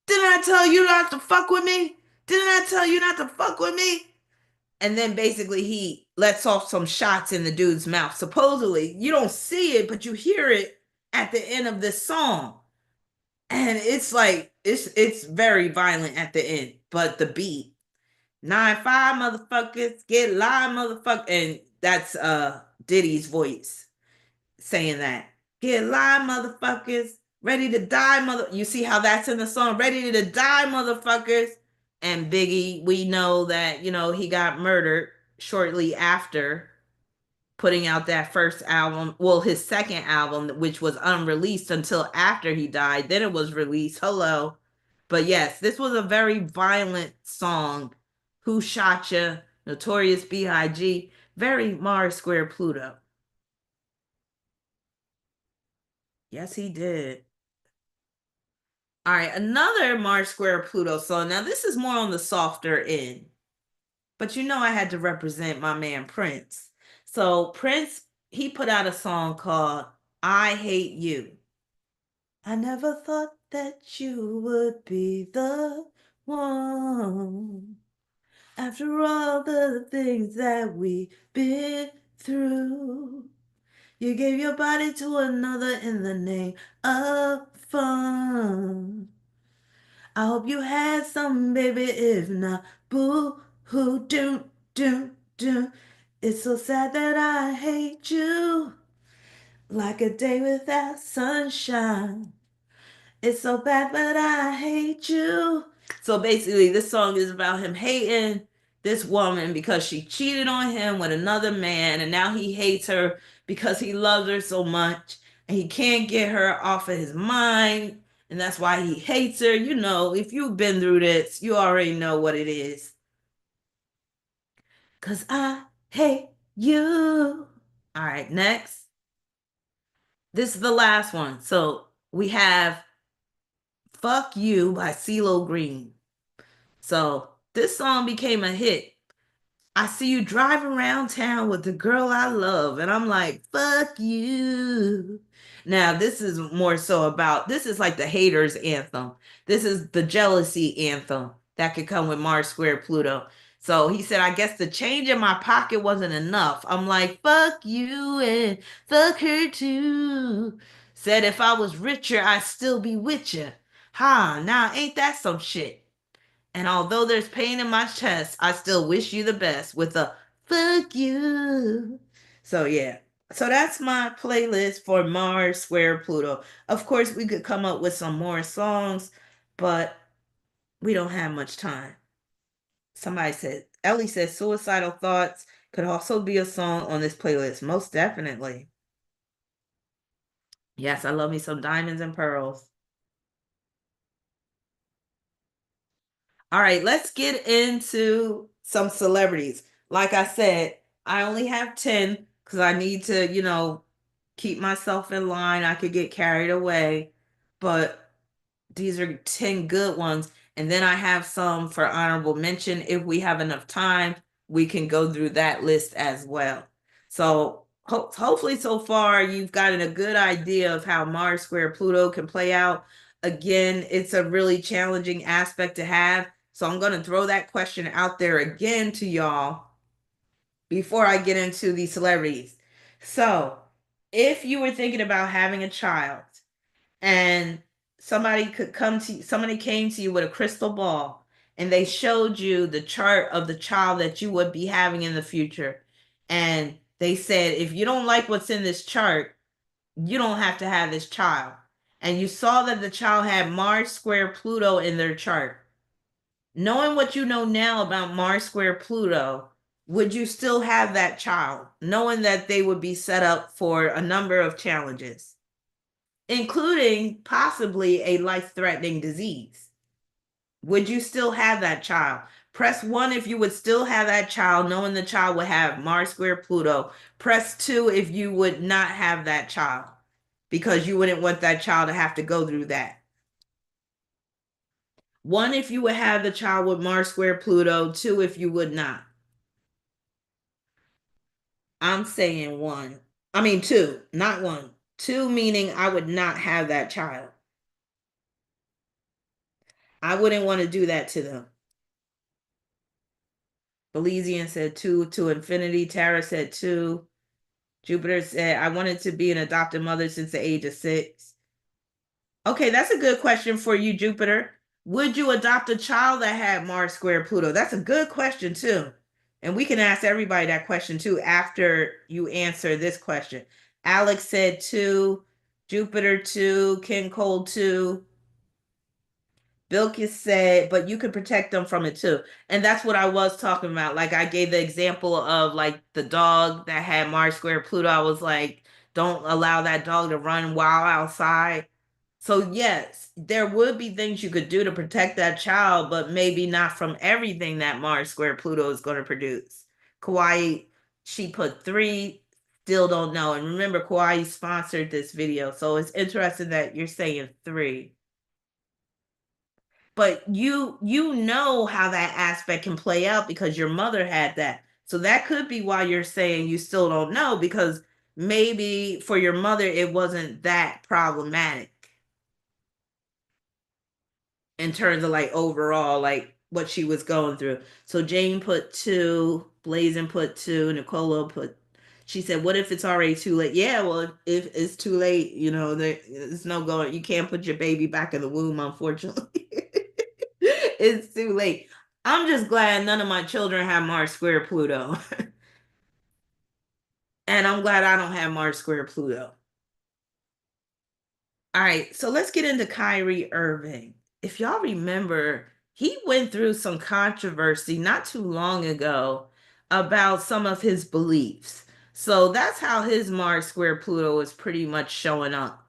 Didn't I tell you not to fuck with me? Didn't I tell you not to fuck with me?" And then basically he lets off some shots in the dude's mouth. Supposedly, you don't see it, but you hear it at the end of this song. And it's like it's very violent at the end, but the beat 9-5 motherfuckers get live motherfucker, and that's Diddy's voice saying that. Get live motherfuckers, ready to die mother. You see how that's in the song, ready to die motherfuckers. And Biggie, we know that, he got murdered shortly after putting out that first album, well, his second album, which was unreleased until after he died. Then it was released. Hello. But yes, this was a very violent song. Who Shot Ya? Notorious B.I.G. Very Mars Square Pluto. Yes, he did. All right, another Mars Square Pluto song. Now, this is more on the softer end, but I had to represent my man Prince. So, Prince, he put out a song called I Hate You. I never thought that you would be the one. After all the things that we've been through, you gave your body to another in the name of fun. I hope you had some, baby. If not, boo hoo doo doo doo. It's so sad that I hate you like a day without sunshine. It's so bad, but I hate you. So basically, this song is about him hating this woman because she cheated on him with another man, and now he hates her because he loves her so much, and he can't get her off of his mind, and that's why he hates her. If you've been through this, you already know what it is. 'Cause I hate you. All right, next. This is the last one. So we have Fuck You by CeeLo Green. So this song became a hit. I see you drive around town with the girl I love, and I'm like, fuck you. Now, this is more so about, this is like the haters anthem. This is the jealousy anthem that could come with Mars Square Pluto. So he said, I guess the change in my pocket wasn't enough. I'm like, fuck you and fuck her too. Said if I was richer, I'd still be with you. Ha, now ain't that some shit? And although there's pain in my chest, I still wish you the best with a fuck you. So, yeah. So that's my playlist for Mars Square Pluto. Of course, we could come up with some more songs, but we don't have much time. Ellie said, Suicidal Thoughts could also be a song on this playlist. Most definitely. Yes, I love me some Diamonds and Pearls. All right, let's get into some celebrities. Like I said, I only have 10 because I need to, keep myself in line. I could get carried away, but these are 10 good ones. And then I have some for honorable mention. If we have enough time, we can go through that list as well. So hopefully so far you've gotten a good idea of how Mars Square Pluto can play out. Again, it's a really challenging aspect to have. So I'm going to throw that question out there again to y'all before I get into the celebrities. So if you were thinking about having a child and somebody came to you with a crystal ball and they showed you the chart of the child that you would be having in the future, and they said, if you don't like what's in this chart, you don't have to have this child, and you saw that the child had Mars Square Pluto in their chart, knowing what you know now about Mars Square Pluto, would you still have that child, knowing that they would be set up for a number of challenges, including possibly a life-threatening disease? Would you still have that child? Press 1 if you would still have that child, knowing the child would have Mars square Pluto. Press 2 if you would not have that child, because you wouldn't want that child to have to go through that. 1 if you would have the child with Mars square Pluto. 2 if you would not. I'm saying 1. I mean 2, not 1. 2 meaning I would not have that child. I wouldn't want to do that to them. Belizean said 2 to infinity. Tara said 2. Jupiter said, I wanted to be an adopted mother since the age of 6. Okay, that's a good question for you, Jupiter. Would you adopt a child that had Mars square Pluto? That's a good question, too. And we can ask everybody that question, too, after you answer this question. Alex said 2. Jupiter 2. Ken Cole 2. Bilkis said, but you could protect them from it too. And that's what I was talking about. Like I gave the example of like the dog that had Mars square Pluto. I was like, don't allow that dog to run wild outside. So yes, there would be things you could do to protect that child, but maybe not from everything that Mars square Pluto is going to produce. Kauai, she put 3, still don't know. And remember, Kauai sponsored this video. So it's interesting that you're saying 3. But you know how that aspect can play out because your mother had that. So that could be why you're saying you still don't know, because maybe for your mother it wasn't that problematic in terms of like overall like what she was going through. So Jane put 2, Blazing put 2, Nicola put, she said, what if it's already too late? Yeah, well, if it's too late, there's no going, you can't put your baby back in the womb, unfortunately. It's too late. I'm just glad none of my children have Mars square Pluto. And I'm glad I don't have Mars square Pluto. All right, so let's get into Kyrie Irving. If y'all remember, he went through some controversy not too long ago about some of his beliefs. So that's how his Mars square Pluto is pretty much showing up.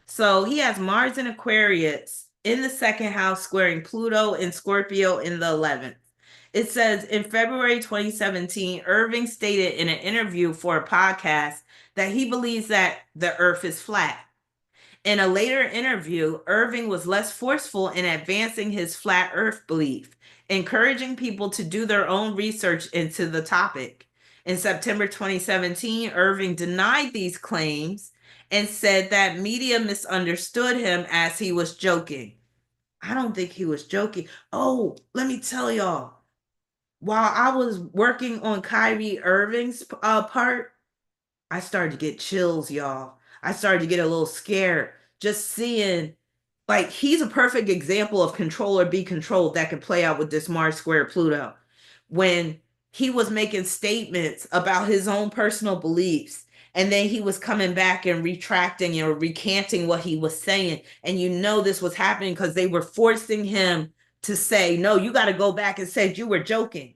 So he has Mars in Aquarius in the second house, squaring Pluto and Scorpio in the 11th. It says in February 2017, Irving stated in an interview for a podcast that he believes that the earth is flat. In a later interview, Irving was less forceful in advancing his flat earth belief, encouraging people to do their own research into the topic. In September 2017, Irving denied these claims and said that media misunderstood him as he was joking. I don't think he was joking. Oh, let me tell y'all. While I was working on Kyrie Irving's part, I started to get chills, y'all. I started to get a little scared just seeing, like, he's a perfect example of control or be controlled that could play out with this Mars square Pluto. When he was making statements about his own personal beliefs, and then he was coming back and retracting or recanting what he was saying. And this was happening because they were forcing him to say, no, you got to go back and say you were joking.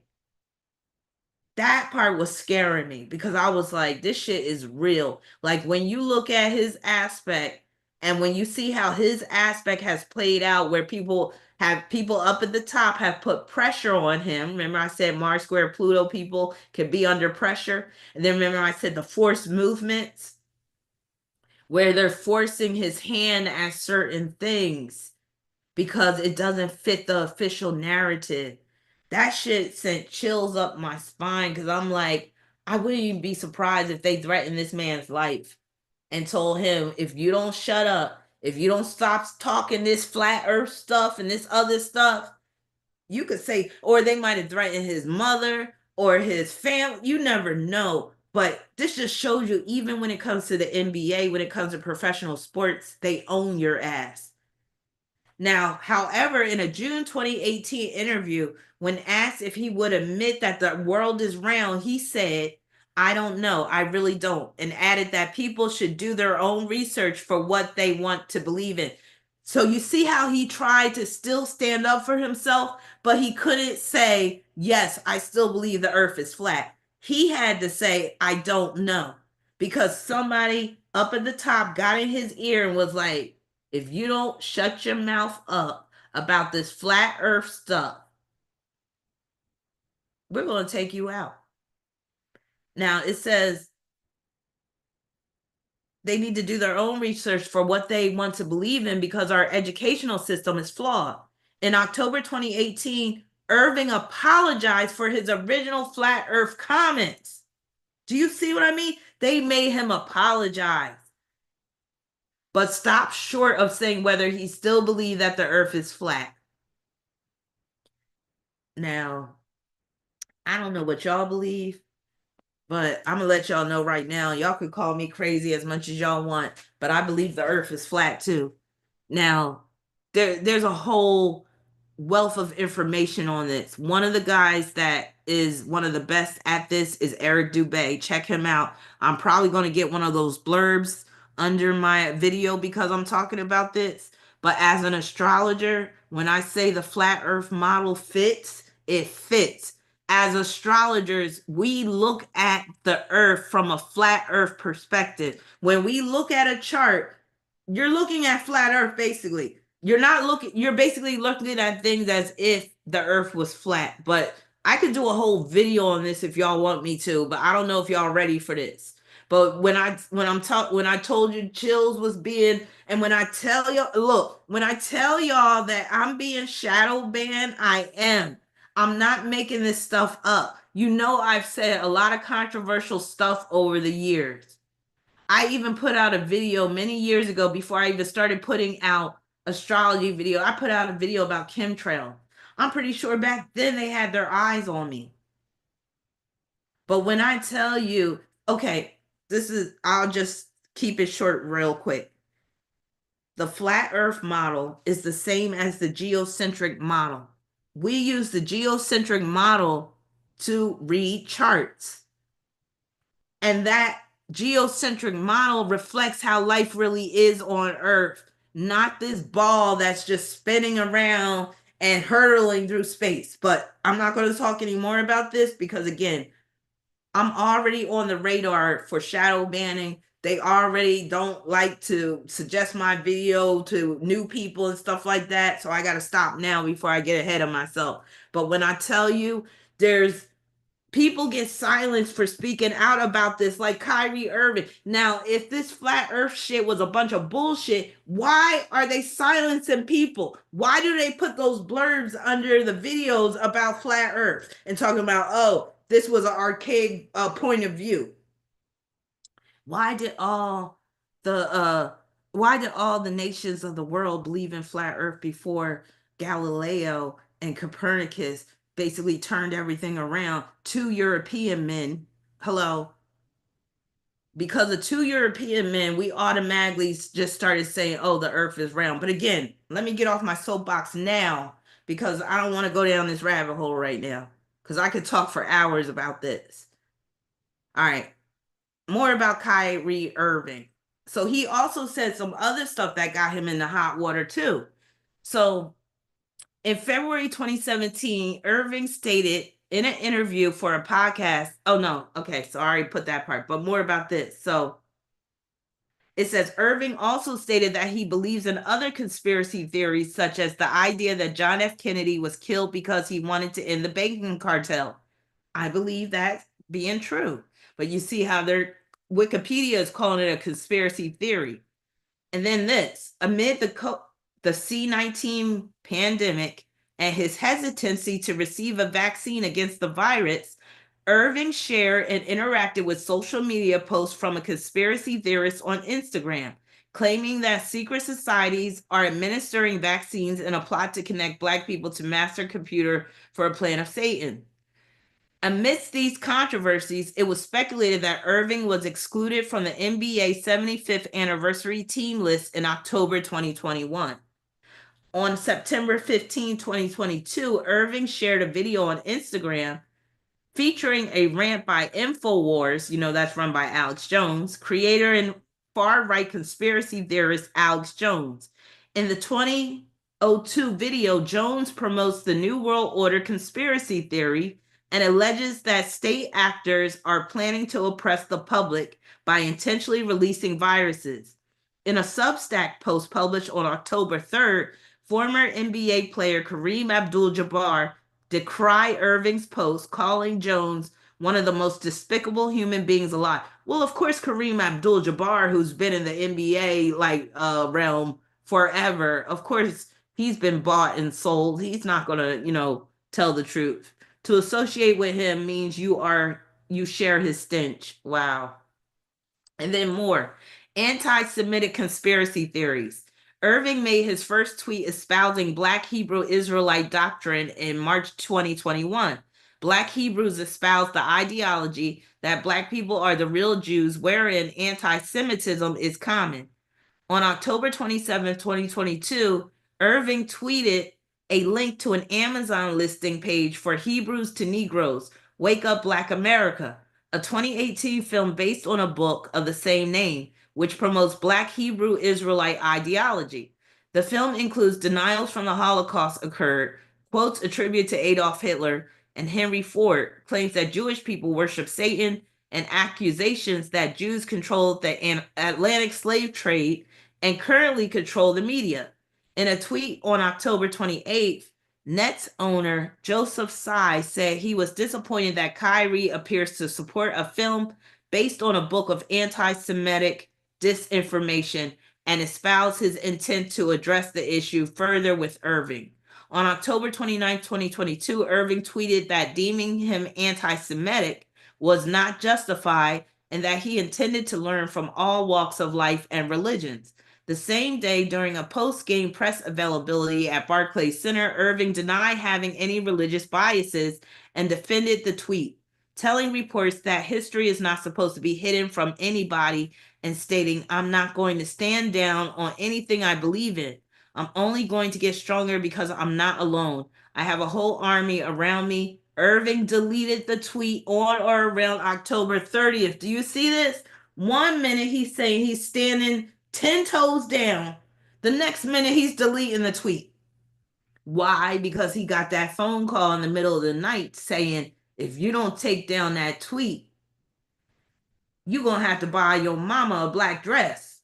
That part was scaring me because I was like, this shit is real. Like when you look at his aspect and when you see how his aspect has played out, where people up at the top have put pressure on him. Remember I said Mars square Pluto people can be under pressure. And then remember I said the forced movements where they're forcing his hand at certain things because it doesn't fit the official narrative. That shit sent chills up my spine because I'm like, I wouldn't even be surprised if they threatened this man's life and told him, if you don't shut up, if you don't stop talking this flat earth stuff and this other stuff, you could say, or they might have threatened his mother or his family. You never know. But this just shows you, even when it comes to the NBA, when it comes to professional sports, they own your ass. Now, however, in a June 2018 interview, when asked if he would admit that the world is round, he said, I don't know. I really don't. And added that people should do their own research for what they want to believe in. So you see how he tried to still stand up for himself, but he couldn't say, yes, I still believe the earth is flat. He had to say, I don't know. Because somebody up at the top got in his ear and was like, if you don't shut your mouth up about this flat earth stuff, we're going to take you out. Now, it says they need to do their own research for what they want to believe in because our educational system is flawed. In October 2018, Irving apologized for his original flat earth comments. Do you see what I mean? They made him apologize, but stopped short of saying whether he still believed that the earth is flat. Now, I don't know what y'all believe, but I'm gonna let y'all know right now. Y'all could call me crazy as much as y'all want, but I believe the earth is flat too. Now, there's a whole wealth of information on this. One of the guys that is one of the best at this is Eric Dubay. Check him out. I'm probably going to get one of those blurbs under my video because I'm talking about this. But as an astrologer, when I say the flat earth model fits, it fits. As astrologers, we look at the earth from a flat earth perspective. When we look at a chart, you're looking at flat earth basically. You're basically looking at things as if the earth was flat. But I could do a whole video on this if y'all want me to, but I don't know if y'all ready for this. But when I told you chills was being, and when I tell y'all, look, when I tell y'all that I'm being shadow banned, I am. I'm not making this stuff up. You know, I've said a lot of controversial stuff over the years. I even put out a video many years ago before I even started putting out astrology video. I put out a video about chemtrail. I'm pretty sure back then they had their eyes on me. But when I tell you, okay, I'll just keep it short real quick. The flat earth model is the same as the geocentric model. We use the geocentric model to read charts. And that geocentric model reflects how life really is on Earth, not this ball that's just spinning around and hurtling through space. But I'm not going to talk anymore about this because, again, I'm already on the radar for shadow banning. They already don't like to suggest my video to new people and stuff like that. So I got to stop now before I get ahead of myself. But when I tell you there's people get silenced for speaking out about this, like Kyrie Irving. Now, if this flat earth shit was a bunch of bullshit, why are they silencing people? Why do they put those blurbs under the videos about flat earth and talking about, oh, this was an archaic point of view? Why did all the nations of the world believe in flat earth before Galileo and Copernicus basically turned everything around? Two European men, hello, because of two European men, we automatically just started saying, oh, the earth is round. But again, let me get off my soapbox now because I don't want to go down this rabbit hole right now because I could talk for hours about this. All right, more about Kyrie Irving. So he also said some other stuff that got him in the hot water too. So in February 2017, Irving stated in an interview for a podcast. Oh no, okay, so I already put that part, but more about this. So it says Irving also stated that he believes in other conspiracy theories, such as the idea that John F. Kennedy was killed because he wanted to end the banking cartel. I believe that being true. But you see how their Wikipedia is calling it a conspiracy theory. And then this, amid the C-19 pandemic and his hesitancy to receive a vaccine against the virus, Irving shared and interacted with social media posts from a conspiracy theorist on Instagram, claiming that secret societies are administering vaccines in a plot to connect Black people to master computer for a plan of Satan. Amidst these controversies, it was speculated that Irving was excluded from the NBA 75th anniversary team list in October 2021. On September 15, 2022, Irving shared a video on Instagram featuring a rant by InfoWars, that's run by Alex Jones, creator and far-right conspiracy theorist Alex Jones. In the 2002 video, Jones promotes the New World Order conspiracy theory and alleges that state actors are planning to oppress the public by intentionally releasing viruses. In a Substack post published on October 3rd, former NBA player Kareem Abdul-Jabbar decry Irving's post, calling Jones one of the most despicable human beings alive. Well, of course, Kareem Abdul-Jabbar, who's been in the NBA realm forever, of course, he's been bought and sold. He's not gonna, tell the truth. To associate with him means you share his stench. Wow. And then more anti Semitic conspiracy theories. Irving made his first tweet espousing Black Hebrew Israelite doctrine in March 2021. Black Hebrews espouse the ideology that Black people are the real Jews, wherein anti Semitism is common. On October 27, 2022, Irving tweeted a link to an Amazon listing page for Hebrews to Negroes, Wake Up Black America, a 2018 film based on a book of the same name, which promotes Black Hebrew Israelite ideology. The film includes denials from the Holocaust occurred, quotes attributed to Adolf Hitler, and Henry Ford claims that Jewish people worship Satan, and accusations that Jews controlled the Atlantic slave trade and currently control the media. In a tweet on October 28th, Nets owner Joseph Tsai said he was disappointed that Kyrie appears to support a film based on a book of anti-Semitic disinformation and espoused his intent to address the issue further with Irving. On October 29, 2022, Irving tweeted that deeming him anti-Semitic was not justified and that he intended to learn from all walks of life and religions. The same day, during a post-game press availability at Barclays Center, Irving denied having any religious biases and defended the tweet, telling reports that history is not supposed to be hidden from anybody and stating, "I'm not going to stand down on anything I believe in. I'm only going to get stronger because I'm not alone. I have a whole army around me." Irving deleted the tweet on or around October 30th. Do you see this? One minute he's saying he's standing 10 toes down. The next minute he's deleting the tweet. Why? Because he got that phone call in the middle of the night saying, if you don't take down that tweet, you're going to have to buy your mama a black dress.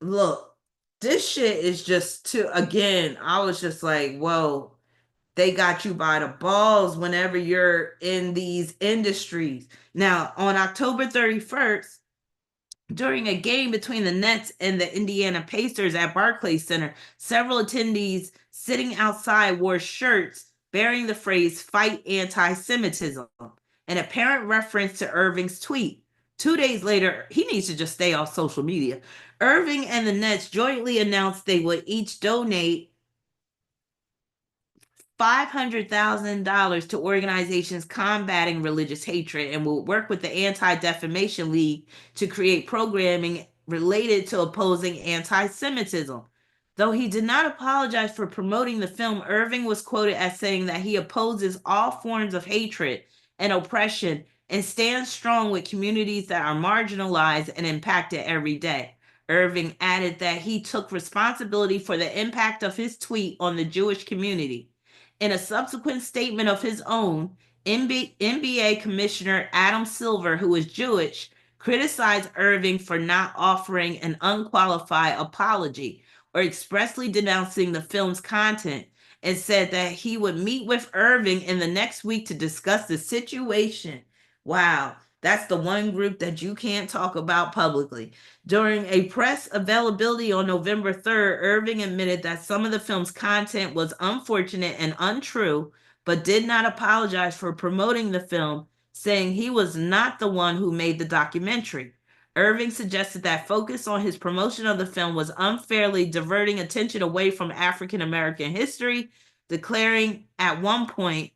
Look, this shit is just too, again, I was just like, whoa, they got you by the balls whenever you're in these industries. Now, on October 31st, during a game between the Nets and the Indiana Pacers at Barclays Center, several attendees sitting outside wore shirts bearing the phrase "Fight Anti-Semitism," an apparent reference to Irving's tweet. 2 days later, he needs to just stay off social media. Irving and the Nets jointly announced they would each donate $500,000 to organizations combating religious hatred and will work with the Anti-Defamation League to create programming related to opposing anti-Semitism. Though he did not apologize for promoting the film, Irving was quoted as saying that he opposes all forms of hatred and oppression and stands strong with communities that are marginalized and impacted every day. Irving added that he took responsibility for the impact of his tweet on the Jewish community. In a subsequent statement of his own, NBA Commissioner Adam Silver, who is Jewish, criticized Irving for not offering an unqualified apology or expressly denouncing the film's content and said that he would meet with Irving in the next week to discuss the situation. Wow, that's the one group that you can't talk about publicly. During a press availability on November 3rd, Irving admitted that some of the film's content was unfortunate and untrue, but did not apologize for promoting the film, saying he was not the one who made the documentary. Irving suggested that focus on his promotion of the film was unfairly diverting attention away from African American history, declaring at one point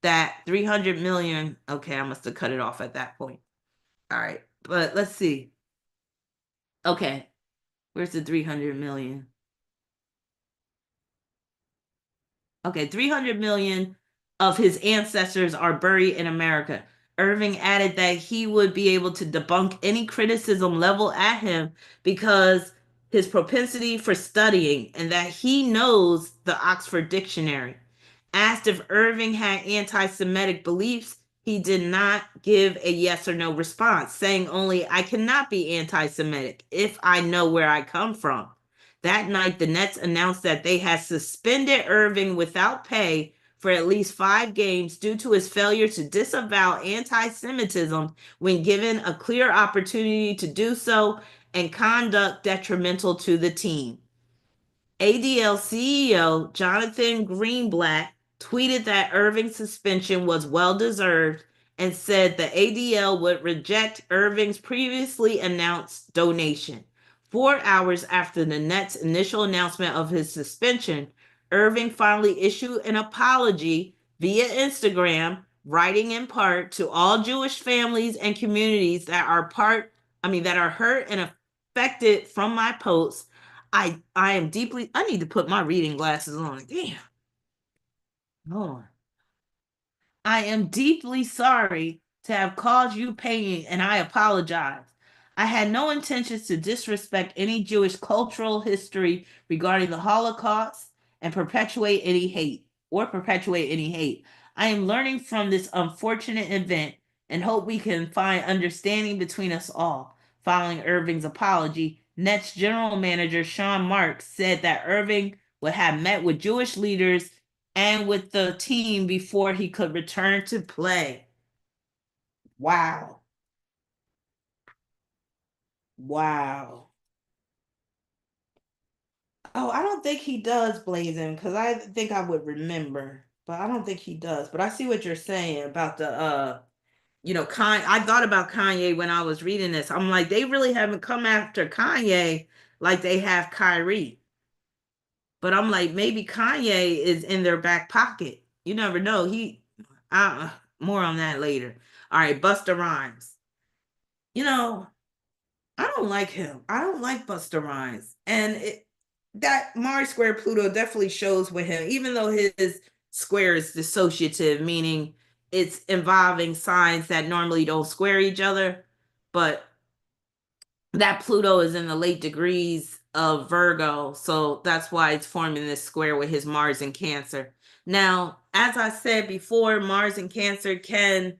that 300 million, okay, I must have cut it off at that point. All right, but let's see. Okay, where's the 300 million? Okay, 300 million of his ancestors are buried in America. Irving added that he would be able to debunk any criticism leveled at him because his propensity for studying and that he knows the Oxford Dictionary. Asked if Irving had anti-Semitic beliefs, he did not give a yes or no response, saying only, "I cannot be anti-Semitic if I know where I come from." That night, the Nets announced that they had suspended Irving without pay for at least 5 games due to his failure to disavow anti Semitism when given a clear opportunity to do so and conduct detrimental to the team. ADL CEO Jonathan Greenblatt tweeted that Irving's suspension was well deserved and said the ADL would reject Irving's previously announced donation. 4 hours after the Nets' initial announcement of his suspension, Irving finally issued an apology via Instagram, writing in part to all Jewish families and communities that are that are hurt and affected from my posts. I am deeply. I need to put my reading glasses on. Damn. Lord. I am deeply sorry to have caused you pain, and I apologize. I had no intentions to disrespect any Jewish cultural history regarding the Holocaust and perpetuate any hate. I am learning from this unfortunate event and hope we can find understanding between us all. Following Irving's apology, Nets general manager Sean Marks said that Irving would have met with Jewish leaders and with the team before he could return to play. Wow. Wow. Oh, I don't think he does blazing because I think I would remember, but I don't think he does. But I see what you're saying about the I thought about Kanye when I was reading this. I'm like, they really haven't come after Kanye like they have Kyrie. But I'm like, maybe Kanye is in their back pocket. You never know. Uh, more on that later. All right, Busta Rhymes. You know, I don't like him. I don't like Busta Rhymes, and that Mars square Pluto definitely shows with him. Even though his square is dissociative, meaning it's involving signs that normally don't square each other, but that Pluto is in the late degrees of Virgo, so that's why it's forming this square with his Mars in Cancer. Now, as I said before, Mars in Cancer can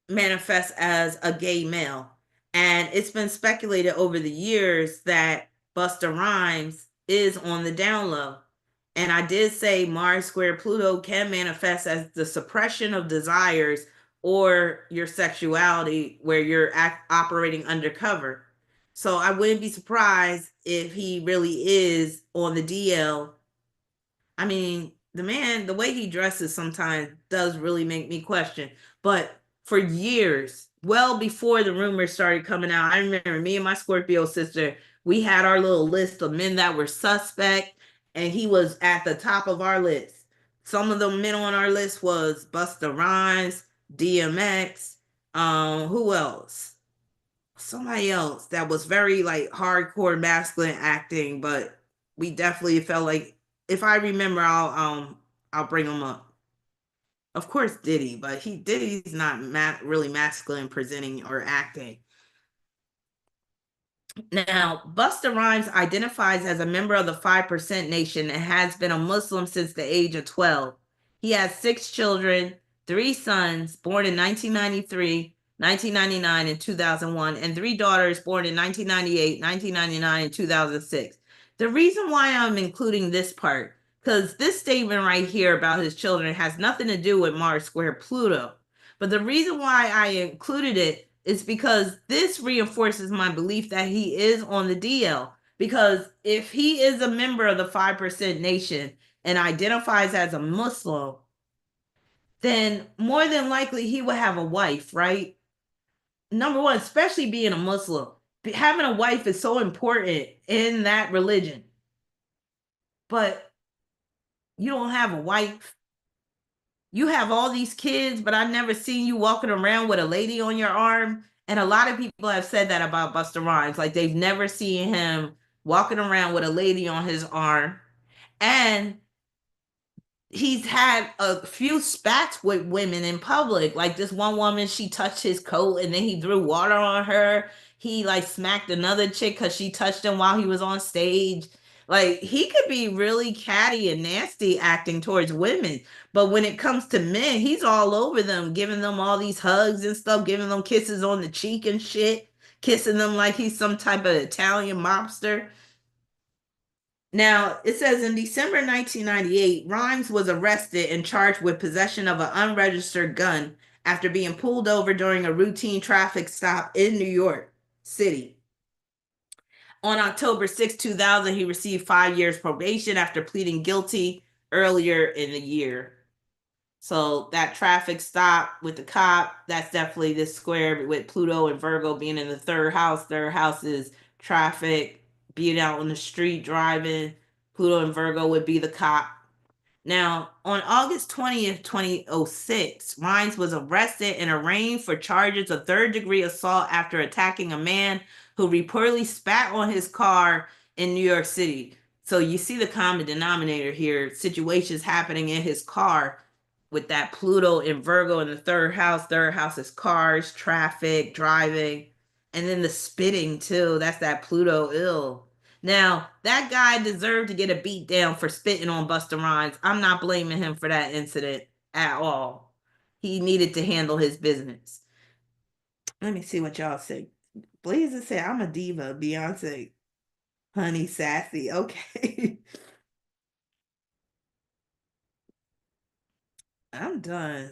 manifest as a gay male. And it's been speculated over the years that Busta Rhymes is on the down low. And I did say Mars square Pluto can manifest as the suppression of desires or your sexuality where you're operating undercover. So I wouldn't be surprised if he really is on the DL. I mean, the man, the way he dresses sometimes does really make me question. But for years, well before the rumors started coming out, I remember me and my Scorpio sister, we had our little list of men that were suspect, and he was at the top of our list. Some of the men on our list was Busta Rhymes, DMX, who else? Somebody else that was very like hardcore masculine acting, but we definitely felt like if I remember, I'll bring him up. Of course, Diddy, but Diddy's not really masculine presenting or acting. Now, Busta Rhymes identifies as a member of the 5% Nation and has been a Muslim since the age of 12. He has 6 children, 3 sons born in 1993, 1999, and 2001, and 3 daughters born in 1998, 1999, and 2006. The reason why I'm including this part, because this statement right here about his children has nothing to do with Mars square Pluto. But the reason why I included it is because this reinforces my belief that he is on the DL. Because if he is a member of the 5% Nation and identifies as a Muslim, then more than likely he would have a wife, right? Number one, especially being a Muslim, having a wife is so important in that religion. But you don't have a wife. You have all these kids, but I've never seen you walking around with a lady on your arm. And a lot of people have said that about Busta Rhymes. Like they've never seen him walking around with a lady on his arm. And he's had a few spats with women in public. Like this one woman, she touched his coat and then he threw water on her. He like smacked another chick because she touched him while he was on stage. Like he could be really catty and nasty acting towards women. But when it comes to men, he's all over them, giving them all these hugs and stuff, giving them kisses on the cheek and shit, kissing them like he's some type of Italian mobster. Now, it says in December 1998, Rhimes was arrested and charged with possession of an unregistered gun after being pulled over during a routine traffic stop in New York City. On October 2000, he received 5 years probation after pleading guilty earlier in the year. So that traffic stop with the cop, that's definitely this square with Pluto and Virgo being in the third house. Third house is traffic, being out on the street driving. Pluto and Virgo would be the cop. Now, on August 20th, 2006, Rhines was arrested and arraigned for charges of third-degree assault after attacking a man who reportedly spat on his car in New York City. So you see the common denominator here, situations happening in his car with that Pluto and Virgo in the third house. Third house is cars, traffic, driving, and then the spitting too. That's that Pluto ill. Now, that guy deserved to get a beat down for spitting on Busta Rhymes. I'm not blaming him for that incident at all. He needed to handle his business. Let me see what y'all say. Blazer said, I'm a diva. Beyonce, honey, sassy. Okay. I'm done.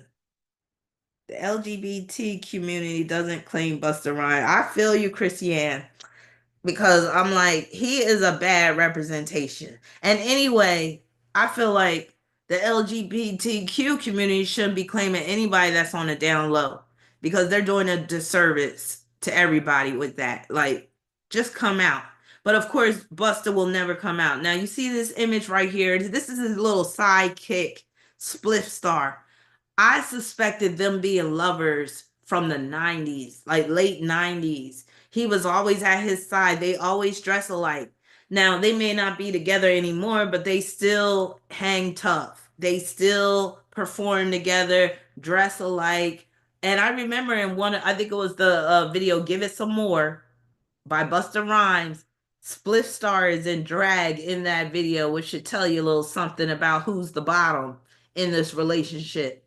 The LGBT community doesn't claim Busta Rhymes. I feel you, Christiane, because I'm like, he is a bad representation. And anyway, I feel like the LGBTQ community shouldn't be claiming anybody that's on the down low because they're doing a disservice to everybody with that. Like, just come out. But of course, Busta will never come out. Now, you see this image right here. This is his little sidekick, Spliff Star. I suspected them being lovers from the 90s, like late 90s. He was always at his side. They always dress alike. Now, they may not be together anymore, but they still hang tough. They still perform together, dress alike. And I remember in one, I think it was the video Give It Some More by Busta Rhymes. Spliff Star is in drag in that video, which should tell you a little something about who's the bottom in this relationship.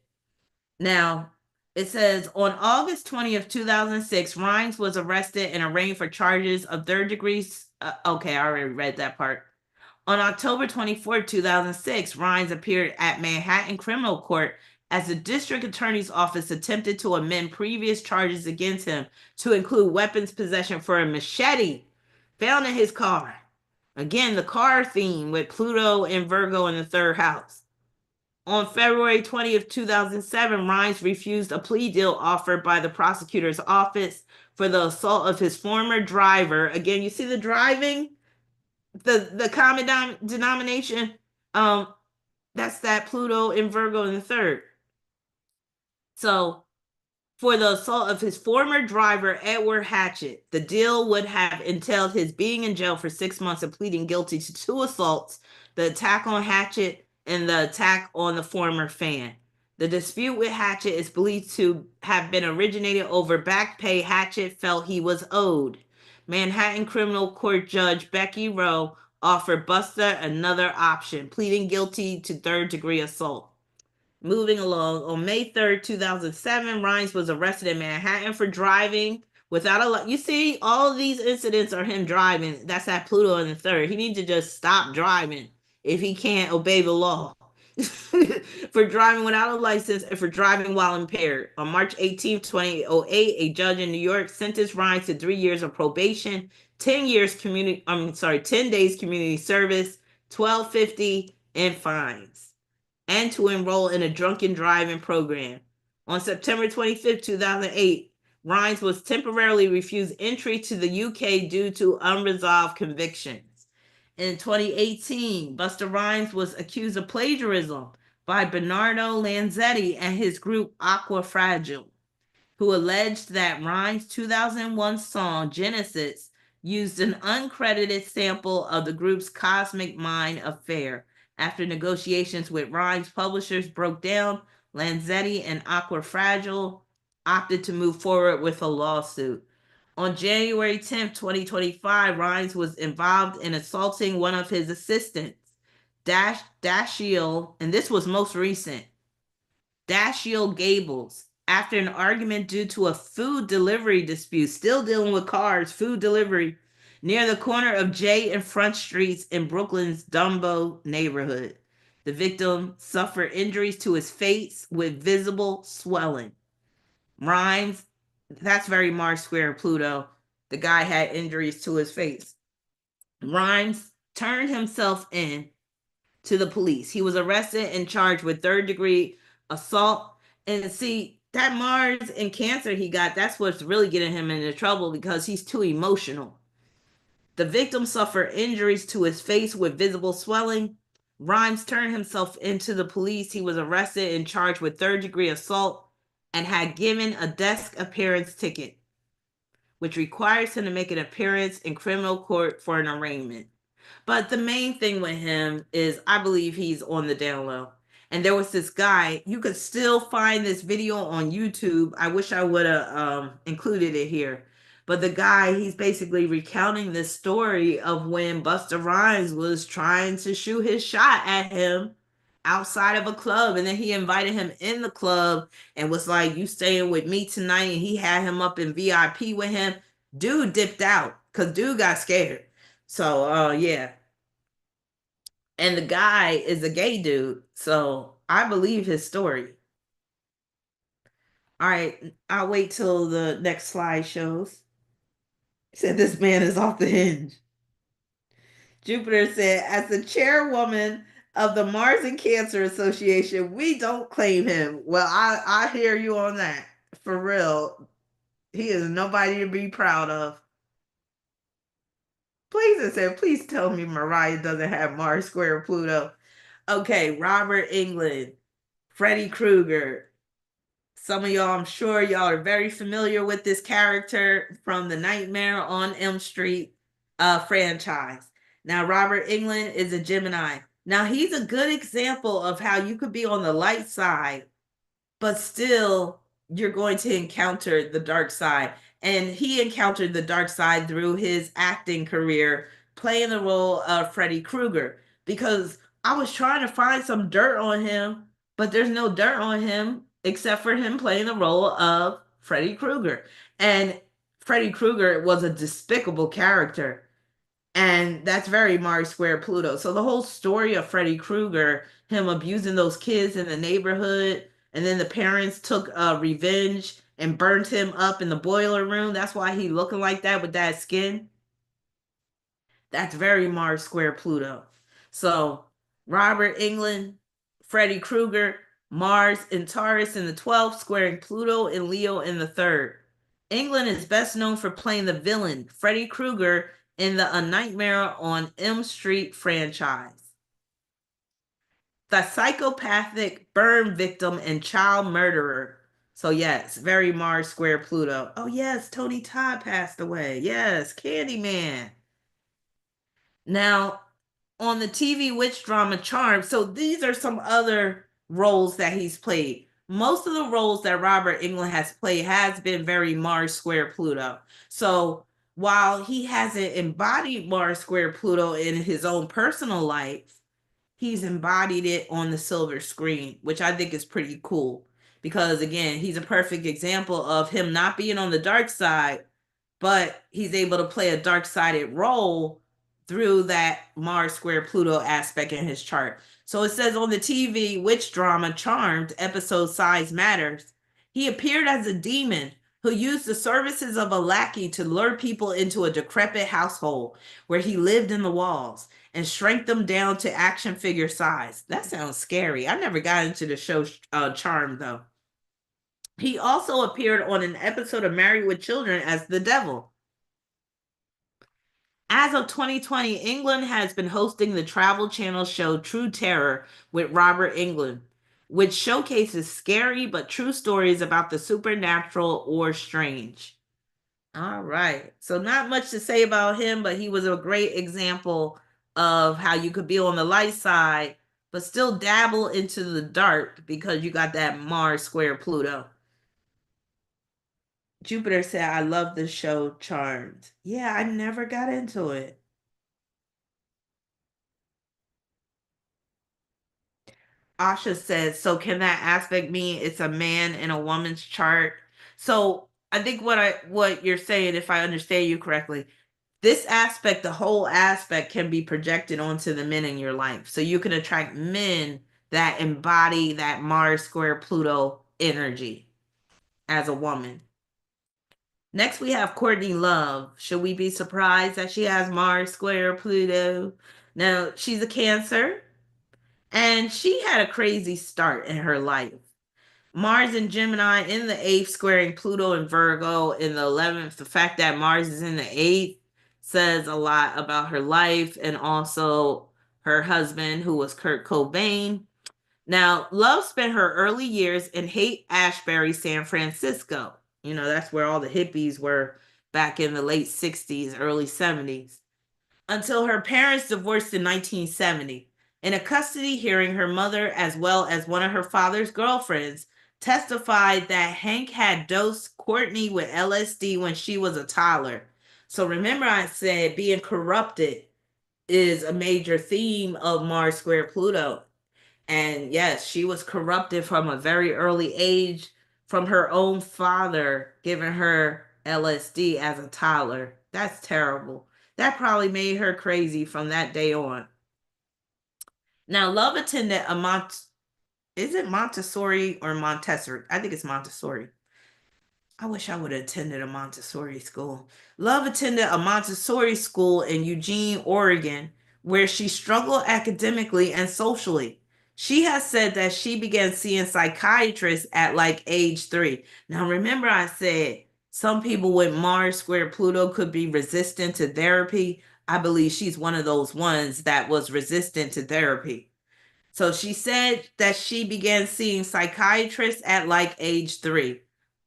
Now, it says on August 20th, 2006, Rhines was arrested and arraigned for charges of third degree. Okay, I already read that part. On October 24th, 2006, Rhines appeared at Manhattan Criminal Court as the district attorney's office attempted to amend previous charges against him to include weapons possession for a machete found in his car. Again, the car theme with Pluto and Virgo in the third house. On February 20th, 2007, Rhines refused a plea deal offered by the prosecutor's office for the assault of his former driver. Again, you see the driving, the common denomination. Um, that's that Pluto and Virgo in the third. So for the assault of his former driver, Edward Hatchett. The deal would have entailed his being in jail for 6 months and pleading guilty to two assaults, the attack on Hatchett and the attack on the former fan. The dispute with Hatchett is believed to have been originated over back pay Hatchett felt he was owed. Manhattan Criminal Court Judge Becky Rowe offered Busta another option, pleading guilty to third-degree assault. Moving along, on May 3rd, 2007, Rhines was arrested in Manhattan for driving without a. You see, all of these incidents are him driving. That's at Pluto in the third. He needs to just stop driving if he can't obey the law. For driving without a license and for driving while impaired. On March 18th, 2008, a judge in New York sentenced Rhines to 3 years of probation, 10 years community, 10 days community service, $12.50 in fines, and to enroll in a drunken driving program. On September 25th, 2008, Rhines was temporarily refused entry to the UK due to unresolved convictions. In 2018, Busta Rhymes was accused of plagiarism by Bernardo Lanzetti and his group Aqua Fragile, who alleged that Rhymes' 2001 song Genesis used an uncredited sample of the group's Cosmic Mind affair. After negotiations with Rhymes publishers broke down, Lanzetti and Aqua Fragile opted to move forward with a lawsuit. On January 10th, 2025, Rhines was involved in assaulting one of his assistants, Dashiell, and this was most recent, Dashiell Gables, after an argument due to a food delivery dispute, still dealing with cars, food delivery. near the corner of J and Front Streets in Brooklyn's Dumbo neighborhood. The victim suffered injuries to his face with visible swelling. Rhymes, that's very Mars square Pluto. The guy had injuries to his face. Rhymes turned himself in to the police. He was arrested and charged with third-degree assault. And see, that Mars and Cancer he got, that's what's really getting him into trouble because he's too emotional. The victim suffered injuries to his face with visible swelling. Rhymes turned himself into the police. He was arrested and charged with third-degree assault and had given a desk appearance ticket, which requires him to make an appearance in criminal court for an arraignment. But the main thing with him is I believe he's on the down low. And there was this guy, you could still find this video on YouTube. I wish I would have included it here. But the guy, he's basically recounting this story of when Busta Rhymes was trying to shoot his shot at him outside of a club. And then he invited him in the club and was like, "You staying with me tonight?" And he had him up in VIP with him. Dude dipped out because dude got scared. So, yeah. And the guy is a gay dude. So I believe his story. All right. I'll wait till the next slide shows. He said this man is off the hinge. Jupiter said, as the chairwoman of the Mars and Cancer Association, we don't claim him. Well, I hear you on that. For real. He is nobody to be proud of. Please, it said, please tell me Mariah doesn't have Mars square Pluto. Okay, Robert Englund, Freddy Krueger. Some of y'all, I'm sure y'all are very familiar with this character from the Nightmare on Elm Street franchise. Now, Robert Englund is a Gemini. Now, he's a good example of how you could be on the light side, but still you're going to encounter the dark side. And he encountered the dark side through his acting career, playing the role of Freddy Krueger. Because I was trying to find some dirt on him, but there's no dirt on him except for him playing the role of Freddy Krueger. And Freddy Krueger was a despicable character. And that's very Mars square Pluto. So the whole story of Freddy Krueger, him abusing those kids in the neighborhood, and then the parents took revenge and burnt him up in the boiler room. That's why he looking like that with that skin. That's very Mars square Pluto. So Robert Englund, Freddy Krueger, Mars and Taurus in the 12th, squaring Pluto and Leo in the 3rd. Englund is best known for playing the villain, Freddy Krueger, in the A Nightmare on Elm Street franchise. The psychopathic burn victim and child murderer. So yes, very Mars square Pluto. Oh yes, Tony Todd passed away. Yes, Candyman. Now, on the TV witch drama Charmed, so these are some other roles that he's played. Most of the roles that Robert Englund has played has been very Mars square Pluto. So while he hasn't embodied Mars square Pluto in his own personal life, he's embodied it on the silver screen, which I think is pretty cool. Because again, he's a perfect example of him not being on the dark side, but he's able to play a dark-sided role through that Mars square Pluto aspect in his chart. So it says on the TV witch drama Charmed, episode Size Matters, he appeared as a demon who used the services of a lackey to lure people into a decrepit household where he lived in the walls and shrank them down to action figure size. That sounds scary. I never got into the show Charmed, though. He also appeared on an episode of Married with Children as the devil. As of 2020, Englund has been hosting the Travel Channel show True Terror with Robert Englund, which showcases scary but true stories about the supernatural or strange. All right. So not much to say about him, but he was a great example of how you could be on the light side, but still dabble into the dark because you got that Mars square Pluto. Jupiter said, I love the show Charmed. Yeah, I never got into it. Asha says, so can that aspect mean it's a man in a woman's chart? So I think what you're saying, if I understand you correctly, This aspect, the whole aspect, can be projected onto the men in your life. So you can attract men that embody that Mars square Pluto energy as a woman. Next, we have Courtney Love. Should we be surprised that she has Mars square Pluto? Now, she's a Cancer, and she had a crazy start in her life. Mars and Gemini in the eighth, squaring Pluto and Virgo in the 11th. The fact that Mars is in the eighth says a lot about her life and also her husband, who was Kurt Cobain. Now, Love spent her early years in Haight Ashbury, San Francisco. You know, that's where all the hippies were back in the late 60s, early 70s, until her parents divorced in 1970. In a custody hearing, her mother, as well as one of her father's girlfriends, testified that Hank had dosed Courtney with LSD when she was a toddler. So remember, I said being corrupted is a major theme of Mars square Pluto. And yes, she was corrupted from a very early age from her own father giving her LSD as a toddler. That's terrible. That probably made her crazy from that day on. Now, Love attended a is it Montessori or Montessori? I think it's Montessori. I wish I would have attended a Montessori school. Love attended a Montessori school in Eugene, Oregon, where she struggled academically and socially. She has said that she began seeing psychiatrists at like age 3. Now, remember, I said some people with Mars square Pluto could be resistant to therapy. I believe she's one of those ones that was resistant to therapy. So she said that she began seeing psychiatrists at like age 3.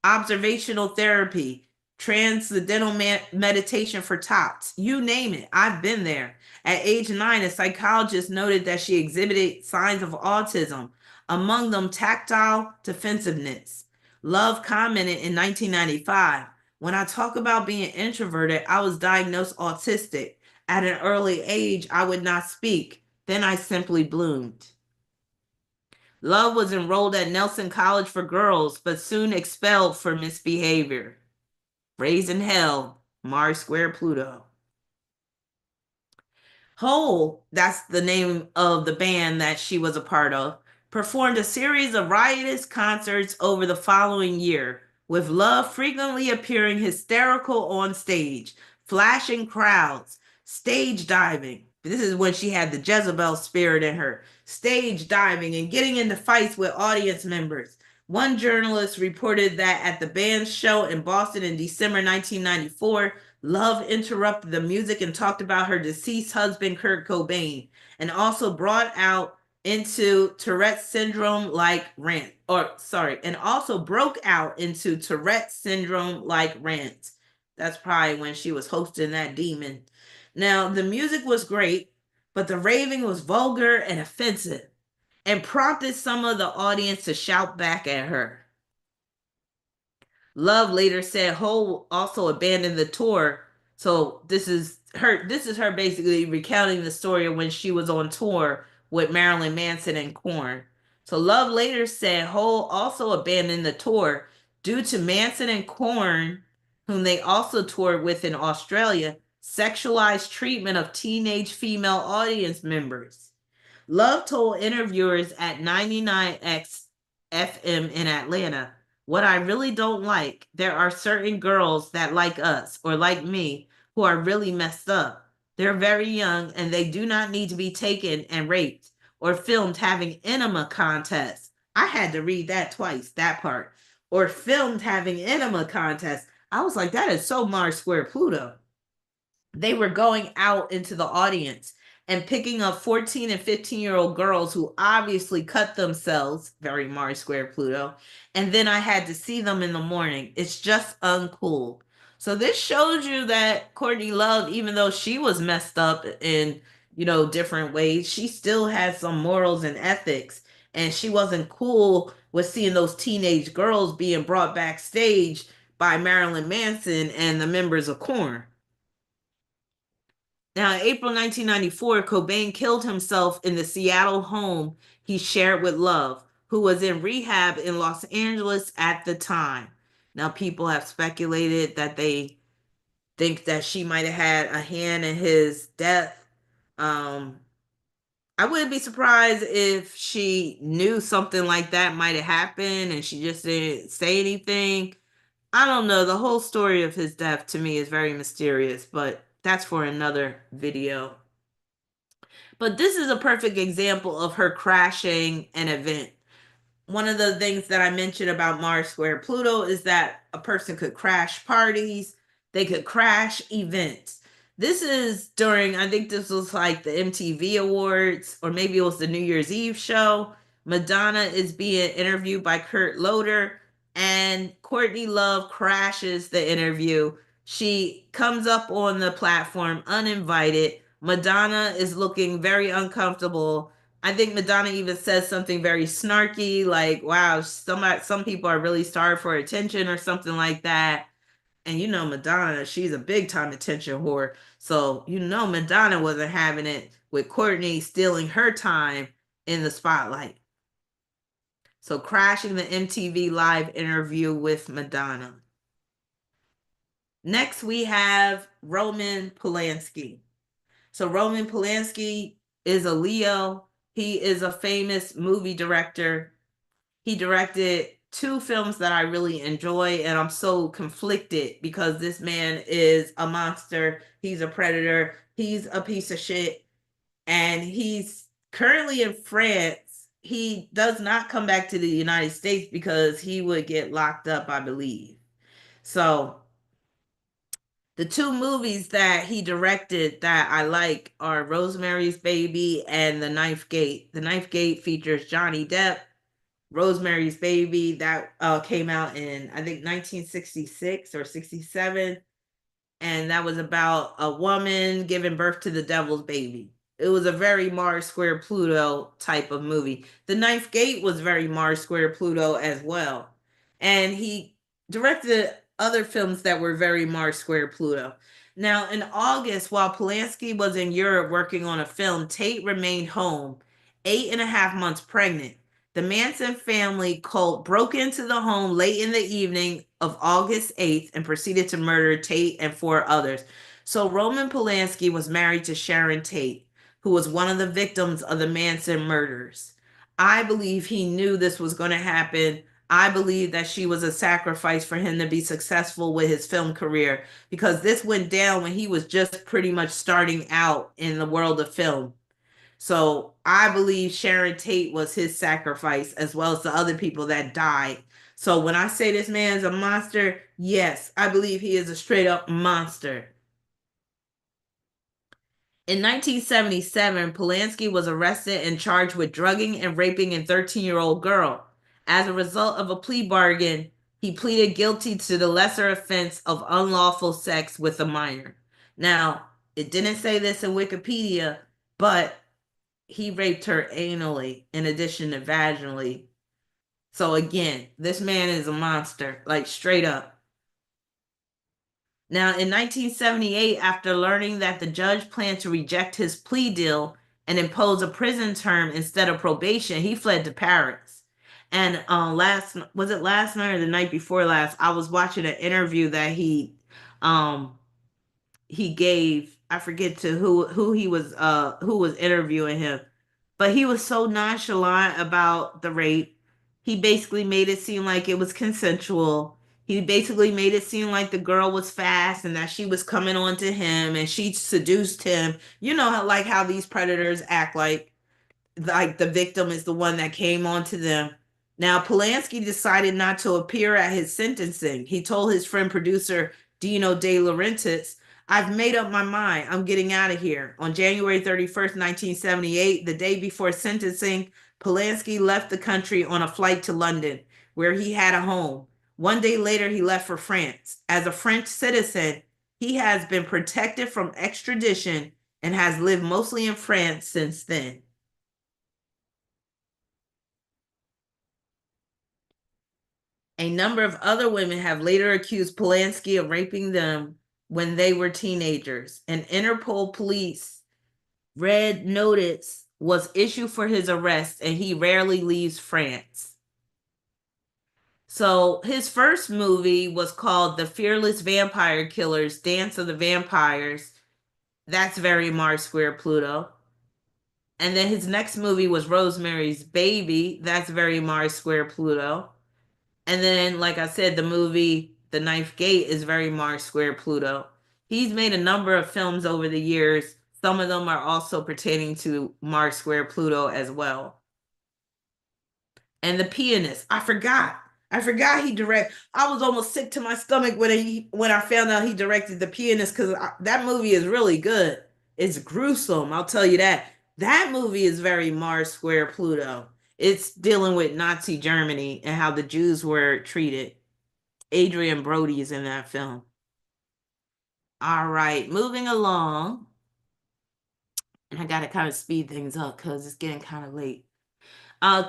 Observational therapy, transcendental meditation for tots, you name it. I've been there. At age 9, a psychologist noted that she exhibited signs of autism, among them tactile defensiveness. Love commented in 1995, when I talk about being introverted, I was diagnosed autistic. At an early age, I would not speak. Then I simply bloomed. Love was enrolled at Nelson College for Girls, but soon expelled for misbehavior. Raised in Hell, Mars Square Pluto. Hole, that's the name of the band that she was a part of, performed a series of riotous concerts over the following year, with Love frequently appearing hysterical on stage, flashing crowds, stage diving. This is when she had the Jezebel spirit in her. Stage diving and getting into fights with audience members. One journalist reported that at the band's show in Boston in December 1994, Love interrupted the music and talked about her deceased husband, Kurt Cobain, and also brought out into Tourette's syndrome like rant, and also broke out into Tourette's syndrome like rants. That's probably when she was hosting that demon. Now, the music was great, but the raving was vulgar and offensive and prompted some of the audience to shout back at her. Love later said Hole also abandoned the tour. So this is her basically recounting the story of when she was on tour with Marilyn Manson and Korn. So Love later said Hole also abandoned the tour due to Manson and Korn, whom they also toured with in Australia, sexualized treatment of teenage female audience members. Love told interviewers at 99X FM in Atlanta, "What I really don't like, there are certain girls that like us or like me who are really messed up. They're very young and they do not need to be taken and raped or filmed having enema contests." I had to read that twice, that part. Or filmed having enema contests. I was like, that is so Mars square Pluto. They were going out into the audience and picking up 14 and 15-year-old girls who obviously cut themselves, very Mars square Pluto, and then I had to see them in the morning. It's just uncool. So this shows you that Courtney Love, even though she was messed up in, different ways, she still had some morals and ethics, and she wasn't cool with seeing those teenage girls being brought backstage by Marilyn Manson and the members of Korn. Now, in April 1994, Cobain killed himself in the Seattle home he shared with Love, who was in rehab in Los Angeles at the time. Now, people have speculated that they think that she might have had a hand in his death. Um, I wouldn't be surprised if she knew something like that might have happened and she just didn't say anything. I don't know. The whole story of his death to me is very mysterious, but that's for another video. But this is a perfect example of her crashing an event. One of the things that I mentioned about Mars square Pluto is that a person could crash parties, they could crash events. This is during, I think this was like the MTV Awards, or maybe it was the New Year's Eve show. Madonna is being interviewed by Kurt Loder, and Courtney Love crashes the interview. She comes up on the platform uninvited. Madonna is looking very uncomfortable. I think Madonna even says something very snarky, like, wow, some people are really starved for attention or something like that. And you know, Madonna, she's a big time attention whore. So, you know, Madonna wasn't having it with Courtney stealing her time in the spotlight. So, crashing the MTV Live interview with Madonna. Next, we have Roman Polanski. So Roman Polanski is a Leo. He is a famous movie director. He directed two films that I really enjoy, and I'm so conflicted because this man is a monster. He's a predator. He's a piece of shit. And he's currently in France. He does not come back to the United States because he would get locked up, I believe. So the two movies that he directed that I like are Rosemary's Baby and The Ninth Gate. The Ninth Gate features Johnny Depp. Rosemary's Baby that came out in I think 1966 or 67, and that was about a woman giving birth to the devil's baby. It was a very Mars square Pluto type of movie. The Ninth Gate was very Mars square Pluto as well. And he directed other films that were very Mars square Pluto. Now, in August, while Polanski was in Europe working on a film, Tate remained home, 8.5 months pregnant. The Manson family cult broke into the home late in the evening of August 8th and proceeded to murder Tate and four others. So Roman Polanski was married to Sharon Tate, who was one of the victims of the Manson murders. I believe he knew this was going to happen. I believe that she was a sacrifice for him to be successful with his film career because this went down when he was just pretty much starting out in the world of film. So I believe Sharon Tate was his sacrifice as well as the other people that died. So when I say this man's a monster, yes, I believe he is a straight up monster. In 1977, Polanski was arrested and charged with drugging and raping a 13-year-old girl. As a result of a plea bargain, he pleaded guilty to the lesser offense of unlawful sex with a minor. Now, it didn't say this in Wikipedia, but he raped her anally in addition to vaginally. So again, this man is a monster, like straight up. Now, in 1978, after learning that the judge planned to reject his plea deal and impose a prison term instead of probation, he fled to Paris. And was it last night or the night before last? I was watching an interview that um he gave. I forget to who was interviewing him, but he was so nonchalant about the rape. He basically made it seem like it was consensual. He basically made it seem like the girl was fast and that she was coming on to him and she seduced him. You know how like how these predators act like the victim is the one that came onto them. Now, Polanski decided not to appear at his sentencing. He told his friend producer Dino De Laurentiis, I've made up my mind. I'm getting out of here. On January 31st, 1978, the day before sentencing, Polanski left the country on a flight to London, where he had a home. One day later, he left for France. As a French citizen, he has been protected from extradition and has lived mostly in France since then. A number of other women have later accused Polanski of raping them when they were teenagers. An Interpol police red notice was issued for his arrest, and he rarely leaves France. So his first movie was called The Fearless Vampire Killers, Dance of the Vampires. That's very Mars Square Pluto. And then his next movie was Rosemary's Baby. That's very Mars Square Pluto. And then, like I said, the movie The Ninth Gate is very Mars Square Pluto. He's made a number of films over the years. Some of them are also pertaining to Mars Square Pluto as well. And The Pianist, I forgot. I forgot he direct. I was almost sick to my stomach when I found out he directed The Pianist because that movie is really good. It's gruesome, I'll tell you that. That movie is very Mars Square Pluto. It's dealing with Nazi Germany and how the Jews were treated. Adrian Brody is in that film. All right, moving along. And I got to kind of speed things up because it's getting kind of late.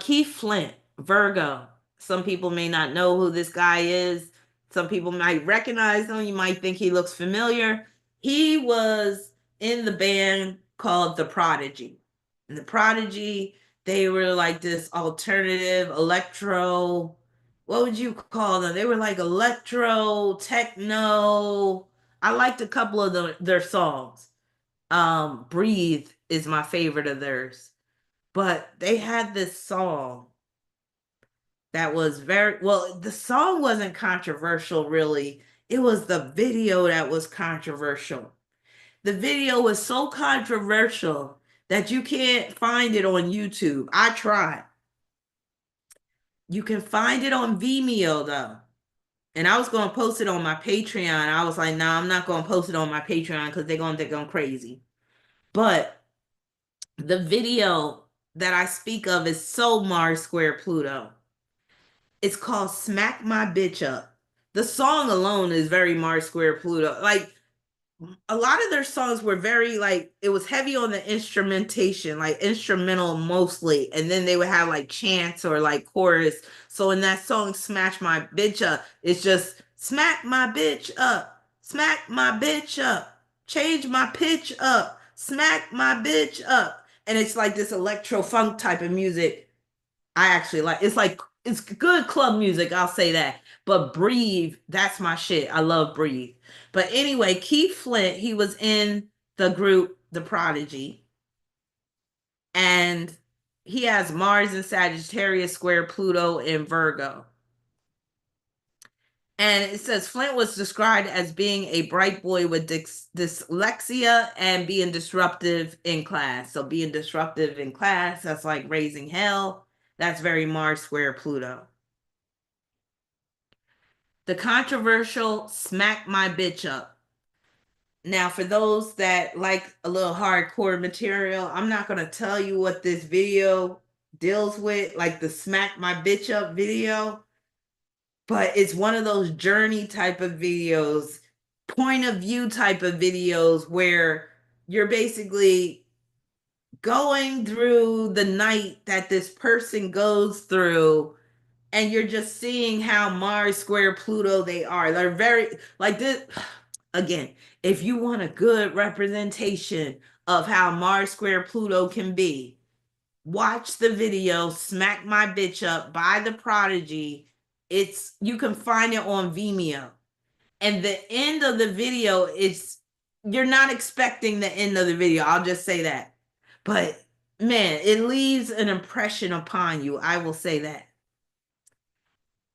Keith Flint, Virgo. Some people may not know who this guy is. Some people might recognize him. You might think he looks familiar. He was in the band called The Prodigy. And The Prodigy, they were like this alternative electro. What would you call them? They were like electro, techno. I liked a couple of their songs. Breathe is my favorite of theirs. But they had this song that was very well, the song wasn't controversial really. It was the video that was controversial. The video was so controversial that you can't find it on YouTube. I tried. You can find it on Vimeo though. And I was going to post it on my Patreon. I was like, nah, I'm not going to post it on my Patreon because they're going to think I'm crazy. But the video that I speak of is so Mars Square Pluto. It's called Smack My Bitch Up. The song alone is very Mars Square Pluto. Like a lot of their songs were very like it was heavy on the instrumentation, like instrumental mostly, and then they would have like chants or like chorus. So in that song Smash My Bitch Up, it's just smack my bitch up, smack my bitch up, change my pitch up, smack my bitch up. And it's like this electro funk type of music. I actually like it's good club music, I'll say that. But Breathe, that's my shit. I love Breathe. But anyway, Keith Flint, he was in the group The Prodigy, and he has Mars in Sagittarius square Pluto in Virgo. And it says Flint was described as being a bright boy with dyslexia and being disruptive in class. So being disruptive in class, that's like raising hell. That's very Mars square Pluto. The controversial Smack My Bitch Up. Now, for those that like a little hardcore material, I'm not going to tell you what this video deals with, like the Smack My Bitch Up video, but it's one of those journey type of videos, point of view type of videos where you're basically going through the night that this person goes through and you're just seeing how Mars square Pluto they are. They're very like this again, if you want a good representation of how Mars square Pluto can be, watch the video Smack My Bitch Up by The Prodigy. It's you can find it on Vimeo. And the end of the video is you're not expecting the end of the video. I'll just say that. But man, it leaves an impression upon you. I will say that.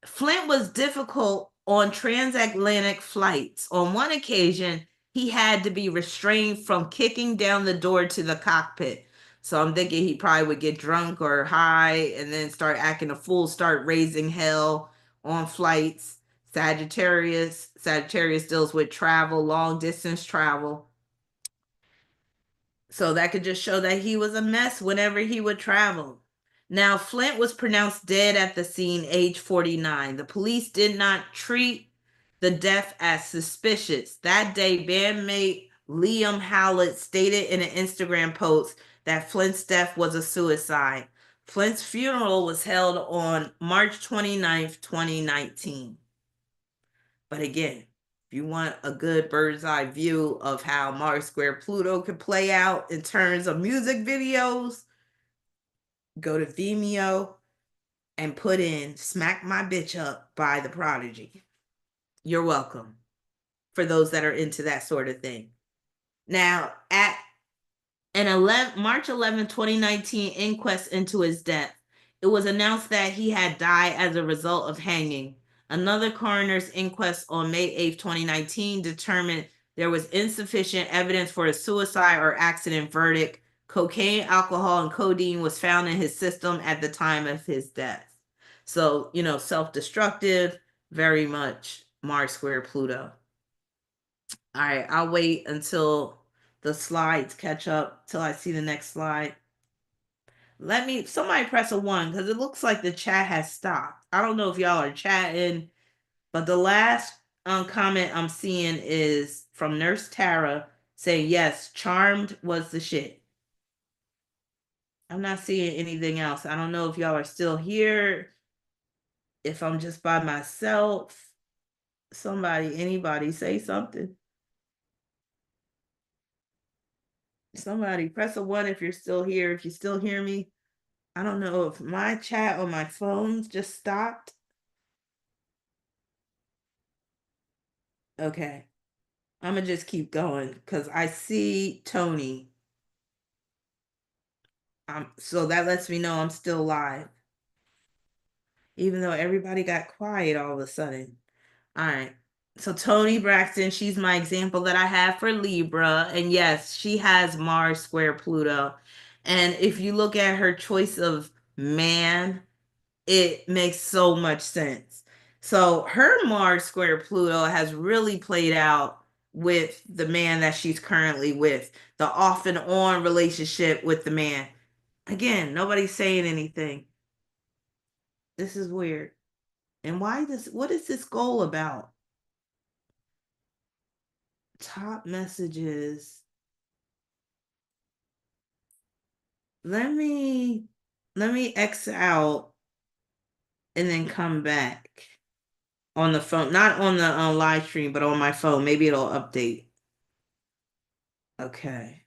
Flint was difficult on transatlantic flights. On one occasion, he had to be restrained from kicking down the door to the cockpit. So I'm thinking he probably would get drunk or high and then start acting a fool, start raising hell on flights. Sagittarius deals with travel, long distance travel. So that could just show that he was a mess whenever he would travel. Now, Flint was pronounced dead at the scene, age 49. The police did not treat the death as suspicious. That day, bandmate Liam Howlett stated in an Instagram post that Flint's death was a suicide. Flint's funeral was held on March 29th, 2019. But again, if you want a good bird's eye view of how Mars Square Pluto could play out in terms of music videos, go to Vimeo and put in Smack My Bitch Up by The Prodigy. You're welcome, for those that are into that sort of thing. Now, at an March 11, 2019 inquest into his death, it was announced that he had died as a result of hanging. Another coroner's inquest on May 8th, 2019 determined there was insufficient evidence for a suicide or accident verdict. Cocaine, alcohol, and codeine was found in his system at the time of his death. So, self-destructive, very much Mars square Pluto. All right, I'll wait until the slides catch up till I see the next slide. Somebody press a 1 because it looks like the chat has stopped. I don't know if y'all are chatting, but the last comment I'm seeing is from Nurse Tara saying, yes, Charmed was the shit. I'm not seeing anything else. I don't know if y'all are still here, if I'm just by myself. Anybody say something. Somebody press a 1 if you're still here, if you still hear me. I don't know if my chat on my phone just stopped. Okay. I'm going to just keep going because I see Tony. So that lets me know I'm still live. Even though everybody got quiet all of a sudden. All right. So Tony Braxton, she's my example that I have for Libra. And yes, she has Mars square Pluto. And if you look at her choice of man, it makes so much sense. So her Mars square Pluto has really played out with the man that she's currently with, the off and on relationship with the man. Again, nobody's saying anything. This is weird. And what is this goal about? Top messages. Let me X out and then come back on the phone, not on the live stream, but on my phone. Maybe it'll update. Okay.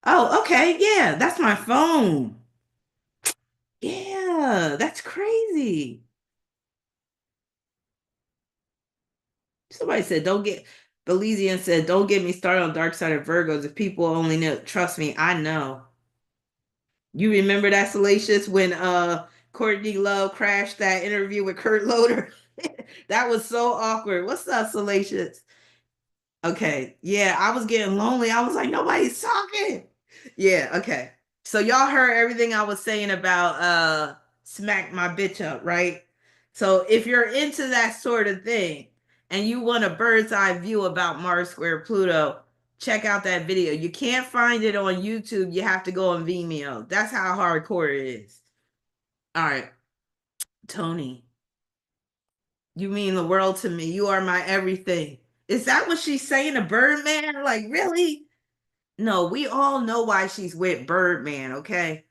Oh, okay. Yeah, that's my phone. Yeah, that's crazy. Somebody said, Belizean said, don't get me started on Dark Side of Virgos. If people only knew, trust me, I know. You remember that, Salacious, when Courtney Love crashed that interview with Kurt Loder? That was so awkward. What's up, Salacious? Okay. Yeah, I was getting lonely. I was like, nobody's talking. Yeah, okay. So y'all heard everything I was saying about smack my bitch up, right? So if you're into that sort of thing and you want a bird's eye view about Mars square Pluto, check out that video. You can't find it on YouTube. You have to go on Vimeo. That's how hardcore it is. All right. Tony, you mean the world to me. You are my everything. Is that what she's saying to Birdman? Like, really? No, we all know why she's with Birdman, okay?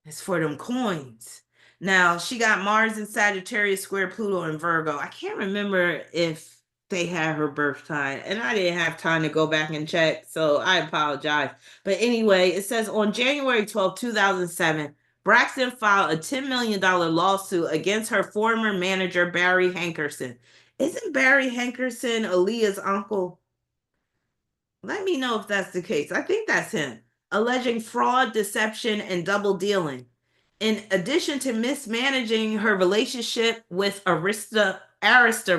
It's for them coins. Now, she got Mars in Sagittarius square Pluto in Virgo. I can't remember if they had her birth time, and I didn't have time to go back and check, so I apologize. But anyway, it says on January 12, 2007, Braxton filed a $10 million lawsuit against her former manager, Barry Hankerson. Isn't Barry Hankerson Aaliyah's uncle? Let me know if that's the case. I think that's him. Alleging fraud, deception, and double dealing. In addition to mismanaging her relationship with Arista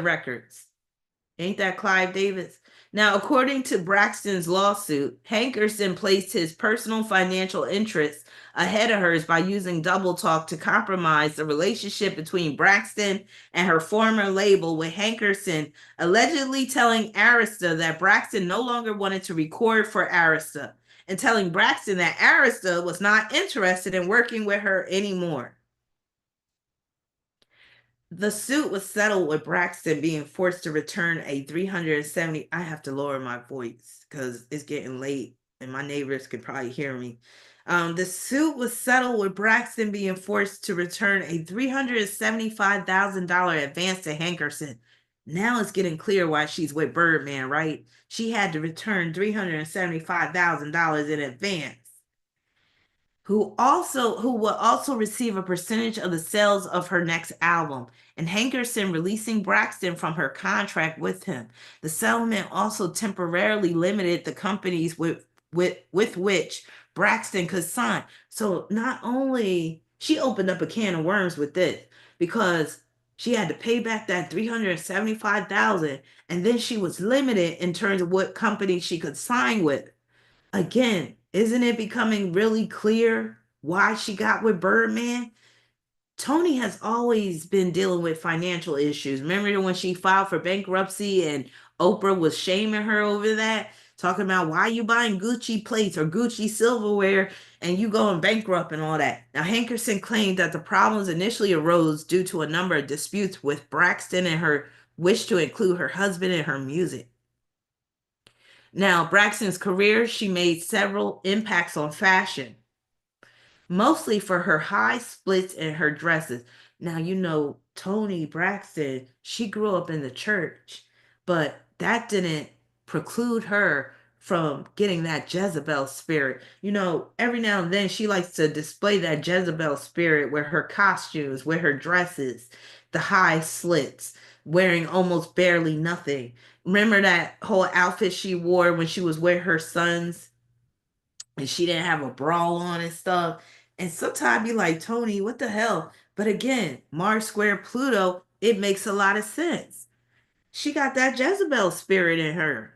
Records. Ain't that Clive Davis? Now, according to Braxton's lawsuit, Hankerson placed his personal financial interests ahead of hers by using double talk to compromise the relationship between Braxton and her former label, with Hankerson allegedly telling Arista that Braxton no longer wanted to record for Arista and telling Braxton that Arista was not interested in working with her anymore. The suit was settled with Braxton being forced to return a 370. I have to lower my voice because it's getting late and my neighbors could probably hear me. The suit was settled with Braxton being forced to return a $375,000 advance to Hankerson. Now it's getting clear why she's with Birdman, right? She had to return $375,000 in advance. who will also receive a percentage of the sales of her next album, and Hankerson releasing Braxton from her contract with him. The settlement also temporarily limited the companies with which Braxton could sign. So not only she opened up a can of worms with this because she had to pay back that 375,000, and then she was limited in terms of what company she could sign with. Again, isn't it becoming really clear why she got with Birdman? Tony has always been dealing with financial issues. Remember when she filed for bankruptcy and Oprah was shaming her over that, talking about why you buying Gucci plates or Gucci silverware and you going bankrupt and all that. Now, Hankerson claimed that the problems initially arose due to a number of disputes with Braxton and her wish to include her husband in her music. Now, Braxton's career, she made several impacts on fashion, mostly for her high splits and her dresses. Now, Toni Braxton, she grew up in the church, but that didn't preclude her from getting that Jezebel spirit. Every now and then she likes to display that Jezebel spirit with her costumes, with her dresses, the high slits, wearing almost barely nothing. Remember that whole outfit she wore when she was with her sons and she didn't have a bra on and stuff. And sometimes you like, Toni, what the hell? But again, Mars square Pluto, it makes a lot of sense. She got that Jezebel spirit in her.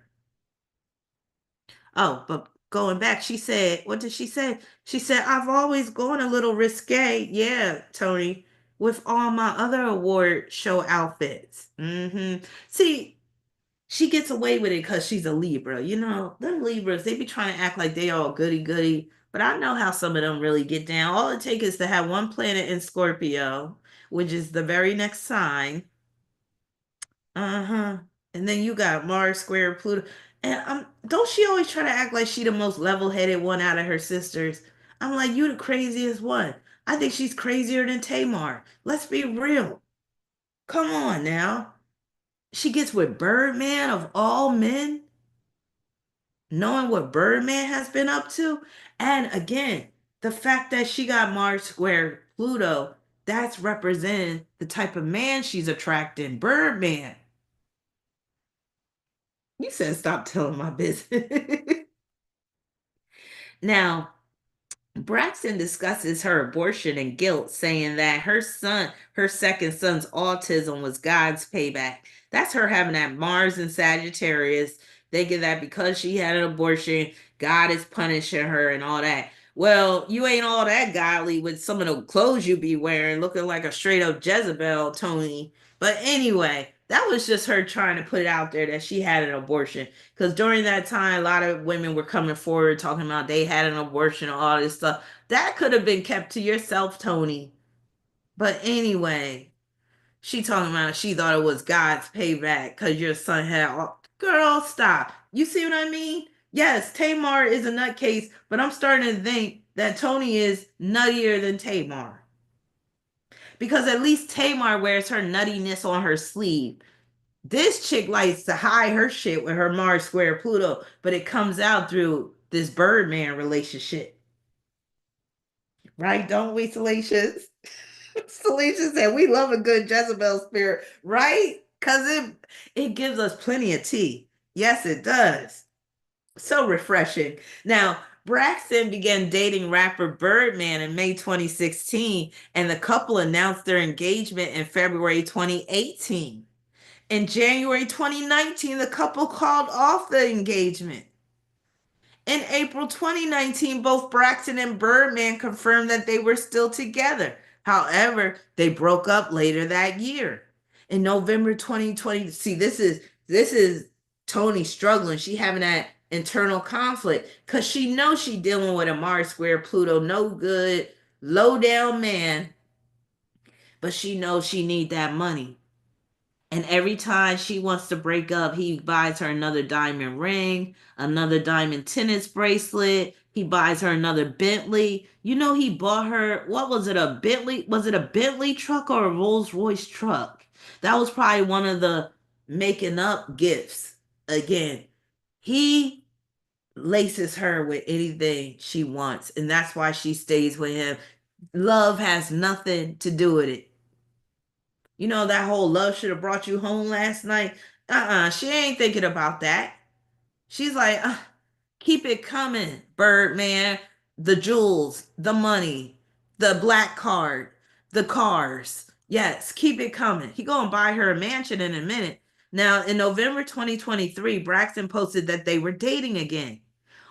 Oh, but going back, she said, what did she say? She said, I've always gone a little risque. Yeah, Toni, with all my other award show outfits. See, she gets away with it because she's a Libra. Them Libras, they be trying to act like they all goody goody. But I know how some of them really get down. All it takes is to have one planet in Scorpio, which is the very next sign. Uh-huh. And then you got Mars square Pluto. And don't she always try to act like she the most level-headed one out of her sisters? I'm like, you the craziest one. I think she's crazier than Tamar. Let's be real. Come on now. She gets with Birdman of all men, knowing what Birdman has been up to. And again, the fact that she got Mars square Pluto, that's representing the type of man she's attracting. Birdman. You said stop telling my business. Now, Braxton discusses her abortion and guilt, saying that her second son's autism was God's payback. That's her having that Mars and Sagittarius, thinking that because she had an abortion, God is punishing her and all that. Well, you ain't all that godly with some of the clothes you be wearing, looking like a straight up Jezebel, Toni. But anyway, that was just her trying to put it out there that she had an abortion. Because during that time, a lot of women were coming forward talking about they had an abortion and all this stuff. That could have been kept to yourself, Toni. But anyway, she talking about she thought it was God's payback because your son had all. Girl, stop. You see what I mean? Yes, Tamar is a nutcase, but I'm starting to think that Toni is nuttier than Tamar. Because at least Tamar wears her nuttiness on her sleeve. This chick likes to hide her shit with her Mars square Pluto, but it comes out through this Birdman relationship. Right? Don't we, Salacious? Salacious said we love a good Jezebel spirit, right? Because it gives us plenty of tea. Yes, it does. So refreshing. Now, Braxton began dating rapper Birdman in May 2016, and the couple announced their engagement in February 2018. In January 2019, the couple called off the engagement. In April 2019, both Braxton and Birdman confirmed that they were still together. However, they broke up later that year. In November 2020, see, this is Toni struggling. She having that internal conflict because she knows she dealing with a Mars square Pluto, no good, low down man, but she knows she need that money. And every time she wants to break up, he buys her another diamond ring, another diamond tennis bracelet. He buys her another Bentley. He bought her, what was it, a Bentley? Was it a Bentley truck or a Rolls Royce truck? That was probably one of the making up gifts. Again, he laces her with anything she wants, and that's why she stays with him. Love has nothing to do with it. You know that whole love should have brought you home last night? She ain't thinking about that. She's like, keep it coming, Birdman. The jewels, the money, the black card, the cars. Yes, keep it coming. He gonna buy her a mansion in a minute. Now, in November 2023, Braxton posted that they were dating again.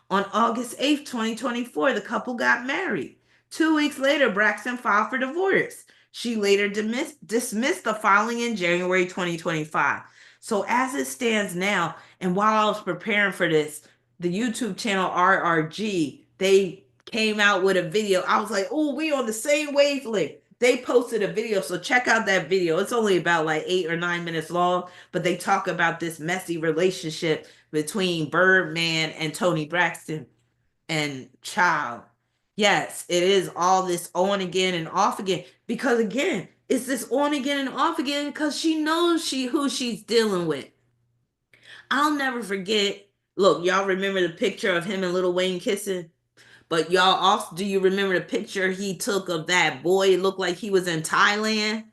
On August 8th, 2024, the couple got married. 2 weeks later, Braxton filed for divorce. She later dismissed the filing in January 2025. So, as it stands now, and while I was preparing for this, the YouTube channel RRG, they came out with a video. I was like, oh, we on the same wavelength. They posted a video, so check out that video. It's only about like 8 or 9 minutes long, but they talk about this messy relationship between Birdman and Tony Braxton. And child, yes, it is all this on again and off again. Because again, it's this on again and off again because she knows who she's dealing with. I'll never forget. Look, y'all remember the picture of him and Lil Wayne kissing? But y'all also, do you remember the picture he took of that boy? It looked like he was in Thailand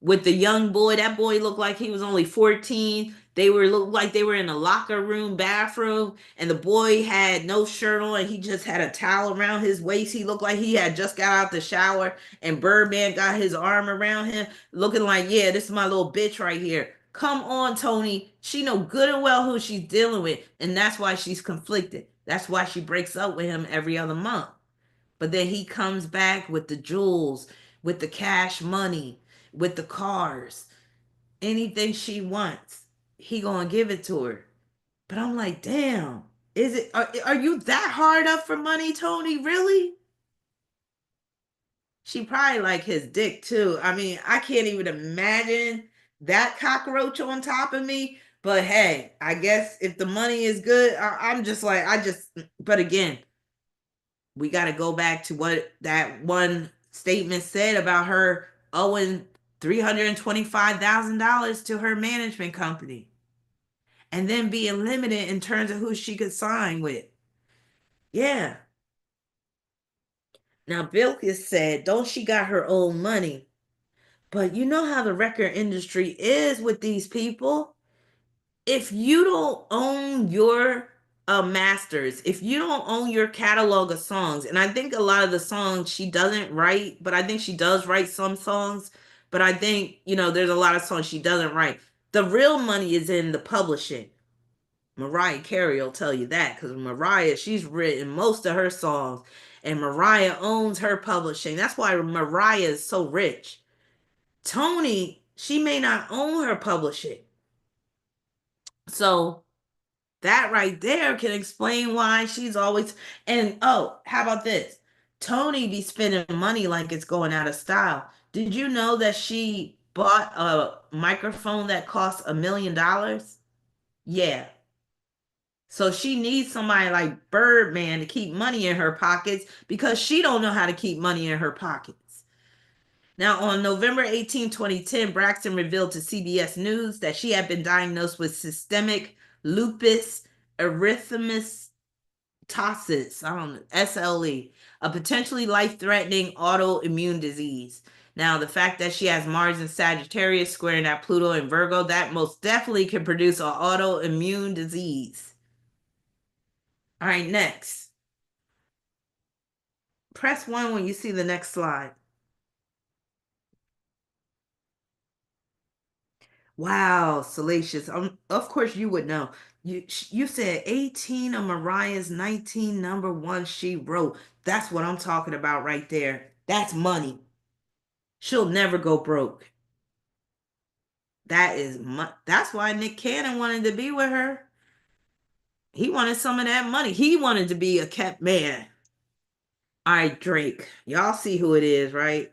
with the young boy. That boy looked like he was only 14. They were looked like they were in a locker room, bathroom, and the boy had no shirt on. And he just had a towel around his waist. He looked like he had just got out the shower, and Birdman got his arm around him, looking like, yeah, this is my little bitch right here. Come on, Tony. She know good and well who she's dealing with, and that's why she's conflicted. That's why she breaks up with him every other month. But then he comes back with the jewels, with the cash money, with the cars, anything she wants, he gonna give it to her. But I'm like, damn, are you that hard up for money, Tony? Really? She probably like his dick too. I mean, I can't even imagine that cockroach on top of me. But hey, I guess if the money is good, I'm just like, but again, we got to go back to what that one statement said about her owing $325,000 to her management company and then being limited in terms of who she could sign with. Yeah. Now, Bilkis said, don't she got her own money? But you know how the record industry is with these people. If you don't own your masters, if you don't own your catalog of songs, and I think a lot of the songs she doesn't write, but I think she does write some songs, but I think, there's a lot of songs she doesn't write. The real money is in the publishing. Mariah Carey will tell you that because Mariah, she's written most of her songs, and Mariah owns her publishing. That's why Mariah is so rich. Tony, she may not own her publishing. So that right there can explain why she's always, and oh, how about this? Tony be spending money like it's going out of style. Did you know that she bought a microphone that costs $1 million? Yeah. So she needs somebody like Birdman to keep money in her pockets because she don't know how to keep money in her pockets. Now, on November 18, 2010, Braxton revealed to CBS News that she had been diagnosed with systemic lupus erythematosus, I don't know, SLE, a potentially life-threatening autoimmune disease. Now, the fact that she has Mars in Sagittarius squaring at Pluto and Virgo, that most definitely can produce an autoimmune disease. All right, next. Press 1 when you see the next slide. Wow, Salacious. Of course you would know. You said 18 of Mariah's 19 number one she wrote. That's what I'm talking about right there. That's money. She'll never go broke. That's why Nick Cannon wanted to be with her. He wanted some of that money. He wanted to be a kept man. All right, Drake. Y'all see who it is, right?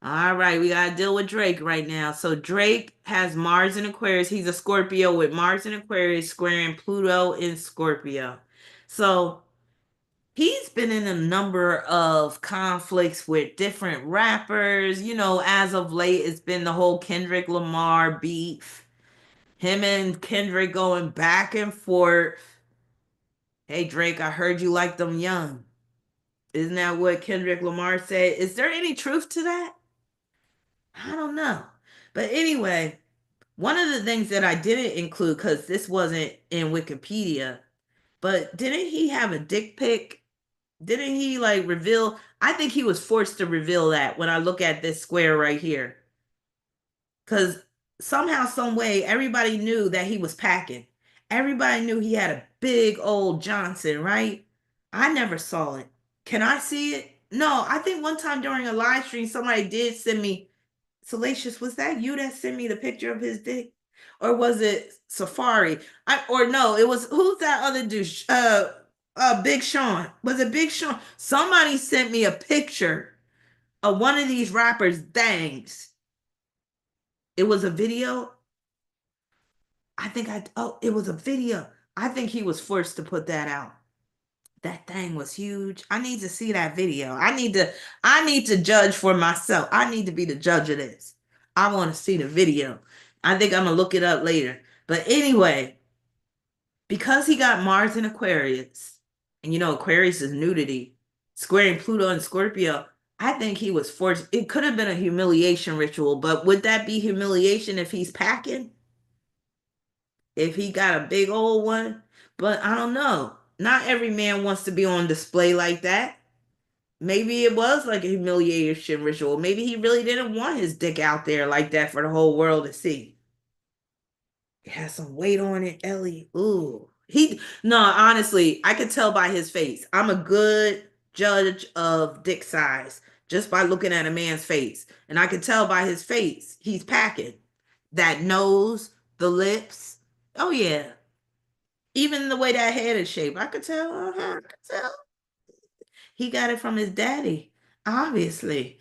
All right, we got to deal with Drake right now. So Drake has Mars in Aquarius. He's a Scorpio with Mars in Aquarius squaring Pluto in Scorpio. So he's been in a number of conflicts with different rappers. As of late, it's been the whole Kendrick Lamar beef. Him and Kendrick going back and forth. Hey Drake, I heard you like them young. Isn't that what Kendrick Lamar said? Is there any truth to that? I don't know. But anyway, one of the things that I didn't include, because this wasn't in Wikipedia, but didn't he have a dick pic? Didn't he like reveal? I think he was forced to reveal that when I look at this square right here. Because somehow, some way, everybody knew that he was packing. Everybody knew he had a big old Johnson, right? I never saw it. Can I see it? No, I think one time during a live stream, somebody did send me. Salacious, was that you that sent me the picture of his dick? Or was it Safari? Or no, it was who's that other dude? Big Sean. Was it Big Sean? Somebody sent me a picture of one of these rappers' dangs. It was a video. It was a video. I think he was forced to put that out. That thing was huge. I need to see that video. I need to judge for myself. I need to be the judge of this. I want to see the video. I think I'm gonna look it up later. But anyway, because he got Mars in Aquarius, and Aquarius is nudity, squaring Pluto and Scorpio, I think he was forced. It could have been a humiliation ritual, but would that be humiliation if he's packing? If he got a big old one? But I don't know. Not every man wants to be on display like that. Maybe it was like a humiliation ritual. Maybe he really didn't want his dick out there like that for the whole world to see. It has some weight on it, Ellie. Ooh. No, honestly, I could tell by his face. I'm a good judge of dick size just by looking at a man's face. And I could tell by his face, he's packing. That nose, the lips. Oh yeah. Even the way that head is shaped. I could tell. I could tell. He got it from his daddy, obviously.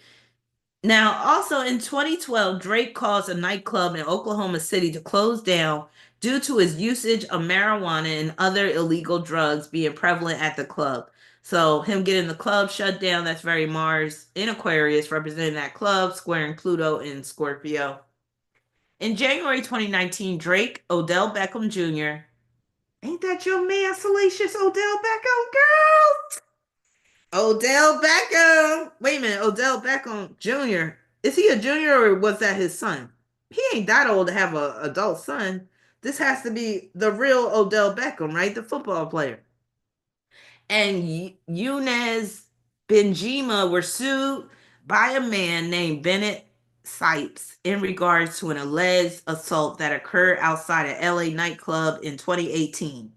Now, also in 2012, Drake caused a nightclub in Oklahoma City to close down due to his usage of marijuana and other illegal drugs being prevalent at the club. So, him getting the club shut down, that's very Mars in Aquarius, representing that club, squaring Pluto in Scorpio. In January 2019, Drake, Odell Beckham Jr., ain't that your man, Salacious Odell Beckham, girl? Odell Beckham. Wait a minute, Odell Beckham Jr. Is he a junior or was that his son? He ain't that old to have an adult son. This has to be the real Odell Beckham, right? The football player. And Younes Benjima were sued by a man named Bennett Sipes in regards to an alleged assault that occurred outside an LA nightclub in 2018.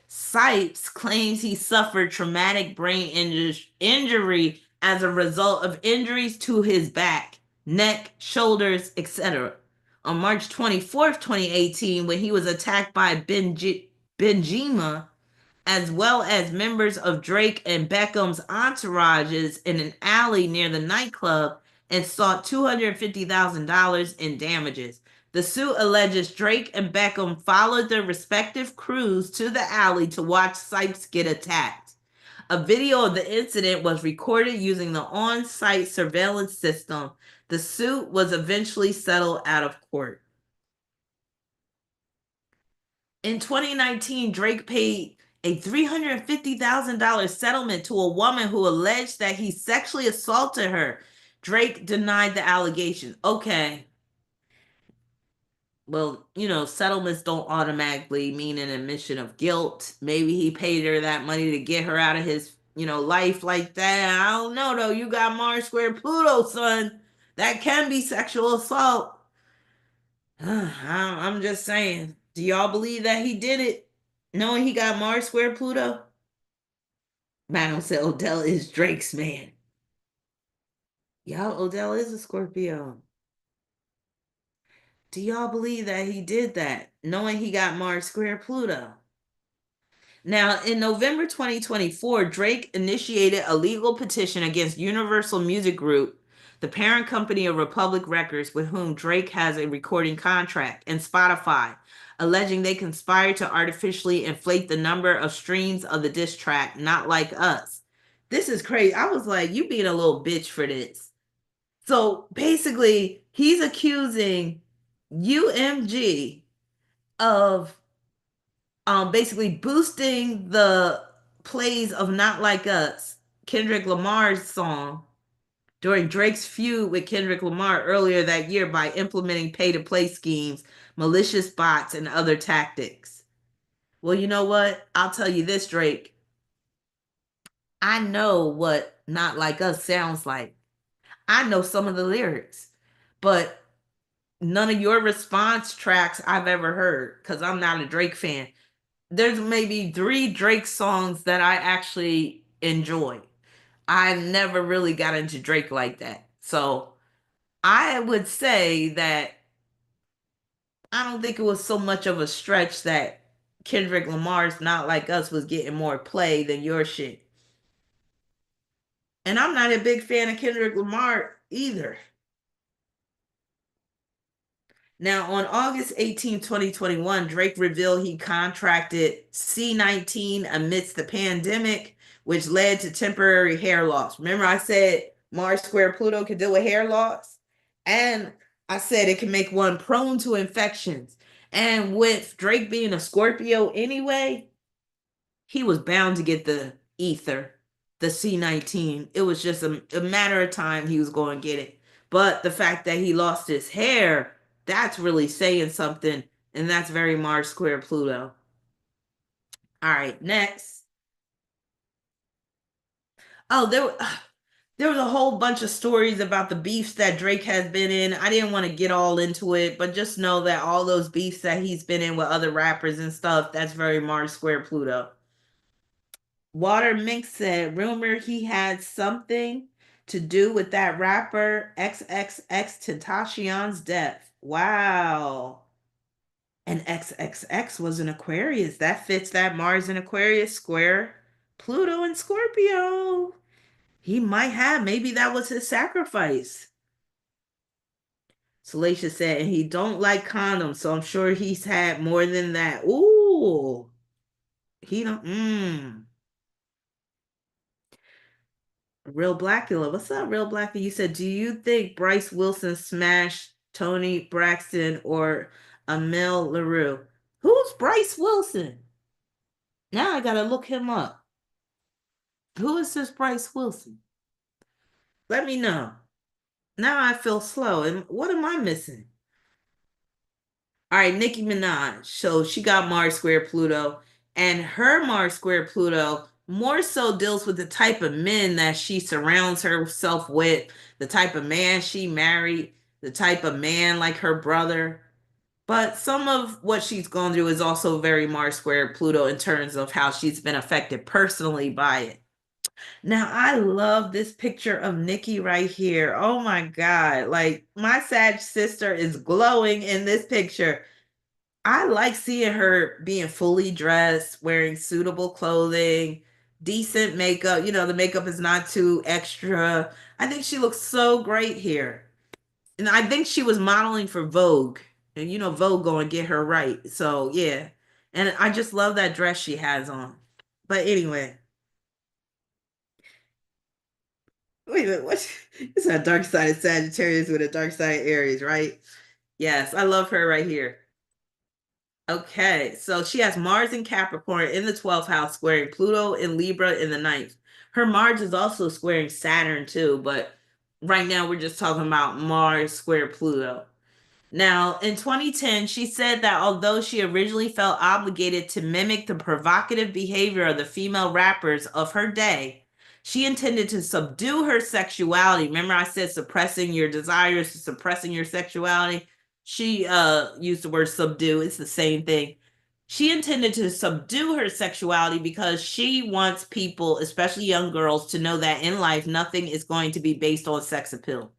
Sipes claims he suffered traumatic brain injury as a result of injuries to his back, neck, shoulders, etc. On March 24th, 2018, when he was attacked by Benjima, as well as members of Drake and Beckham's entourages in an alley near the nightclub and sought $250,000 in damages. The suit alleges Drake and Beckham followed their respective crews to the alley to watch Sipes get attacked. A video of the incident was recorded using the on site surveillance system. The suit was eventually settled out of court. In 2019, Drake paid a $350,000 settlement to a woman who alleged that he sexually assaulted her. Drake denied the allegation. Okay. Well, settlements don't automatically mean an admission of guilt. Maybe he paid her that money to get her out of his, life like that. I don't know, though. You got Mars square Pluto, son. That can be sexual assault. I'm just saying. Do y'all believe that he did it, knowing he got Mars square Pluto? Madam said Odell is Drake's man. Y'all, Odell is a Scorpio. Do y'all believe that he did that, knowing he got Mars square Pluto? Now, in November 2024, Drake initiated a legal petition against Universal Music Group, the parent company of Republic Records, with whom Drake has a recording contract, and Spotify, alleging they conspired to artificially inflate the number of streams of the diss track, Not Like Us. This is crazy. I was like, you being a little bitch for this. So basically, he's accusing UMG of basically boosting the plays of Not Like Us, Kendrick Lamar's song, during Drake's feud with Kendrick Lamar earlier that year by implementing pay to play schemes, malicious bots, and other tactics. Well, you know what? I'll tell you this, Drake. I know what Not Like Us sounds like. I know some of the lyrics, but none of your response tracks I've ever heard because I'm not a Drake fan. There's maybe three Drake songs that I actually enjoy. I never really got into Drake like that. So I would say that I don't think it was so much of a stretch that Kendrick Lamar's Not Like Us was getting more play than your shit. And I'm not a big fan of Kendrick Lamar either. Now, on August 18, 2021, Drake revealed he contracted C-19 amidst the pandemic, which led to temporary hair loss. Remember, I said Mars square Pluto could deal with hair loss? And I said it can make one prone to infections. And with Drake being a Scorpio anyway, he was bound to get the ether, the C-19. It was just a matter of time he was going to get it. But the fact that he lost his hair, that's really saying something. And that's very Mars square Pluto. All right, next. Oh, there was a whole bunch of stories about the beefs that Drake has been in. I didn't want to get all into it, but just know that all those beefs that he's been in with other rappers and stuff, that's very Mars square Pluto. Water Mink said, rumor he had something to do with that rapper XXX Tentacion's death. Wow. And XXX was an Aquarius. That fits that Mars in Aquarius square Pluto and Scorpio. He might have. Maybe that was his sacrifice. Salacious said, and he don't like condoms, so I'm sure he's had more than that. Ooh. He don't. Real Blackula. What's up, Real Blackula? You said, do you think Bryce Wilson smashed Tony Braxton or Amel LaRue? Who's Bryce Wilson? Now I gotta look him up. Who is this Bryce Wilson? Let me know. Now I feel slow. And what am I missing? All right, Nicki Minaj. So she got Mars square Pluto, and her Mars square Pluto more so deals with the type of men that she surrounds herself with, the type of man she married, the type of man like her brother. But some of what she's gone through is also very Mars square Pluto in terms of how she's been affected personally by it. Now, I love this picture of Nikki right here. Oh my God. Like, my Sag sister is glowing in this picture. I like seeing her being fully dressed, wearing suitable clothing, decent makeup. You know, the makeup is not too extra. I think she looks so great here. And I think she was modeling for Vogue. And you know, Vogue going to get her right. So, yeah. And I just love that dress she has on. But anyway, wait a minute. What? It's a dark side of Sagittarius with a dark side of Aries, right? Yes, I love her right here. Okay, so she has Mars in Capricorn in the 12th house, squaring Pluto in Libra in the ninth. Her Mars is also squaring Saturn too, but right now we're just talking about Mars square Pluto. Now, in 2010, she said that although she originally felt obligated to mimic the provocative behavior of the female rappers of her day, she intended to subdue her sexuality. Remember, I said suppressing your desires, suppressing your sexuality? She used the word subdue. It's the same thing. She intended to subdue her sexuality because she wants people, especially young girls, to know that in life, nothing is going to be based on sex appeal.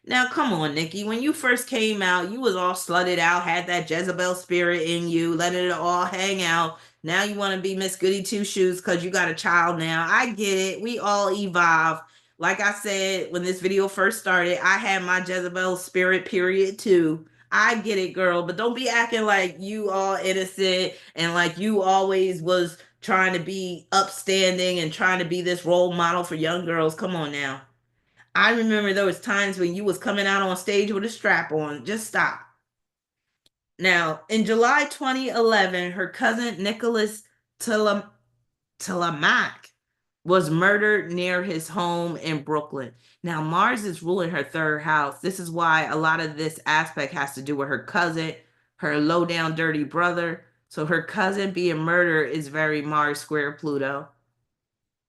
Now, come on, Nikki. When you first came out, you was all slutted out, had that Jezebel spirit in you, letting it all hang out. Now you want to be Miss Goody Two Shoes because you got a child now. I get it. We all evolve. Like I said, when this video first started, I had my Jezebel spirit period too. I get it, girl, but don't be acting like you all innocent and like you always was trying to be upstanding and trying to be this role model for young girls. Come on now. I remember there was times when you was coming out on stage with a strap on. Just stop. Now, in July 2011, her cousin Nicholas Tele- Telemaque was murdered near his home in Brooklyn. Now, Mars is ruling her third house. This is why a lot of this aspect has to do with her cousin, her low down dirty brother. So her cousin being murdered is very Mars square Pluto.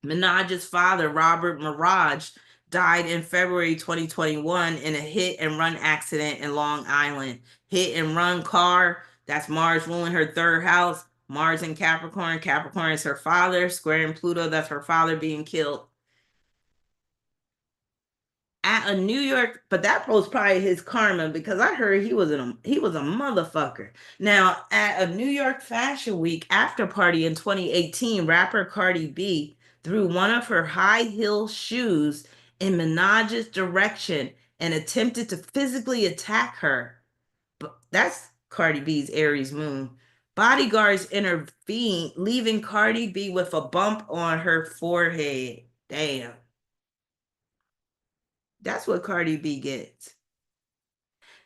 Minaj's father, Robert Mirage, died in February 2021 in a hit and run accident in Long Island. Hit and run car, that's Mars ruling her third house. Mars in Capricorn. Capricorn is her father. Square in Pluto, that's her father being killed at a New York, but that was probably his karma because I heard he was a motherfucker. Now, at a New York Fashion Week after party in 2018, rapper Cardi B threw one of her high heel shoes in Minaj's direction and attempted to physically attack her. But that's Cardi B's Aries moon. Bodyguards intervened, leaving Cardi B with a bump on her forehead. Damn. That's what Cardi B gets.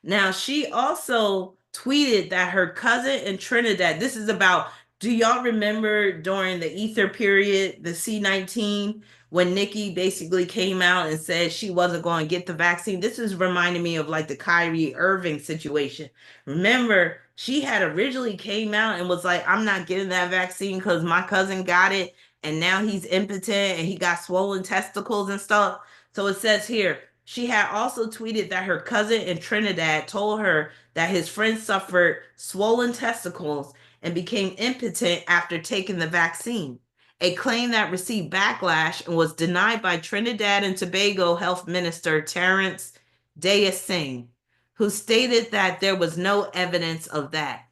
Now, she also tweeted that her cousin in Trinidad, this is about, do y'all remember during the ether period, the C-19, when Nikki basically came out and said she wasn't going to get the vaccine? This is reminding me of like the Kyrie Irving situation. Remember, she had originally came out and was like, I'm not getting that vaccine because my cousin got it and now he's impotent and he got swollen testicles and stuff. So it says here, she had also tweeted that her cousin in Trinidad told her that his friend suffered swollen testicles and became impotent after taking the vaccine, a claim that received backlash and was denied by Trinidad and Tobago Health Minister Terence Daya Singh, who stated that there was no evidence of that.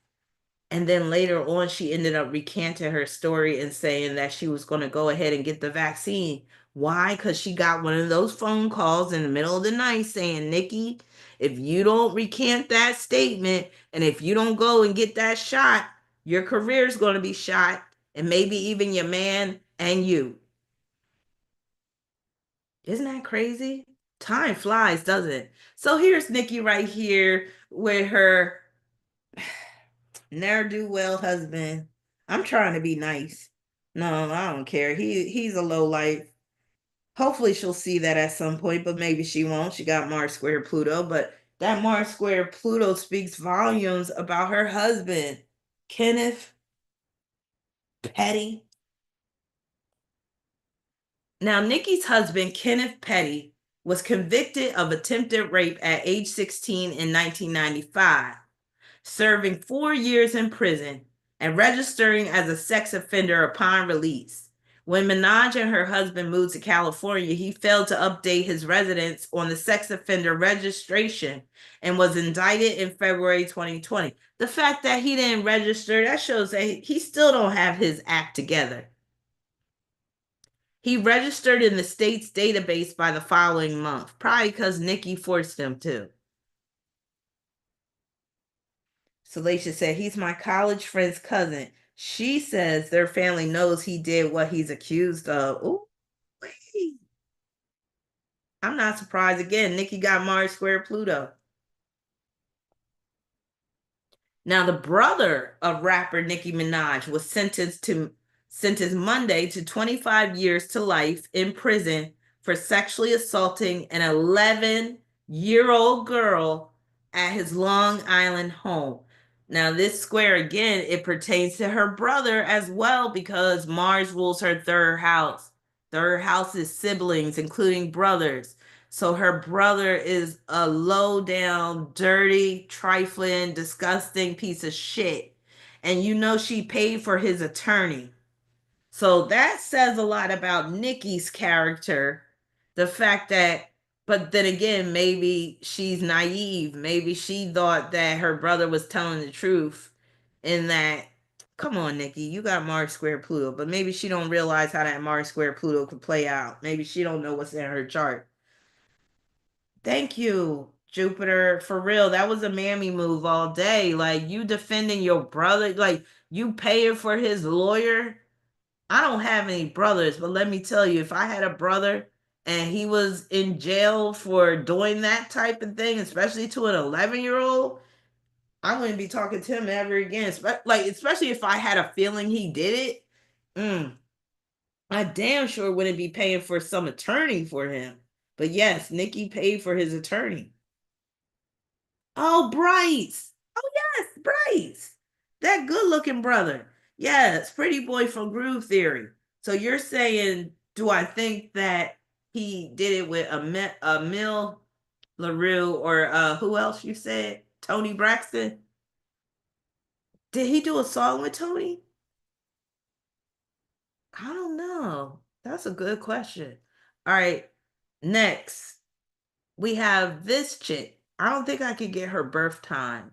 And then later on, she ended up recanting her story and saying that she was going to go ahead and get the vaccine. Why? Because she got one of those phone calls in the middle of the night saying, Nikki, if you don't recant that statement and if you don't go and get that shot, your career is going to be shot and maybe even your man and you. Isn't that crazy? Time flies, doesn't it? So here's Nikki right here with her ne'er do well husband. I'm trying to be nice. No, I don't care. He's a low life. Hopefully she'll see that at some point, but maybe she won't. She got Mars square Pluto, but that Mars square Pluto speaks volumes about her husband, Kenneth Petty. Now, Nikki's husband, Kenneth Petty, was convicted of attempted rape at age 16 in 1995, serving 4 years in prison and registering as a sex offender upon release. When Minaj and her husband moved to California, he failed to update his residence on the sex offender registration and was indicted in February 2020. The fact that he didn't register, that shows that he still don't have his act together. He registered in the state's database by the following month, probably because Nikki forced him to. Salacia said, he's my college friend's cousin. She says their family knows he did what he's accused of. Ooh, wait. I'm not surprised. Again, Nikki got Mars square Pluto. Now, the brother of rapper Nicki Minaj was sentenced Monday to 25 years to life in prison for sexually assaulting an 11-year-old girl at his Long Island home. Now, this square again, it pertains to her brother as well because Mars rules her third house. Third house is siblings, including brothers. So her brother is a low down, dirty, trifling, disgusting piece of shit. And you know she paid for his attorney. So that says a lot about Nikki's character. The fact that, but then again, maybe she's naive. Maybe she thought that her brother was telling the truth in that, come on, Nikki, you got Mars square Pluto, but maybe she don't realize how that Mars square Pluto could play out. Maybe she don't know what's in her chart. Thank you, Jupiter. For real, that was a mammy move all day. Like you defending your brother, like you paying for his lawyer. I don't have any brothers, but let me tell you, if I had a brother and he was in jail for doing that type of thing, especially to an 11-year-old, I wouldn't be talking to him ever again. Like, especially if I had a feeling he did it. Mm, I damn sure wouldn't be paying for some attorney for him. But yes, Nikki paid for his attorney. Oh, Bryce. Oh, yes, Bryce. That good looking brother. Yes, pretty boy from Groove Theory. So you're saying, do I think that he did it with a Mill LaRue or who else you said? Tony Braxton? Did he do a song with Tony? I don't know. That's a good question. All right. Next, we have this chick. I don't think I could get her birth time,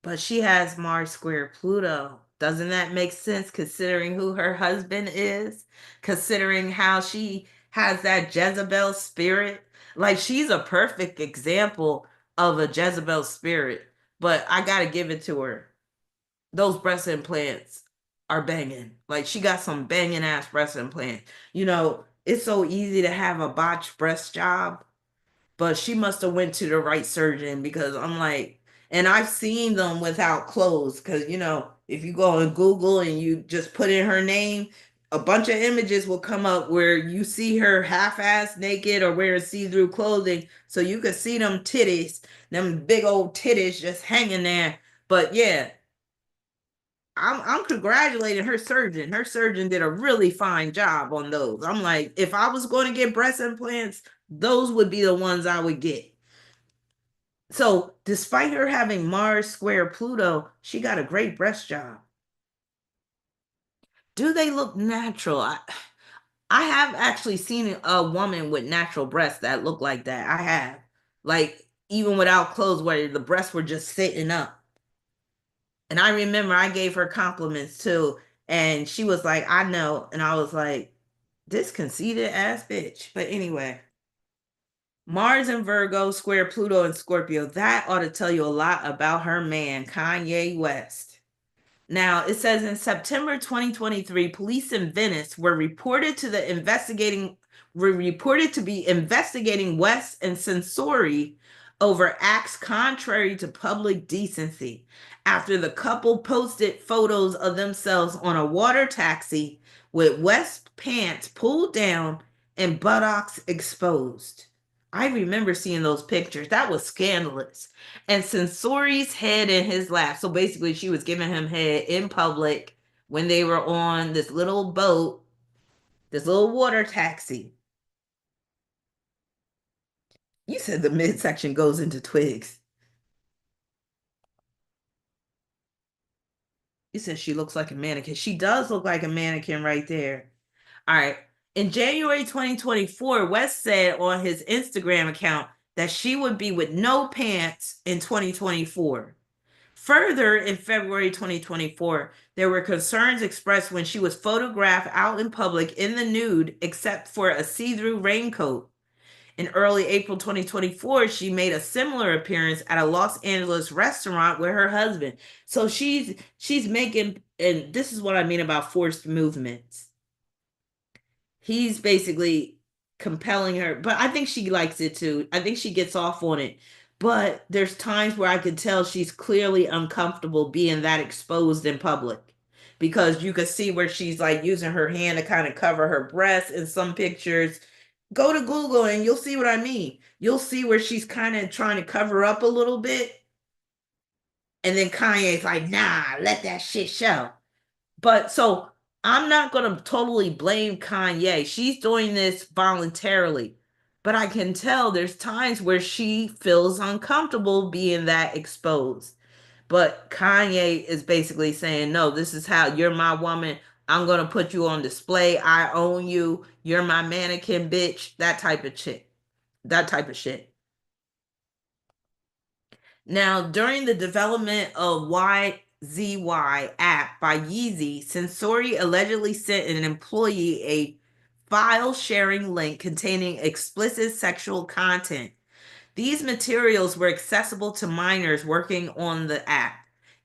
but she has Mars square Pluto. Doesn't that make sense considering who her husband is? Considering how she has that Jezebel spirit? Like, she's a perfect example of a Jezebel spirit, but I got to give it to her. Those breast implants are banging. Like, she got some banging ass breast implants. It's so easy to have a botched breast job, but she must have went to the right surgeon because I'm like, and I've seen them without clothes because if you go on Google and you just put in her name, a bunch of images will come up where you see her half-ass naked or wearing see-through clothing, so you could see them big old titties just hanging there. But yeah, I'm congratulating her surgeon. Her surgeon did a really fine job on those. I'm like, if I was going to get breast implants, those would be the ones I would get. So, despite her having Mars square Pluto, she got a great breast job. Do they look natural? I have actually seen a woman with natural breasts that look like that. I have. Like, even without clothes, where the breasts were just sitting up. And I remember I gave her compliments too. And she was like, I know. And I was like, this conceited ass bitch. But anyway, Mars and Virgo square Pluto and Scorpio. That ought to tell you a lot about her man, Kanye West. Now, it says in September 2023, police in Venice were reported to be investigating West and Sensori over acts contrary to public decency after the couple posted photos of themselves on a water taxi with West's pants pulled down and buttocks exposed. I remember seeing those pictures. That was scandalous. And Sensori's head in his lap. So basically, she was giving him head in public when they were on this little boat, this little water taxi. You said the midsection goes into twigs. You said she looks like a mannequin. She does look like a mannequin right there. All right. In January 2024, West said on his Instagram account that she would be with no pants in 2024. Further, in February 2024, there were concerns expressed when she was photographed out in public in the nude, except for a see through raincoat. In early April 2024, she made a similar appearance at a Los Angeles restaurant with her husband. So she's making, and this is what I mean about forced movements. He's basically compelling her, but I think she likes it too. I think she gets off on it. But there's times where I could tell she's clearly uncomfortable being that exposed in public because you could see where she's like using her hand to kind of cover her breast in some pictures. Go to Google and you'll see what I mean. You'll see where she's kind of trying to cover up a little bit. And then Kanye's like, nah, let that shit show. But so I'm not going to totally blame Kanye. She's doing this voluntarily. But I can tell there's times where she feels uncomfortable being that exposed. But Kanye is basically saying, no, this is how you're my woman. I'm going to put you on display. I own you. You're my mannequin, bitch. That type of shit. That type of shit. Now, during the development of YZY app by Yeezy, Sensori allegedly sent an employee a file sharing link containing explicit sexual content. These materials were accessible to minors working on the app,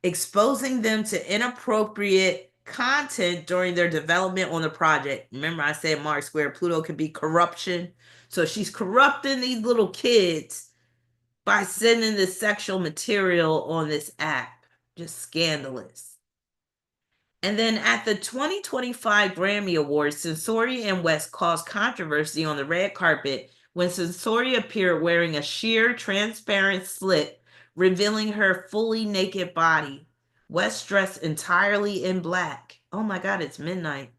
exposing them to inappropriate content during their development on the project. Remember, I said Mars Square Pluto could be corruption. So she's corrupting these little kids by sending this sexual material on this app. Just scandalous. And then at the 2025 Grammy Awards, Sensori and West caused controversy on the red carpet when Sensori appeared wearing a sheer, transparent slip, revealing her fully naked body. West dressed entirely in black. Oh my God, it's midnight.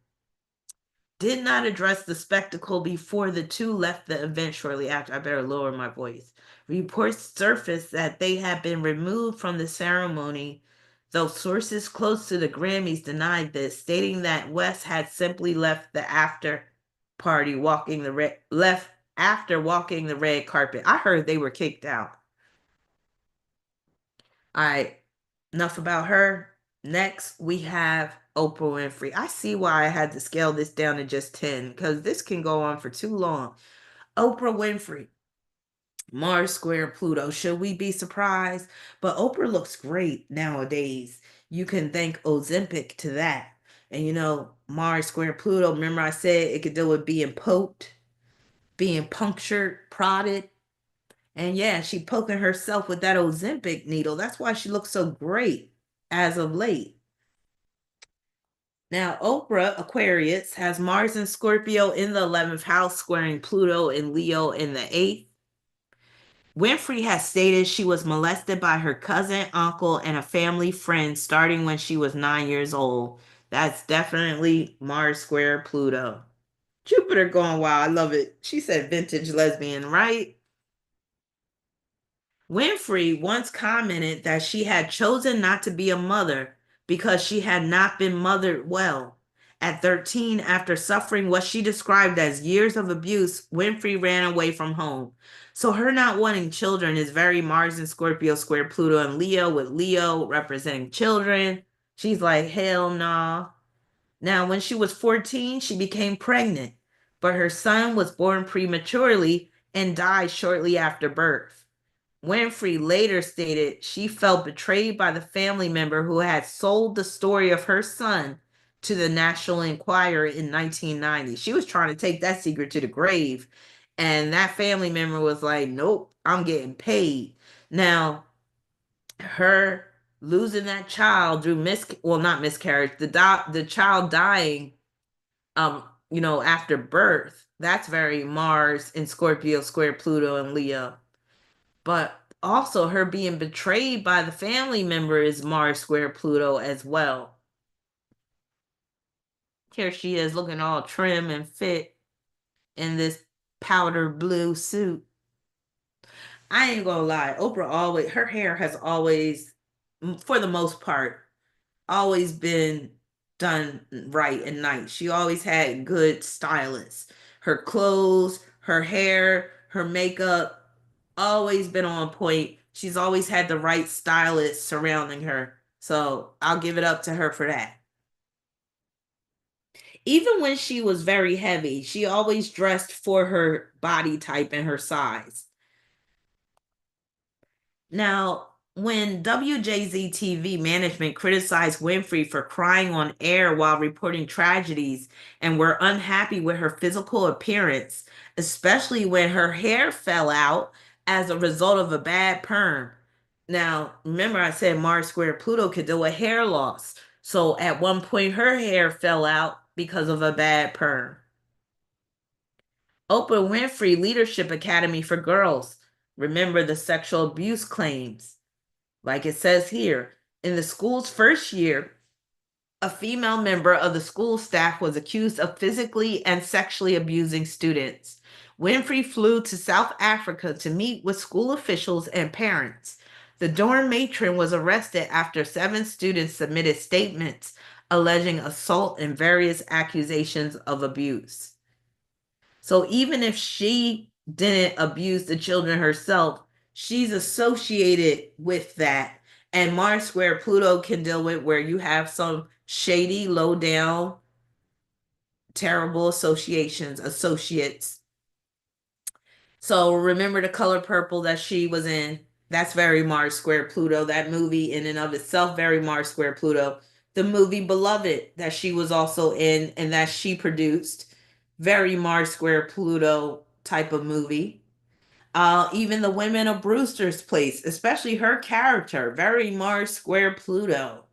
Did not address the spectacle before the two left the event shortly after. I better lower my voice. Reports surfaced that they had been removed from the ceremony, though sources close to the Grammys denied this, stating that West had simply left the after party walking the left after walking the red carpet. I heard they were kicked out. All right, enough about her. Next, we have Oprah Winfrey. I see why I had to scale this down to just 10 because this can go on for too long. Oprah Winfrey, Mars square Pluto. Should we be surprised? But Oprah looks great nowadays. You can thank Ozempic to that. And Mars square Pluto, remember I said it could deal with being poked, being punctured, prodded. And yeah, she poking herself with that Ozempic needle. That's why she looks so great as of late. Now, Oprah Aquarius has Mars and Scorpio in the 11th house, squaring Pluto and Leo in the 8th. Winfrey has stated she was molested by her cousin, uncle, and a family friend starting when she was 9 years old. That's definitely Mars square Pluto. Jupiter going wild. I love it. She said vintage lesbian, right? Winfrey once commented that she had chosen not to be a mother because she had not been mothered well. At 13, after suffering what she described as years of abuse, Winfrey ran away from home. So her not wanting children is very Mars and Scorpio square Pluto and Leo, with Leo representing children. She's like, hell nah. Now, when she was 14, she became pregnant, but her son was born prematurely and died shortly after birth. Winfrey later stated she felt betrayed by the family member who had sold the story of her son to the National Enquirer in 1990. She was trying to take that secret to the grave. And that family member was like, nope, I'm getting paid. Now, her losing that child through not miscarriage, the child dying after birth, that's very Mars in Scorpio square Pluto and Leo. But also her being betrayed by the family member is Mars square Pluto as well. Here she is looking all trim and fit in this powder blue suit. I ain't gonna lie, Oprah always, her hair has always, for the most part, always been done right and nice. She always had good stylists. Her clothes, her hair, her makeup, always been on point. She's always had the right stylist surrounding her. So I'll give it up to her for that. Even when she was very heavy, she always dressed for her body type and her size. Now, when WJZ TV management criticized Winfrey for crying on air while reporting tragedies and were unhappy with her physical appearance, especially when her hair fell out as a result of a bad perm. Now, remember I said Mars square Pluto could do a hair loss. So at one point her hair fell out because of a bad perm. Oprah Winfrey Leadership Academy for Girls. Remember the sexual abuse claims. Like it says here, in the school's first year, a female member of the school staff was accused of physically and sexually abusing students. Winfrey flew to South Africa to meet with school officials and parents. The dorm matron was arrested after 7 students submitted statements alleging assault and various accusations of abuse. So even if she didn't abuse the children herself, she's associated with that. And Mars square Pluto can deal with where you have some shady, low down, terrible associates. So remember the color purple that she was in? That's very Mars square Pluto. That movie in and of itself, very Mars square Pluto. The movie Beloved that she was also in and that she produced, very Mars square Pluto type of movie. Even the women of Brewster's Place, especially her character, very Mars square Pluto.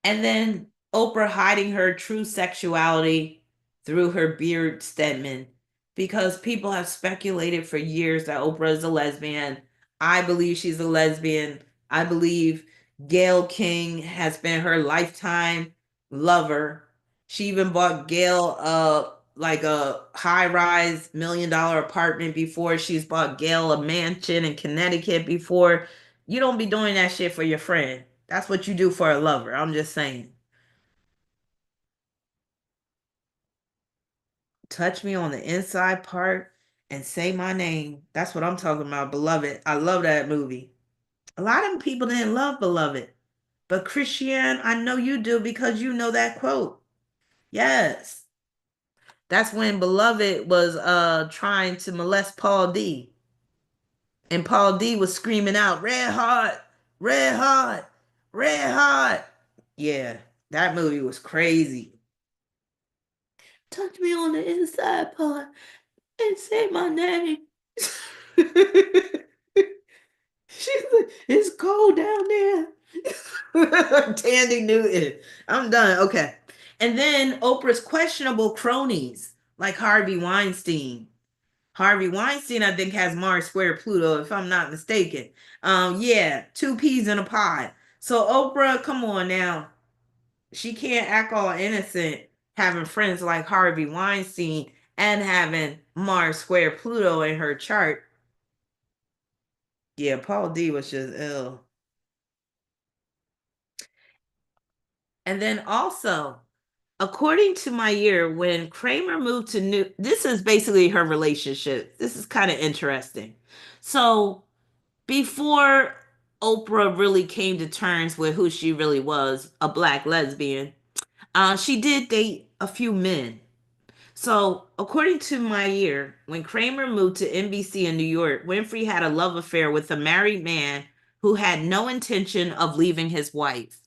And then Oprah hiding her true sexuality through her beard Stedman, because people have speculated for years that Oprah is a lesbian. I believe she's a lesbian. I believe Gayle King has been her lifetime lover. She even bought Gayle like a high-rise $1 million apartment before. She's bought Gayle a mansion in Connecticut before. You don't be doing that shit for your friend. That's what you do for a lover. I'm just saying. Touch me on the inside part and say my name. That's what I'm talking about, Beloved. I love that movie. A lot of people didn't love Beloved, but Christiane, I know you do because you know that quote. Yes. That's when Beloved was trying to molest Paul D. And Paul D was screaming out, "Red hot, red hot, red hot." Yeah, that movie was crazy. Touch me on the inside part and say my name. She's like, it's cold down there. Tandy Newton. I'm done. Okay. And then Oprah's questionable cronies, like Harvey Weinstein. Harvey Weinstein, I think, has Mars square Pluto, if I'm not mistaken. Yeah, two peas in a pod. So Oprah, come on now. She can't act all innocent having friends like Harvey Weinstein and having Mars square Pluto in her chart. Yeah, Paul D was just ill. And then also, according to my year, when Kramer moved to New, this is basically her relationship. This is kind of interesting. So before Oprah really came to terms with who she really was, a black lesbian, she did date a few men. So, according to my year, when Kramer moved to NBC in New York, Winfrey had a love affair with a married man who had no intention of leaving his wife.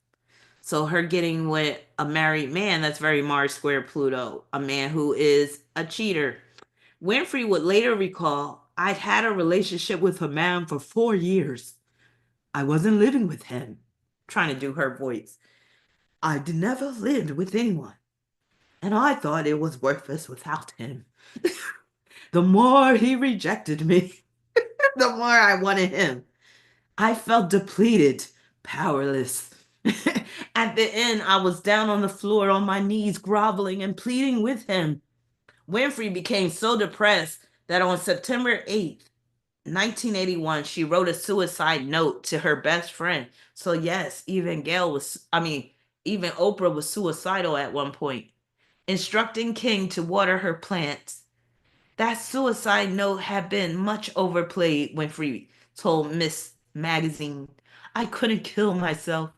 So, her getting with a married man, that's very Mars square Pluto, a man who is a cheater. Winfrey would later recall, "I'd had a relationship with a man for 4 years. I wasn't living with him." Trying to do her voice. "I'd never lived with anyone, and I thought it was worthless without him. The more he rejected me, the more I wanted him. I felt depleted, powerless. At the end, I was down on the floor on my knees, groveling and pleading with him." Winfrey became so depressed that on September 8th, 1981, she wrote a suicide note to her best friend. So, yes, even Oprah was suicidal at one point, instructing King to water her plants. That suicide note had been much overplayed, Winfrey told Miss Magazine. "I couldn't kill myself.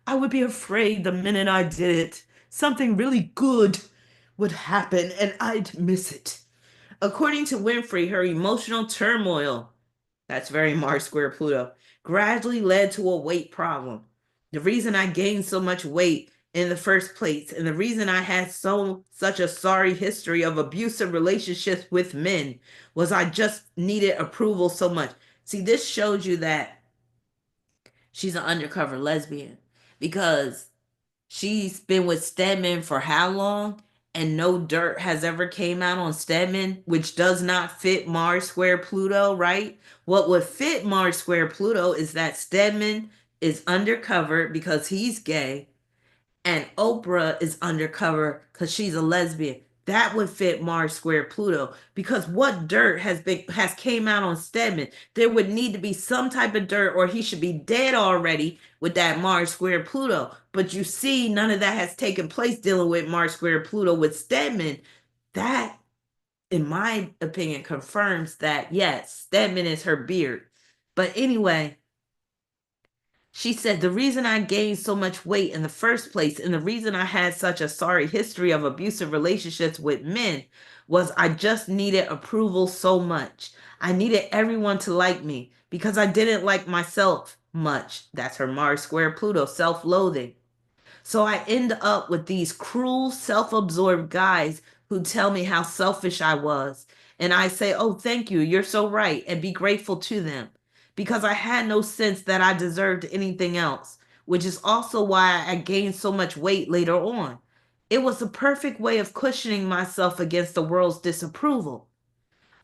I would be afraid the minute I did it, something really good would happen and I'd miss it." According to Winfrey, her emotional turmoil, that's very Mars square Pluto, gradually led to a weight problem. "The reason I gained so much weight in the first place, and the reason I had such a sorry history of abusive relationships with men, was I just needed approval so much." See, this shows you that she's an undercover lesbian, because she's been with Stedman for how long? And no dirt has ever came out on Stedman, which does not fit Mars square Pluto, right? What would fit Mars square Pluto is that Stedman is undercover because he's gay, and Oprah is undercover because she's a lesbian. That would fit Mars square Pluto, because what dirt has came out on Stedman? There would need to be some type of dirt, or he should be dead already with that Mars square Pluto. But you see, none of that has taken place dealing with Mars square Pluto with Stedman. That, in my opinion, confirms that yes, Stedman is her beard. But anyway, she said, "The reason I gained so much weight in the first place, and the reason I had such a sorry history of abusive relationships with men, was I just needed approval so much. I needed everyone to like me because I didn't like myself much." That's her Mars square Pluto, self loathing. "So I end up with these cruel, self absorbed guys who tell me how selfish I was And I say, oh, thank you. You're so right. And be grateful to them because I had no sense that I deserved anything else, which is also why I gained so much weight later on. It was the perfect way of cushioning myself against the world's disapproval.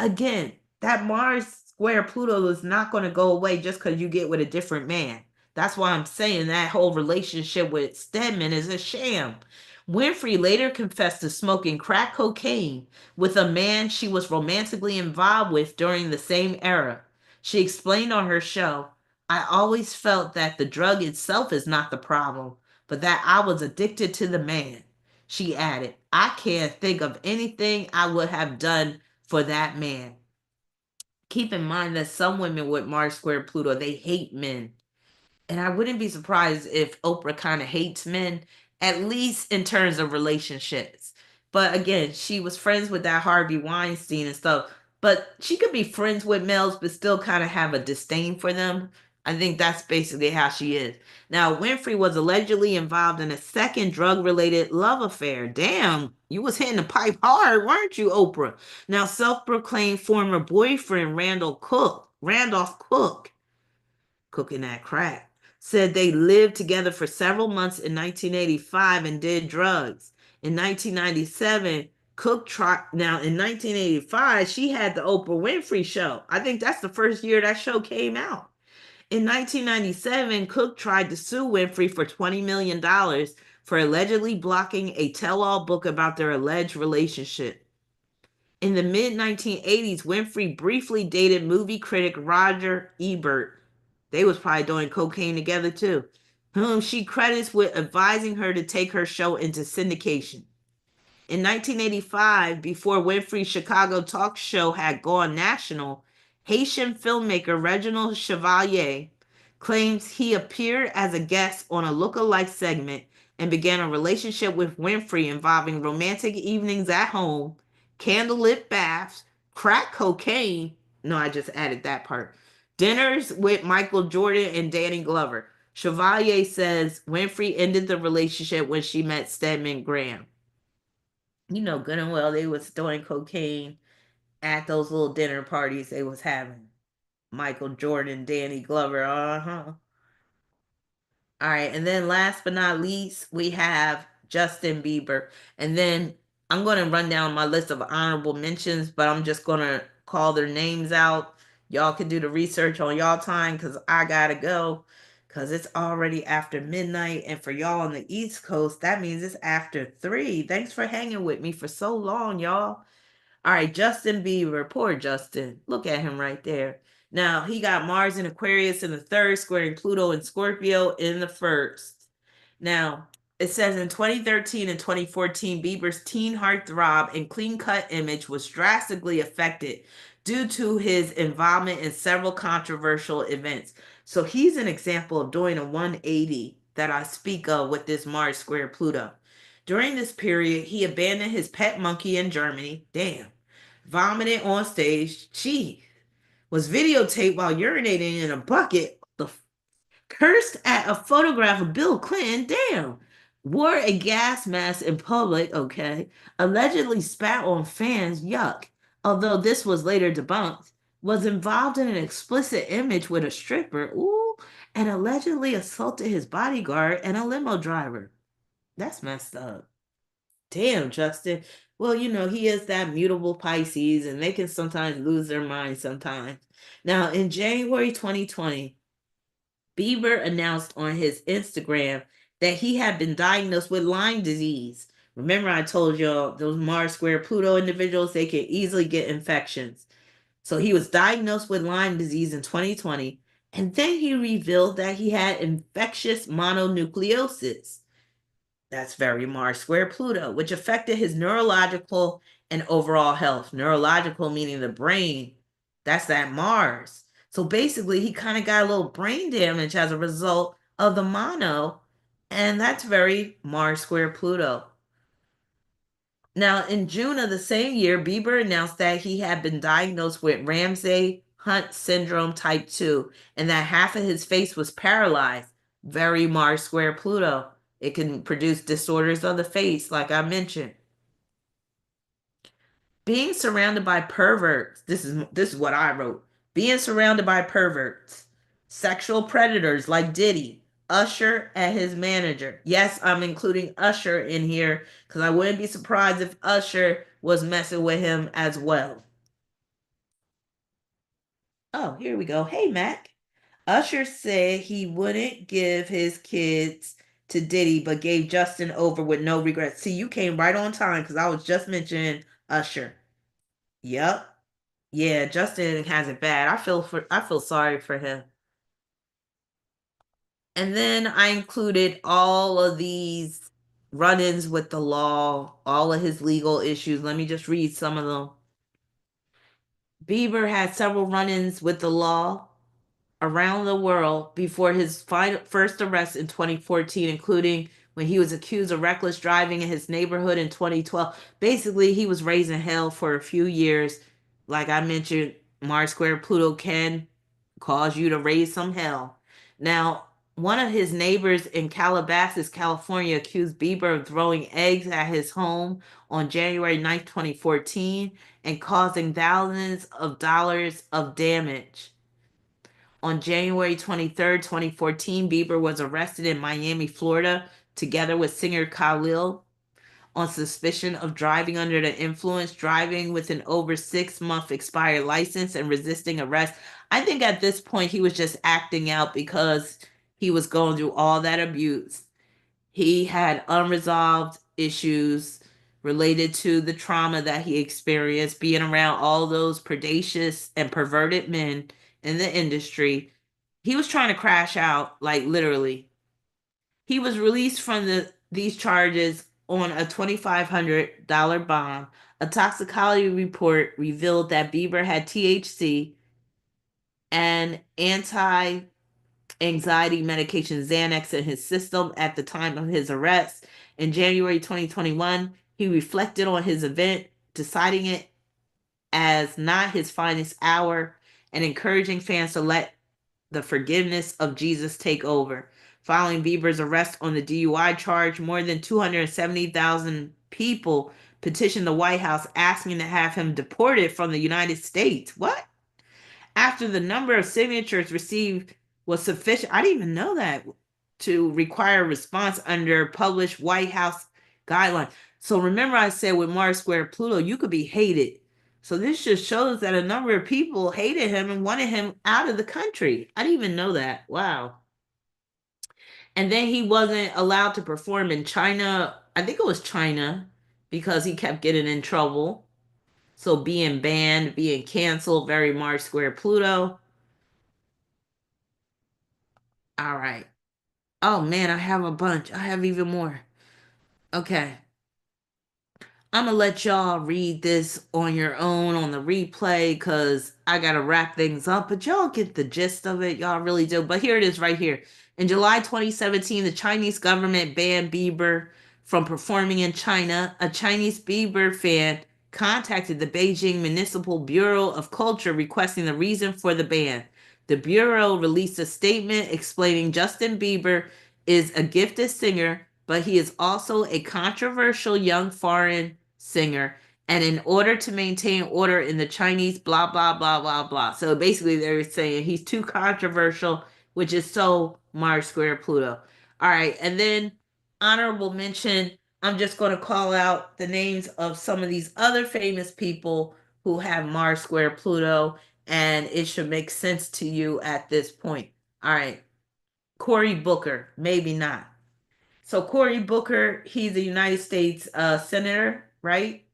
Again, that Mars square Pluto is not going to go away just because you get with a different man. That's why I'm saying that whole relationship with Stedman is a sham. Winfrey later confessed to smoking crack cocaine with a man she was romantically involved with during the same era. She explained on her show, I always felt that the drug itself is not the problem, but that I was addicted to the man. She added, I can't think of anything I would have done for that man. Keep in mind that some women with Mars square Pluto, they hate men. And I wouldn't be surprised if Oprah kind of hates men, at least in terms of relationships. But again, she was friends with that Harvey Weinstein and stuff. But she could be friends with males, but still kind of have a disdain for them. I think that's basically how she is. Now, Winfrey was allegedly involved in a second drug-related love affair. Damn, you was hitting the pipe hard, weren't you, Oprah? Now, self-proclaimed former boyfriend Randolph Cook, cooking that crack, said they lived together for several months in 1985 and did drugs. In 1997, Cook tried. Now, in 1985, she had the Oprah Winfrey Show. I think that's the first year that show came out. In 1997, Cook tried to sue Winfrey for $20 million for allegedly blocking a tell all book about their alleged relationship. In the mid 1980s, Winfrey briefly dated movie critic Roger Ebert. They was probably doing cocaine together too, whom she credits with advising her to take her show into syndication. In 1985, before Winfrey's Chicago talk show had gone national, Haitian filmmaker Reginald Chevalier claims he appeared as a guest on a look-alike segment and began a relationship with Winfrey involving romantic evenings at home, candlelit baths, crack cocaine. No, I just added that part. Dinners with Michael Jordan and Danny Glover. Chevalier says Winfrey ended the relationship when she met Stedman Graham. You know good and well they was doing cocaine at those little dinner parties they was having. Michael Jordan, Danny Glover, uh-huh. All right, and then last but not least, we have Justin Bieber. And then I'm going to run down my list of honorable mentions, but I'm just going to call their names out. Y'all can do the research on y'all time because I got to go because it's already after midnight. And for y'all on the East Coast, that means it's after 3. Thanks for hanging with me for so long, y'all. All right, Justin Bieber, poor Justin. Look at him right there. Now, he got Mars in Aquarius in the third, squaring Pluto and Scorpio in the first. Now, it says in 2013 and 2014, Bieber's teen heartthrob and clean cut image was drastically affected due to his involvement in several controversial events. So he's an example of doing a 180 that I speak of with this Mars square Pluto. During this period, he abandoned his pet monkey in Germany. Damn. Vomited on stage. She was videotaped while urinating in a bucket. Cursed at a photograph of Bill Clinton. Damn. Wore a gas mask in public. Okay. Allegedly spat on fans. Yuck. Although this was later debunked. Was involved in an explicit image with a stripper. Ooh. And allegedly assaulted his bodyguard and a limo driver. That's messed up. Damn, Justin. Well, he is that mutable Pisces, and they can sometimes lose their mind sometimes. Now, in January 2020, Bieber announced on his Instagram that he had been diagnosed with Lyme disease. Remember, I told y'all those Mars square Pluto individuals, they can easily get infections. So he was diagnosed with Lyme disease in 2020, and then he revealed that he had infectious mononucleosis. That's very Mars square Pluto, which affected his neurological and overall health. Neurological meaning the brain. That's that Mars. So basically, he kind of got a little brain damage as a result of the mono, and that's very Mars square Pluto. Now, in June of the same year, Bieber announced that he had been diagnosed with Ramsay Hunt syndrome type 2 and that half of his face was paralyzed. Very Mars square Pluto. It can produce disorders of the face, like I mentioned. Being surrounded by perverts. This is what I wrote. Being surrounded by perverts, sexual predators like Diddy, Usher, and his manager. Yes, I'm including Usher in here because I wouldn't be surprised if Usher was messing with him as well. Oh, here we go. Hey, Mac. Usher said he wouldn't give his kids to Diddy, but gave Justin over with no regrets. See, you came right on time because I was just mentioning Usher. Yep. Yeah, Justin has it bad. I feel sorry for him. And then I included all of these run-ins with the law, all of his legal issues. Let me just read some of them. Bieber had several run-ins with the law around the world before his first arrest in 2014, including when he was accused of reckless driving in his neighborhood in 2012. Basically, he was raising hell for a few years. Like I mentioned, Mars Square Pluto can cause you to raise some hell. Now, one of his neighbors in Calabasas, California, accused Bieber of throwing eggs at his home on January 9th, 2014, and causing thousands of dollars of damage. On January 23rd, 2014, Bieber was arrested in Miami, Florida, together with singer Khalil on suspicion of driving under the influence, driving with an over 6 month expired license, and resisting arrest. I think at this point he was just acting out because he was going through all that abuse. He had unresolved issues related to the trauma that he experienced being around all those predacious and perverted men in the industry. He was trying to crash out, like literally. He was released from these charges on a $2,500 bond. A toxicology report revealed that Bieber had THC and anti anxiety medication Xanax in his system at the time of his arrest. In January 2021, he reflected on his event, deciding it as not his finest hour and encouraging fans to let the forgiveness of Jesus take over. Following Bieber's arrest on the DUI charge, more than 270,000 people petitioned the White House asking to have him deported from the United States. What? After the number of signatures received was sufficient, I didn't even know that, to require a response under published White House guidelines. So remember, I said with Mars Square Pluto, you could be hated. So this just shows that a number of people hated him and wanted him out of the country. I didn't even know that. Wow. And then he wasn't allowed to perform in China. I think it was China because he kept getting in trouble. So being banned, being canceled, very Mars Square Pluto. All right. Oh man, I have a bunch. I have even more. Okay. I'm gonna let y'all read this on your own on the replay because I gotta wrap things up, but y'all get the gist of it. Y'all really do. But here it is right here. In July 2017, the Chinese government banned Bieber from performing in China. A Chinese Bieber fan contacted the Beijing Municipal Bureau of Culture requesting the reason for the ban. The Bureau released a statement explaining Justin Bieber is a gifted singer, but he is also a controversial young foreign singer. And in order to maintain order in the Chinese, blah, blah, blah, blah, blah. So basically, they're saying he's too controversial, which is so Mars Square Pluto. All right. And then, honorable mention, I'm just going to call out the names of some of these other famous people who have Mars Square Pluto, and it should make sense to you at this point. All right. Cory Booker, maybe not. So Cory Booker, he's a United States senator, right?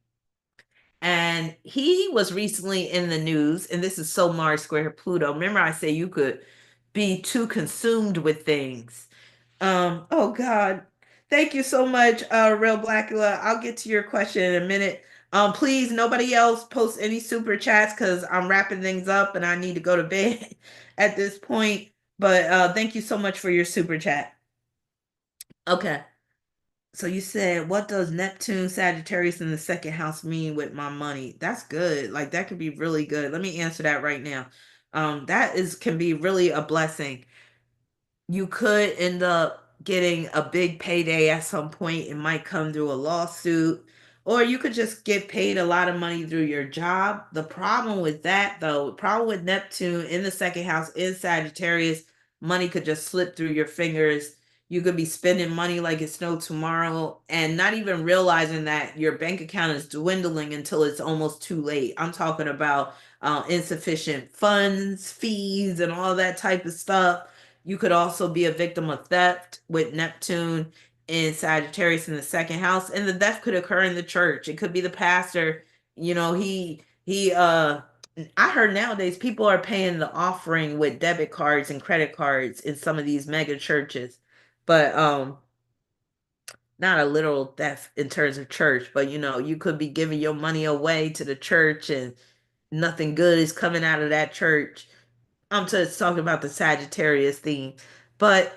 And he was recently in the news, and this is so Mars Square Pluto. Remember, I say you could be too consumed with things. Oh God. Thank you so much, Real Blackula. I'll get to your question in a minute. Please, nobody else post any super chats because I'm wrapping things up and I need to go to bed at this point. But thank you so much for your super chat. Okay. So you said, what does Neptune, Sagittarius in the second house mean with my money? That's good. Like that could be really good. Let me answer that right now. That is can be really a blessing. You could end up getting a big payday at some point. It might come through a lawsuit. Or you could just get paid a lot of money through your job. The problem with that, though, the problem with Neptune in the second house in Sagittarius, money could just slip through your fingers. You could be spending money like it's no tomorrow and not even realizing that your bank account is dwindling until it's almost too late. I'm talking about insufficient funds, fees, and all that type of stuff. You could also be a victim of theft with Neptune in Sagittarius in the second house, and the death could occur in the church. It could be the pastor. He I heard nowadays people are paying the offering with debit cards and credit cards in some of these mega churches. But not a literal death in terms of church, but you could be giving your money away to the church and nothing good is coming out of that church. I'm just talking about the Sagittarius theme. But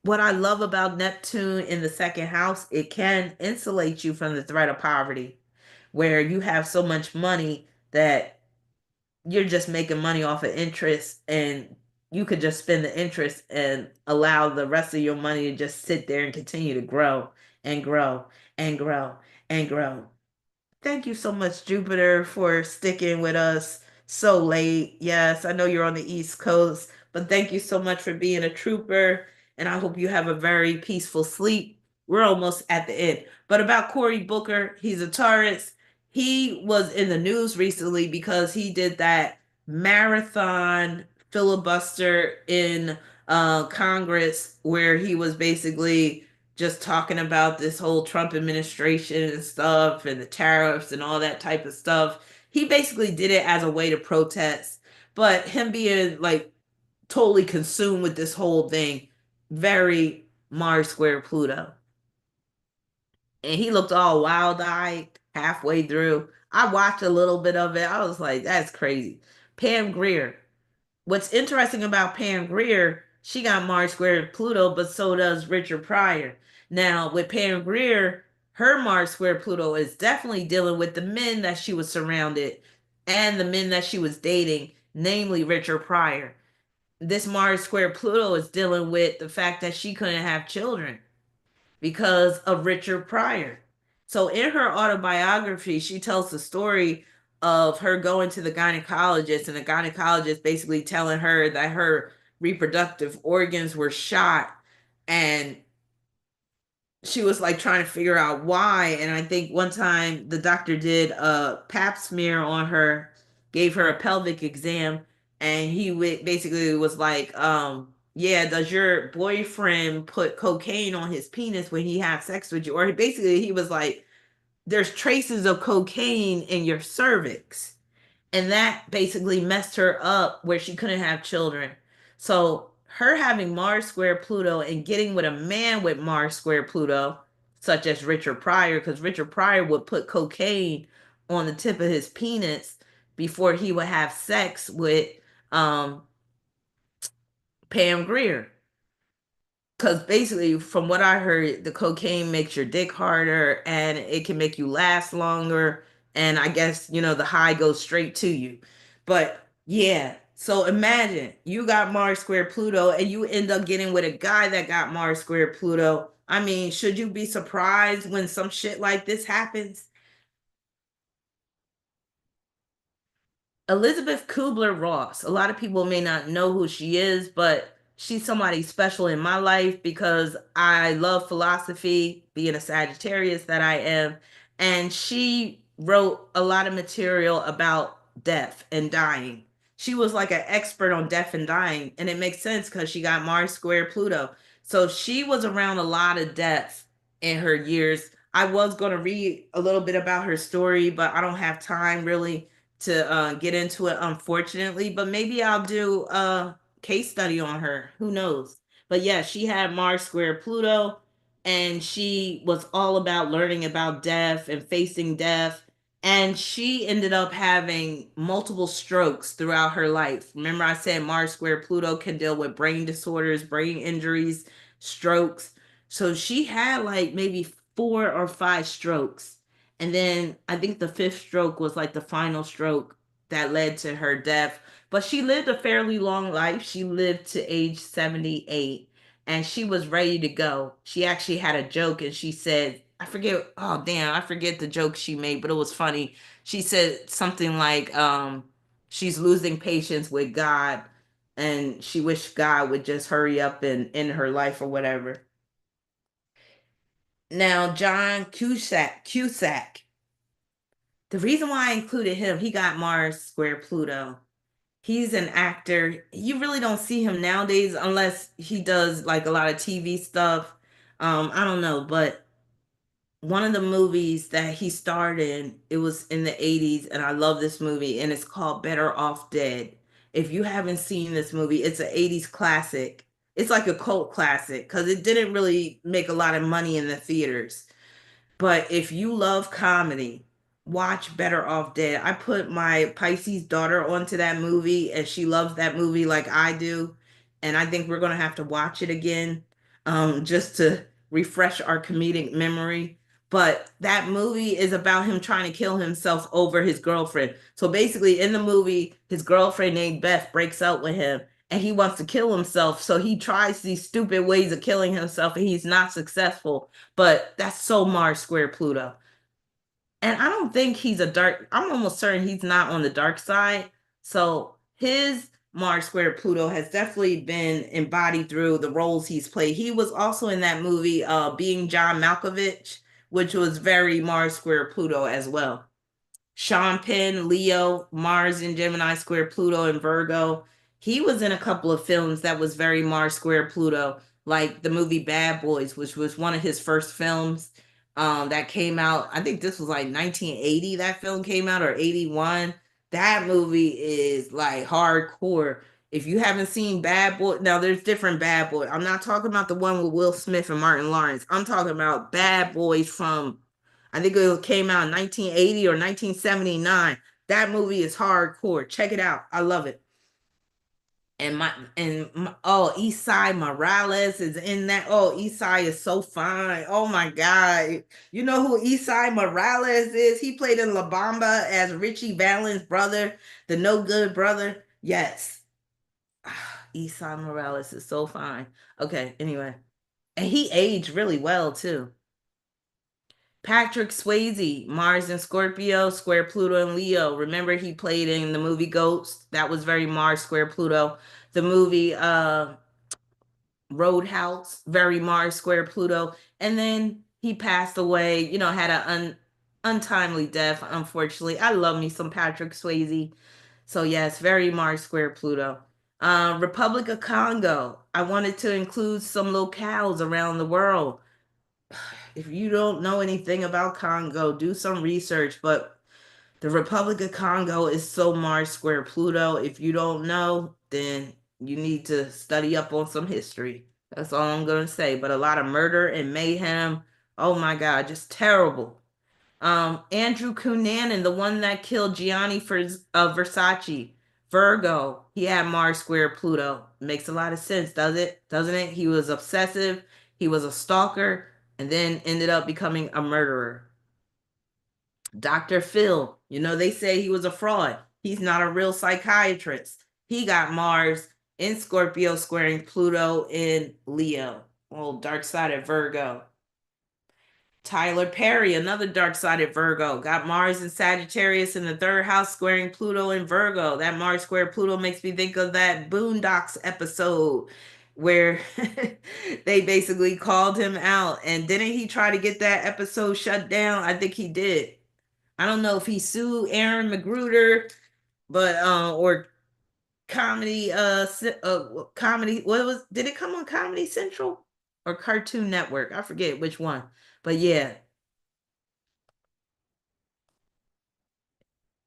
what I love about Neptune in the second house, it can insulate you from the threat of poverty, where you have so much money that you're just making money off of interest and you could just spend the interest and allow the rest of your money to just sit there and continue to grow and grow and grow and grow. Thank you so much, Jupiter, for sticking with us so late. Yes, I know you're on the East Coast, but thank you so much for being a trooper. And I hope you have a very peaceful sleep. We're almost at the end. But about Cory Booker, he's a Taurus. He was in the news recently because he did that marathon filibuster in Congress where he was basically just talking about this whole Trump administration and stuff and the tariffs and all that type of stuff. He basically did it as a way to protest, but him being like totally consumed with this whole thing, very Mars square Pluto. And he looked all wild-eyed halfway through. I watched a little bit of it. I was like, that's crazy. Pam Grier, what's interesting about Pam Grier, she got Mars squared Pluto, but so does Richard Pryor. Now, with Pam Grier, her Mars squared Pluto is definitely dealing with the men that she was surrounded and the men that she was dating, namely Richard Pryor. This Mars squared Pluto is dealing with the fact that she couldn't have children because of Richard Pryor. So in her autobiography, she tells the story of her going to the gynecologist and the gynecologist basically telling her that her reproductive organs were shot and she was like trying to figure out why. And I think one time the doctor did a pap smear on her, gave her a pelvic exam, and basically was like, yeah, does your boyfriend put cocaine on his penis when he had sex with you? Or basically he was like, there's traces of cocaine in your cervix. And that basically messed her up where she couldn't have children. So her having Mars square Pluto and getting with a man with Mars square Pluto, such as Richard Pryor, because Richard Pryor would put cocaine on the tip of his penis before he would have sex with um, Pam Grier. Because basically, from what I heard, the cocaine makes your dick harder and it can make you last longer. And I guess, the high goes straight to you. But yeah, so imagine you got Mars square Pluto and you end up getting with a guy that got Mars square Pluto. I mean, should you be surprised when some shit like this happens? Elizabeth Kubler-Ross. A lot of people may not know who she is, but she's somebody special in my life because I love philosophy, being a Sagittarius that I am. And she wrote a lot of material about death and dying. She was like an expert on death and dying, and it makes sense because she got Mars square Pluto. So she was around a lot of death in her years. I was going to read a little bit about her story, but I don't have time really to get into it, unfortunately. But maybe I'll do a case study on her. Who knows? But yeah, she had Mars square Pluto, and she was all about learning about death and facing death. And she ended up having multiple strokes throughout her life. Remember, I said Mars square Pluto can deal with brain disorders, brain injuries, strokes. So she had like maybe 4 or 5 strokes, and then I think the fifth stroke was like the final stroke that led to her death. But she lived a fairly long life. She lived to age 78 and she was ready to go. She actually had a joke and she said, I forget, oh damn, I forget the joke she made, but it was funny. She said something like, she's losing patience with God and she wished God would just hurry up and end her life or whatever. Now, John Cusack, the reason why I included him, he got Mars square Pluto. He's an actor. You really don't see him nowadays unless he does like a lot of TV stuff. I don't know, but one of the movies that he starred in, it was in the 80s, and I love this movie, and it's called Better Off Dead. If you haven't seen this movie, it's an 80s classic. It's like a cult classic because it didn't really make a lot of money in the theaters. But if you love comedy, watch Better Off Dead. I put my Pisces daughter onto that movie, and she loves that movie like I do. And I think we're going to have to watch it again, just to refresh our comedic memory. But that movie is about him trying to kill himself over his girlfriend. So basically, in the movie, his girlfriend named Beth breaks up with him and he wants to kill himself. So he tries these stupid ways of killing himself and he's not successful, but that's so Mars square Pluto. And I don't think he's a dark, I'm almost certain he's not on the dark side. So his Mars square Pluto has definitely been embodied through the roles he's played. He was also in that movie, Being John Malkovich, which was very Mars square Pluto as well. Sean Penn, Leo, Mars and Gemini square Pluto and Virgo. He was in a couple of films that was very Mars square Pluto, like the movie Bad Boys, which was one of his first films, that came out. I think this was like 1980 that film came out, or 81. That movie is like hardcore. If you haven't seen Bad Boy, now there's different Bad Boy. I'm not talking about the one with Will Smith and Martin Lawrence. I'm talking about Bad Boys from, I think it came out in 1980 or 1979. That movie is hardcore. Check it out. I love it. Oh, Eastside Morales is in that. Oh, Eastside is so fine. Oh my God. You know who Eastside Morales is? He played in La Bamba as Richie Valens' brother, the no good brother. Yes. Eastside Morales is so fine. Okay, anyway. And he aged really well too. Patrick Swayze, Mars and Scorpio, square Pluto and Leo. Remember he played in the movie Ghost? That was very Mars square Pluto. The movie Roadhouse, very Mars square Pluto. And then he passed away, had an untimely death, unfortunately. I love me some Patrick Swayze. So yes, very Mars square Pluto. Republic of Congo. I wanted to include some locales around the world. If you don't know anything about Congo, do some research. But the Republic of Congo is so Mars square Pluto. If you don't know, then you need to study up on some history. That's all I'm going to say. But a lot of murder and mayhem. Oh my God, just terrible. Andrew Cunanan, the one that killed Gianni Versace, Virgo. He had Mars square Pluto. Makes a lot of sense, does it? Doesn't it? He was obsessive. He was a stalker, and then ended up becoming a murderer. Dr. Phil, they say he was a fraud. He's not a real psychiatrist. He got Mars in Scorpio squaring Pluto in Leo. Oh, dark side of Virgo. Tyler Perry, another dark-sided Virgo, got Mars and Sagittarius in the third house, squaring Pluto in Virgo. That Mars square Pluto makes me think of that Boondocks episode where they basically called him out. And didn't he try to get that episode shut down? I think he did. I don't know if he sued Aaron Magruder, but or comedy. What was? Did it come on Comedy Central or Cartoon Network? I forget which one. But yeah,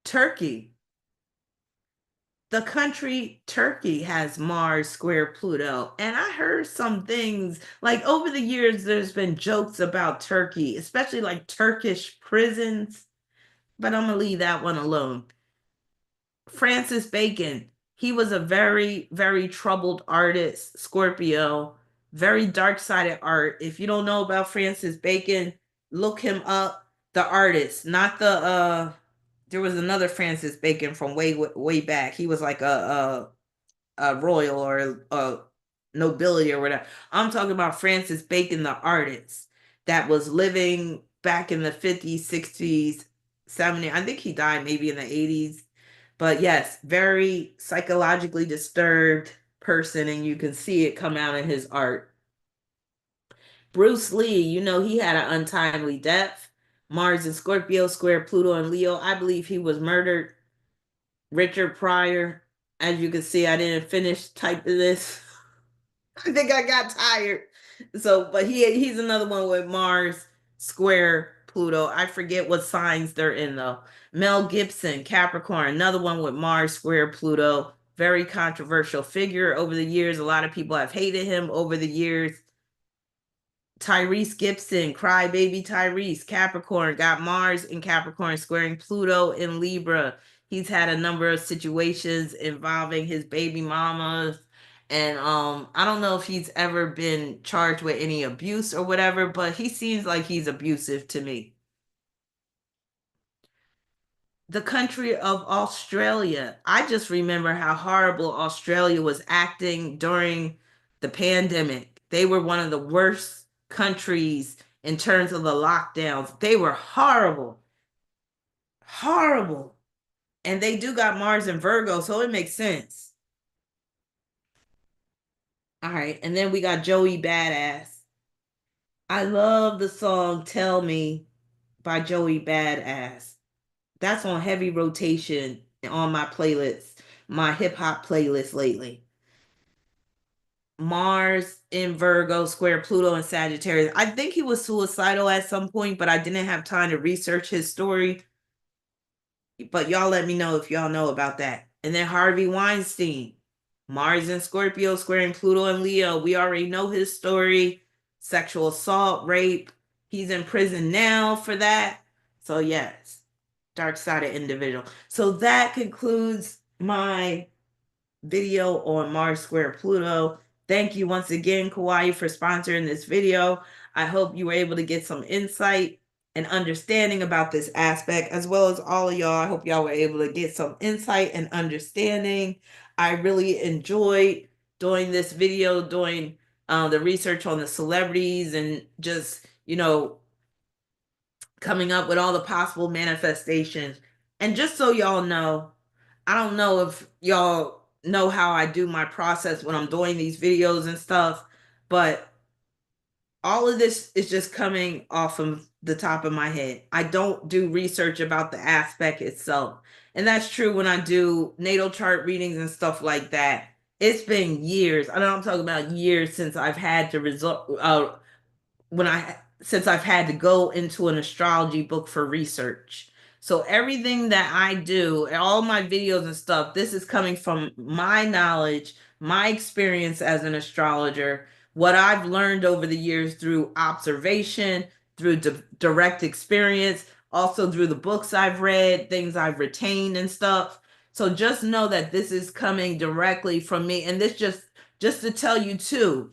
Turkey. The country Turkey has Mars square Pluto. And I heard some things like over the years, there's been jokes about Turkey, especially like Turkish prisons, but I'm going to leave that one alone. Francis Bacon, he was a very, very troubled artist, Scorpio, very dark-sided art. If you don't know about Francis Bacon, look him up. The artist, not the there was another Francis Bacon from way back. He was like a royal or a nobility or whatever. I'm talking about Francis Bacon, the artist that was living back in the 50s, 60s, 70s. I think he died maybe in the 80s. But yes, very psychologically disturbed person, and you can see it come out in his art. Bruce Lee, he had an untimely death. Mars in Scorpio, square Pluto and Leo. I believe he was murdered. Richard Pryor, as you can see, I didn't finish typing this. I think I got tired. So, but he's another one with Mars square Pluto. I forget what signs they're in though. Mel Gibson, Capricorn, another one with Mars square Pluto. Very controversial figure over the years. A lot of people have hated him over the years. Tyrese Gibson, crybaby Tyrese, Capricorn, got Mars in Capricorn squaring Pluto in Libra. He's had a number of situations involving his baby mamas. And I don't know if he's ever been charged with any abuse or whatever, but he seems like he's abusive to me. The country of Australia. I just remember how horrible Australia was acting during the pandemic. They were one of the worst countries in terms of the lockdowns. They were horrible, horrible. And they do got Mars and Virgo, so it makes sense. All right. And then we got Joey Badass. I love the song Tell Me by Joey Badass. That's on heavy rotation on my playlist, my hip hop playlist lately. Mars in Virgo, square Pluto and Sagittarius. I think he was suicidal at some point, but I didn't have time to research his story. But y'all let me know if y'all know about that. And then Harvey Weinstein, Mars in Scorpio, squaring Pluto and Leo. We already know his story. Sexual assault, rape. He's in prison now for that. So yes, dark-sided individual. So that concludes my video on Mars square Pluto. Thank you once again, Kawaii, for sponsoring this video. I hope you were able to get some insight and understanding about this aspect, as well as all of y'all. I hope y'all were able to get some insight and understanding. I really enjoyed doing this video, doing the research on the celebrities and just, coming up with all the possible manifestations. And just so y'all know, I don't know if y'all know how I do my process when I'm doing these videos and stuff, but all of this is just coming off of the top of my head. I don't do research about the aspect itself. And that's true when I do natal chart readings and stuff like that. It's been years. I know I'm talking about years since I've had to since I've had to go into an astrology book for research. So everything that I do, all my videos and stuff, this is coming from my knowledge, my experience as an astrologer, what I've learned over the years through observation, through direct experience, also through the books I've read, things I've retained and stuff. So just know that this is coming directly from me. And this just to tell you too,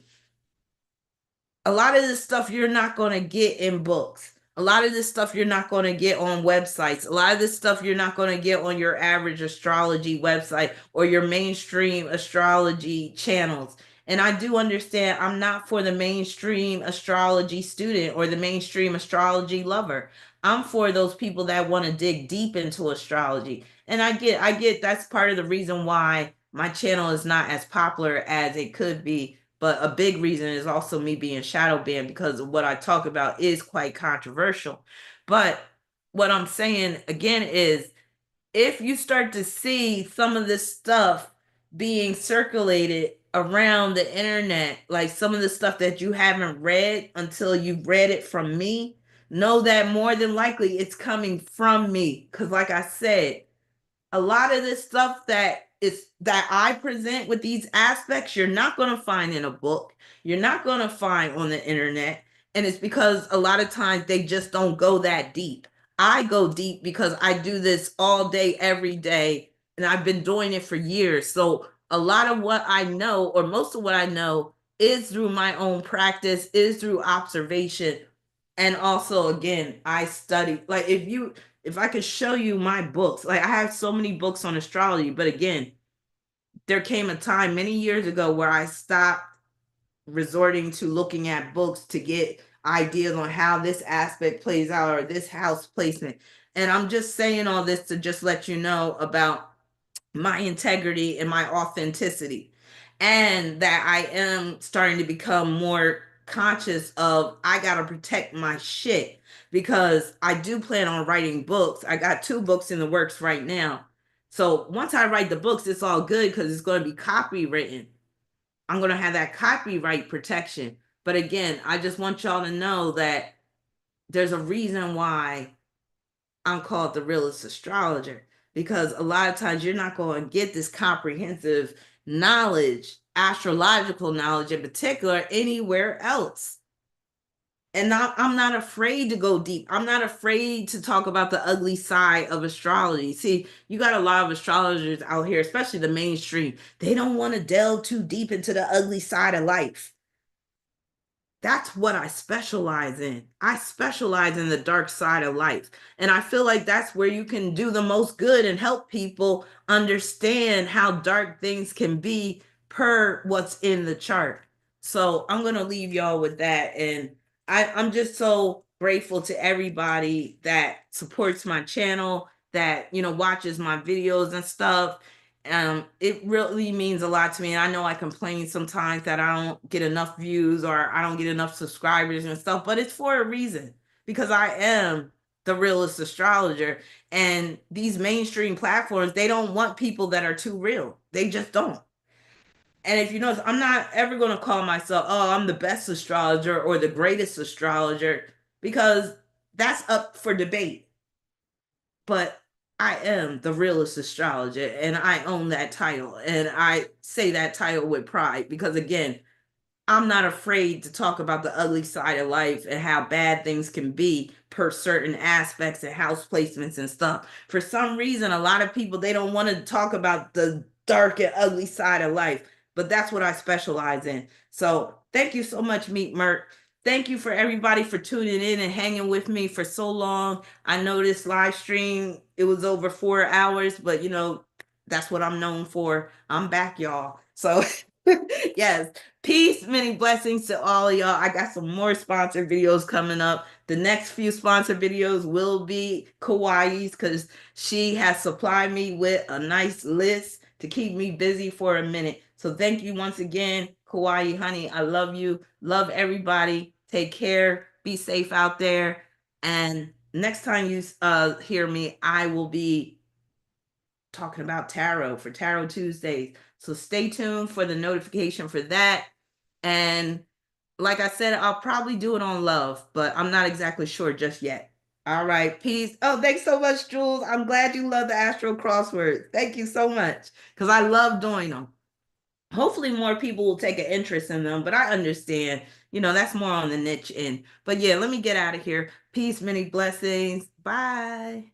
a lot of this stuff you're not going to get in books. A lot of this stuff you're not going to get on websites. A lot of this stuff you're not going to get on your average astrology website or your mainstream astrology channels. And I do understand I'm not for the mainstream astrology student or the mainstream astrology lover. I'm for those people that want to dig deep into astrology. And I get that's part of the reason why my channel is not as popular as it could be, but a big reason is also me being shadow banned because what I talk about is quite controversial. But what I'm saying again is if you start to see some of this stuff being circulated around the internet, like some of the stuff that you haven't read until you've read it from me, know that more than likely it's coming from me. Because like I said, a lot of this stuff that I present with these aspects, you're not going to find in a book. You're not going to find on the internet. And it's because a lot of times they just don't go that deep. I go deep because I do this all day, every day, and I've been doing it for years. So a lot of what I know, or most of what I know, is through my own practice, is through observation. And also, again, I study. Like if I could show you my books, like I have so many books on astrology, but again, there came a time many years ago where I stopped resorting to looking at books to get ideas on how this aspect plays out or this house placement. And I'm just saying all this to just let you know about my integrity and my authenticity, and that I am starting to become more conscious of I got to protect my shit, because I do plan on writing books. I got 2 books in the works right now. So once I write the books, it's all good because it's going to be copywritten. I'm going to have that copyright protection. But again, I just want y'all to know that there's a reason why I'm called the realist astrologer, because a lot of times you're not going to get this comprehensive knowledge, astrological knowledge in particular, anywhere else. And now I'm not afraid to go deep. I'm not afraid to talk about the ugly side of astrology. See, you got a lot of astrologers out here, especially the mainstream. They don't want to delve too deep into the ugly side of life. That's what I specialize in. I specialize in the dark side of life. And I feel like that's where you can do the most good and help people understand how dark things can be per what's in the chart. So I'm going to leave y'all with that. And I'm just so grateful to everybody that supports my channel, that, watches my videos and stuff. It really means a lot to me. And I know I complain sometimes that I don't get enough views or I don't get enough subscribers and stuff, but it's for a reason, because I am the realist astrologer. And these mainstream platforms, they don't want people that are too real. They just don't. And if you notice, I'm not ever going to call myself, oh, I'm the best astrologer or the greatest astrologer, because that's up for debate. But I am the realist astrologer and I own that title. And I say that title with pride because, again, I'm not afraid to talk about the ugly side of life and how bad things can be per certain aspects and house placements and stuff. For some reason, a lot of people, they don't want to talk about the dark and ugly side of life, but that's what I specialize in. So thank you so much, Meet Merc. Thank you for everybody for tuning in and hanging with me for so long. I know this live stream, it was over 4 hours, but that's what I'm known for. I'm back, y'all. So yes, peace, many blessings to all of y'all. I got some more sponsored videos coming up. The next few sponsored videos will be Kawaii's, because she has supplied me with a nice list to keep me busy for a minute. So thank you once again, Kawaii honey. I love you. Love everybody. Take care. Be safe out there. And next time you hear me, I will be talking about tarot for Tarot Tuesdays. So stay tuned for the notification for that. And like I said, I'll probably do it on love, but I'm not exactly sure just yet. All right, peace. Oh, thanks so much, Jules. I'm glad you love the Astro crosswords. Thank you so much, because I love doing them. Hopefully more people will take an interest in them, but I understand, that's more on the niche end. But yeah, let me get out of here. Peace, many blessings. Bye.